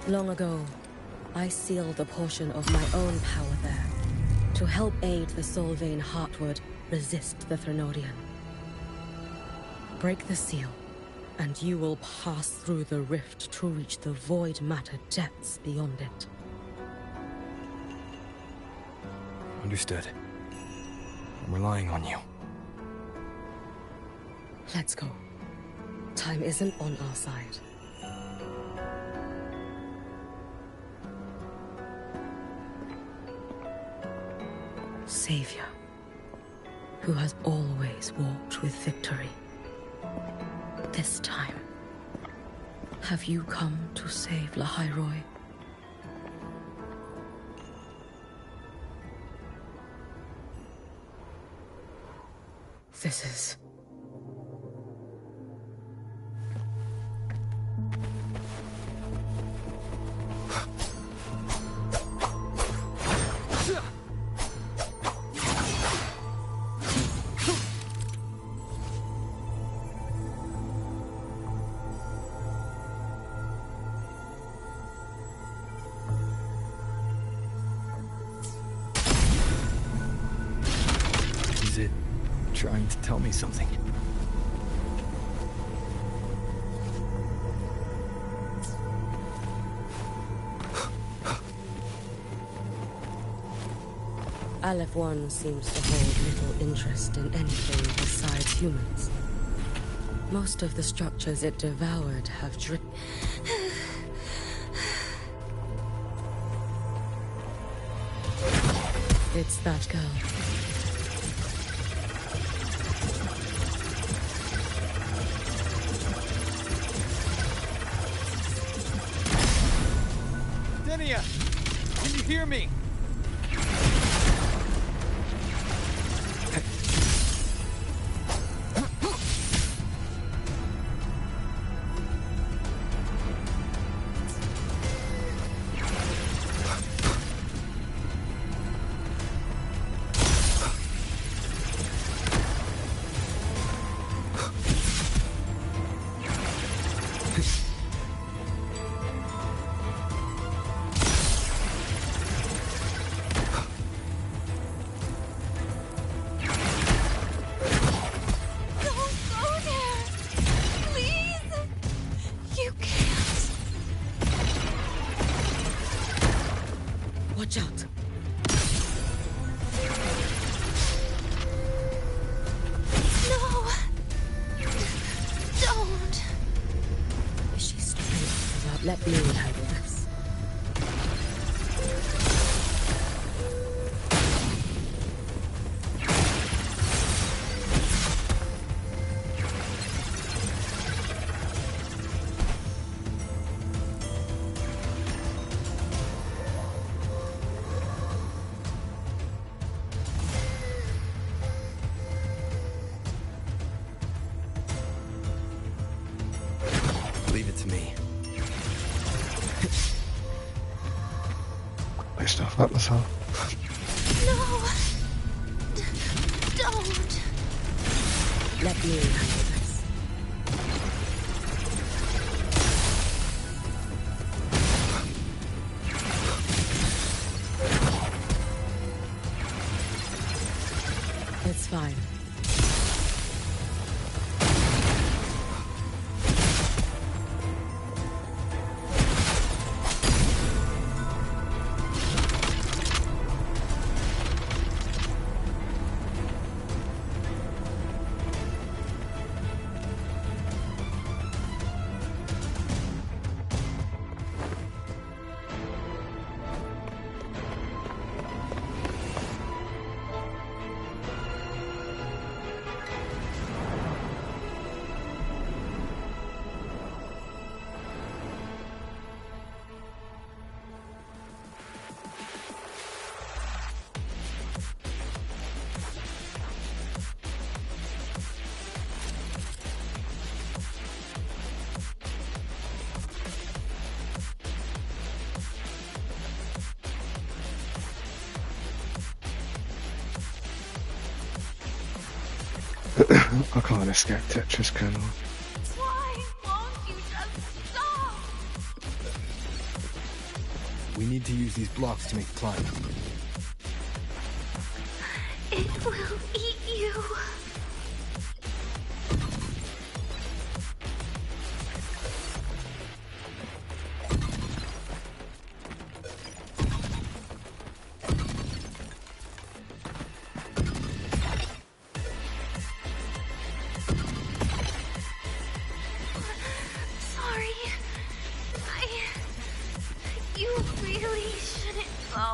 Long ago, I sealed a portion of my own power there to help aid the Solvane Heartwood resist the Thenodian. Break the seal, and you will pass through the rift to reach the void matter depths beyond it. Understood. I'm relying on you. Let's go. Time isn't on our side. savior, who has always walked with victory. This time, have you come to save Lahairoi? This is... Is it trying to tell me something? Aleph 1 seems to hold little interest in anything besides humans. Most of the structures it devoured have It's that girl. Denia! Can you hear me? Watch out. No! Don't! She's straight without let me handle this. Leave it to me. Pissed off at myself. No! Don't! Let me handle this. It's fine. I can't escape Tetris, can I? Why won't you just stop? We need to use these blocks to make the climb. It will eat you. Sorry. You really shouldn't go.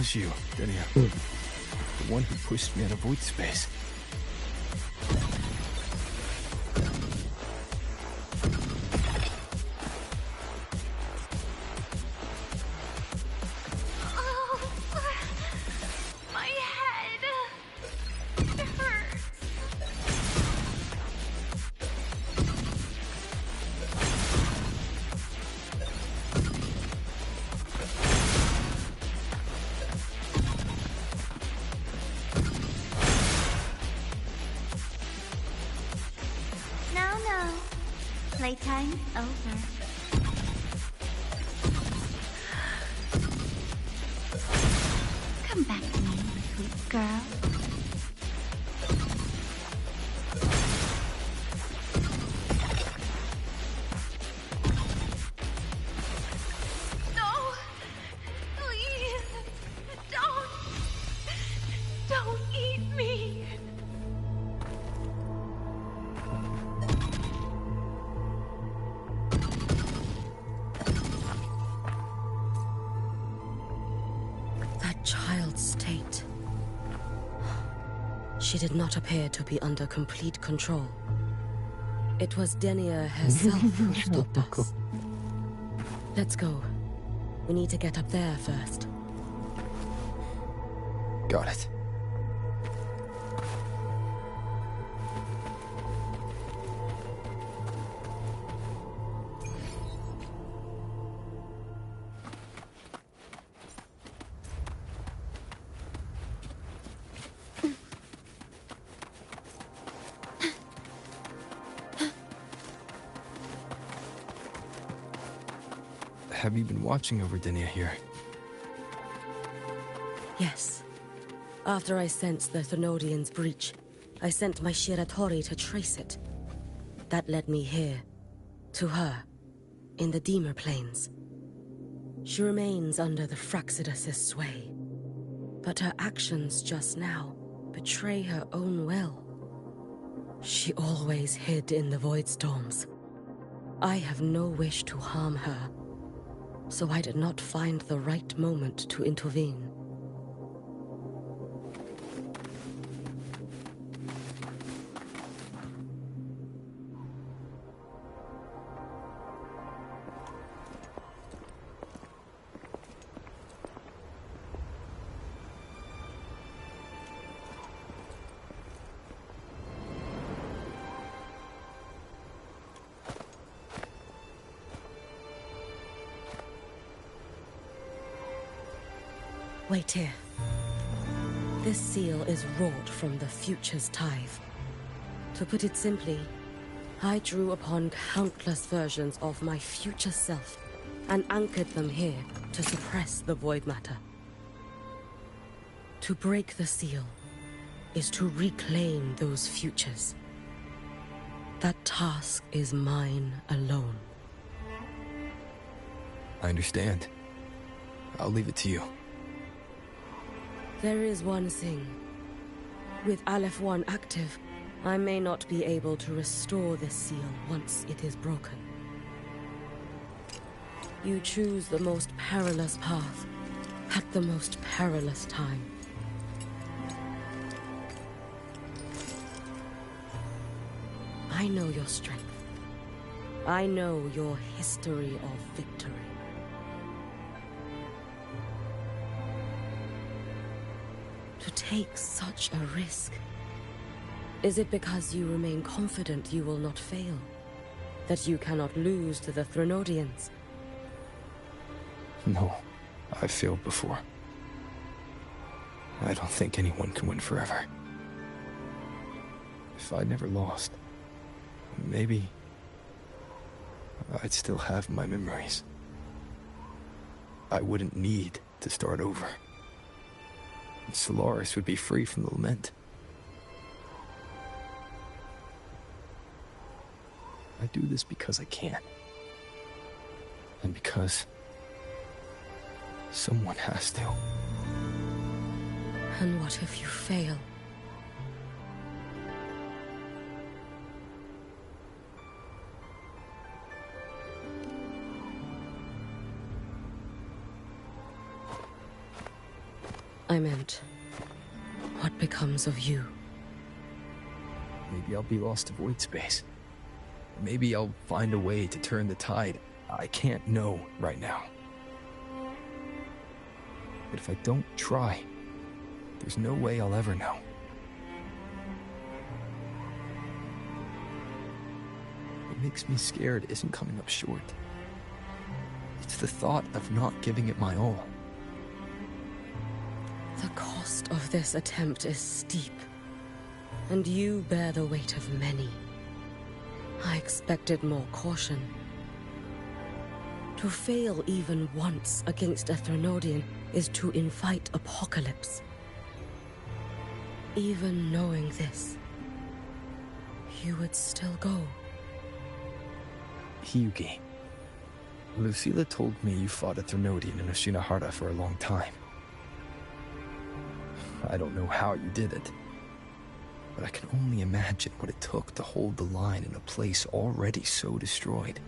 was you, Denia. The one who pushed me out of void space. My head. It hurts. No. Playtime's over. Come back to me, sweet girl. No. Please. Don't eat me. That child's state. She did not appear to be under complete control. It was Denia herself who stopped us. Let's go. We need to get up there first. Got it. Have you been watching over Denia here? Yes. After I sensed the Thenodian's breach, I sent my Shiratori to trace it. That led me here, to her, in the Deemer Plains. She remains under the Fraxidus' sway, but her actions just now betray her own will. She always hid in the void storms. I have no wish to harm her, so I did not find the right moment to intervene. Wait here. This seal is wrought from the future's tithe. To put it simply, I drew upon countless versions of my future self and anchored them here to suppress the void matter. To break the seal is to reclaim those futures. That task is mine alone. I understand. I'll leave it to you. There is one thing. With Aleph 1 active, I may not be able to restore this seal once it is broken. You choose the most perilous path at the most perilous time. I know your strength. I know your history of victory. To take such a risk? Is it because you remain confident you will not fail? That you cannot lose to the Thenodians? No, I've failed before. I don't think anyone can win forever. If I never lost, maybe I'd still have my memories. I wouldn't need to start over. Solaris would be free from the lament. I do this because I can. And because someone has to. And what if you fail? I meant, what becomes of you? Maybe I'll be lost to void space. Maybe I'll find a way to turn the tide. I can't know right now. But if I don't try, there's no way I'll ever know. What makes me scared isn't coming up short. It's the thought of not giving it my all. The cost of this attempt is steep, and you bear the weight of many. I expected more caution. To fail even once against a Threnodian is to invite apocalypse. Even knowing this, you would still go. Hiyuki, Lucilla told me you fought a Threnodian in Oshinahara for a long time. I don't know how you did it, but I can only imagine what it took to hold the line in a place already so destroyed.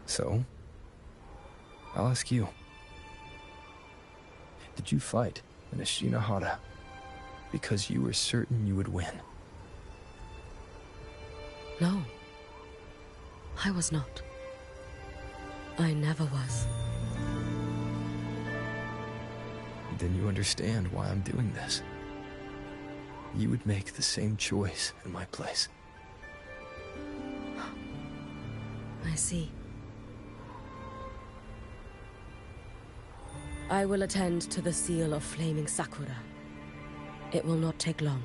So, I'll ask you. Did you fight in Oshinahara because you were certain you would win? No. I was not. I never was. Then you understand why I'm doing this. You would make the same choice in my place. I see. I will attend to the seal of flaming Sakura. It will not take long.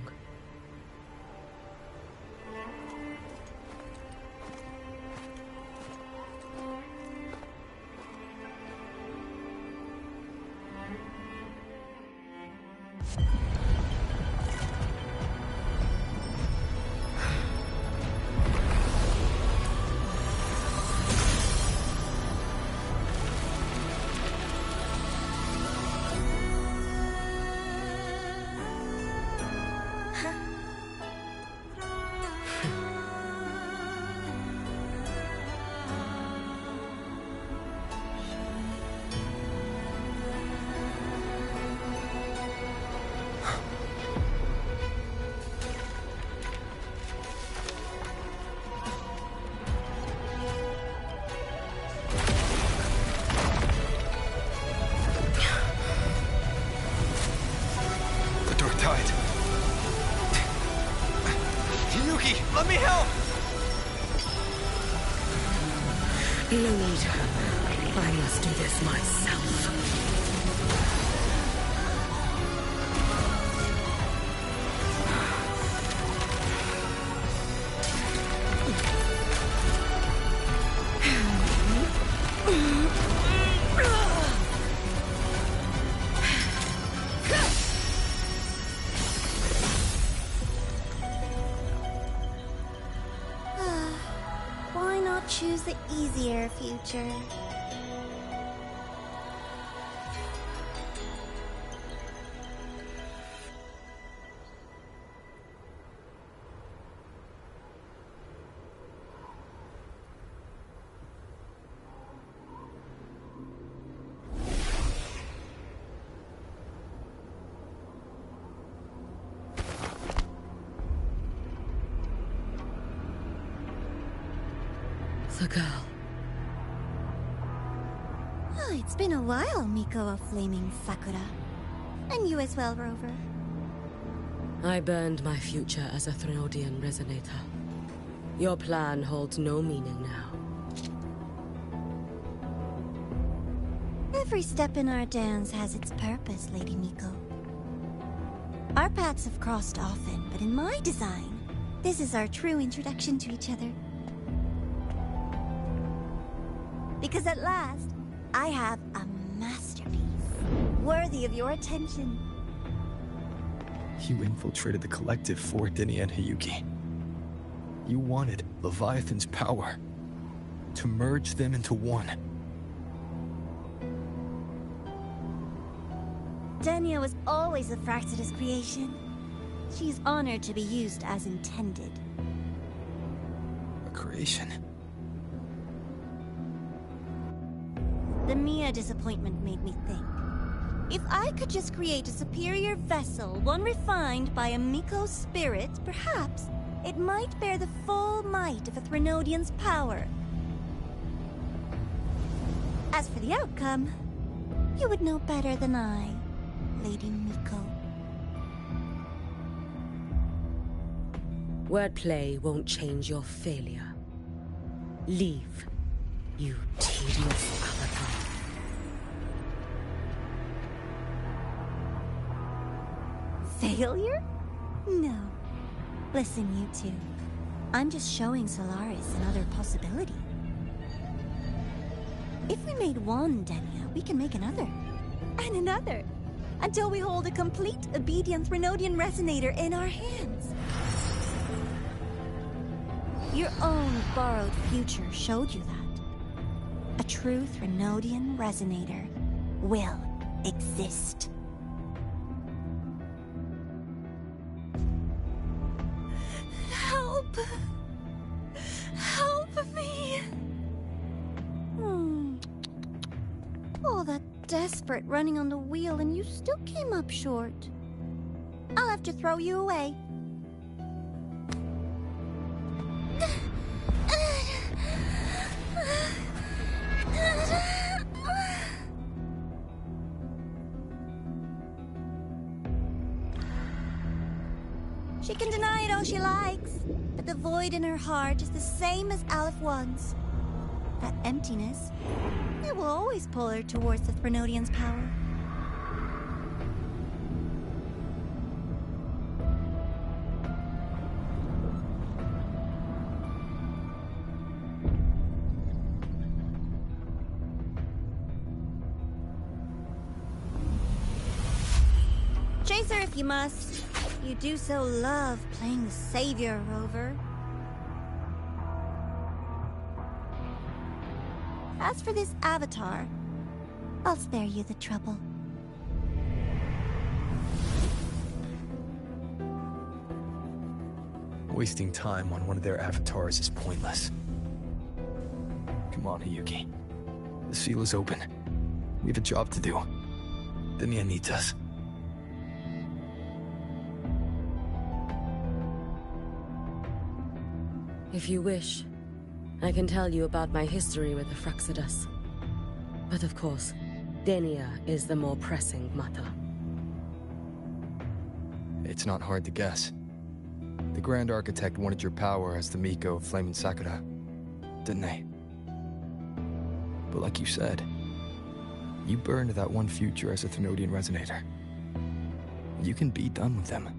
Let me help! No need. I must do this myself. Why not choose the easier future? The girl. Oh, it's been a while, Miko of Flaming Sakura. And you as well, Rover. I burned my future as a Threnodian resonator. Your plan holds no meaning now. Every step in our dance has its purpose, Lady Miko. Our paths have crossed often, but in my design, this is our true introduction to each other. Because at last, I have a masterpiece, worthy of your attention. You infiltrated the collective for Dini and Hiyuki. You wanted Leviathan's power, to merge them into one. Denia was always a Fraxidus creation. She's honored to be used as intended. A creation? The Mia disappointment made me think. If I could just create a superior vessel, one refined by a Miko spirit, perhaps it might bear the full might of a Threnodian's power. As for the outcome, you would know better than I, Lady Miko. Wordplay won't change your failure. Leave, you tedious avatar. Failure? No. Listen, you two. I'm just showing Solaris another possibility. If we made one, Denia, we can make another. And another. Until we hold a complete obedient Threnodian resonator in our hands. Your own borrowed future showed you that. A true Threnodian resonator will exist. Help! Help me! All that desperate running on the wheel and you still came up short. I'll have to throw you away. She can deny it all she likes, but the void in her heart is the same as Aleph One's. That emptiness, it will always pull her towards the Threnodian's power. Chase her if you must. You do so love playing the savior, Rover. As for this avatar, I'll spare you the trouble. Wasting time on one of their avatars is pointless. Come on, Hiyuki. The seal is open. We have a job to do. Denia needs us. If you wish, I can tell you about my history with the Fraxidus. But of course, Denia is the more pressing matter. It's not hard to guess. The Grand Architect wanted your power as the Miko of Flame and Sakura, didn't they? But like you said, you burned that one future as a Threnodian resonator. You can be done with them.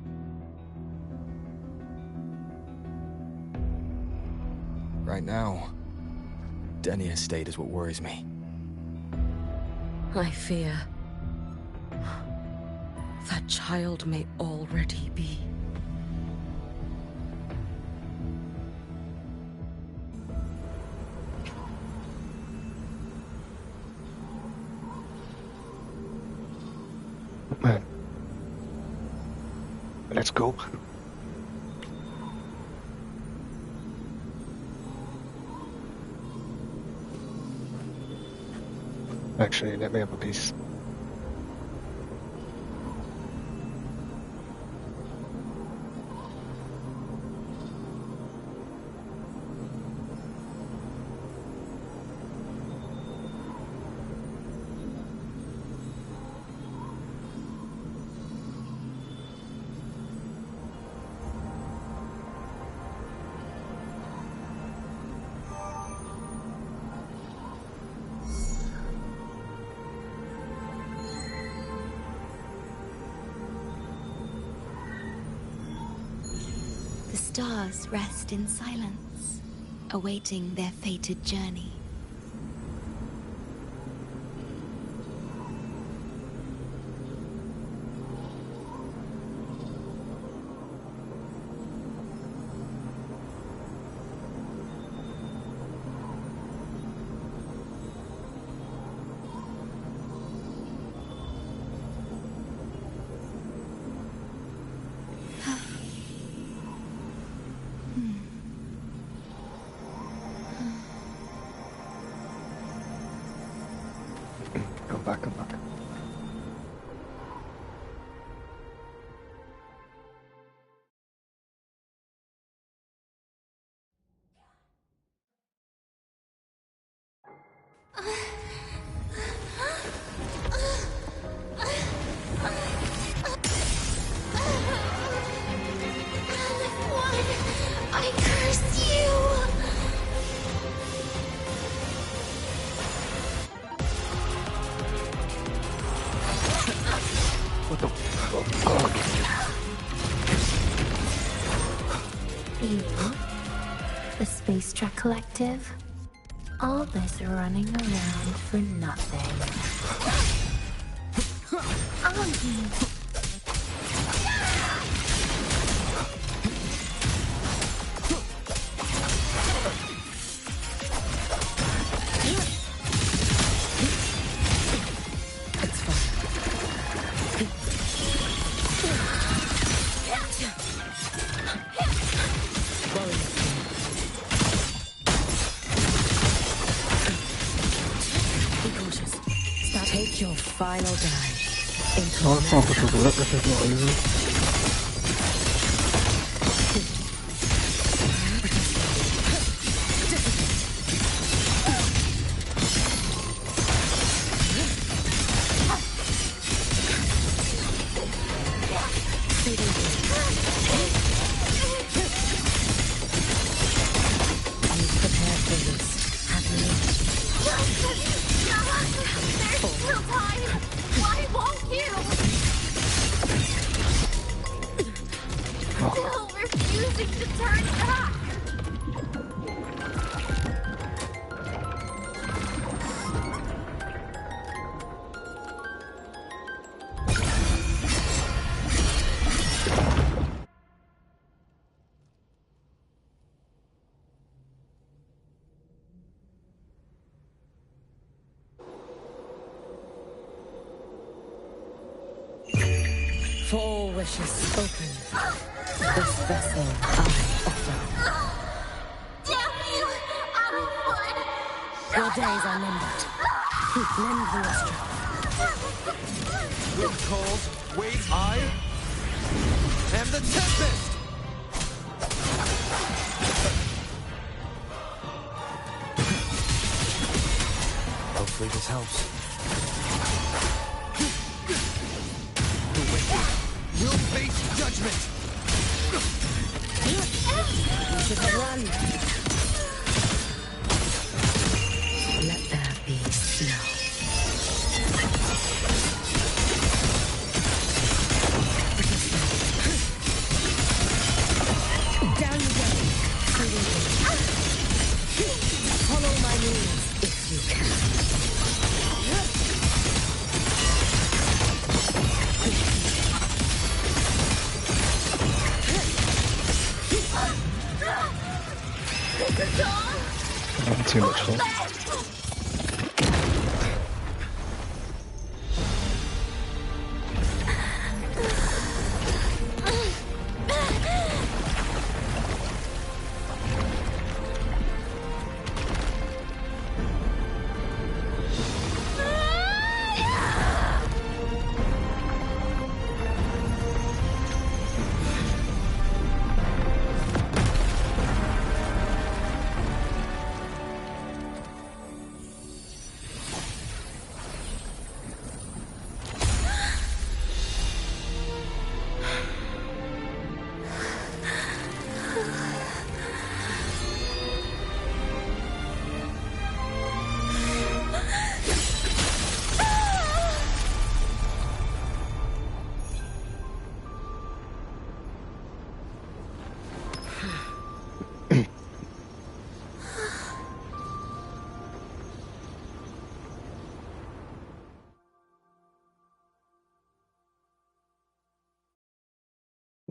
Right now, Denia's state is what worries me. I fear that child may already be. Man. Let's go. Actually, let me have a piece. The stars rest in silence, awaiting their fated journey. I curse you! What the fuck? You, the Space Trek Collective, all this running around for nothing. Take your final dive into Oh, it's not because of that, this is not easy. For all wishes spoken, this vessel I offer. Damn you! I'm in blood! Your days are numbered. Lend me your strength. Wind cold, wait, I am the Tempest! Hopefully this helps. Will face judgment! You should have run. Let there be snow. Down you go. Follow my rules if you can. Having too much fun.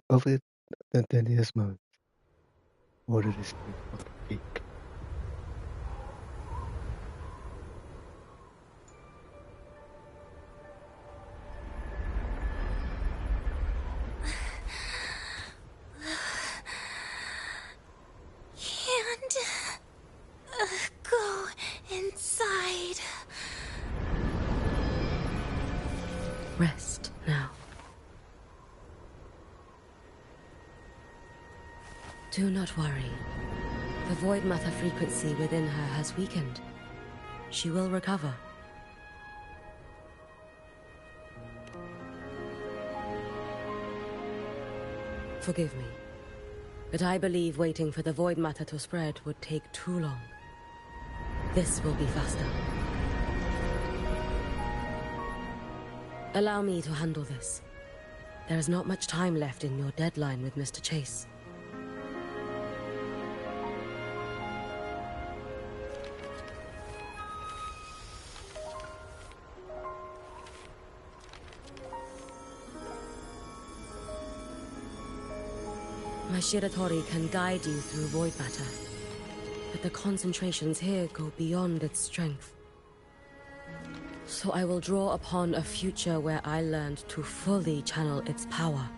Of it, the deadliest moment. What it is to fucking peak. Can't go inside. Rest now. Do not worry. The Void Mother frequency within her has weakened. She will recover. Forgive me, but I believe waiting for the void matter to spread would take too long. This will be faster. Allow me to handle this. There is not much time left in your deadline with Mr. Chase. My Shiratori can guide you through void matter, but the concentrations here go beyond its strength. So I will draw upon a future where I learned to fully channel its power.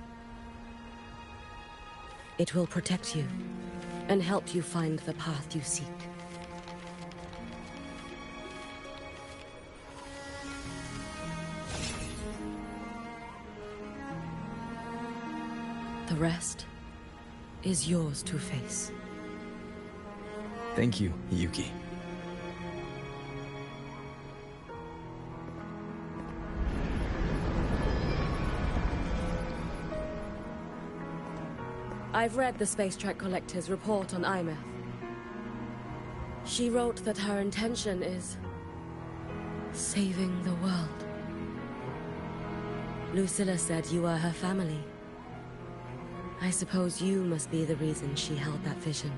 It will protect you and help you find the path you seek. The rest is yours to face. Thank you, Yuki. I've read the Space Track Collector's report on Imeth. She wrote that her intention is saving the world. Lucilla said you are her family. I suppose you must be the reason she held that vision.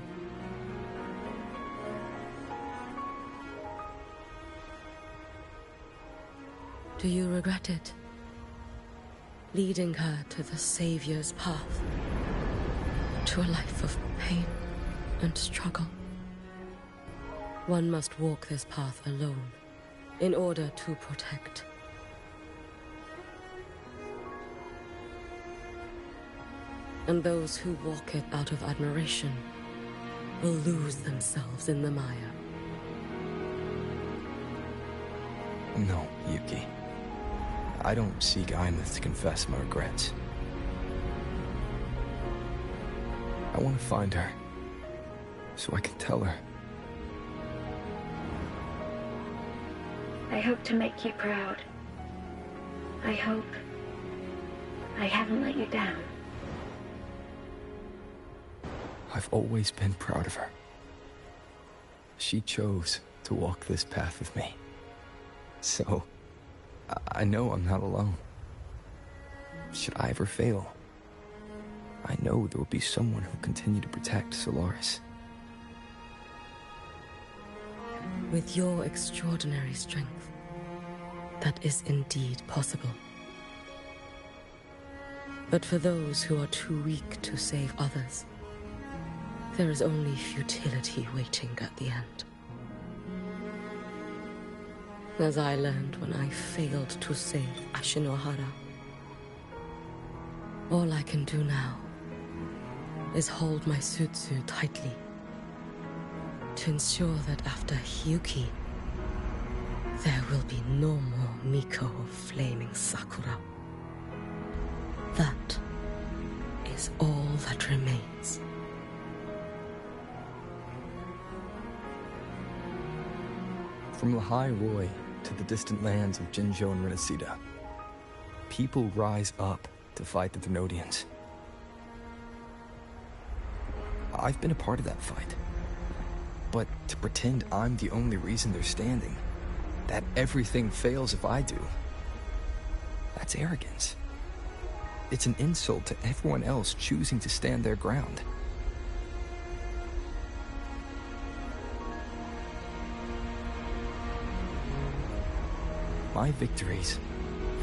Do you regret it? Leading her to the Savior's path? To a life of pain and struggle? One must walk this path alone in order to protect. And those who walk it out of admiration will lose themselves in the mire. No, Yuki. I don't seek Imeth to confess my regrets. I want to find her, so I can tell her. I hope to make you proud. I hope I haven't let you down. I've always been proud of her. She chose to walk this path with me. So, I know I'm not alone. Should I ever fail, I know there will be someone who will continue to protect Solaris. With your extraordinary strength, that is indeed possible. But for those who are too weak to save others, there is only futility waiting at the end. As I learned when I failed to save Ashinohara. All I can do now is hold my Sutsu tightly to ensure that after Hyuki, there will be no more Miko of flaming Sakura. That is all that remains. From Lahai Roy to the distant lands of Jinzhou and Renacida, people rise up to fight the Thenodians. I've been a part of that fight. But to pretend I'm the only reason they're standing, that everything fails if I do, that's arrogance. It's an insult to everyone else choosing to stand their ground. My victories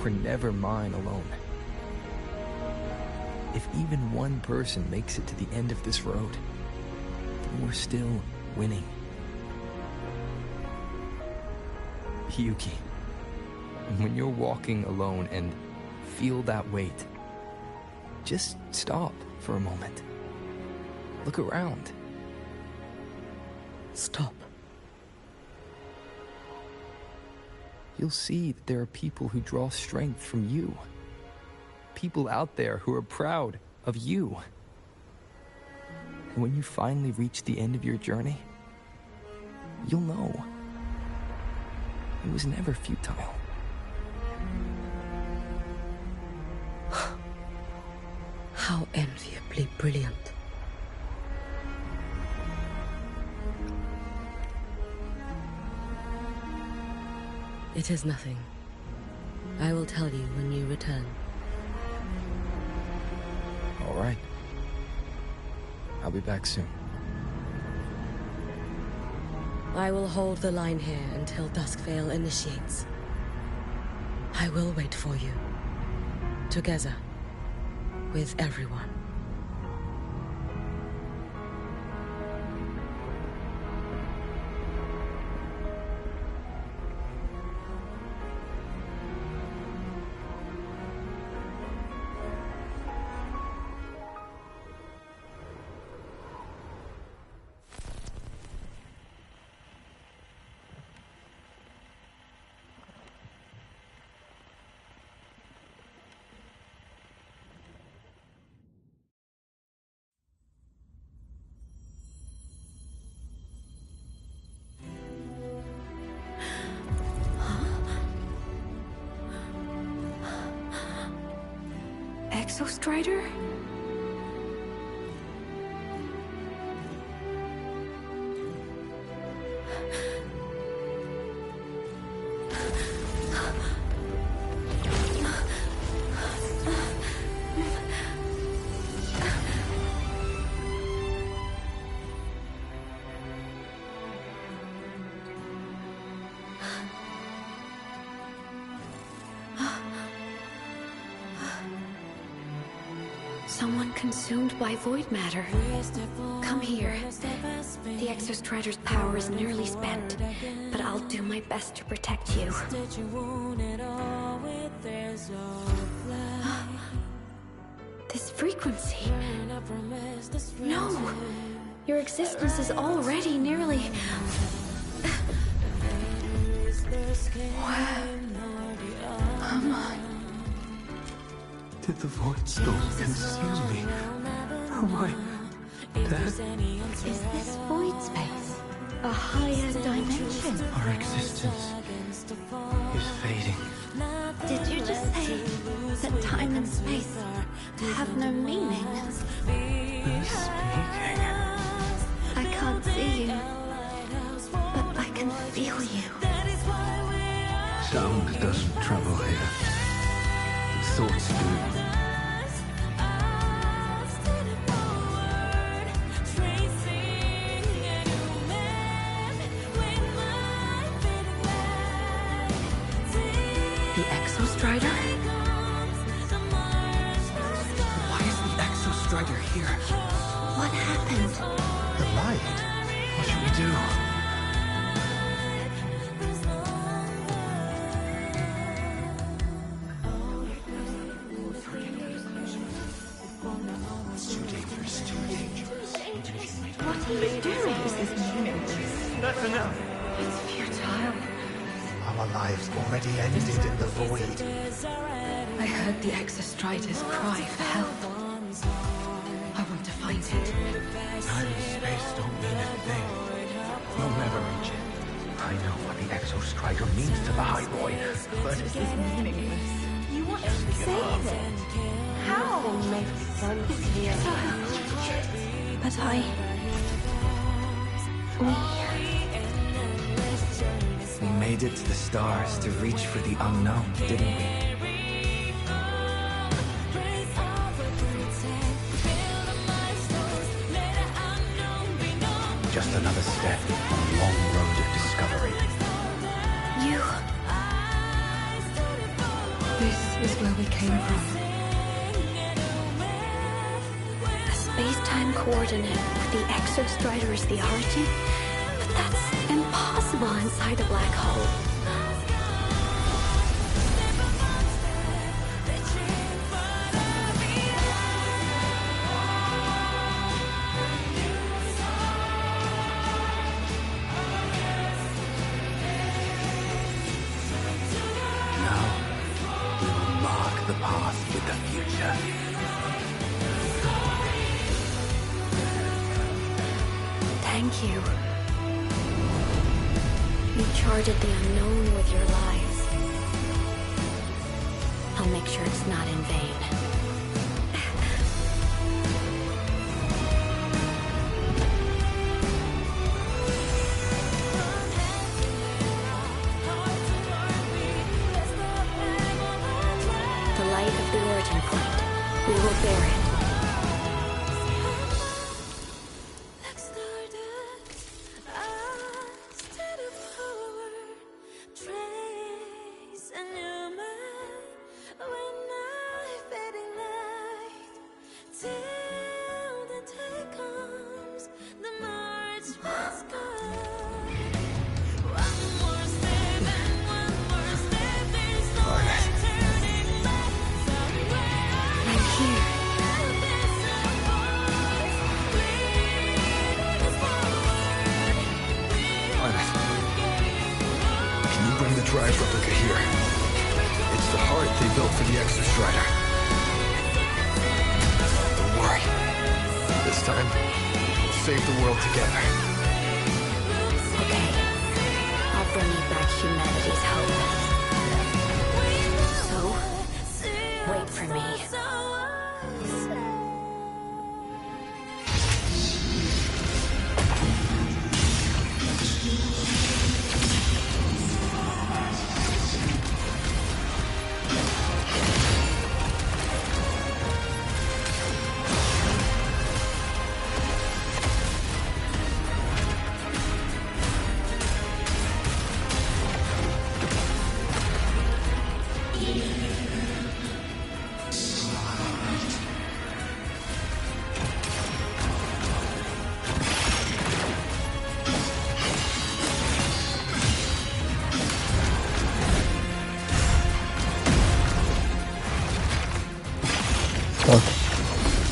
were never mine alone. If even one person makes it to the end of this road, then we're still winning. Yuki, when you're walking alone and feel that weight, just stop for a moment. Look around. Stop. You'll see that there are people who draw strength from you. People out there who are proud of you. And when you finally reach the end of your journey, you'll know. it was never futile. How enviably brilliant. It is nothing. I will tell you when you return. All right. I'll be back soon. I will hold the line here until Duskvale initiates. I will wait for you. Together. With everyone. Exostrider? Someone consumed by void matter. Come here. The Exostrider's power is nearly spent, but I'll do my best to protect you. This frequency. No! Your existence is already nearly... Where am I? Did the void storm consume me? Am I dead? Is this void space a higher dimension? Our existence is fading. Did you just say that time and space have no meaning? Who's speaking? I can't see you, but I can feel you. Sound doesn't travel here. Thoughts do. The Exostrider? Why is the Exostrider here? What happened? The light. What should we do? What are you doing? This is meaningless. That's enough. It's futile. Our lives already ended in the void. I heard the Exostrider's cry for help. I want to find it. Time and space don't mean a thing. You'll never reach it. I know what the Exostrider means to the High Boy, but This is meaningless. You want to save it? How? But We made it to the stars to reach for the unknown, didn't we? just another step on a long road of discovery. You... This is where we came from. A space-time coordinate with the Exostrider is the origin? But that's impossible inside a black hole. Now, we will mark the path with the future. Thank you. You charted the unknown with your lives. I'll make sure it's not in vain. The light of the origin point. We will bear it. Drive replica here. It's the heart they built for the Exostrider. Don't worry. This time, we'll save the world together. Okay. I'll bring you back humanity's hope. So, wait for me.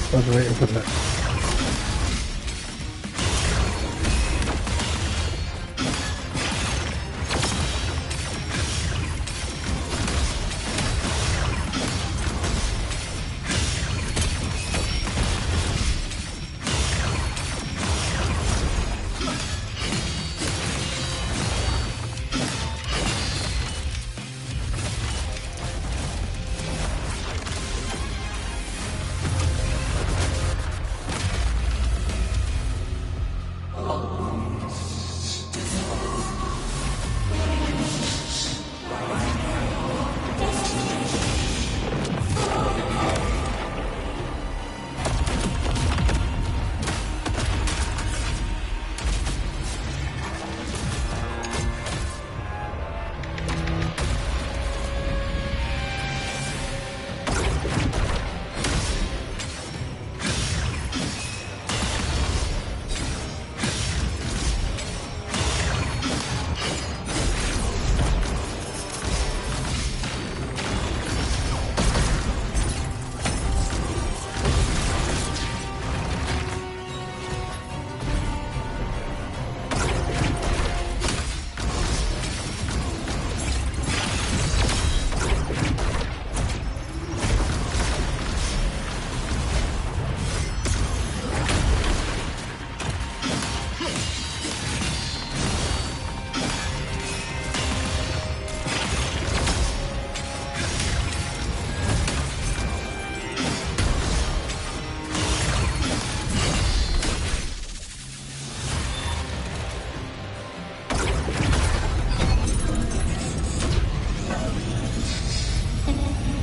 I was waiting for that.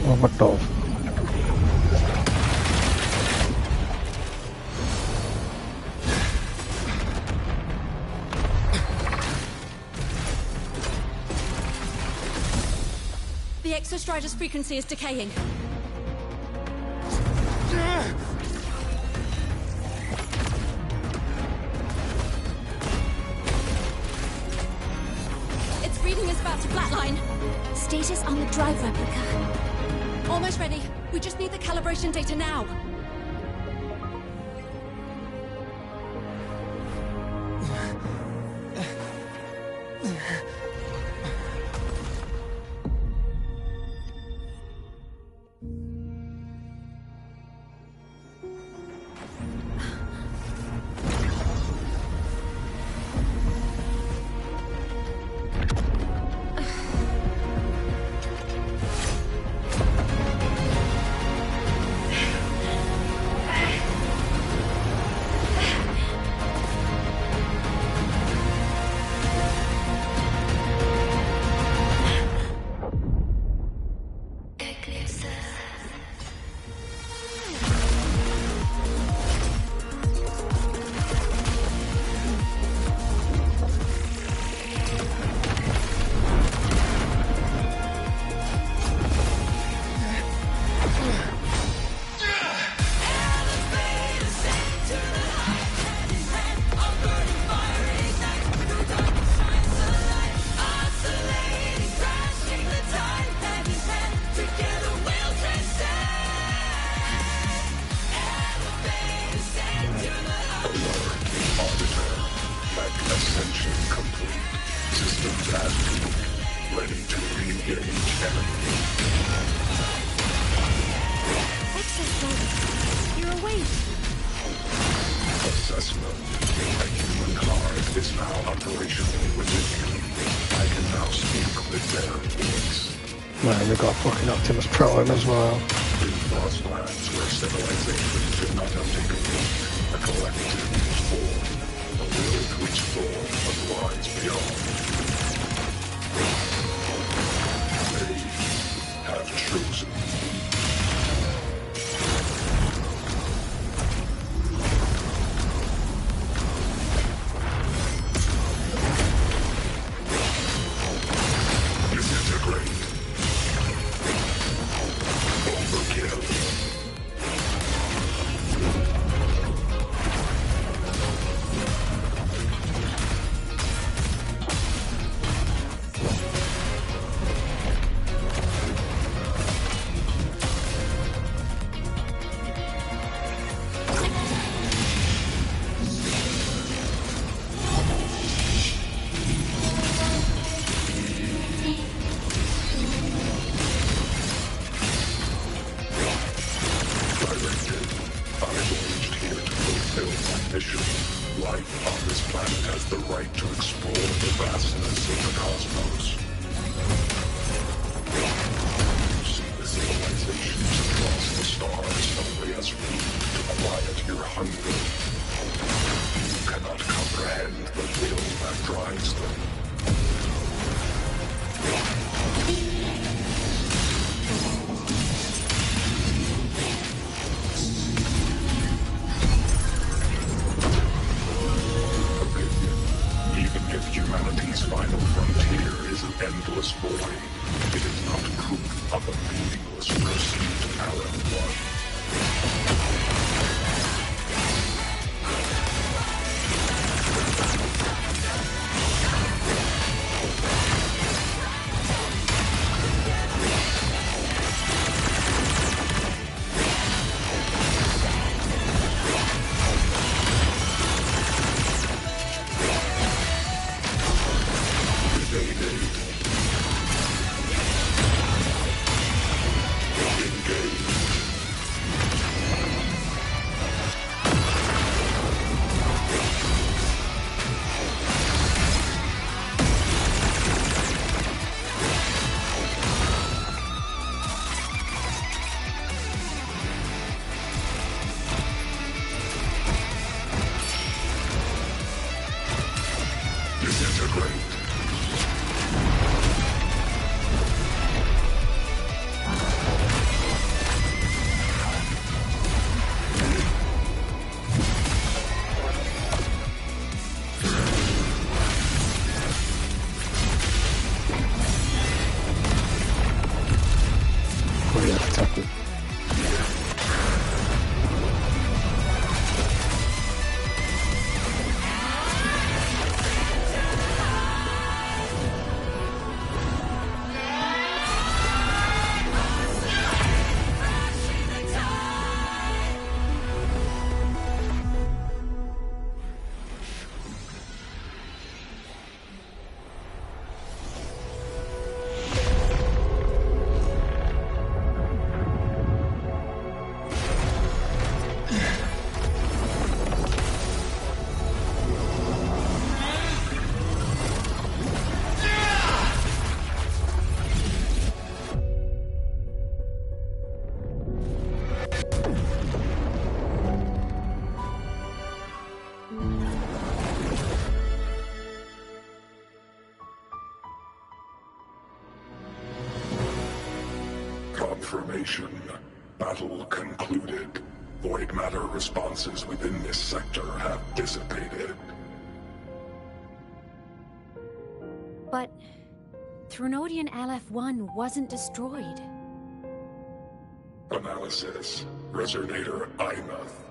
Oh, what the? The Exostrider's frequency is decaying. Its reading is about to flatline. Status on the drive replica. Almost ready. We just need the calibration data now. Wait! Assessment. A human hive is now operational within you. I can now speak with their voice. Man, they got fucking Optimus Prime as well. In lost lands where civilization did not have taken root, a collective is born. A will to explore what lies beyond. They have chosen. Confirmation. Battle concluded. Void matter responses within this sector have dissipated. But Threnodian LF-1 wasn't destroyed. Analysis. Resonator Imuth.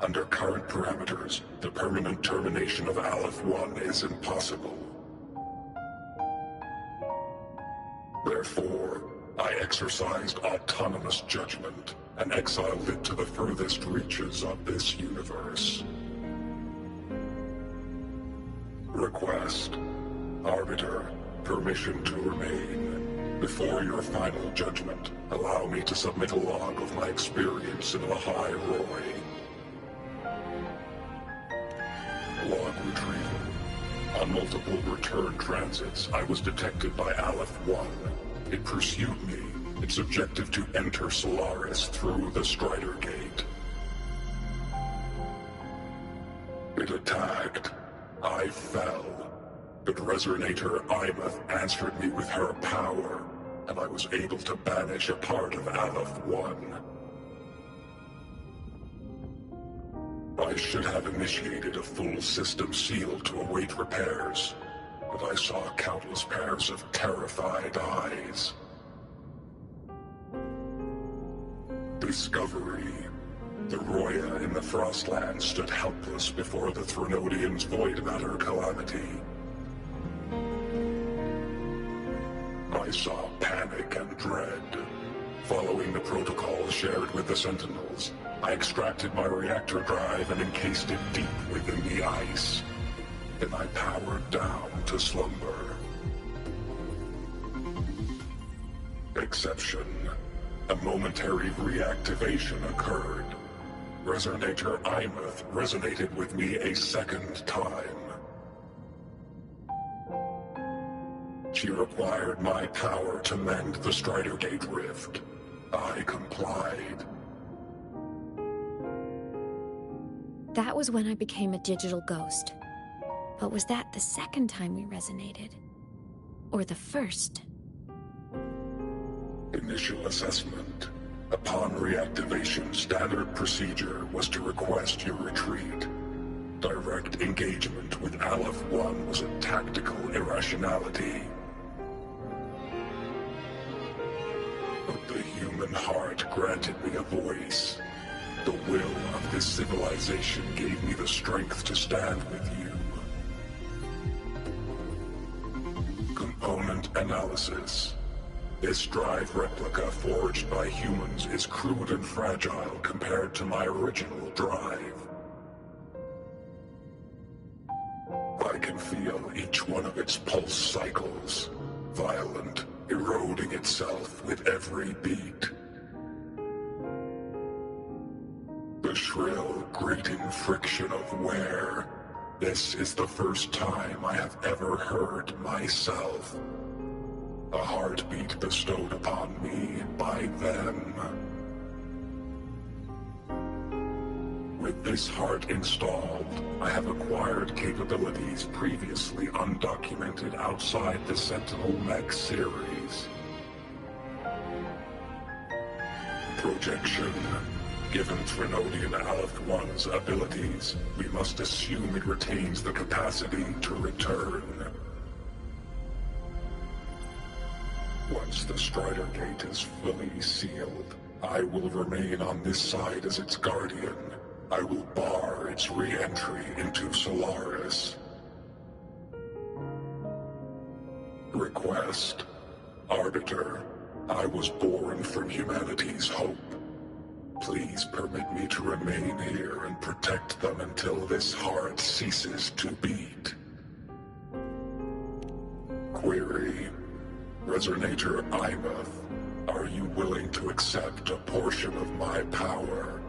Under current parameters, the permanent termination of Aleph-1 is impossible. Therefore, I exercised autonomous judgment and exiled it to the furthest reaches of this universe. Request. Arbiter, permission to remain. Before your final judgment, allow me to submit a log of my experience in Lahai Roy. On multiple return transits, I was detected by Aleph-1. It pursued me, its objective to enter Solaris through the Strider Gate. It attacked. I fell. But Resonator Imeth answered me with her power, and I was able to banish a part of Aleph-1. I should have initiated a full system seal to await repairs, but I saw countless pairs of terrified eyes. Discovery. The Roya in the Frostland stood helpless before the Threnodians' void matter calamity. I saw panic and dread. Following the protocol shared with the Sentinels, I extracted my reactor drive and encased it deep within the ice. Then I powered down to slumber. Exception. A momentary reactivation occurred. Resonator Imeth resonated with me a second time. She required my power to mend the Strider Gate rift. I complied. That was when I became a digital ghost. But was that the second time we resonated? Or the first? Initial assessment. Upon reactivation, standard procedure was to request your retreat. Direct engagement with Aleph-1 was a tactical irrationality. But the human heart granted me a voice. The will of this civilization gave me the strength to stand with you. Component analysis. This drive replica forged by humans is crude and fragile compared to my original drive. I can feel each one of its pulse cycles, violent, eroding itself with every beat. The shrill, grating friction of wear. This is the first time I have ever heard myself. A heartbeat bestowed upon me by them. With this heart installed, I have acquired capabilities previously undocumented outside the Sentinel Mech series. Projection. Given Threnodian Aleph-1's abilities, we must assume it retains the capacity to return. Once the Strider Gate is fully sealed, I will remain on this side as its guardian. I will bar its re-entry into Solaris. Request. Arbiter, I was born from humanity's hope. Please permit me to remain here and protect them until this heart ceases to beat. Query. Resonator Imeth, are you willing to accept a portion of my power?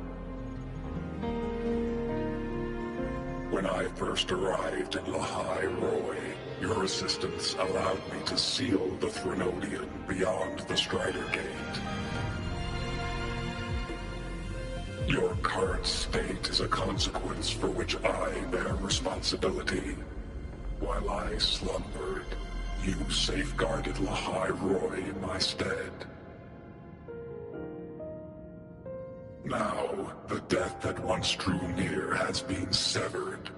When I first arrived in Lahai Roy, your assistance allowed me to seal the Threnodian beyond the Strider Gate. Your current state is a consequence for which I bear responsibility. While I slumbered, you safeguarded Lahai Roy in my stead. Now, the death that once drew near has been severed.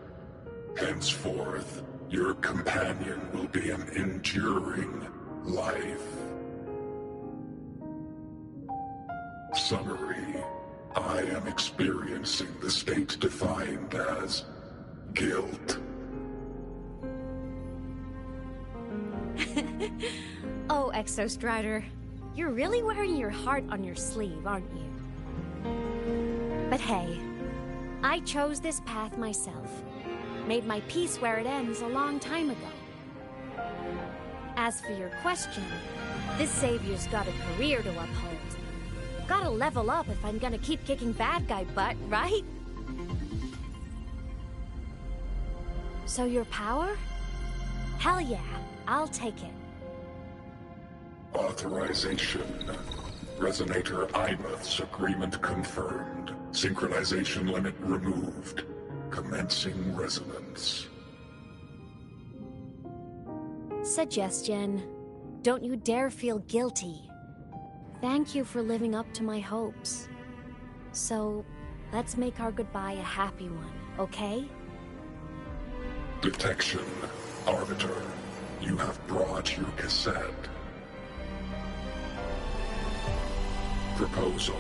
Henceforth, your companion will be an enduring life. Summary. I am experiencing the state defined as guilt. Oh, Exostrider, you're really wearing your heart on your sleeve, aren't you? But hey, I chose this path myself. Made my peace where it ends a long time ago. As for your question, this savior's got a career to uphold. Gotta level up if I'm gonna keep kicking bad guy butt, right? So your power? Hell yeah, I'll take it. Authorization. Resonator Ibeth's agreement confirmed. Synchronization limit removed. Commencing resonance. Suggestion. Don't you dare feel guilty. Thank you for living up to my hopes. So, let's make our goodbye a happy one, okay? Detection. Arbiter, you have brought your cassette. Proposal.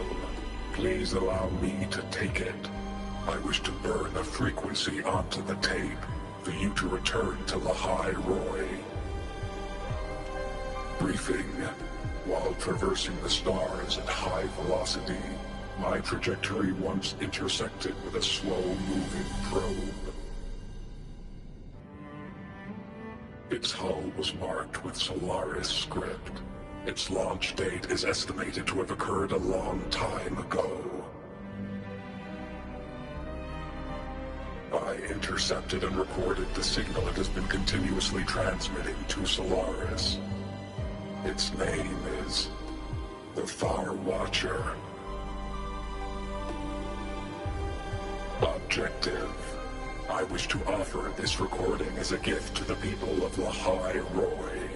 Please allow me to take it. I wish to burn a frequency onto the tape for you to return to Lahai Roy. Briefing. While traversing the stars at high velocity, my trajectory once intersected with a slow-moving probe. Its hull was marked with Solaris script. Its launch date is estimated to have occurred a long time ago. I intercepted and recorded the signal it has been continuously transmitting to Solaris. Its name is the Far Watcher. Objective. I wish to offer this recording as a gift to the people of Lahai Roy.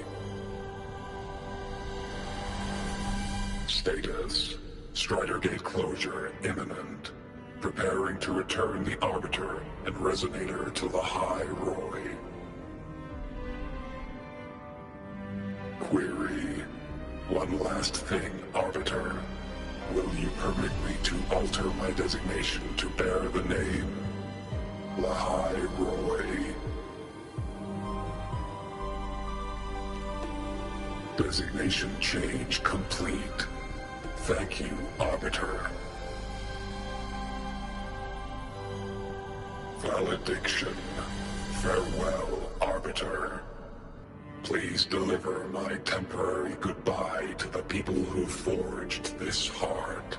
Status. Strider Gate closure imminent. Preparing to return the Arbiter and Resonator to Lahai Roy. Query. One last thing, Arbiter. Will you permit me to alter my designation to bear the name Lahai Roy? Designation change complete. Thank you, Arbiter. Valediction. Farewell, Arbiter. Please deliver my temporary goodbye to the people who forged this heart.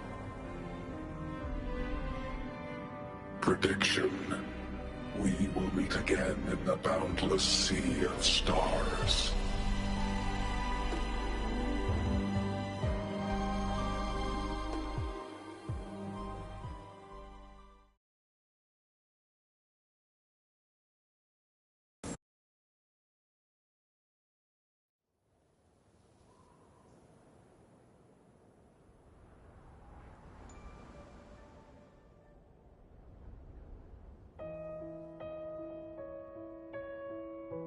Prediction. We will meet again in the boundless sea of stars.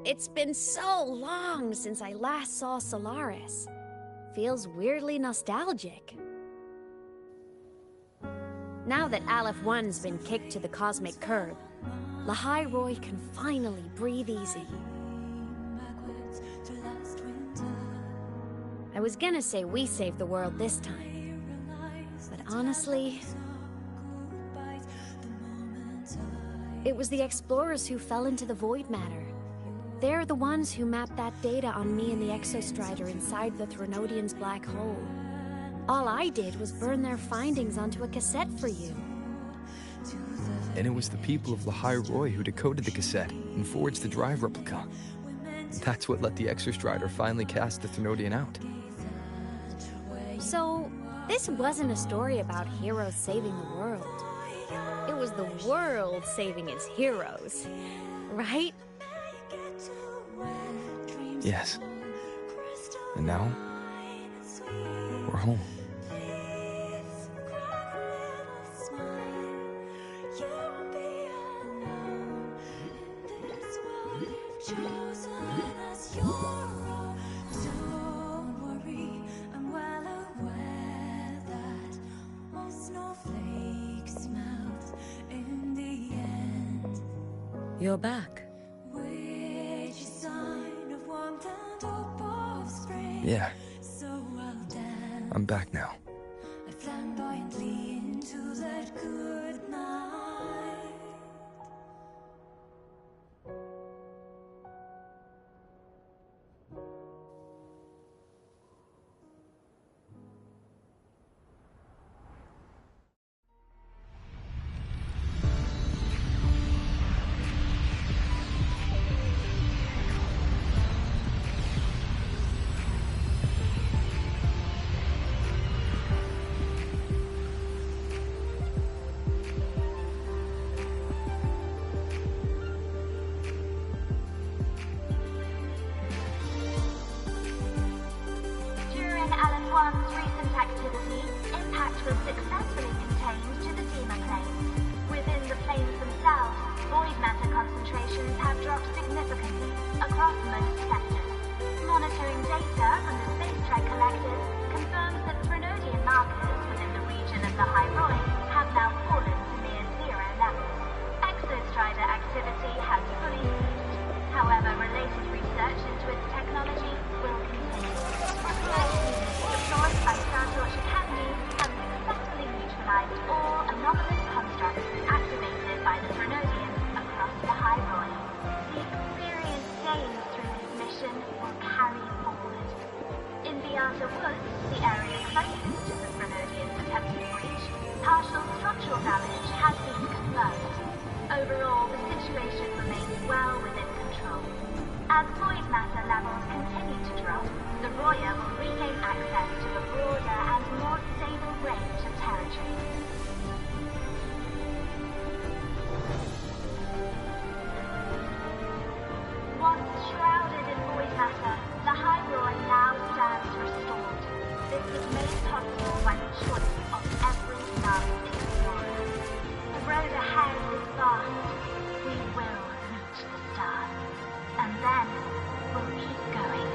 It's been so long since I last saw Solaris. Feels weirdly nostalgic. Now that Aleph 1's been kicked to the cosmic curb, Lahai Roy can finally breathe easy. I was gonna say we saved the world this time, but honestly, it was the explorers who fell into the void matter. They're the ones who mapped that data on me and the Exostrider inside the Threnodian's black hole. All I did was burn their findings onto a cassette for you. And it was the people of Lahai Roy who decoded the cassette and forged the drive replica. That's what let the Exostrider finally cast the Threnodian out. So, this wasn't a story about heroes saving the world. It was the world saving its heroes, right? Yes. And now, we're home. You're back. Yeah. I'm back now. was successfully contained to the Dema planes. Within the planes themselves, void matter concentrations have dropped significantly across most sectors. Monitoring data from the Space Trek Collective confirms that Frenodian markers within the region of the High Roy have now fallen to near zero levels. Exostrider activity has fully ceased. However, related research into its technology will continue. Research units deployed by Star Torch Academy have successfully neutralized all anomalous constructs activated by the Frenodians across the High Roy. The experience gained through this mission will carry forward. In the Outer Woods, the area closest to the Frenodians' attempted breach, partial structural damage has been confirmed. Overall, the situation remains well within control. As void matter levels continue to drop, the Roya will regain access to a broader and more stable range of territory. Once shrouded in void matter, the High Roy now stands restored. This was made possible by the choice of every last explorer. The road ahead is vast. We will reach the stars. And then we'll keep going.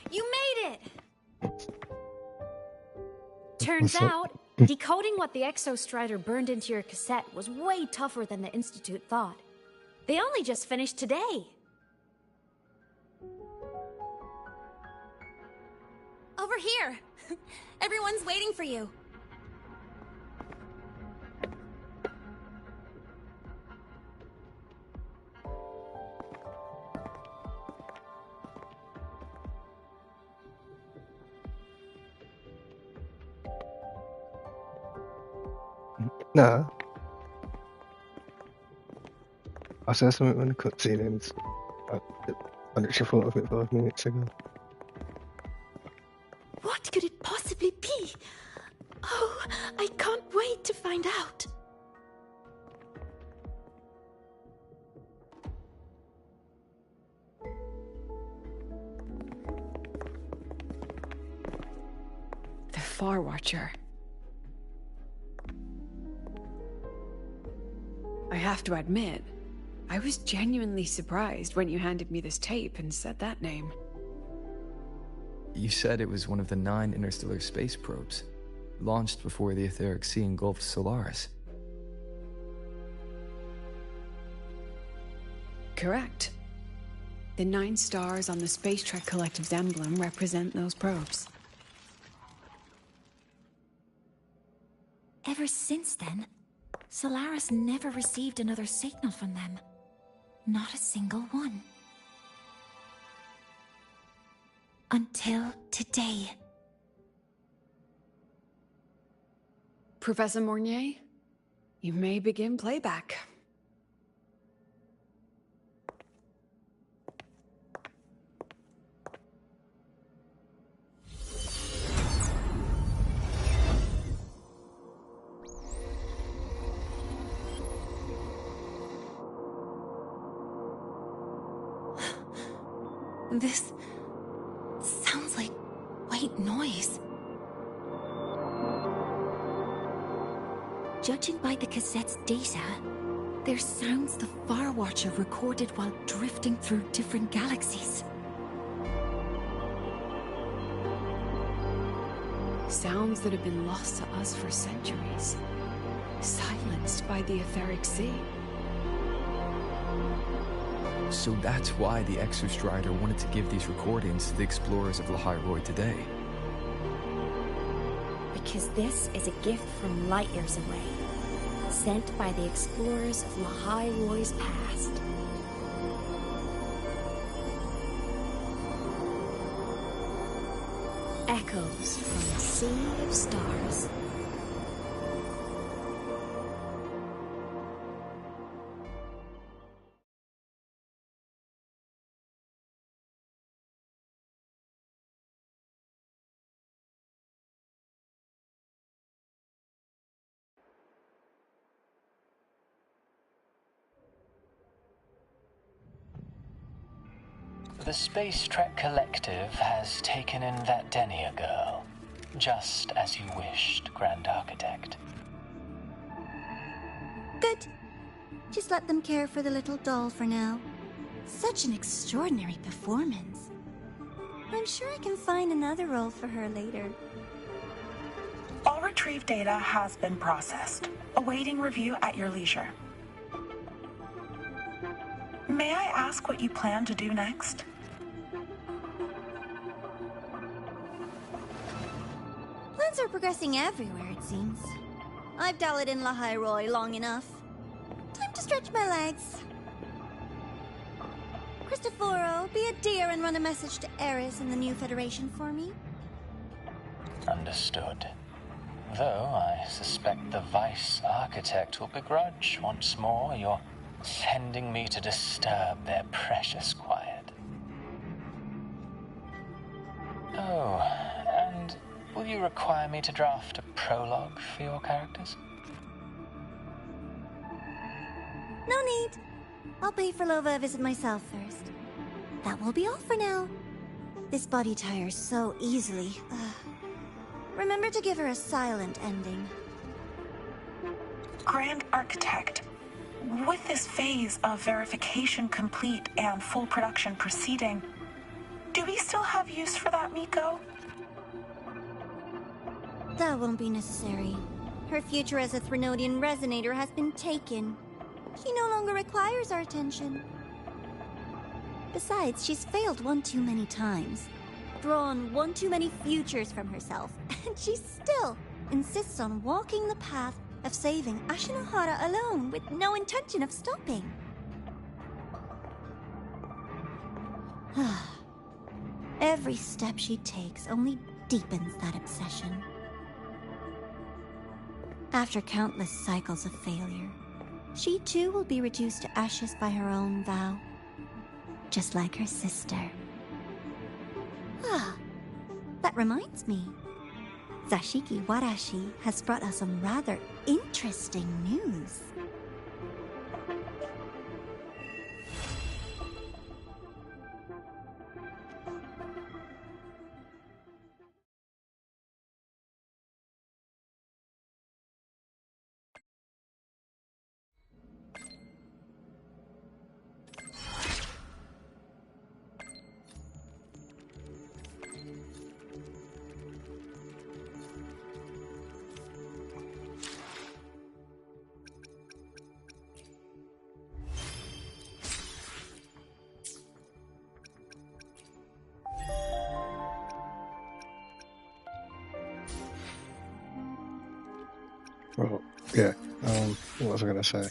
You made it! Turns out, decoding what the Exostrider burned into your cassette was way tougher than the Institute thought. They only just finished today. Over here! Everyone's waiting for you. No. I said something when the cutscene ends. I literally thought of it 5 minutes ago. What could it possibly be? Oh, I can't wait to find out. The Far Watcher. I have to admit, I was genuinely surprised when you handed me this tape and said that name. You said it was one of the 9 interstellar space probes, launched before the etheric sea engulfed Solaris. Correct. The 9 stars on the Space Trek Collective's emblem represent those probes. Ever since then, Solaris never received another signal from them. Not a single one. Until today. Professor Mornier, you may begin playback. This sounds like white noise. Judging by the cassette's data, they're sounds the Far Watcher recorded while drifting through different galaxies. Sounds that have been lost to us for centuries. Silenced by the etheric sea. So that's why the Exostrider wanted to give these recordings to the explorers of Lahai today. Because this is a gift from light years away, sent by the explorers of Lahai past. Echoes from a sea of stars. The Space Trek Collective has taken in that Denia girl, just as you wished, Grand Architect. Good. Just let them care for the little doll for now. Such an extraordinary performance. I'm sure I can find another role for her later. All retrieved data has been processed, awaiting review at your leisure. May I ask what you plan to do next? Plans are progressing everywhere, it seems. I've dallied in Lahai Roy long enough. Time to stretch my legs. Cristoforo, be a dear and run a message to Eris and the new Federation for me. Understood. Though I suspect the Vice Architect will begrudge once more your sending me to disturb their precious quiet. Oh, and will you require me to draft a prologue for your characters? No need. I'll pay for Lova a visit myself first. That will be all for now. This body tires so easily. Remember to give her a silent ending. Grand Architect, with this phase of verification complete and full production proceeding, do we still have use for that Miko? That won't be necessary. Her future as a Threnodian resonator has been taken. She no longer requires our attention. Besides, she's failed one too many times, drawn one too many futures from herself, and she still insists on walking the path of saving Ashinohara alone with no intention of stopping. Every step she takes only deepens that obsession. After countless cycles of failure, she too will be reduced to ashes by her own vow, just like her sister. That reminds me. Zashiki Warashi has brought us some rather interesting news. Well, yeah, what was I gonna say?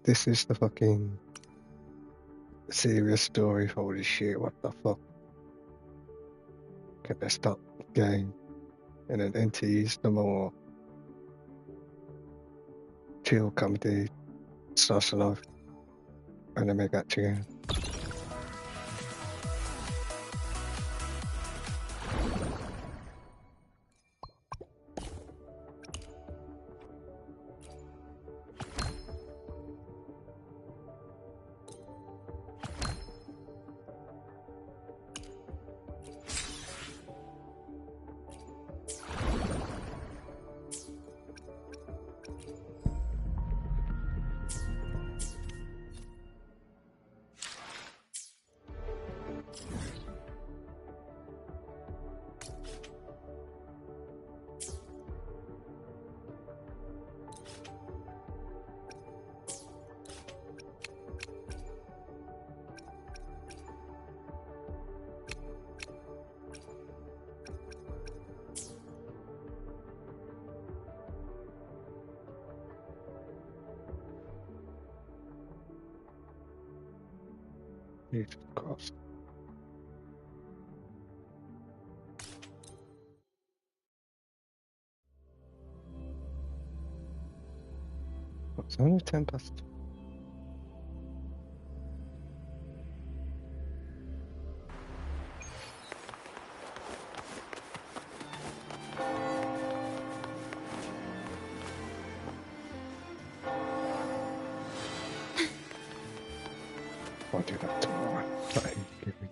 This is the fucking serious story. Holy shit, what the fuck? Can they stop the game? And then NT's the more chill comedy, starts love, and then make that again. Jesus Christ. It's only 10 past. I'll do that tomorrow. Sorry, give me.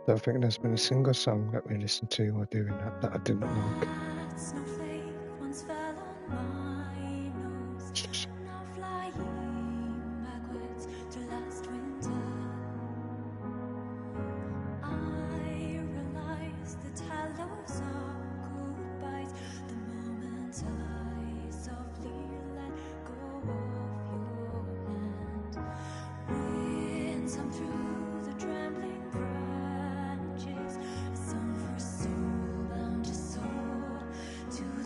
I don't think there's been a single song that we listened to while doing that I didn't like. To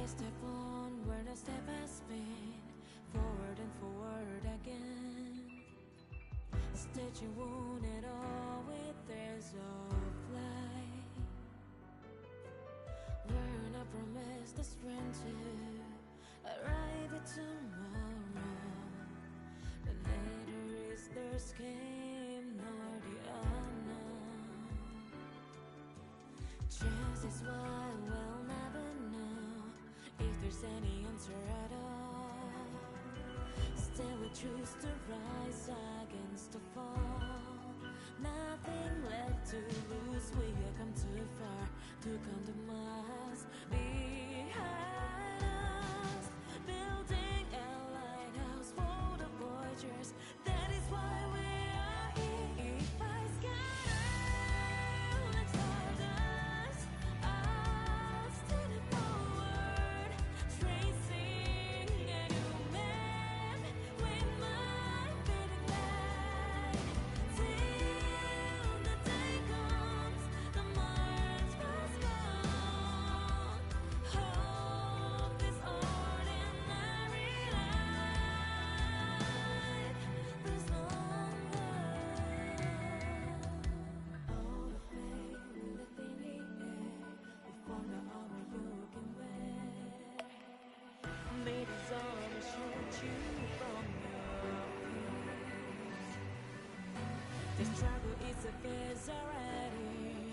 I step on where the step has been, forward and forward again. Stitching wounded all with threads of light. We're not promised the strength to arrive at tomorrow, but later is their scheme nor the unknown. Chances why we'll never know if there's any answer at all. Still we choose to rise against the fall. Nothing left to lose. We have come too far to count the miles behind us. Building a lighthouse for the voyagers. That is why we are here. If I scatter like stardust, I'll steady forward, tracing a new map with my fading light. Till the day comes, the march must go on. Hope this ordinary life is longer. All the pain within the air, we found out our you can wear. May these arms shoot you from your fears. The struggle is a phase already,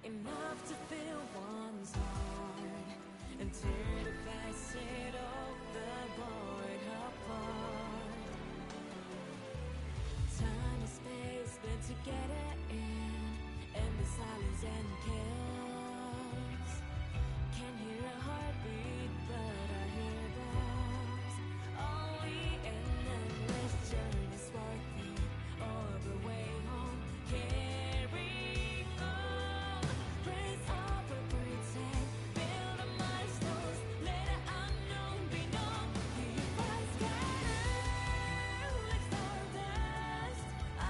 enough to fill one's heart and tear the facet of the void apart. Time and space blend together in the silence and chaos. Can't hear a heartbeat, but I hear bombs. Only an endless journey's worthy of the way home. Carry on, raise up a pretend, build a milestones, let the unknown be known. If I scatter like stardust, I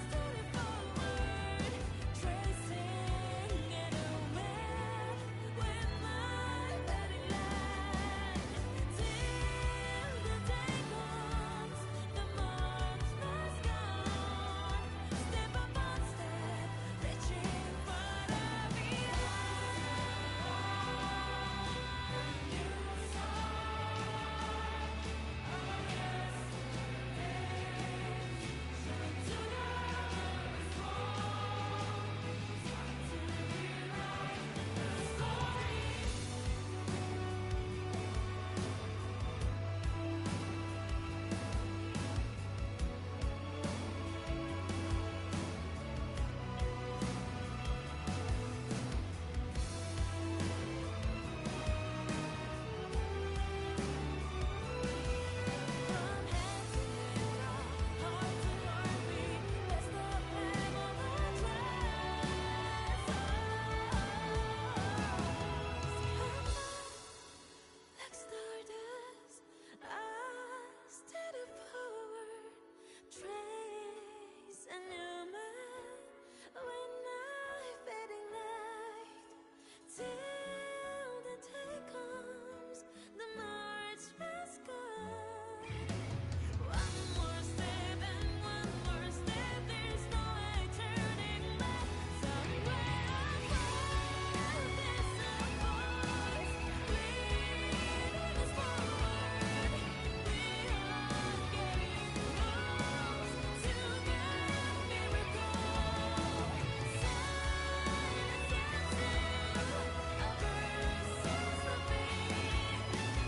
steady forward, tracing a new map with my guiding light. Till the day comes, the march must go on. Step upon step, reaching for the like stardust, I steady forward, trace a new map when I fading light. Till the day comes, the march must go. One more step and one more step, there's no way turning back. Somewhere above there's a voice leading us forward. We are getting close to that miracle. Silence and still, our verse seems to be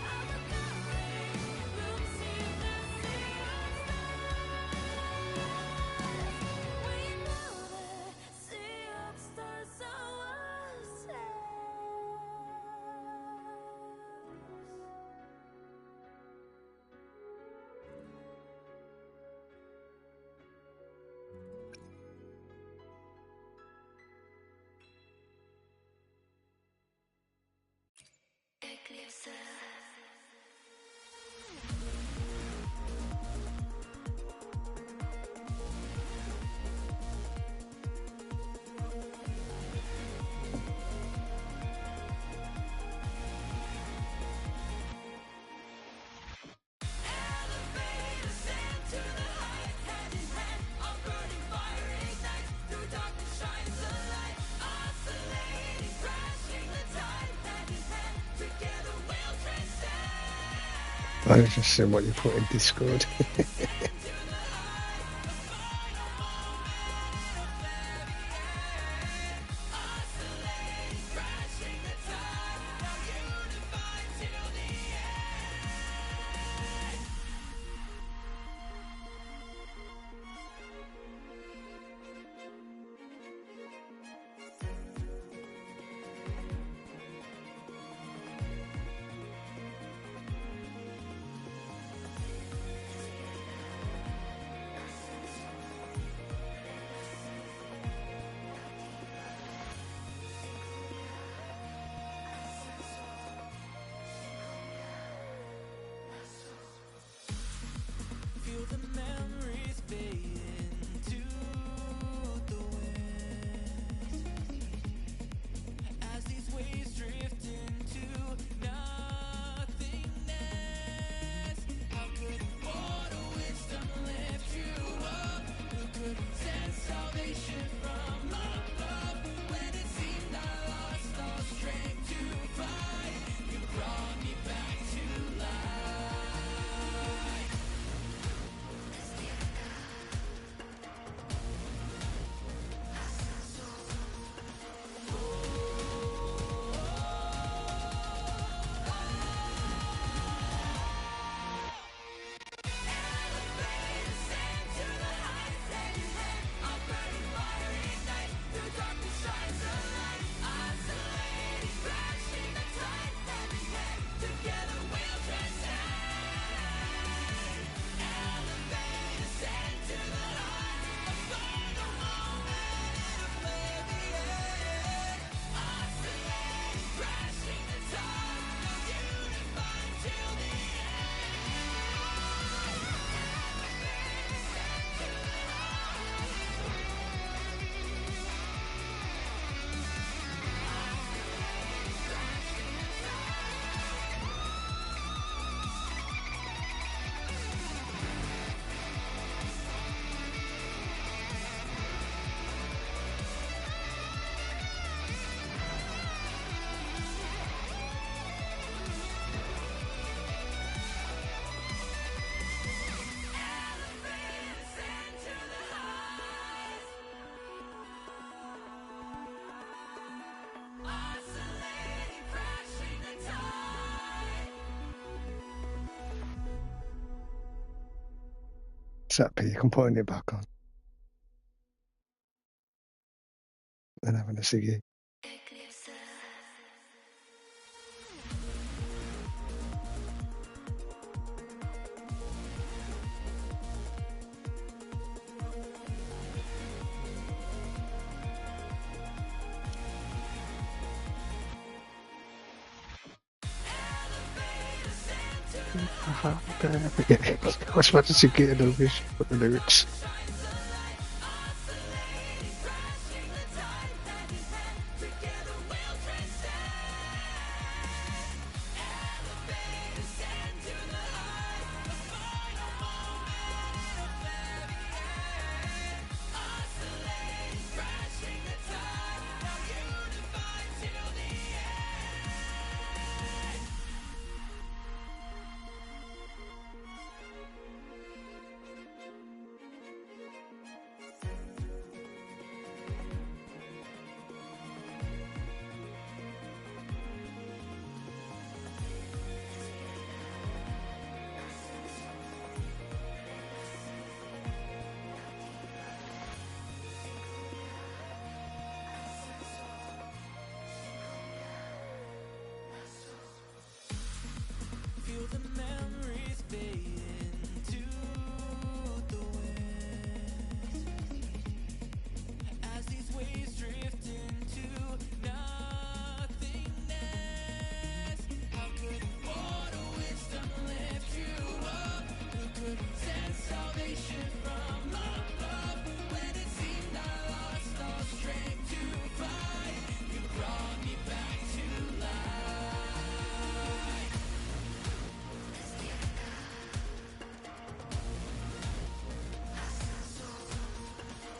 our courage. We'll see the sea of stars. We know the sea of stars ourselves. Eclipse. I was just seeing what you put in Discord. Exactly, you can put it back on. And having a ciggy. Yeah, I was about to say get an over for the lyrics.